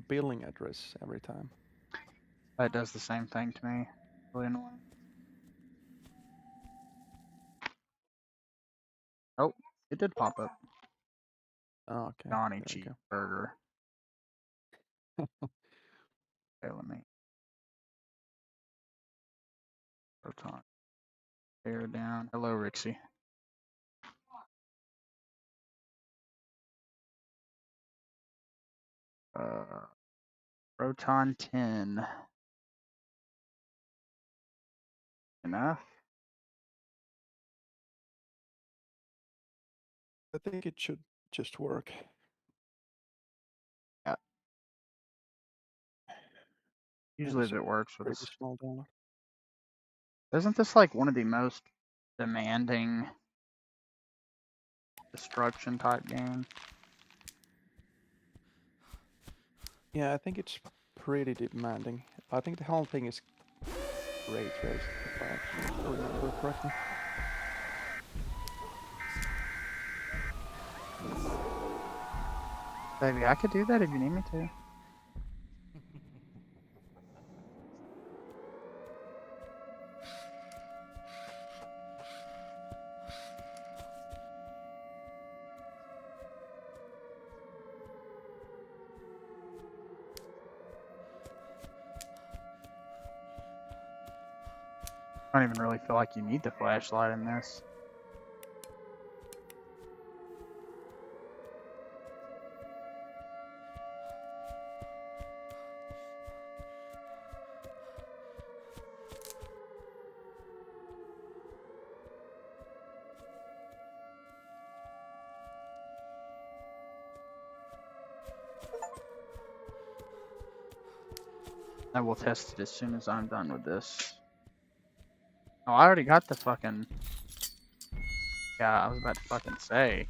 Speaker 3: billing address every time?
Speaker 10: That does the same thing to me. Really annoying. Oh, it did pop up.
Speaker 3: Oh, okay.
Speaker 10: Johnny
Speaker 3: There we go.
Speaker 10: Cheeseburger. Okay, let me. Proton. Tear down. Hello, Rixie. Proton 10. Enough?
Speaker 3: I think it should just work.
Speaker 10: Yeah. Usually if it works with
Speaker 3: pretty
Speaker 10: us.
Speaker 3: small download.
Speaker 10: Isn't this like one of the most demanding destruction type games?
Speaker 3: Yeah, I think it's pretty demanding. I think the whole thing is ray traced, if I actually remember correctly.
Speaker 10: Baby, I could do that if you need me to. I don't even really feel like you need the flashlight in this. I will test it as soon as I'm done with this. Oh, I already got the fucking... Yeah, I was about to fucking say.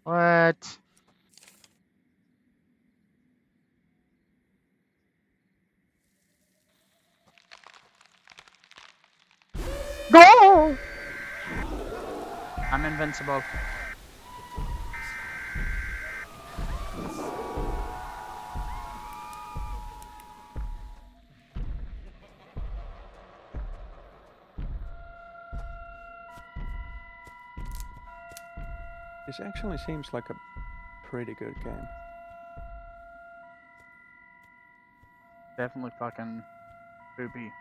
Speaker 10: What? Go! I'm invincible.
Speaker 3: This actually seems like a pretty good game.
Speaker 10: Definitely fucking poopy.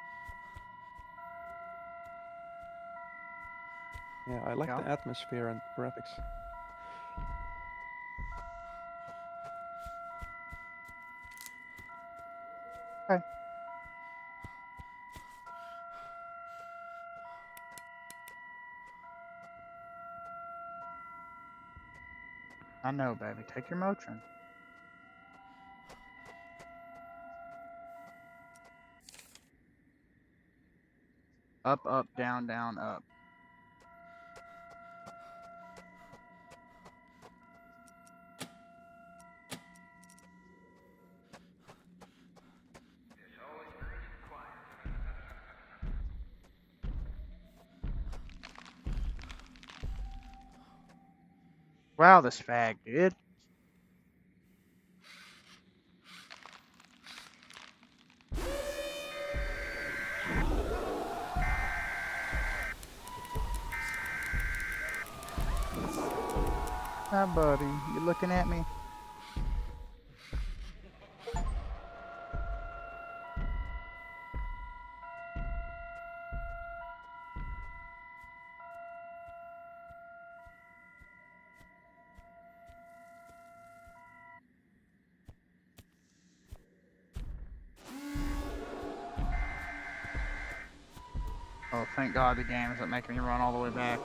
Speaker 3: Yeah, I like
Speaker 10: Yeah.
Speaker 3: the atmosphere and graphics.
Speaker 10: Okay. I know, baby. Take your Motrin.
Speaker 1: Up, up, down, down, up. Wow, this fag, dude. Hi, buddy. You looking at me? Oh, thank God the game isn't making me run all the way back.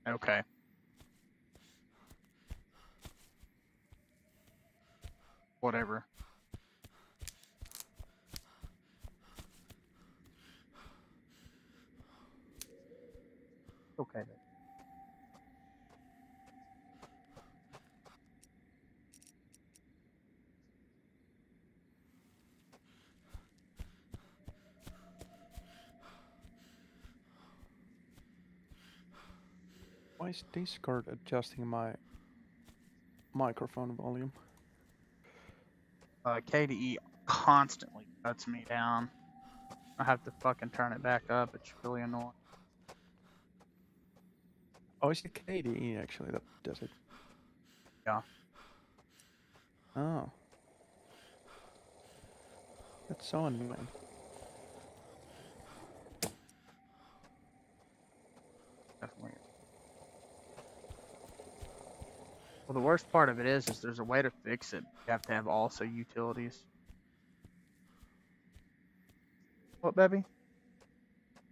Speaker 1: Okay. Whatever. Okay.
Speaker 3: Why is Discord adjusting my microphone volume?
Speaker 1: KDE constantly cuts me down. I have to fucking turn it back up. It's really annoying.
Speaker 3: Oh, it's the KDE actually that does it.
Speaker 1: Yeah.
Speaker 3: Oh. That's so annoying.
Speaker 1: Definitely. Well, the worst part of it is there's a way to fix it. You have to have also utilities. What, baby?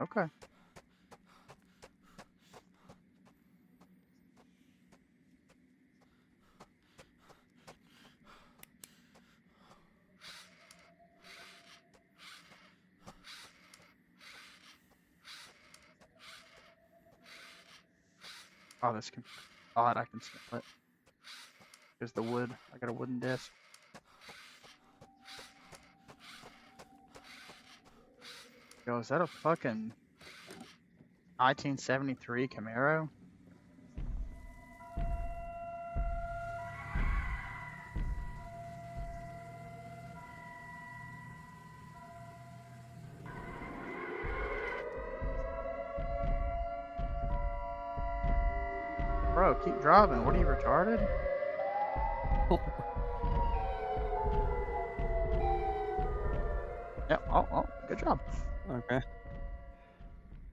Speaker 1: Okay. Oh, this can. God, I can smell it. There's the wood. I got a wooden desk. Yo, is that a fucking 1973 Camaro? Bro, keep driving. What are you, retarded? Yep. Oh, good job.
Speaker 3: Okay.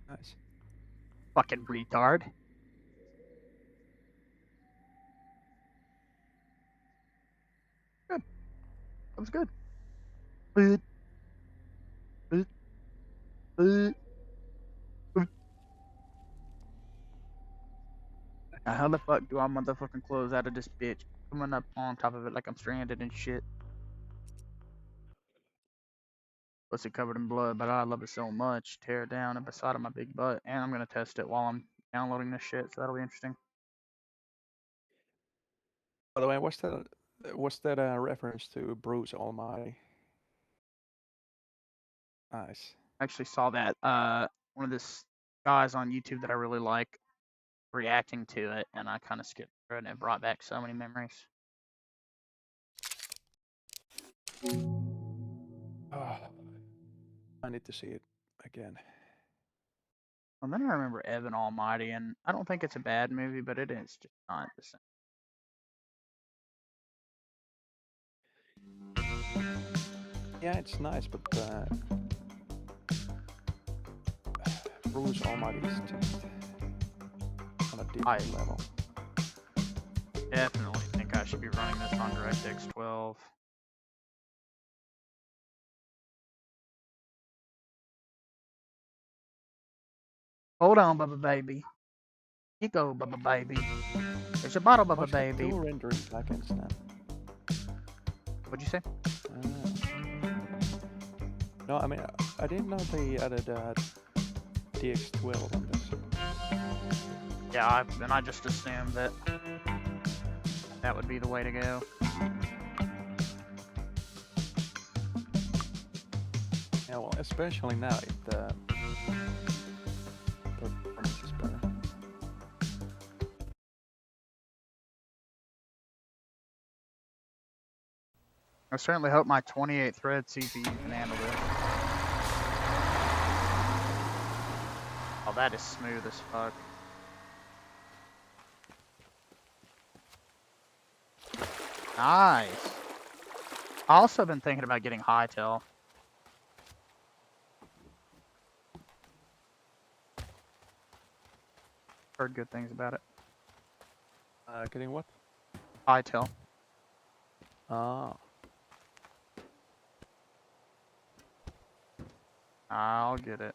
Speaker 3: Nice.
Speaker 1: Fucking retard. Good. That was good. Boot. Boot. Boot. Boot. Now, how the fuck do I motherfucking close out of this bitch? Coming up on top of it like I'm stranded and shit. Pussy covered in blood, but I love it so much. Tear it down and beside of my big butt. And I'm gonna test it while I'm downloading this shit, so that'll be interesting.
Speaker 3: By the way, what's that a reference to Bruce Almighty? Nice.
Speaker 1: I actually saw that one of this guys on YouTube that I really like reacting to it, and I kind of skipped through it, and it brought back so many memories.
Speaker 3: Oh, I need to see it again.
Speaker 1: And then I remember Evan Almighty, and I don't think it's a bad movie, but it is just not the same.
Speaker 3: Yeah, it's nice, but Bruce Almighty is just on a different level.
Speaker 1: Definitely think I should be running this on DirectX 12. Hold on, Bubba Baby. You go, Bubba Baby. There's a bottle of a
Speaker 3: What's the
Speaker 1: baby.
Speaker 3: dual rendering backends now?
Speaker 1: What'd you say?
Speaker 3: No, I mean, I didn't know they added DX12 on this.
Speaker 1: Yeah, I just assumed that that would be the way to go.
Speaker 3: Yeah, well, especially now if the performance is better.
Speaker 1: I certainly hope my 28-thread CPU can handle this. Oh, that is smooth as fuck. Nice. I also been thinking about getting Hightail. Heard good things about it.
Speaker 3: Getting what?
Speaker 1: Hightail.
Speaker 3: Ah.
Speaker 1: I'll get it.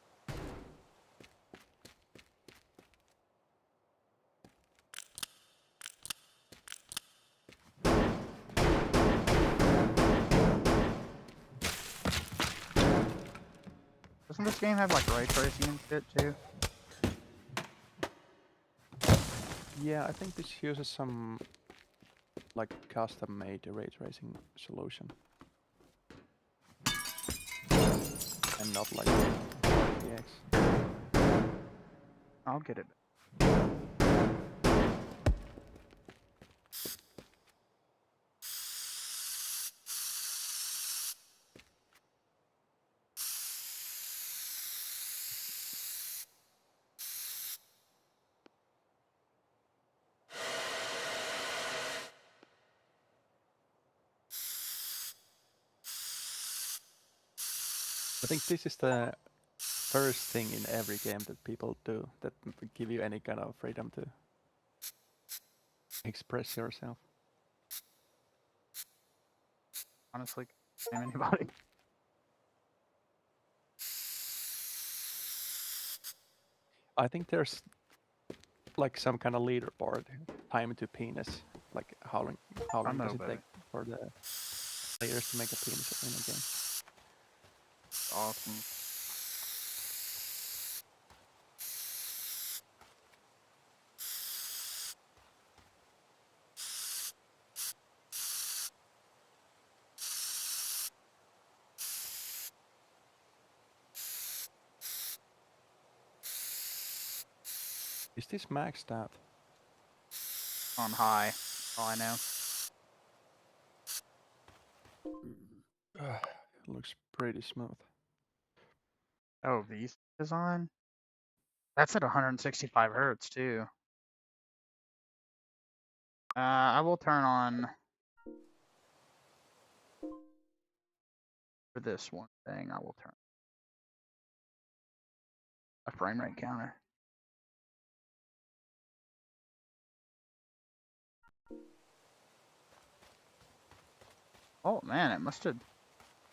Speaker 1: Doesn't this game have like ray tracing and shit too?
Speaker 3: Yeah, I think this uses some like custom-made ray tracing solution, and not like RTX.
Speaker 1: I'll get it.
Speaker 3: I think this is the first thing in every game that people do that give you any kind of freedom to express yourself.
Speaker 1: Honestly, can't anybody.
Speaker 3: I think there's like some kind of leaderboard, time to penis, like how long does it take for the players to make a penis in a game?
Speaker 1: Awesome.
Speaker 3: Is this maxed out?
Speaker 1: On high. All I know.
Speaker 3: It looks pretty smooth.
Speaker 1: Oh, V design? That's at 165 hertz too. I will turn on for this one thing. I will turn a frame rate counter. Oh man, it must have.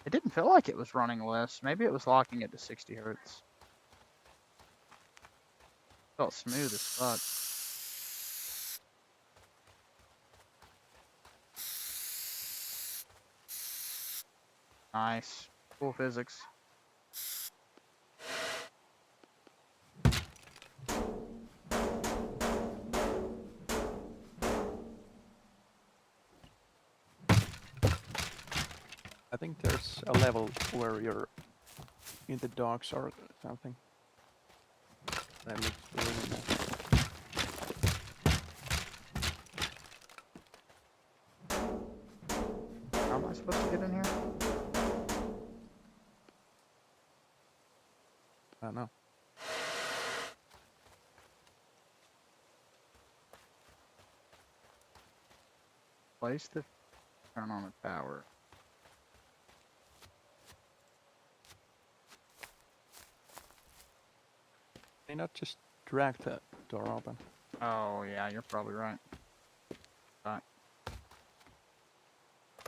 Speaker 1: It didn't feel like it was running less. Maybe it was locking it to 60 hertz. Felt smooth as fuck. Nice. Cool physics.
Speaker 3: I think there's a level where you're in the docks or something. That looks really nice.
Speaker 1: How am I supposed to get in here?
Speaker 3: I don't know.
Speaker 1: Place to turn on the power.
Speaker 3: Why not just drag the door open?
Speaker 1: Oh yeah, you're probably right. Right.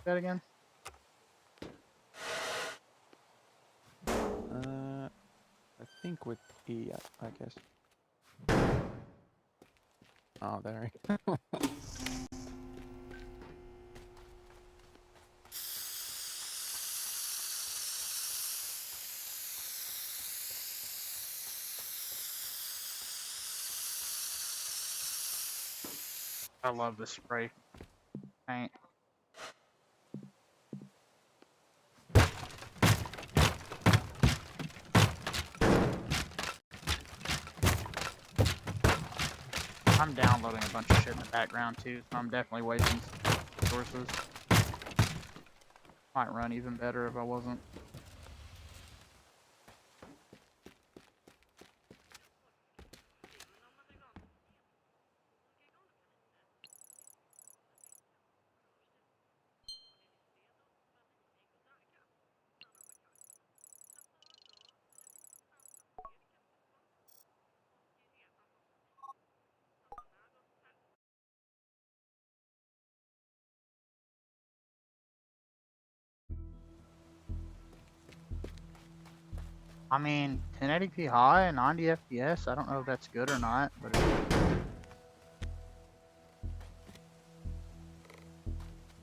Speaker 1: That again?
Speaker 3: I think with E, I guess. Oh, there.
Speaker 10: I love this spray paint. I'm downloading a bunch of shit in the background too, so I'm definitely wasting resources. Might run even better if I wasn't. I mean, 1080p high and 90 FPS, I don't know if that's good or not, but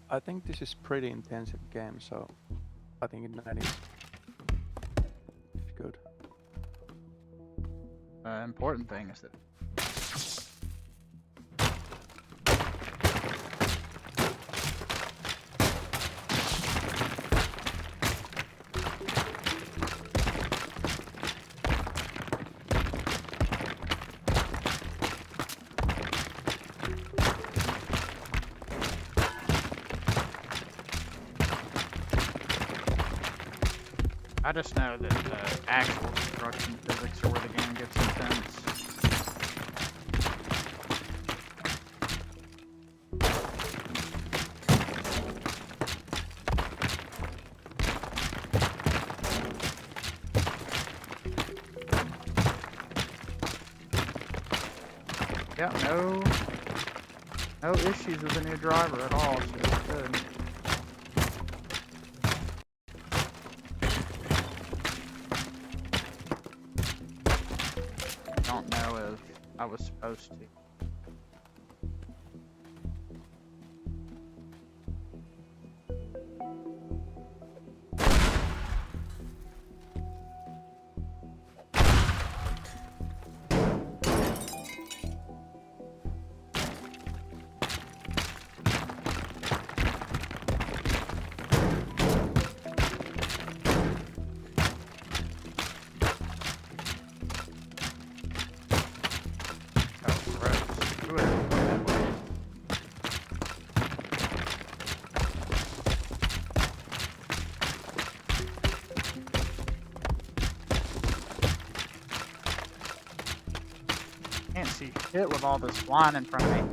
Speaker 3: I think this is pretty intensive game, so I think 90 is good.
Speaker 10: Important thing is that I just know that the actual destruction physics are where the game gets intense. Yeah, no issues with the new driver at all, so it's good. Don't know if I was supposed to. Can't see shit with all this line in front of me.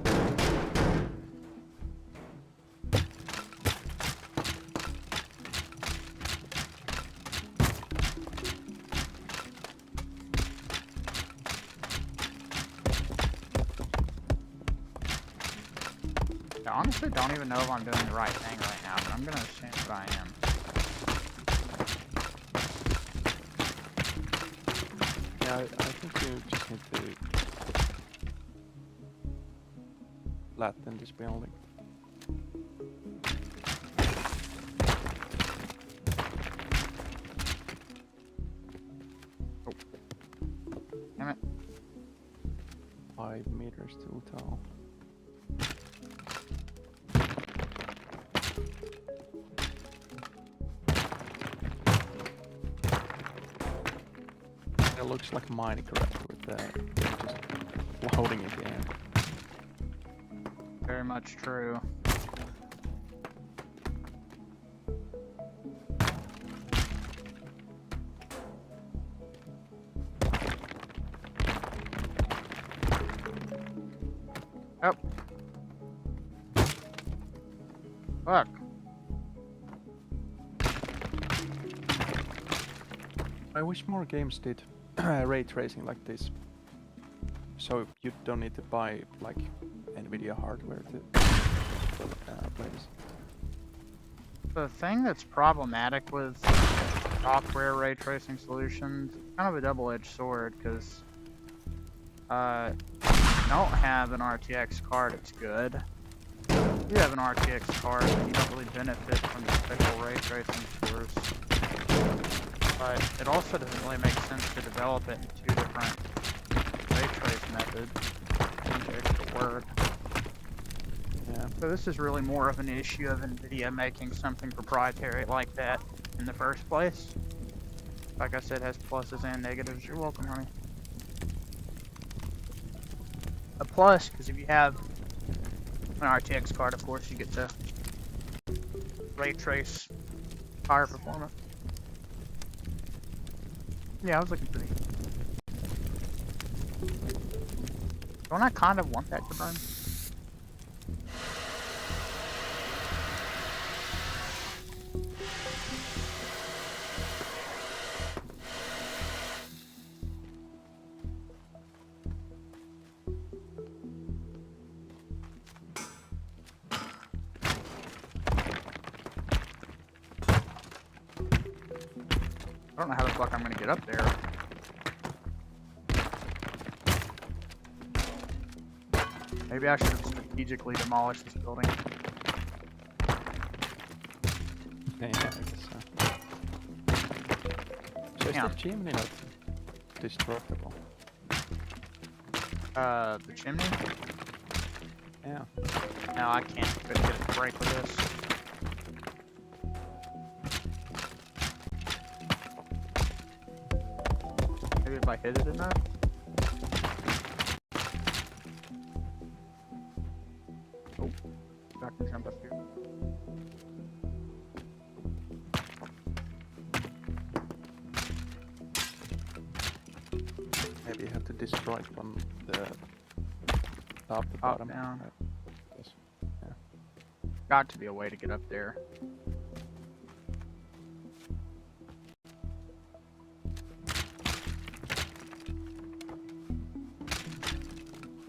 Speaker 10: I honestly don't even know if I'm doing the right thing right now, but I'm gonna assume that I am.
Speaker 3: Yeah, I think you just need to flatten this building.
Speaker 10: Oh. Damn it.
Speaker 3: 5 meters too tall. It looks like Minecraft with just loading again.
Speaker 10: Very much true. Oh. Fuck.
Speaker 3: I wish more games did ray tracing like this, so you don't need to buy like Nvidia hardware to play this.
Speaker 10: The thing that's problematic with software ray tracing solutions, it's kind of a double-edged sword, because if you don't have an RTX card, it's good. If you have an RTX card, then you don't really benefit from the special ray tracing cores. But it also doesn't really make sense to develop it in two different ray trace methods. A bunch of extra work.
Speaker 3: Yeah.
Speaker 10: So this is really more of an issue of Nvidia making something proprietary like that in the first place. Like I said, has pluses and negatives. You're welcome, honey. A plus, because if you have an RTX card, of course, you get to ray trace higher performance. Yeah, I was looking for these. Don't I kind of want that to burn? I don't know how the fuck I'm gonna get up there. Maybe I should have strategically demolished this building.
Speaker 3: Yeah, I guess so. So is
Speaker 10: Yeah.
Speaker 3: the chimney not destructible?
Speaker 10: The chimney?
Speaker 3: Yeah.
Speaker 10: No, I can't get a break with this. Maybe if I hit it enough? Oh, I can jump up here.
Speaker 3: Maybe you have to destroy it from the top to
Speaker 10: Up,
Speaker 3: bottom.
Speaker 10: down.
Speaker 3: Yes. Yeah.
Speaker 10: Got to be a way to get up there.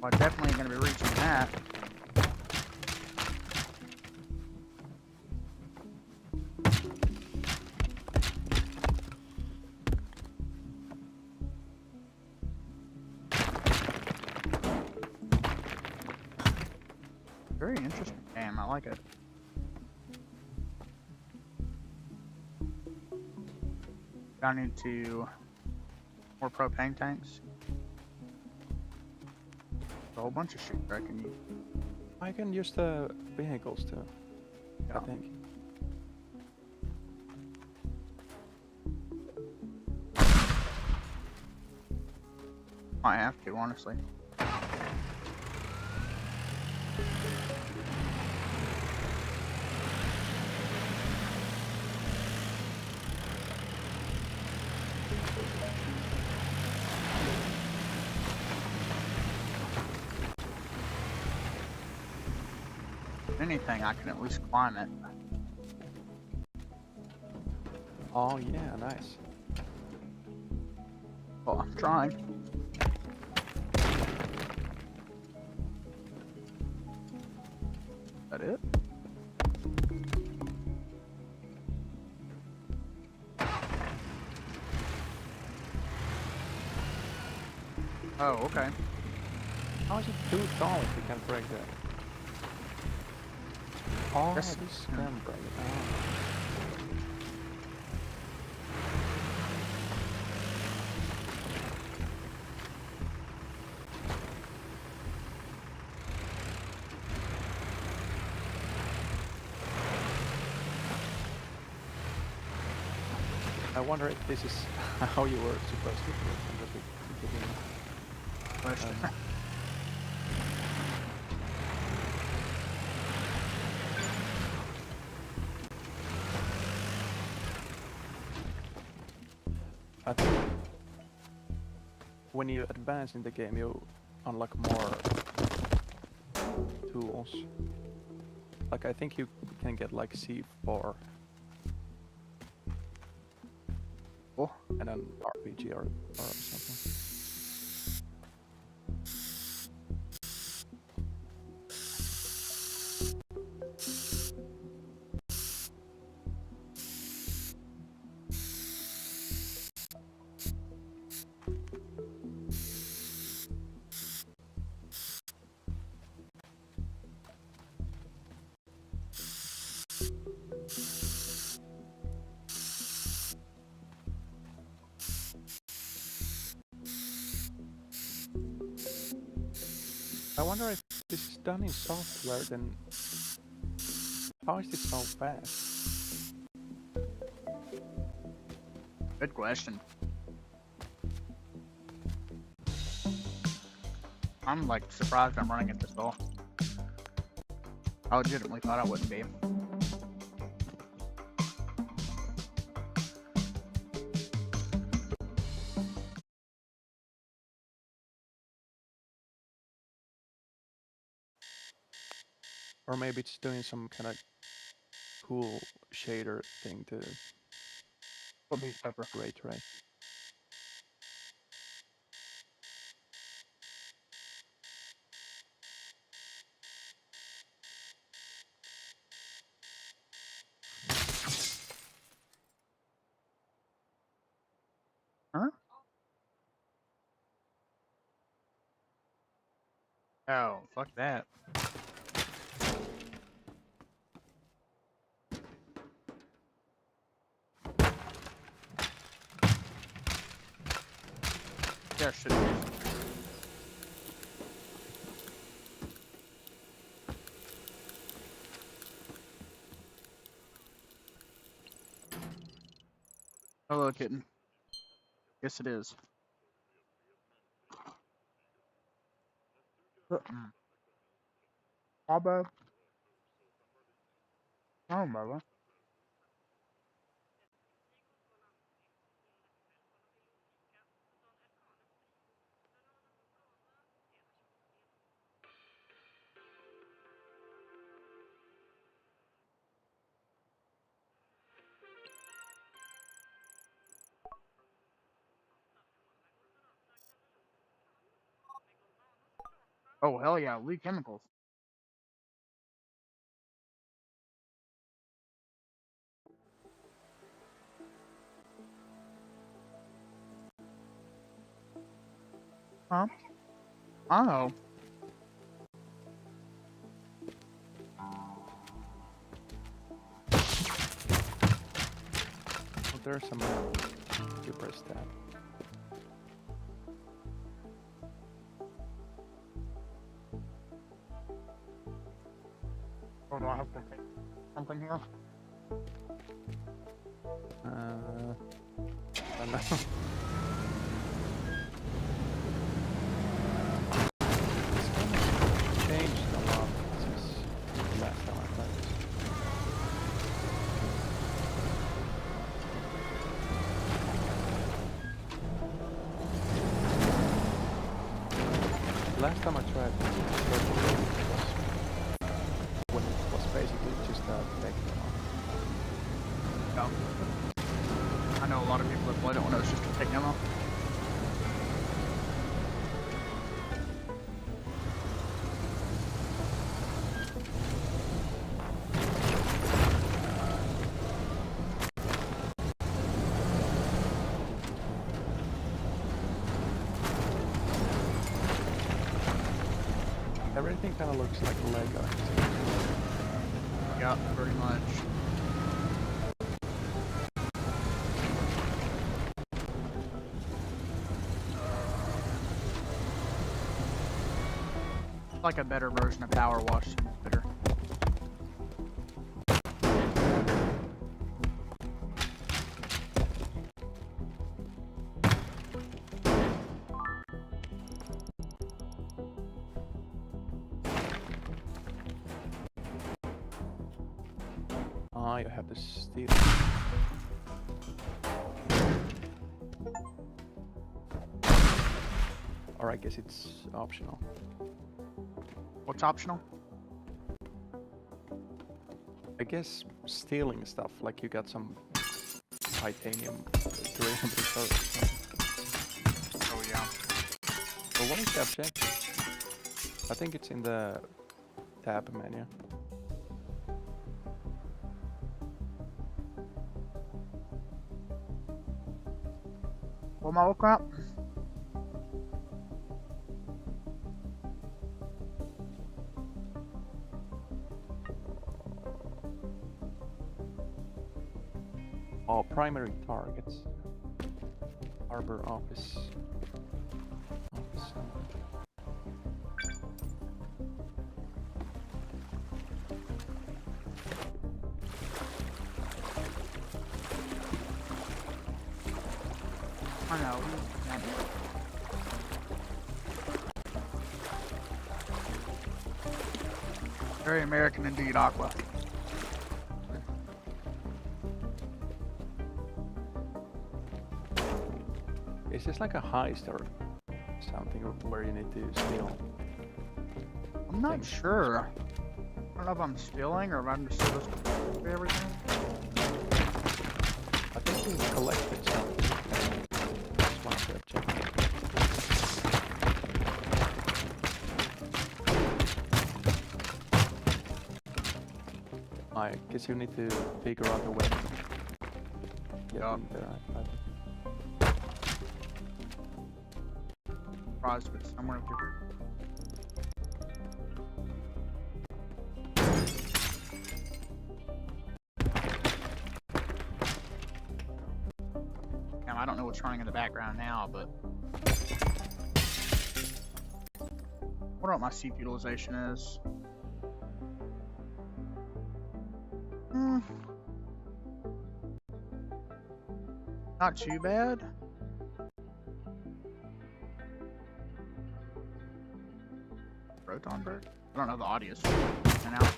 Speaker 10: Well, definitely going to be reaching that. Very interesting game. I like it. I need to more propane tanks. A whole bunch of shit I can use.
Speaker 3: I can use the vehicles too.
Speaker 10: Yeah.
Speaker 3: I think.
Speaker 10: I have to, honestly. If anything, I can at least climb it.
Speaker 3: Oh yeah, nice.
Speaker 10: Well, I'm trying. Is that it? Oh, okay.
Speaker 3: How is it too tall if you can break that? Oh,
Speaker 10: Yes.
Speaker 3: this can break it. Oh. I wonder if this is how you were supposed to do it from the beginning.
Speaker 10: Question.
Speaker 3: I think when you advance in the game, you unlock more tools. Like I think you can get like C4
Speaker 10: Cool.
Speaker 3: and an RPG or something. I wonder if this is done in software, then How is it so fast?
Speaker 10: Good question. I'm like surprised I'm running it this well. I legitimately thought I wouldn't be.
Speaker 3: Or maybe it's doing some kind of cool shader thing to ray trace.
Speaker 10: Huh? Oh, fuck that. Yeah, shit. Hello, kitten. Yes, it is. How bad? Oh, brother. Oh, hell yeah, Lee Chemicals. Huh? Oh.
Speaker 3: Oh, there's some you press that.
Speaker 10: Oh, do I have to take something here?
Speaker 3: I don't know. It's changed a lot since the last time I played. Last time I tried when it was basically just a tech demo.
Speaker 10: No. I know a lot of people that played it when it was just a tech demo.
Speaker 3: Everything kind of looks like Lego.
Speaker 10: Yeah, pretty much. Like a better version of Power Wash Simulator.
Speaker 3: Ah, you have to steal. Or I guess it's optional.
Speaker 10: What's optional?
Speaker 3: I guess stealing stuff, like you got some titanium durable resource.
Speaker 10: Oh yeah.
Speaker 3: But what is the objective? I think it's in the tab menu.
Speaker 10: What am I looking at?
Speaker 3: Oh, primary targets. Harbor office.
Speaker 10: I know. Very American indeed, Aqua.
Speaker 3: Is this like a heist or something where you need to steal?
Speaker 10: I'm not sure. I don't know if I'm stealing or if I'm just supposed to do everything.
Speaker 3: I think you collected something. Just want to check. I guess you need to figure out a way.
Speaker 10: Yeah. Surprised if it's somewhere different. I don't know what's running in the background now, but I wonder what my CPU utilization is. Not too bad. Proton bird? I don't know the audio's and out.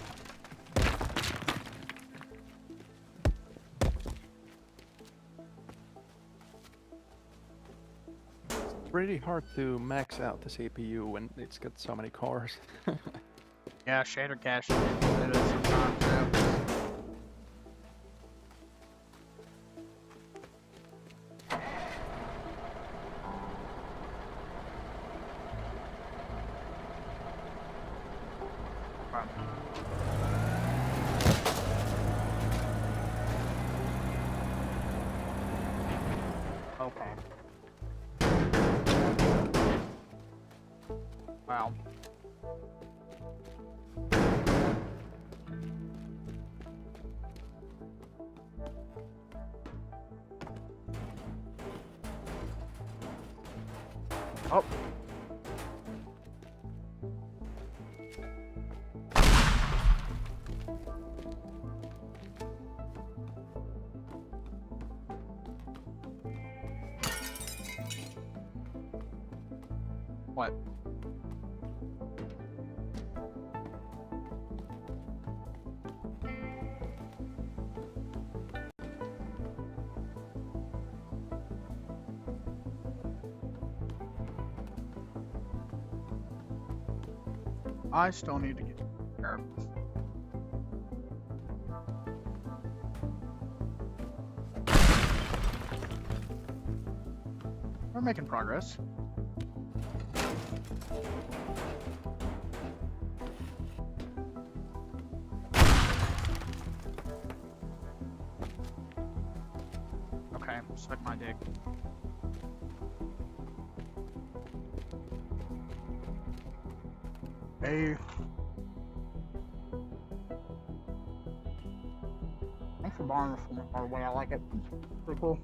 Speaker 3: Pretty hard to max out the CPU when it's got so many cores.
Speaker 10: Yeah, shader cache it is sometimes too. Okay. Wow. Oh. What? I still need to get there. We're making progress. Okay, suck my dick. Hey. Thanks for borrowing this from me, by the way. I like it. Pretty cool.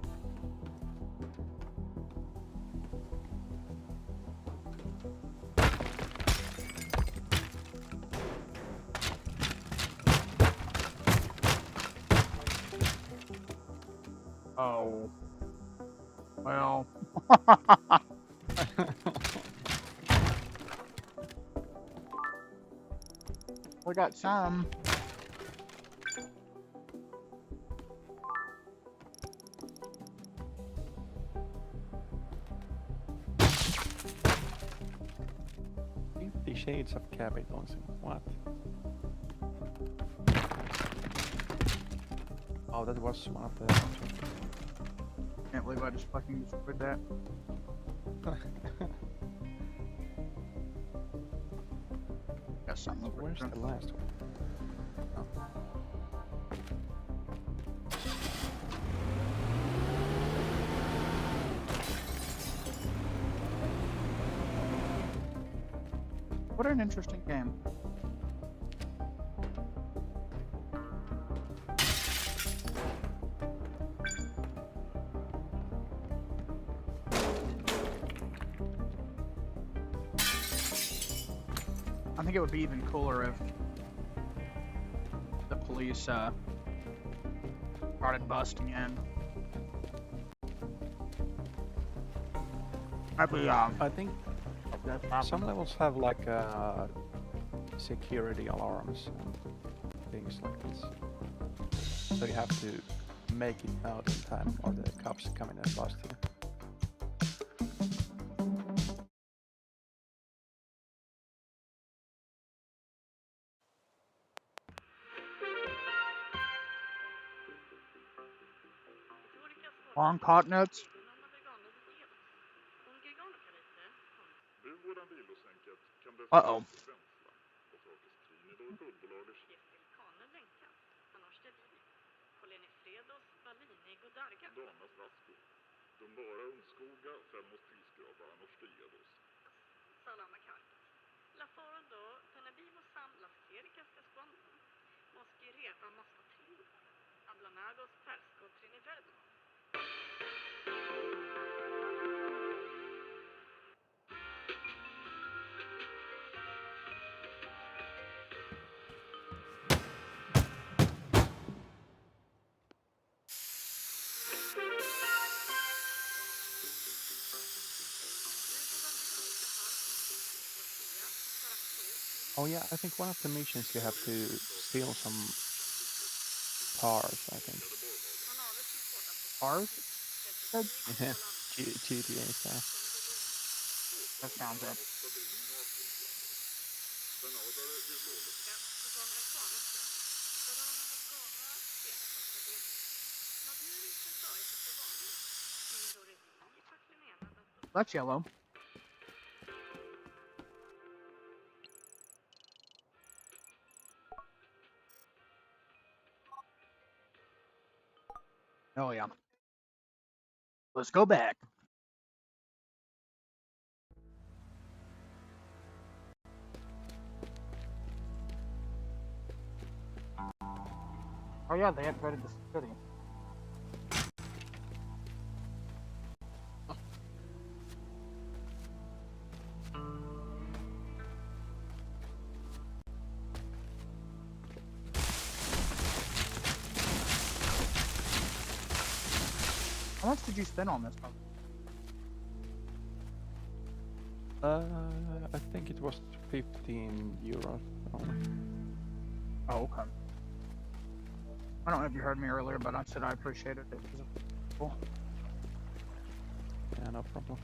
Speaker 10: Oh. Well. We got some.
Speaker 3: The shades of capitalism. What? Oh, that was one of the.
Speaker 10: Can't believe I just fucking destroyed that. Got something.
Speaker 3: Where's the last one? Oh.
Speaker 10: What an interesting game. I think it would be even cooler if the police started busting in. Maybe,
Speaker 3: I think some levels have like security alarms and things like this. So you have to make it out in time or the cops come in and bust you.
Speaker 10: long continents. Uh-oh.
Speaker 3: Oh yeah, I think one of the missions you have to steal some cars, I think.
Speaker 10: Cars?
Speaker 3: Yeah, GTA style.
Speaker 10: That sounds it. That's yellow. Oh yeah. Let's go back. Oh yeah, they upgraded the city. How much did you spend on this one?
Speaker 3: I think it was 15 euros.
Speaker 10: Oh, okay. I don't know if you heard me earlier, but I said I appreciated it. Cool.
Speaker 3: Yeah, no problem.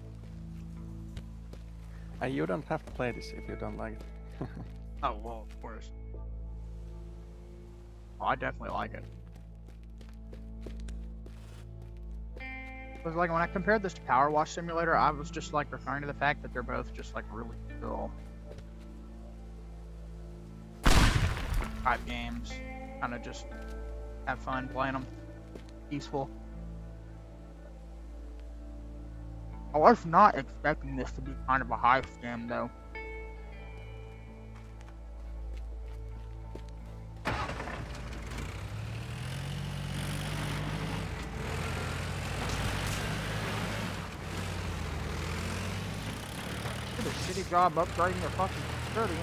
Speaker 3: And you don't have to play this if you don't like it.
Speaker 10: Oh, well, of course. Oh, I definitely like it. Because like when I compared this to Power Wash Simulator, I was just like referring to the fact that they're both just like really cool type games. Kind of just have fun playing them. Peaceful. I was not expecting this to be kind of a high game though. Did a shitty job upgrading their fucking security.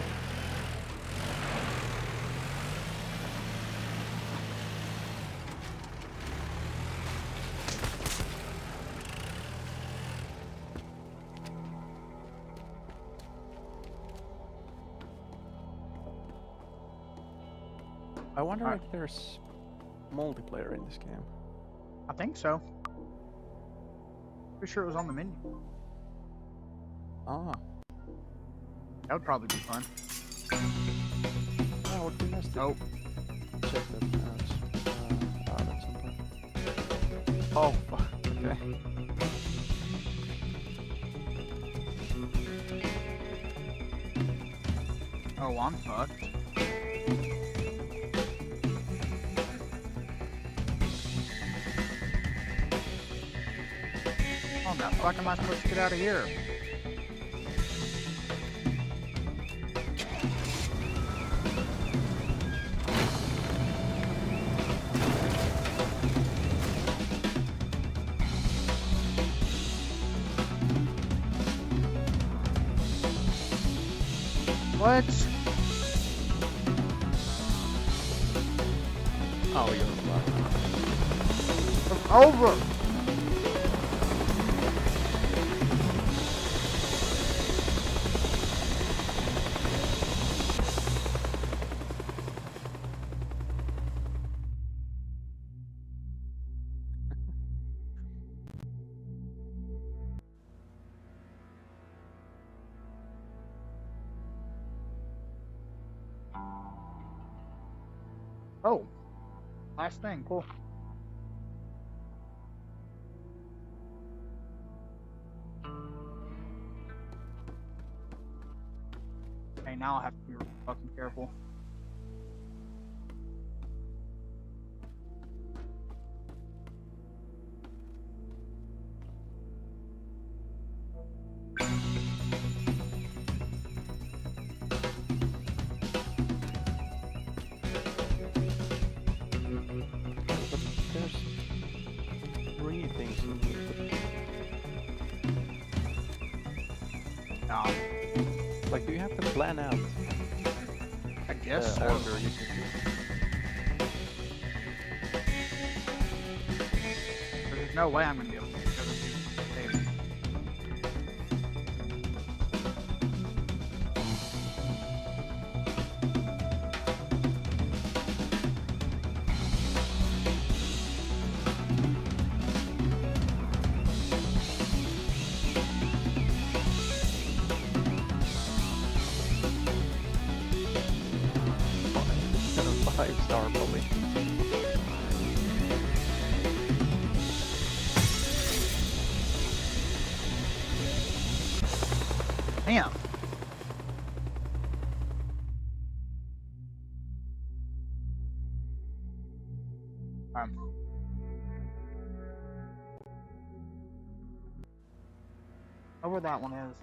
Speaker 3: I wonder if there's multiplayer in this game.
Speaker 10: I think so. Pretty sure it was on the menu.
Speaker 3: Ah.
Speaker 10: That would probably be fun.
Speaker 3: That would be nice to check the parents out at some point. Oh, fuck. Okay.
Speaker 10: Oh, I'm fucked. How the fuck am I supposed to get out of here? What?
Speaker 3: Oh, you're right.
Speaker 10: It's over! Last thing, cool. Okay, now I'll have to be fucking careful.
Speaker 3: There's 3 things in here.
Speaker 10: No,
Speaker 3: Like, do you have to plan out
Speaker 10: I guess
Speaker 3: the
Speaker 10: so.
Speaker 3: order you can do?
Speaker 10: There's no way I'm gonna be able to do the other two.
Speaker 3: Kind of 5-star probably.
Speaker 10: Damn. Where that one is.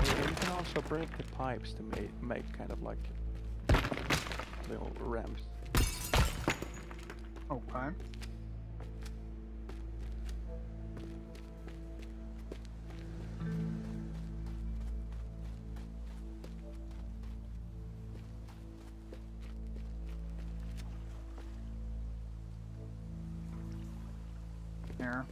Speaker 3: You can also break the pipes to make kind of like little ramps.
Speaker 10: Okay. There.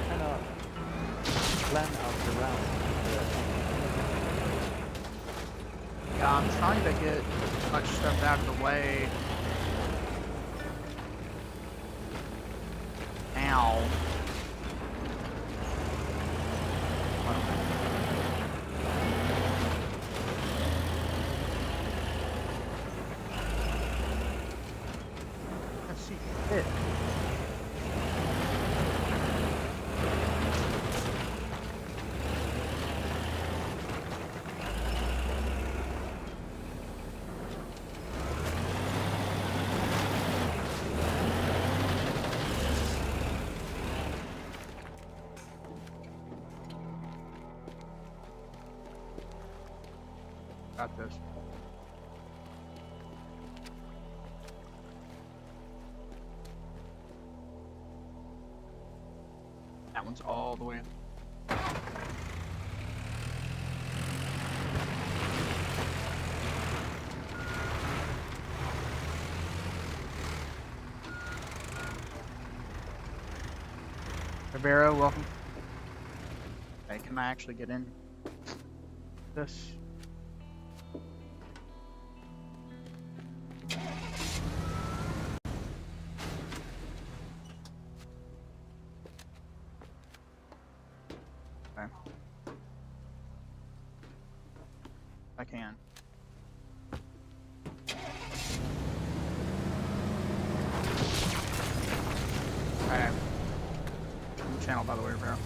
Speaker 3: Kind of plan out the route.
Speaker 10: Yeah, I'm trying to get as much stuff out of the way now. Let's see. Shit. Got this. That one's all the way. Rivero, welcome. Hey, can I actually get in this? Okay. I can. Alright. New channel, by the way, Rivero.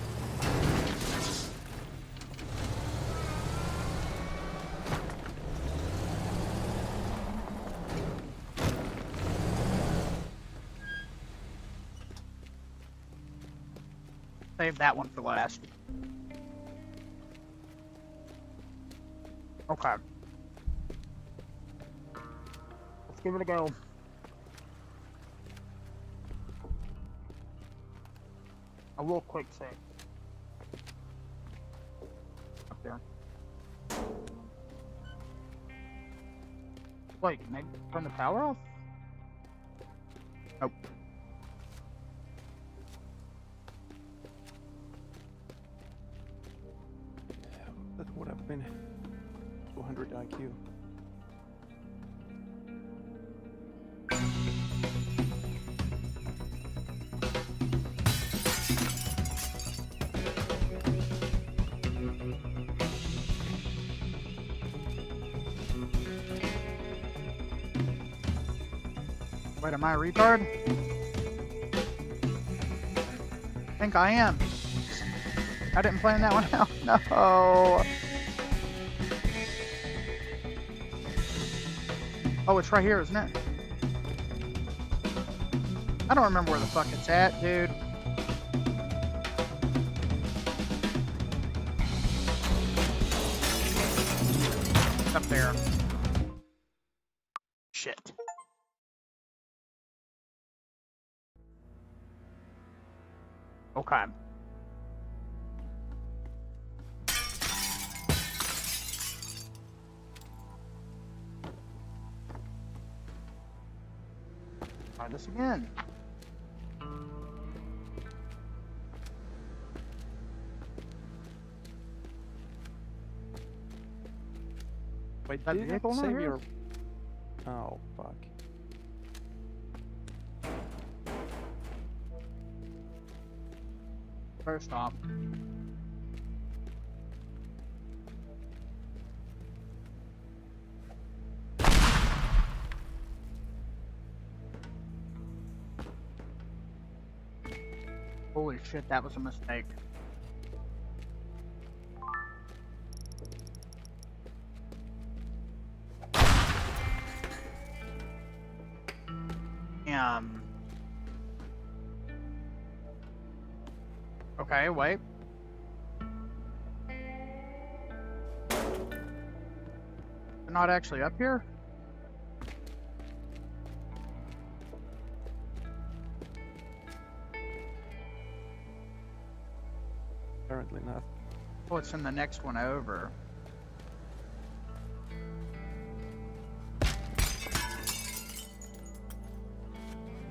Speaker 10: Save that one for last. Okay. Let's give it a go. A real quick save. Up there. Wait, maybe turn the power off? Nope.
Speaker 3: would have been 200 IQ.
Speaker 10: Wait, am I a retard? I think I am. I didn't plan that one out. No. Oh, it's right here, isn't it? I don't remember where the fuck it's at, dude. It's up there. Shit. Okay. Try this again.
Speaker 3: Wait,
Speaker 10: That
Speaker 3: did you have
Speaker 10: vehicle
Speaker 3: to
Speaker 10: over
Speaker 3: save
Speaker 10: here?
Speaker 3: your... Oh, fuck.
Speaker 10: First off. Holy shit, that was a mistake. Okay, wait. They're not actually up here?
Speaker 3: Apparently not.
Speaker 10: Oh, it's in the next one over.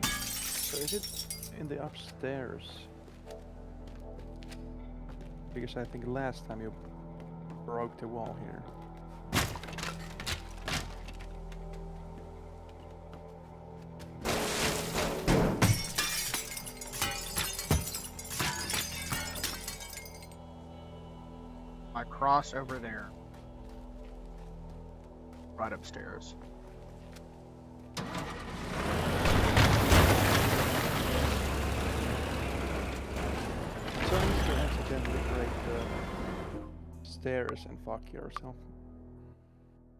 Speaker 3: So is it in the upstairs? Because I think last time you broke the wall here.
Speaker 10: I cross over there. Right upstairs.
Speaker 3: So if you accidentally break the stairs and fuck yourself.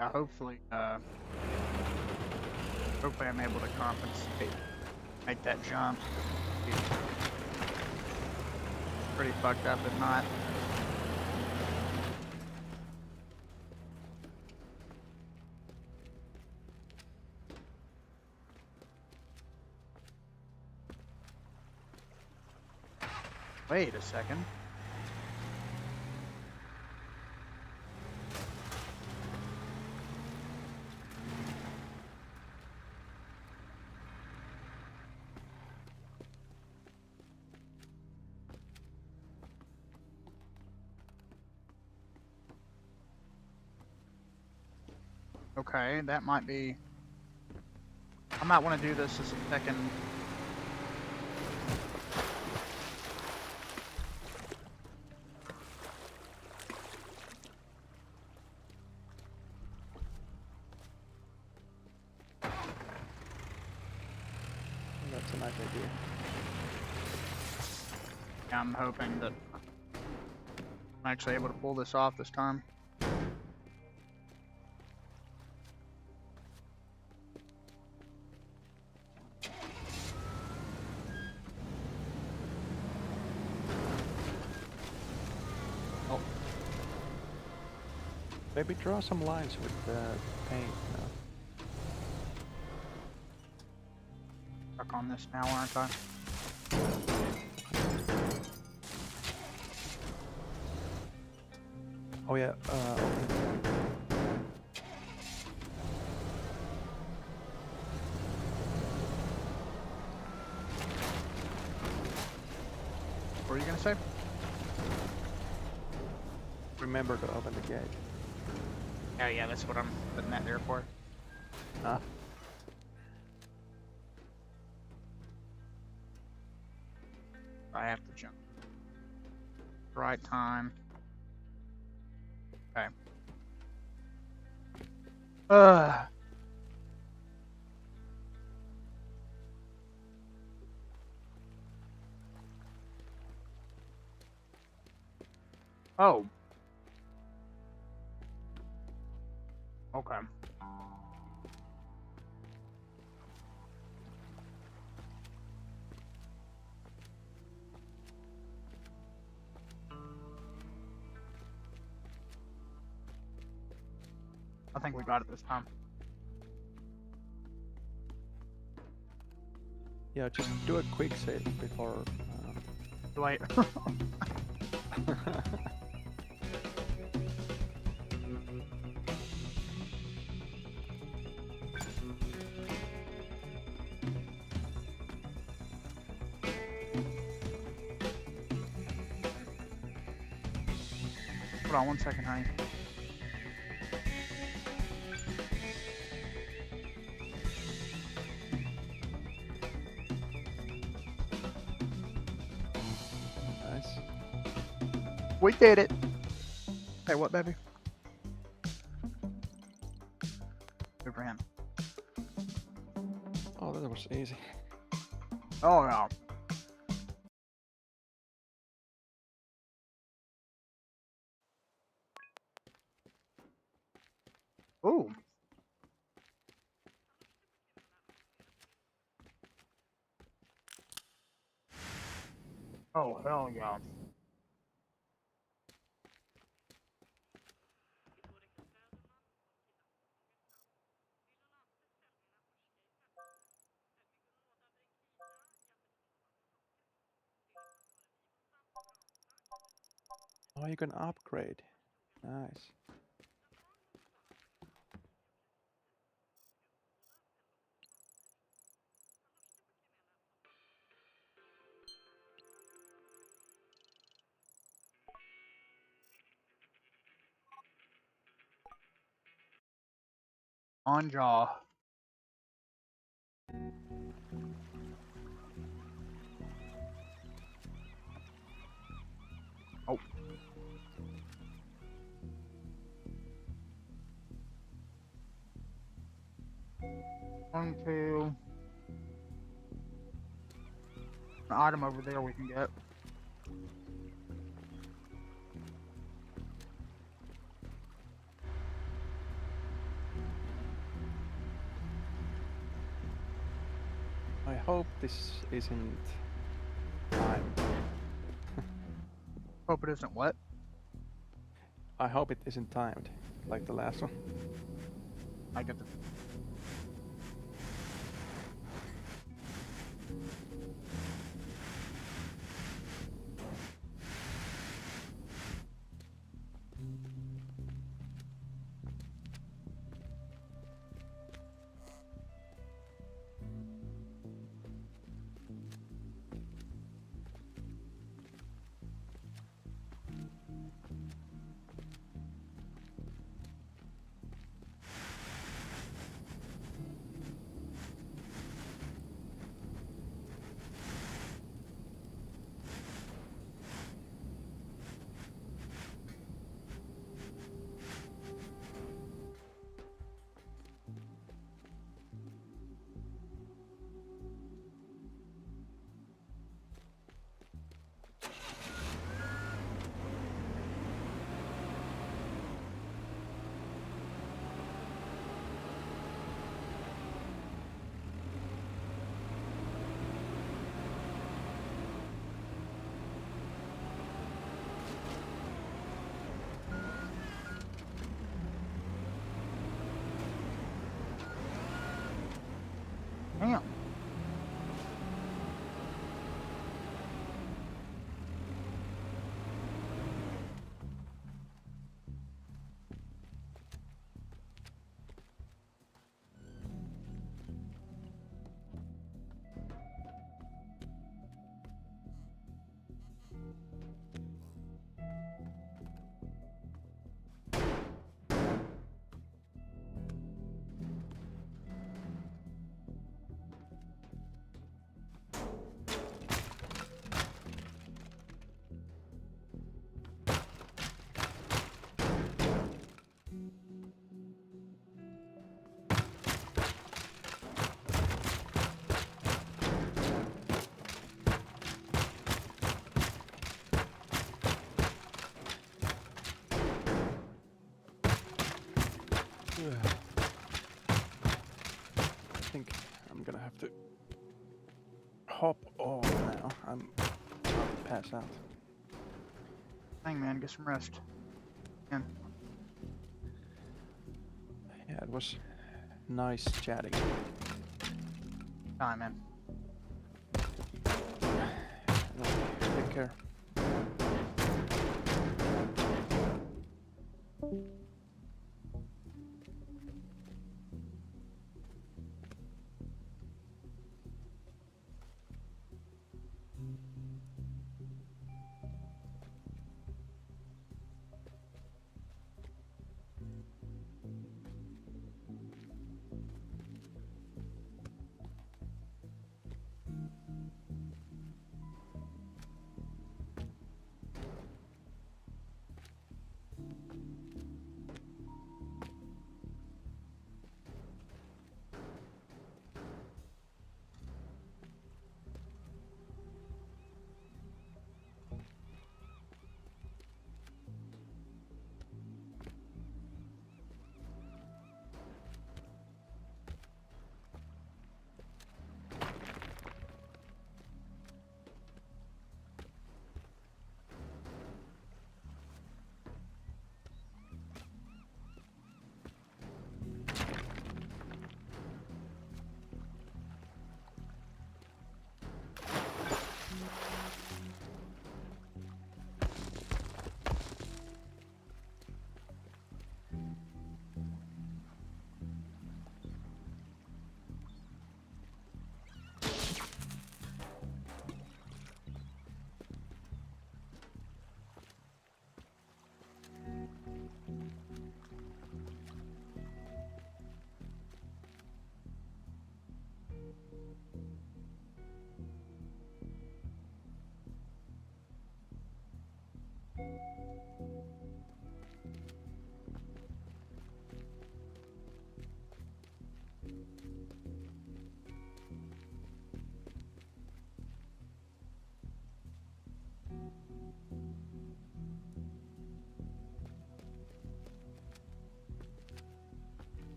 Speaker 10: Hopefully I'm able to compensate. Make that jump. Pretty fucked up if not. Wait a second. Okay, that might be... I might want to do this as a second...
Speaker 3: That's a nice idea.
Speaker 10: I'm hoping that I'm actually able to pull this off this time. Oh.
Speaker 3: Maybe draw some lines with paint now.
Speaker 10: Stuck on this now, aren't I?
Speaker 3: Oh yeah,
Speaker 10: What were you gonna say?
Speaker 3: remember to open the gate.
Speaker 10: Oh yeah, that's what I'm putting that there for.
Speaker 3: Ah.
Speaker 10: I have to jump. Right time. Okay. Oh. Okay. I think we got it this time.
Speaker 3: Yeah, just do a quick save before.
Speaker 10: Wait. Hold on 1 second, honey.
Speaker 3: Nice.
Speaker 10: We did it. Hey, what, baby? Good for him.
Speaker 3: Oh, that was easy.
Speaker 10: Oh, no. Ooh. Oh, hell yeah.
Speaker 3: Oh, you can upgrade. Nice.
Speaker 10: On jaw. Oh. One, two. An item over there we can get.
Speaker 3: I hope this isn't time.
Speaker 10: Hope it isn't what?
Speaker 3: I hope it isn't timed, like the last one.
Speaker 10: I get the...
Speaker 3: I think I'm gonna have to hop off now. I'm about to pass out.
Speaker 10: Dang, man, get some rest. Man.
Speaker 3: Yeah, it was nice chatting.
Speaker 10: Time, man.
Speaker 3: Take care.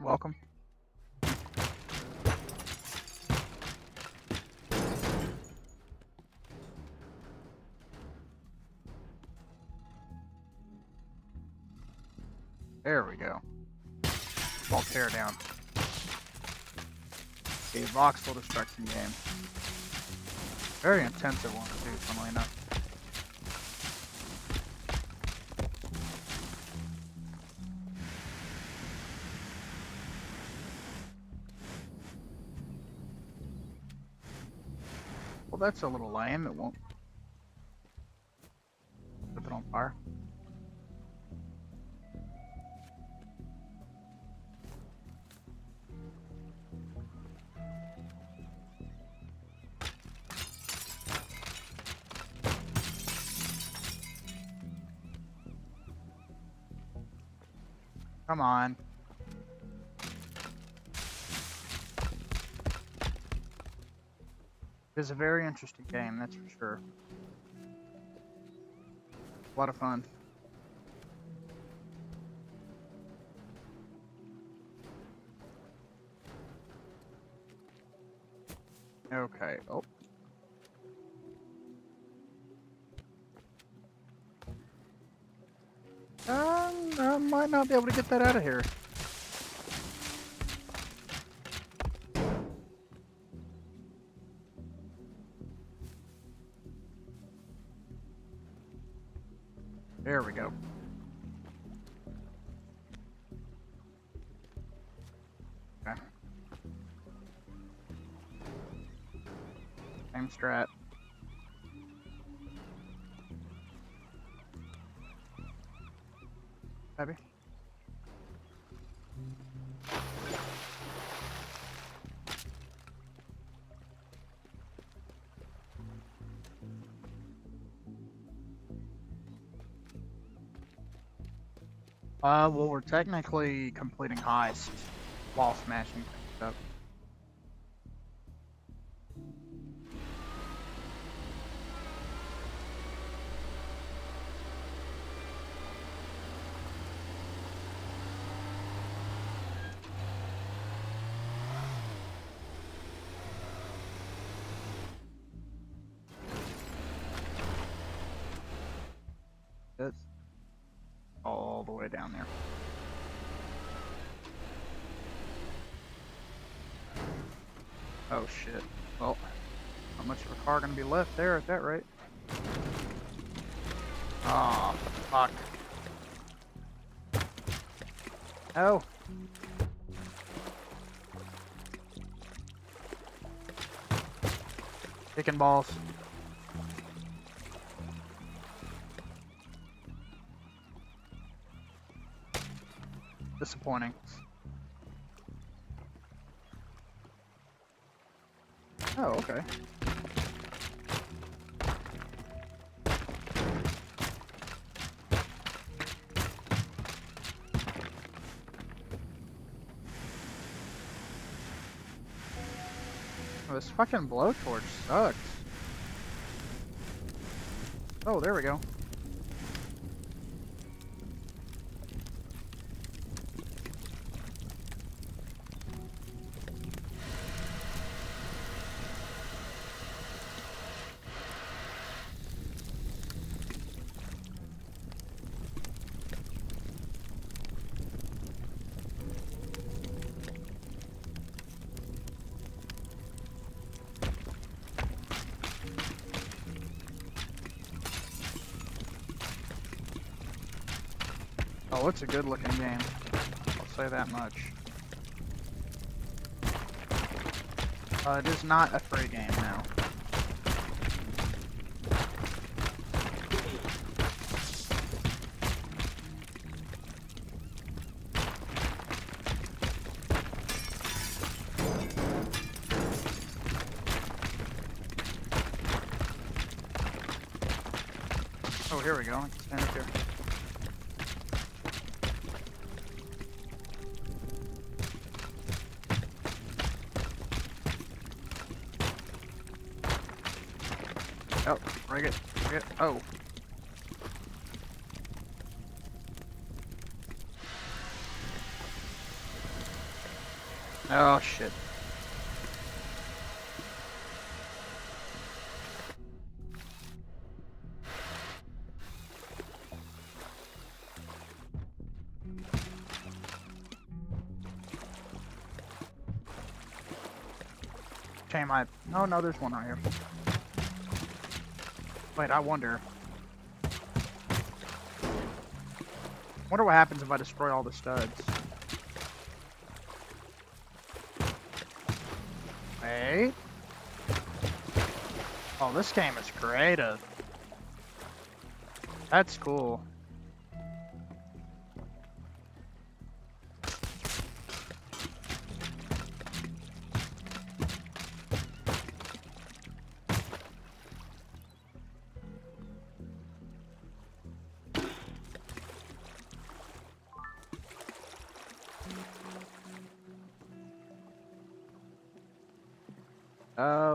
Speaker 10: Welcome. There we go. All tear down. A voxel destruction game. Very intensive one to do, funnily enough. Well, that's a little lame. It won't put it on fire. Come on. It is a very interesting game, that's for sure. A lot of fun. Okay. Oh. I might not be able to get that out of here. There we go. Okay. Same strat. Happy? Well, we're technically completing heists while smashing things up. It's all the way down there. Oh shit. Well, not much of a car gonna be left there at that rate. Oh, fuck. Oh. Kicking balls. Disappointing. Oh, okay. Oh, this fucking blowtorch sucks. Oh, there we go. Oh, it's a good looking game. I'll say that much. It is not a free game now. Oh, here we go. I can stand up here. Oh, rig it. Rig it. Oh. Oh, shit. Shame I... Oh, no, there's one right here. Wait, I wonder what happens if I destroy all the studs. Wait. Oh, this game is creative. That's cool.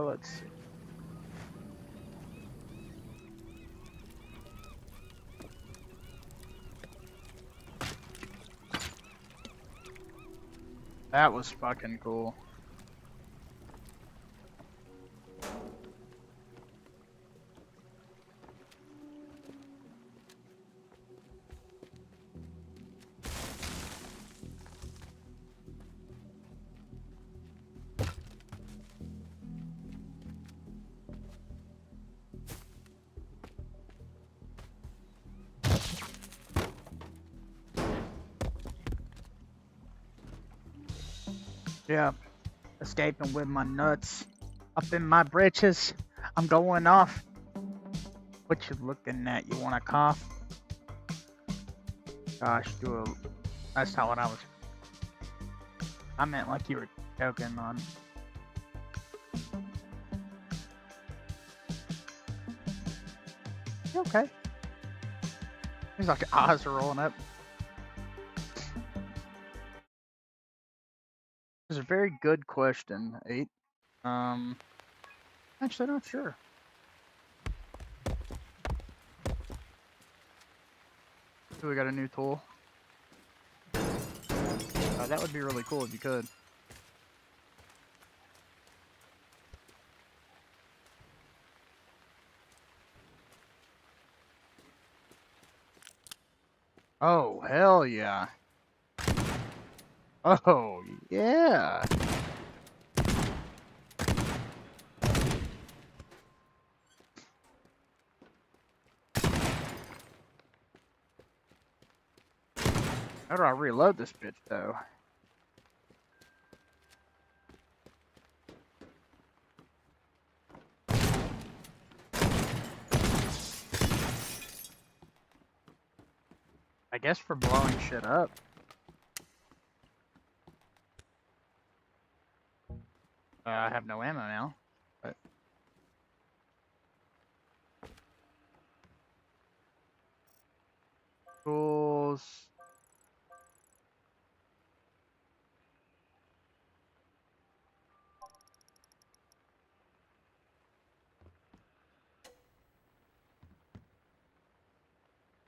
Speaker 10: Let's see. That was fucking cool. Yeah. Escaping with my nuts up in my britches. I'm going off. What you looking at? You wanna cough? Gosh, that's not what I was. I meant like you were joking on. You okay? He's like eyes are rolling up. It's a very good question, 8. Actually not sure. So we got a new tool. That would be really cool if you could. Oh, hell yeah. Oh, yeah. How do I reload this bitch, though? I guess for blowing shit up. I have no ammo now, but... Tools...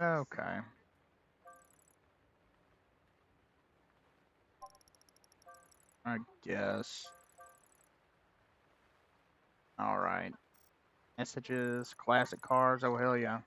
Speaker 10: Okay. I guess. Alright. Messages, classic cars, oh hell yeah.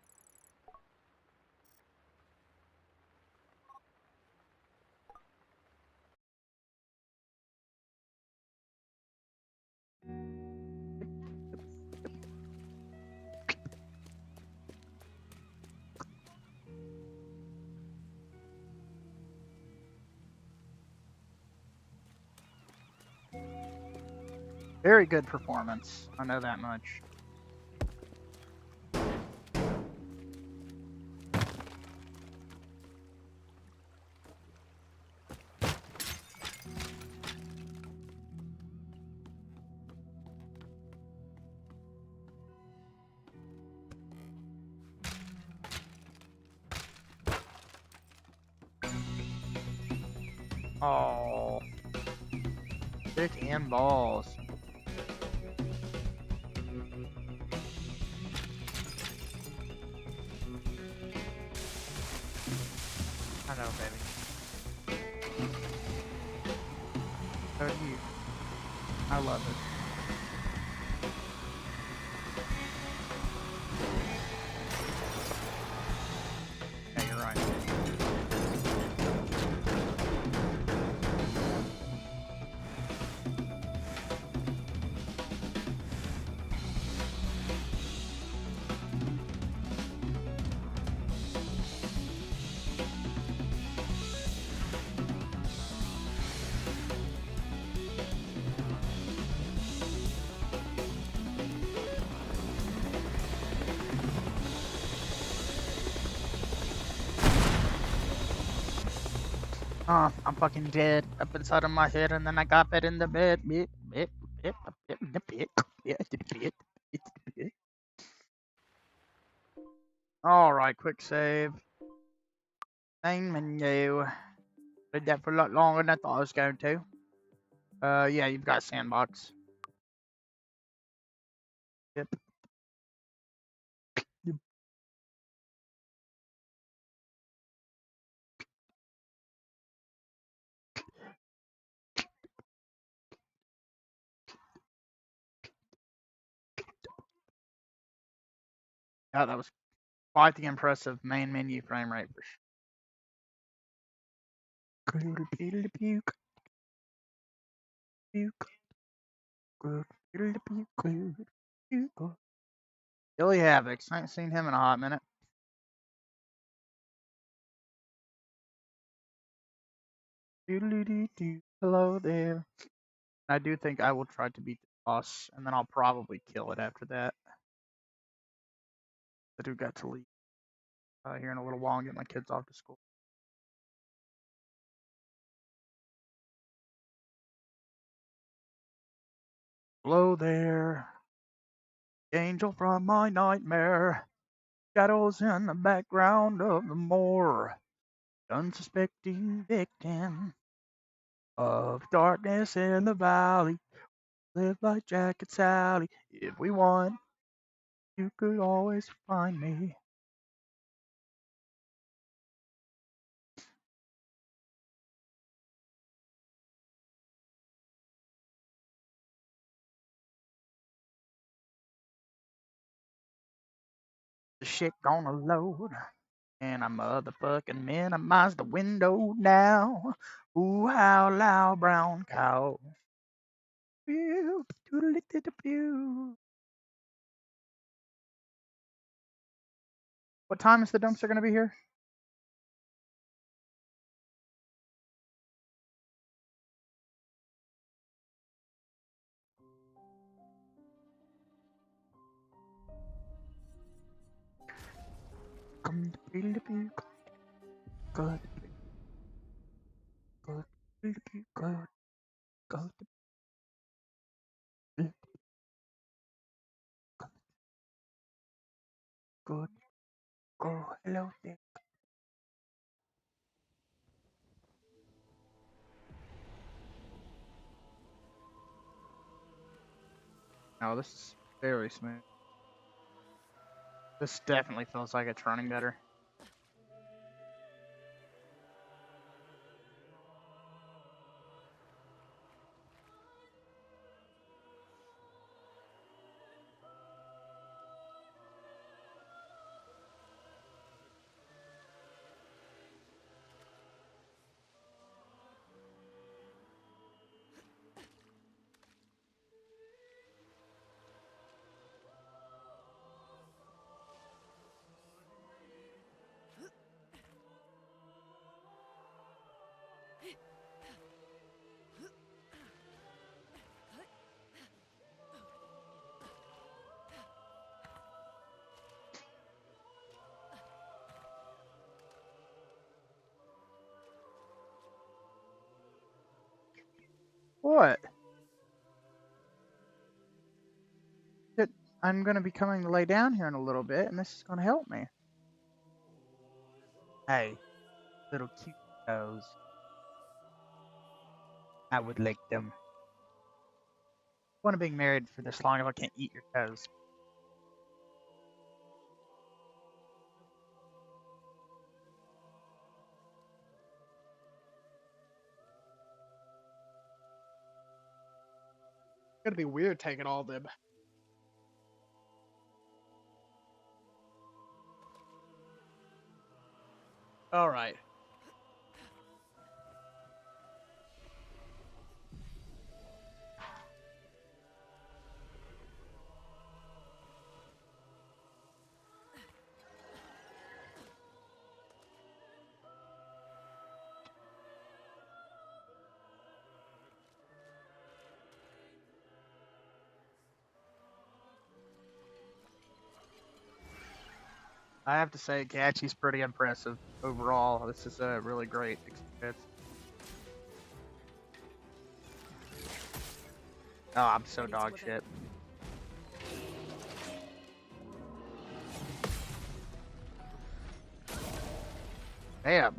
Speaker 10: Very good performance, I know that much. Oh, dick and balls. I know, baby. So do you. I love it. Yeah, you're right. Oh, I'm fucking dead up inside of my head, and then I got bed in the bed. Alright, quick save. Main menu. Did that for a lot longer than I thought I was going to. Yeah, you've got sandbox. Yep. Yeah, that was quite the impressive main menu frame rate for sure. Billy Havoc. I ain't seen him in a hot minute. Hello there. I do think I will try to beat the boss, and then I'll probably kill it after that. I do got to leave here in a little while and get my kids off to school. Hello there, angel from my nightmare. Shadows in the background of the more unsuspecting victim of darkness in the valley. Live like Jack and Sally. If we want, you could always find me. The shit gonna load. And I motherfucking minimize the window now. Ooh, how loud, brown cow. Pew, doodle-doo-doo-pew. What time is the dumpster gonna be here? Come to pew, good, good, good, good, good, good, go, hello there. Oh, this is very smooth. This definitely feels like it's running better. What? I'm gonna be coming to lay down here in a little bit, and this is gonna help me. Hey, little cute toes. I would lick them. I want to be married for this long if I can't eat your toes. It's gonna be weird taking all of them. All right. I have to say, Catchy's pretty impressive overall. This is a really great experience. Oh, I'm so dog shit. Damn.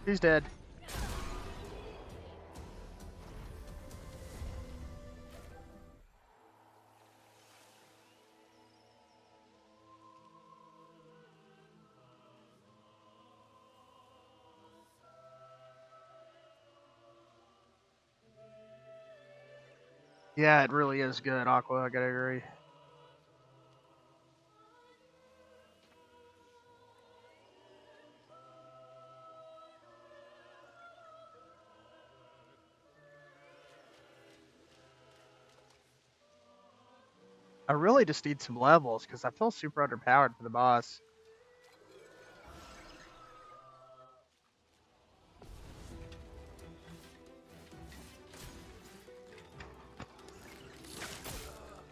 Speaker 10: He's dead. Yeah, it really is good, Aqua. I gotta agree.
Speaker 1: I really just need some levels because I feel super underpowered for the boss.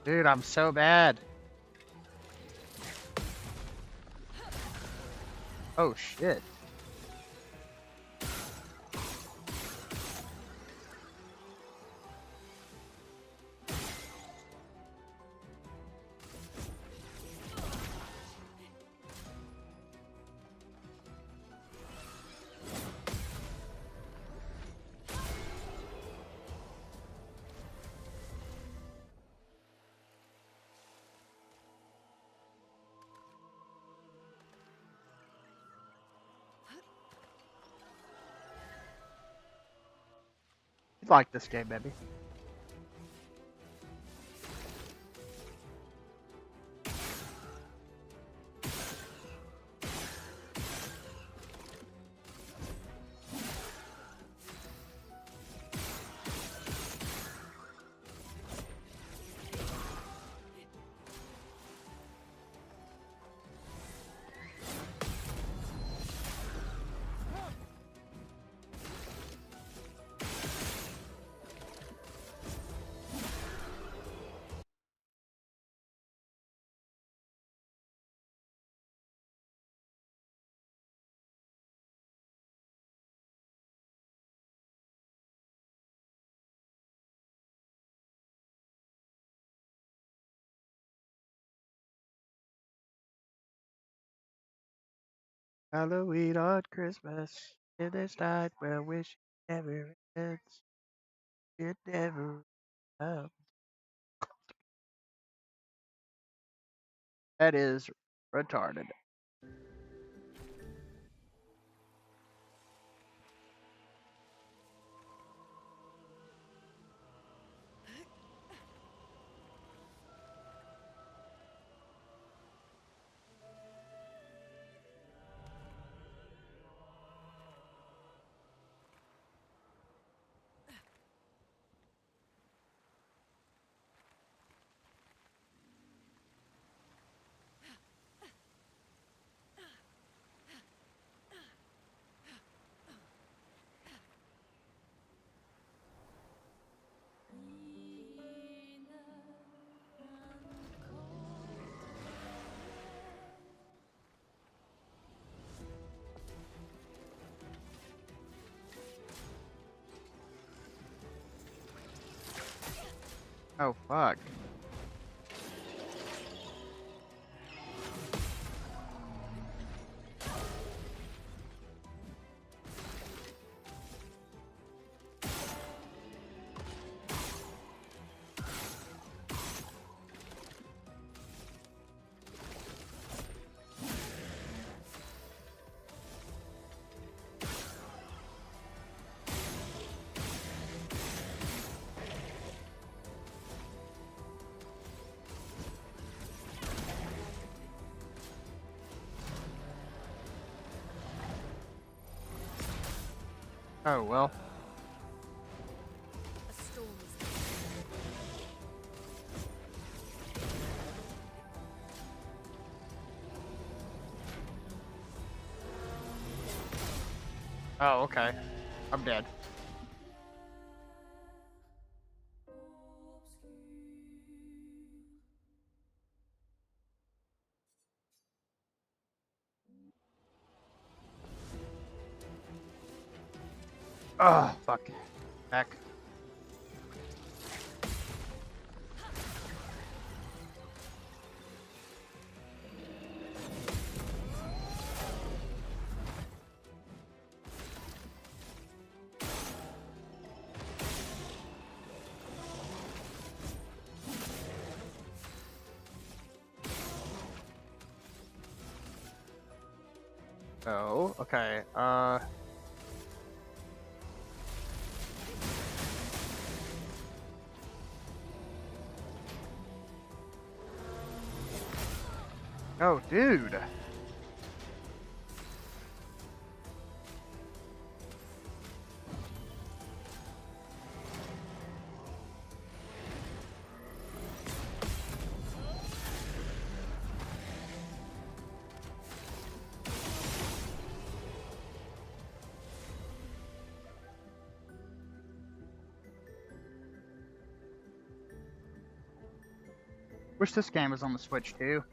Speaker 1: Dude, I'm so bad. Oh shit. You like this game, baby. Halloween on Christmas, in this night where wish never ends. It never ends. That is retarded. Oh, fuck. Oh, well. Oh, okay. I'm dead. Oh, fuck. Back. Oh, okay. Oh, dude. Wish this game was on the Switch too.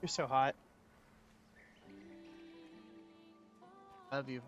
Speaker 1: You're so hot. Love you.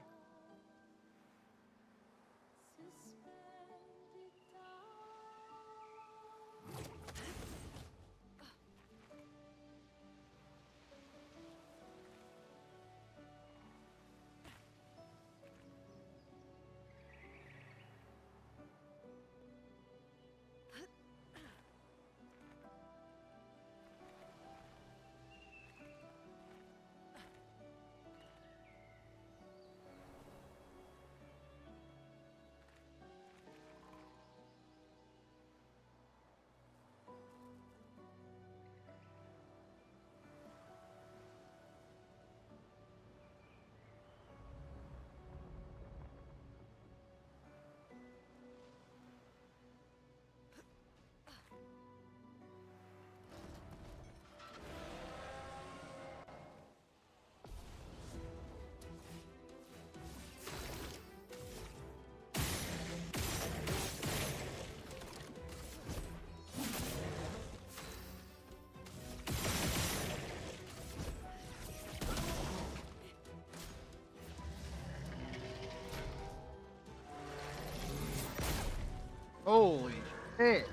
Speaker 1: Holy shit.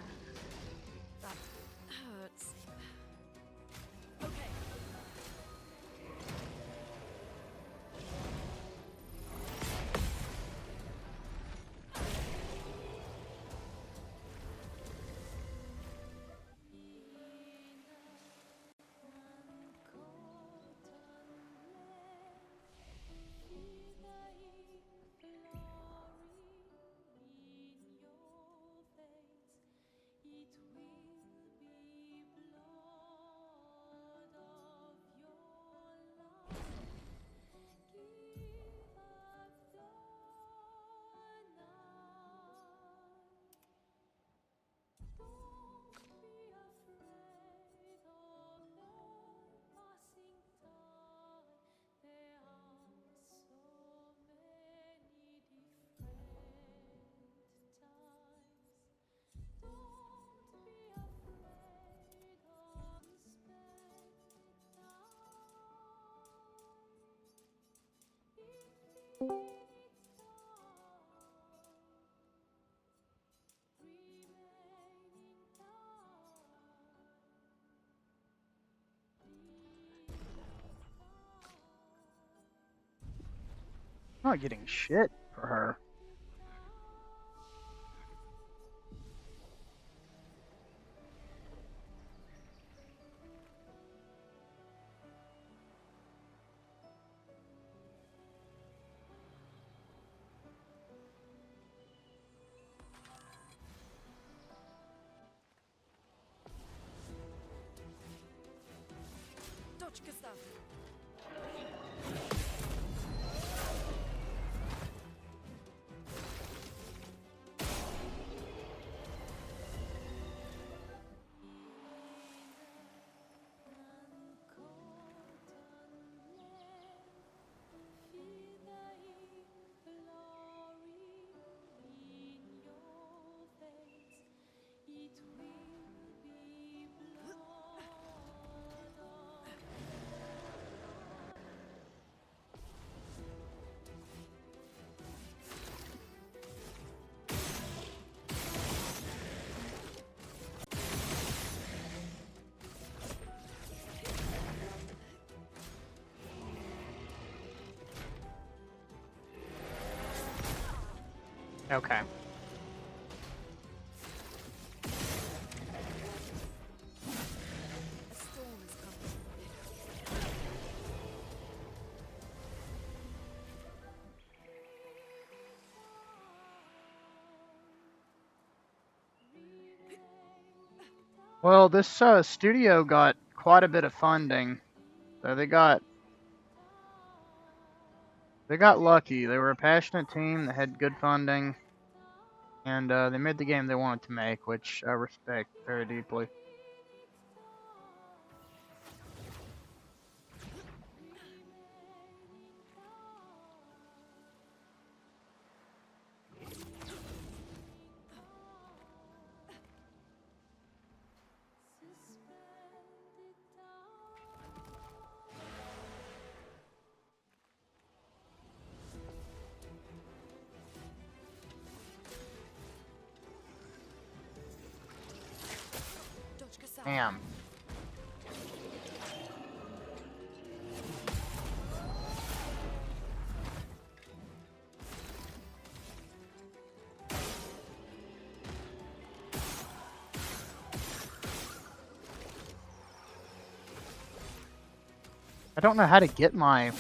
Speaker 5: That hurts. Okay.
Speaker 1: I'm not getting shit for her.
Speaker 5: Точка став.
Speaker 1: Okay.
Speaker 5: A storm is coming.
Speaker 1: Well, this studio got quite a bit of funding, so they got lucky. They were a passionate team that had good funding, and they made the game they wanted to make, which I respect very deeply. Damn. I don't know how to get my...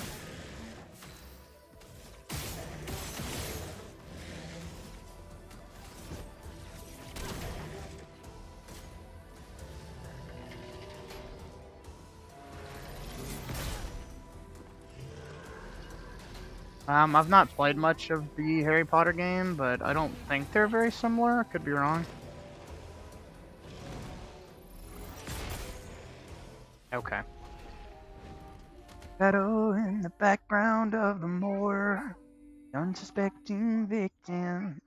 Speaker 1: I've not played much of the Harry Potter game, but I don't think they're very similar. I could be wrong. Okay. Shadow in the background of the moor, unsuspecting victim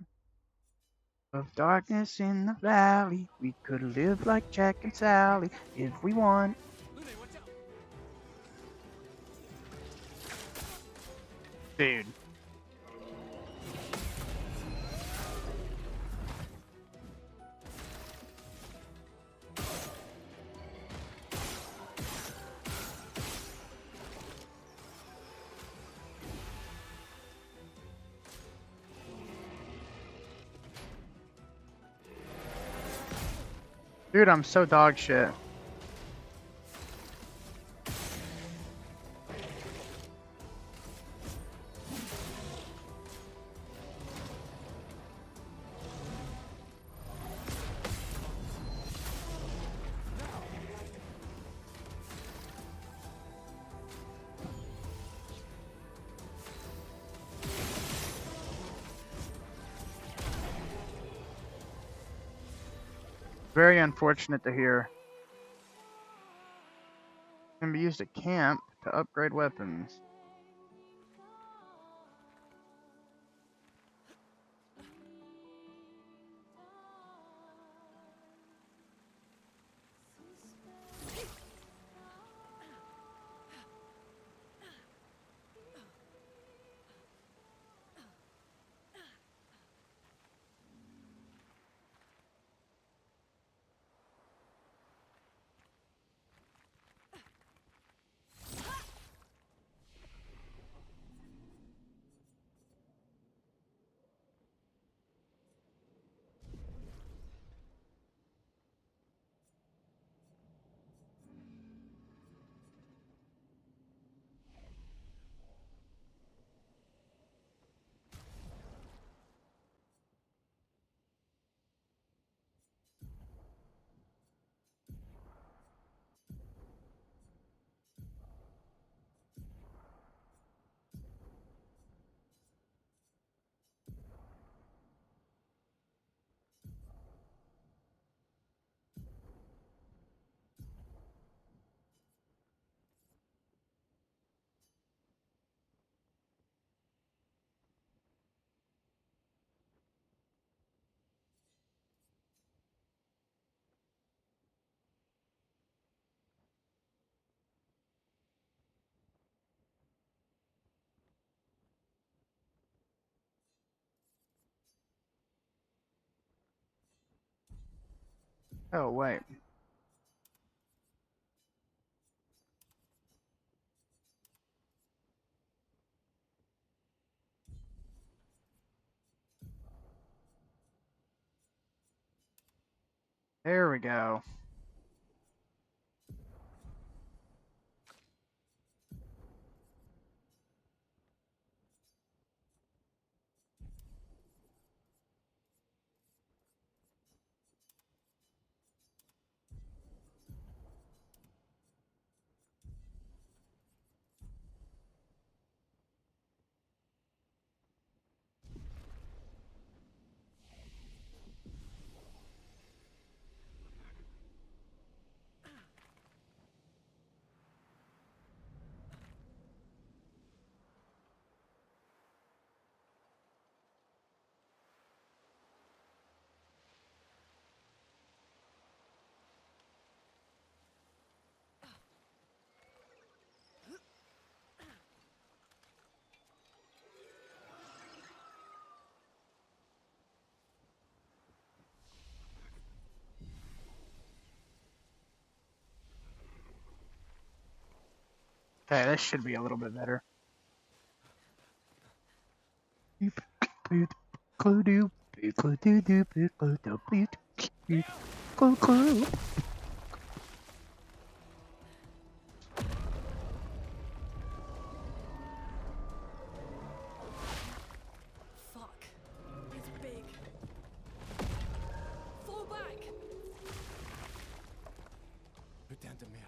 Speaker 1: of darkness in the valley. We could live like Jack and Sally if we want. Dude. Dude, I'm so dog shit. Very unfortunate to hear. Can be used at camp to upgrade weapons. Oh, wait. There we go.
Speaker 10: Okay, this should be a little bit better.
Speaker 12: Fuck. It's big. Fall back.
Speaker 4: Putain de merde.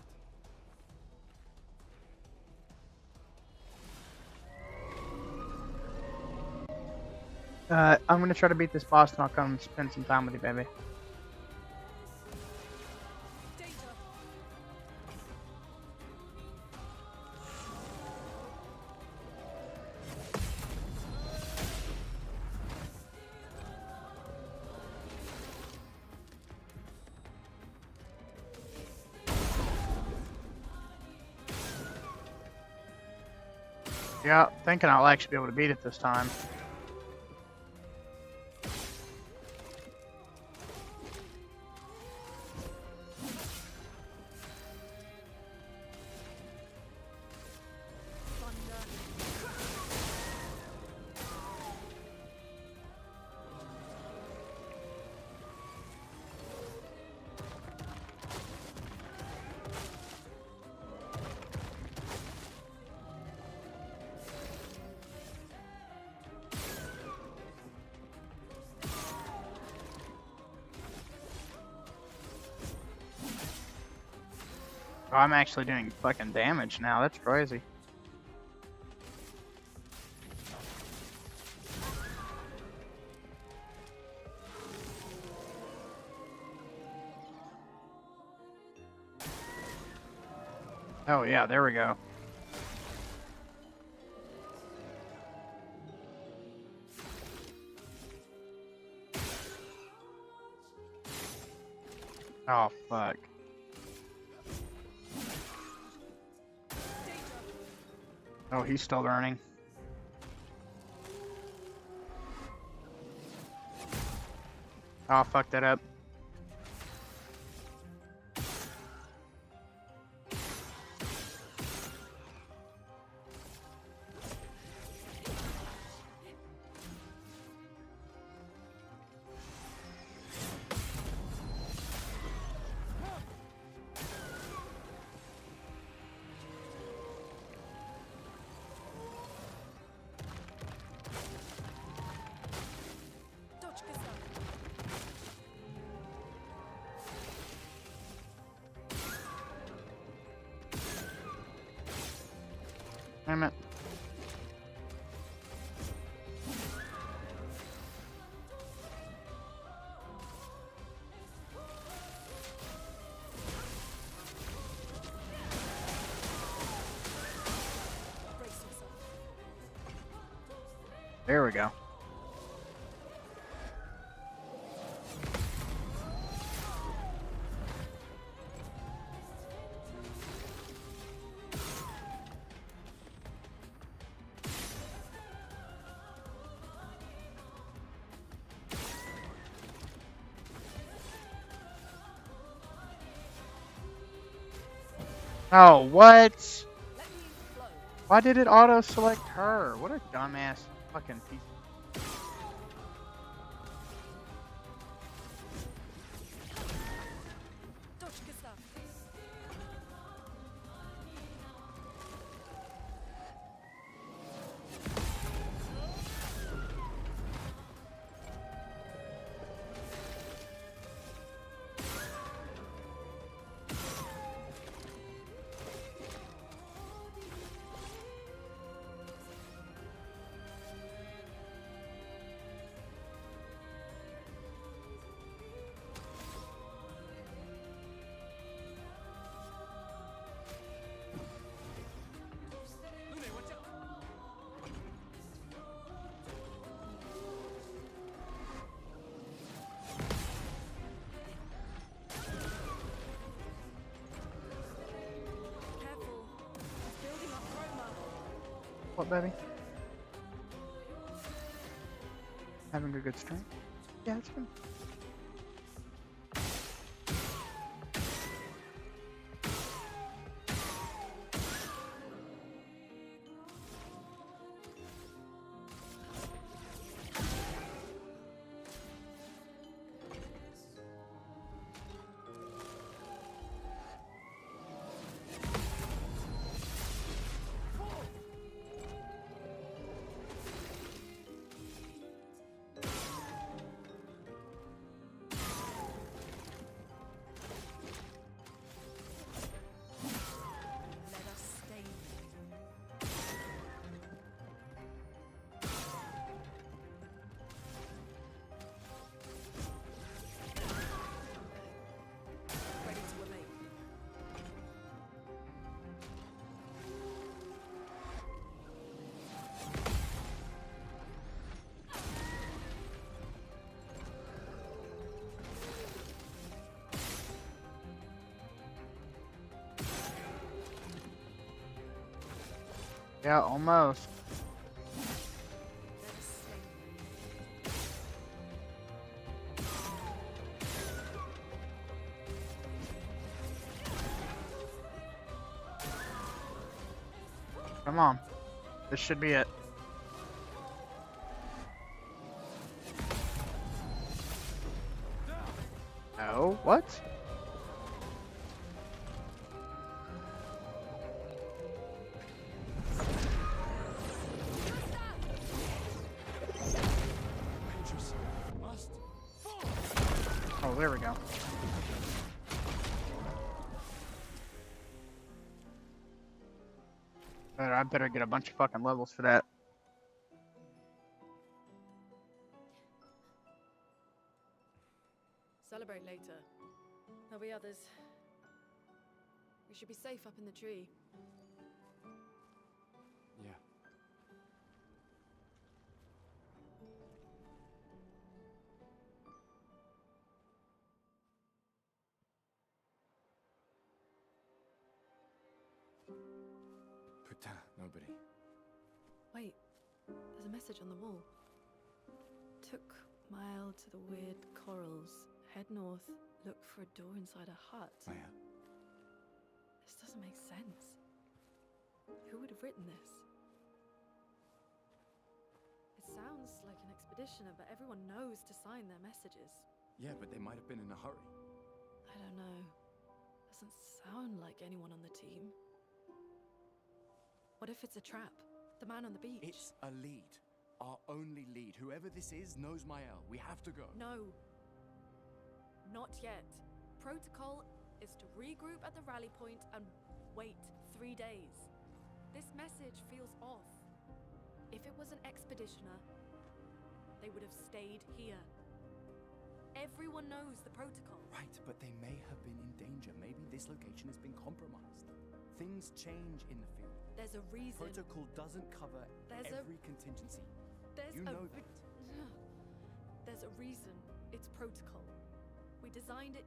Speaker 10: I'm gonna try to beat this boss and I'll come spend some time with you, baby. Yeah, thinking I'll actually be able to beat it this time. Oh, I'm actually doing fucking damage now. That's crazy. Oh yeah, there we go. Oh fuck. Oh, he's still learning. Oh, fuck that up. Damn it. There we go. Oh, what? Why did it auto-select her? What a dumbass fucking piece. What, baby? Having a good strength? Yeah, it's good. Yeah, almost. Come on. This should be it. No, what? Oh, there we go. I better get a bunch of fucking levels for that.
Speaker 12: Celebrate later. There'll be others. We should be safe up in the tree.
Speaker 13: Yeah. Putain, nobody.
Speaker 12: Wait, there's a message on the wall. Took mile to the weird corals. Head north, look for a door inside a hut.
Speaker 13: Oh, yeah.
Speaker 12: This doesn't make sense. Who would have written this? It sounds like an expeditioner, but everyone knows to sign their messages.
Speaker 13: Yeah, but they might have been in a hurry.
Speaker 12: I don't know. Doesn't sound like anyone on the team. What if it's a trap? The man on the beach?
Speaker 13: It's a lead. Our only lead. Whoever this is knows Mael. We have to go.
Speaker 12: No. Not yet. Protocol is to regroup at the rally point and wait 3 days. This message feels off. If it was an expeditioner, they would have stayed here. Everyone knows the protocol.
Speaker 13: Right, but they may have been in danger. Maybe this location has been compromised. Things change in the field.
Speaker 12: There's a reason.
Speaker 13: Protocol doesn't cover every contingency. You know that.
Speaker 12: There's a reason it's protocol. We designed it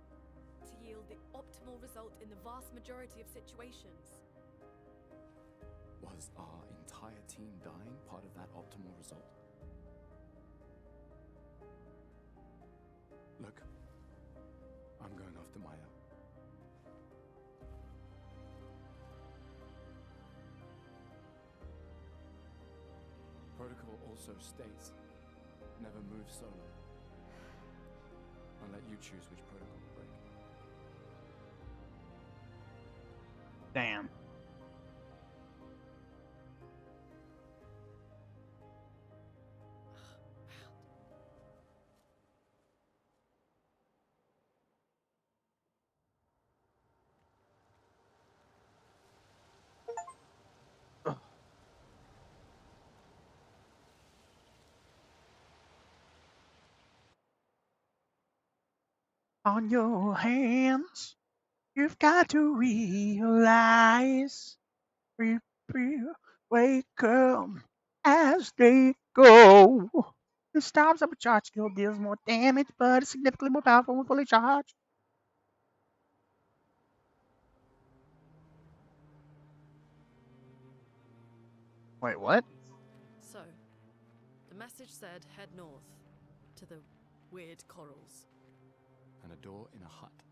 Speaker 12: to yield the optimal result in the vast majority of situations.
Speaker 13: Was our entire team dying part of that optimal result? Look, I'm going after Maya. Protocol also states, never move solo. I'll let you choose which protocol to break.
Speaker 10: Damn. On your hands, you've got to realize, wake up as they go. The stops of a charge skill deals more damage, but it's significantly more powerful when fully charged. Wait, what?
Speaker 12: So, the message said head north to the weird corals.
Speaker 13: And a door in a hut.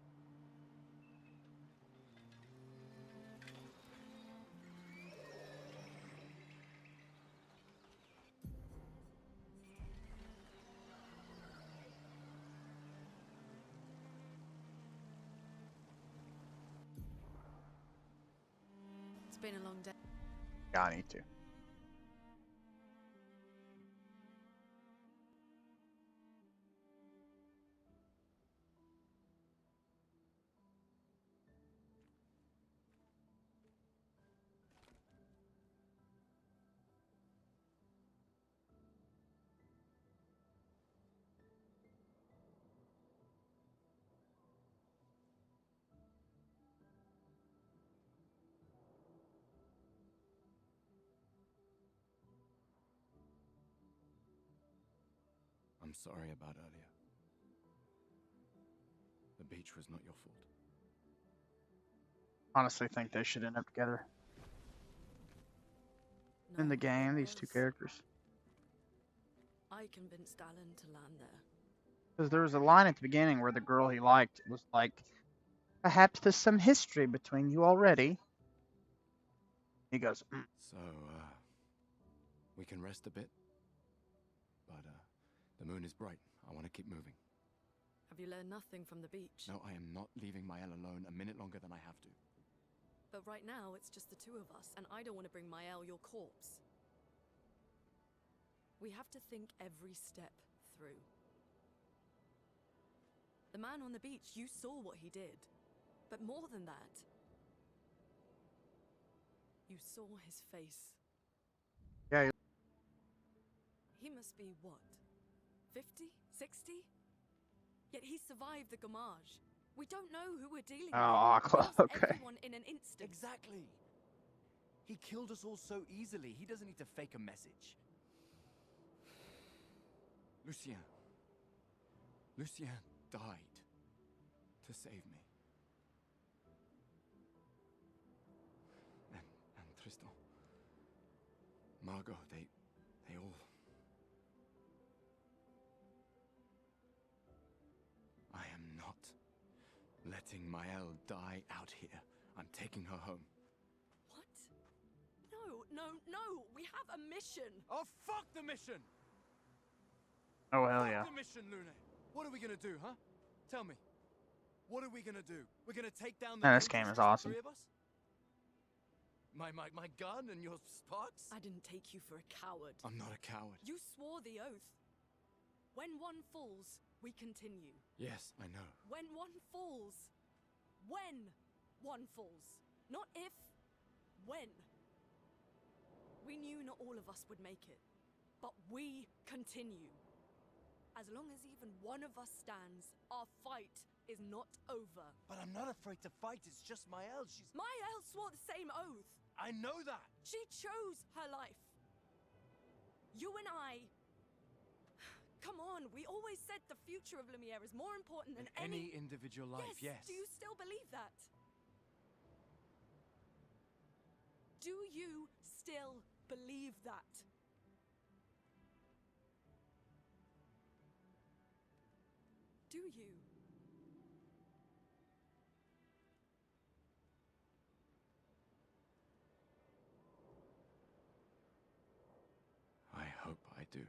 Speaker 12: It's been a long day.
Speaker 10: Yeah, I need to.
Speaker 13: I'm sorry about earlier. The beach was not your fault.
Speaker 10: Honestly think they should end up together.
Speaker 1: in the game, these two characters.
Speaker 12: I convinced Alan to land there.
Speaker 1: Because there was a line at the beginning where the girl he liked was like, perhaps there's some history between you already. He goes,
Speaker 13: So, we can rest a bit? But, the moon is bright. I want to keep moving.
Speaker 12: Have you learned nothing from the beach?
Speaker 13: No, I am not leaving Mael alone a minute longer than I have to.
Speaker 12: But right now, it's just the two of us, and I don't want to bring Mael your corpse. We have to think every step through. The man on the beach, you saw what he did. But more than that, you saw his face.
Speaker 1: yeah,
Speaker 12: He must be, what, 50? 60? Yet he survived the Gamage. We don't know who we're dealing with. We lost everyone in an instant.
Speaker 13: Exactly. He killed us all so easily. He doesn't need to fake a message. Lucien died to save me. And Tristan, Margot, they all... I am not letting Mael die out here. I'm taking her home.
Speaker 12: What? No. We have a mission.
Speaker 13: Oh, fuck the mission!
Speaker 1: oh hell yeah.
Speaker 13: Fuck the mission, Lune. What are we gonna do, huh? Tell me. What are we gonna do? We're gonna take down the
Speaker 1: Man, this
Speaker 13: Coaches,
Speaker 1: game is
Speaker 13: just the
Speaker 1: awesome.
Speaker 13: three of us? My gun and your sparks?
Speaker 12: I didn't take you for a coward.
Speaker 13: I'm not a coward.
Speaker 12: You swore the oath. When one falls, we continue.
Speaker 13: Yes, I know.
Speaker 12: When one falls. When one falls. Not if. When. We knew not all of us would make it. But we continue. As long as even one of us stands, our fight is not over.
Speaker 13: But I'm not afraid to fight. It's just Mael.
Speaker 12: Mael swore the same oath.
Speaker 13: I know that.
Speaker 12: She chose her life. You and I... Come on, we always said the future of Lumiere is more important than
Speaker 13: any individual life, yes.
Speaker 12: Do you still believe that? Do you still believe that? Do you?
Speaker 13: I hope I do.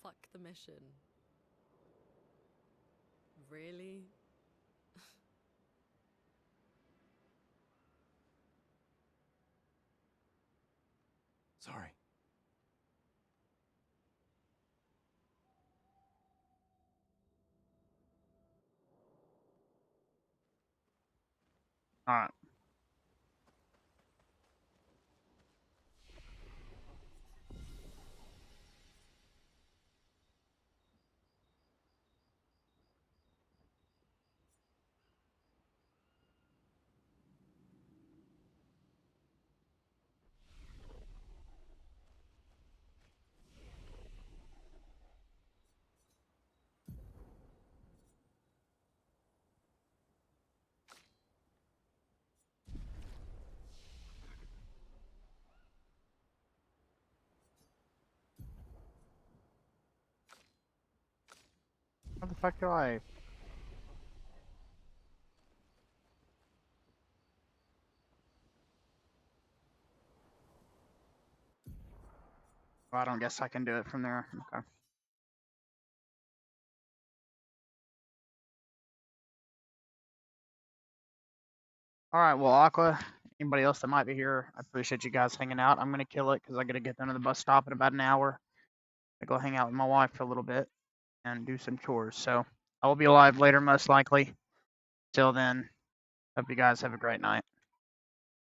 Speaker 12: Fuck the mission. Really?
Speaker 13: Sorry.
Speaker 1: Alright. How the fuck do I... Oh, I don't guess I can do it from there. Okay. Alright, well, Aqua, anybody else that might be here, I appreciate you guys hanging out. I'm going to kill it because I got to get down to the bus stop in about an hour. I go hang out with my wife for a little bit and do some chores. So I will be live later, most likely. Till then, hope you guys have a great night.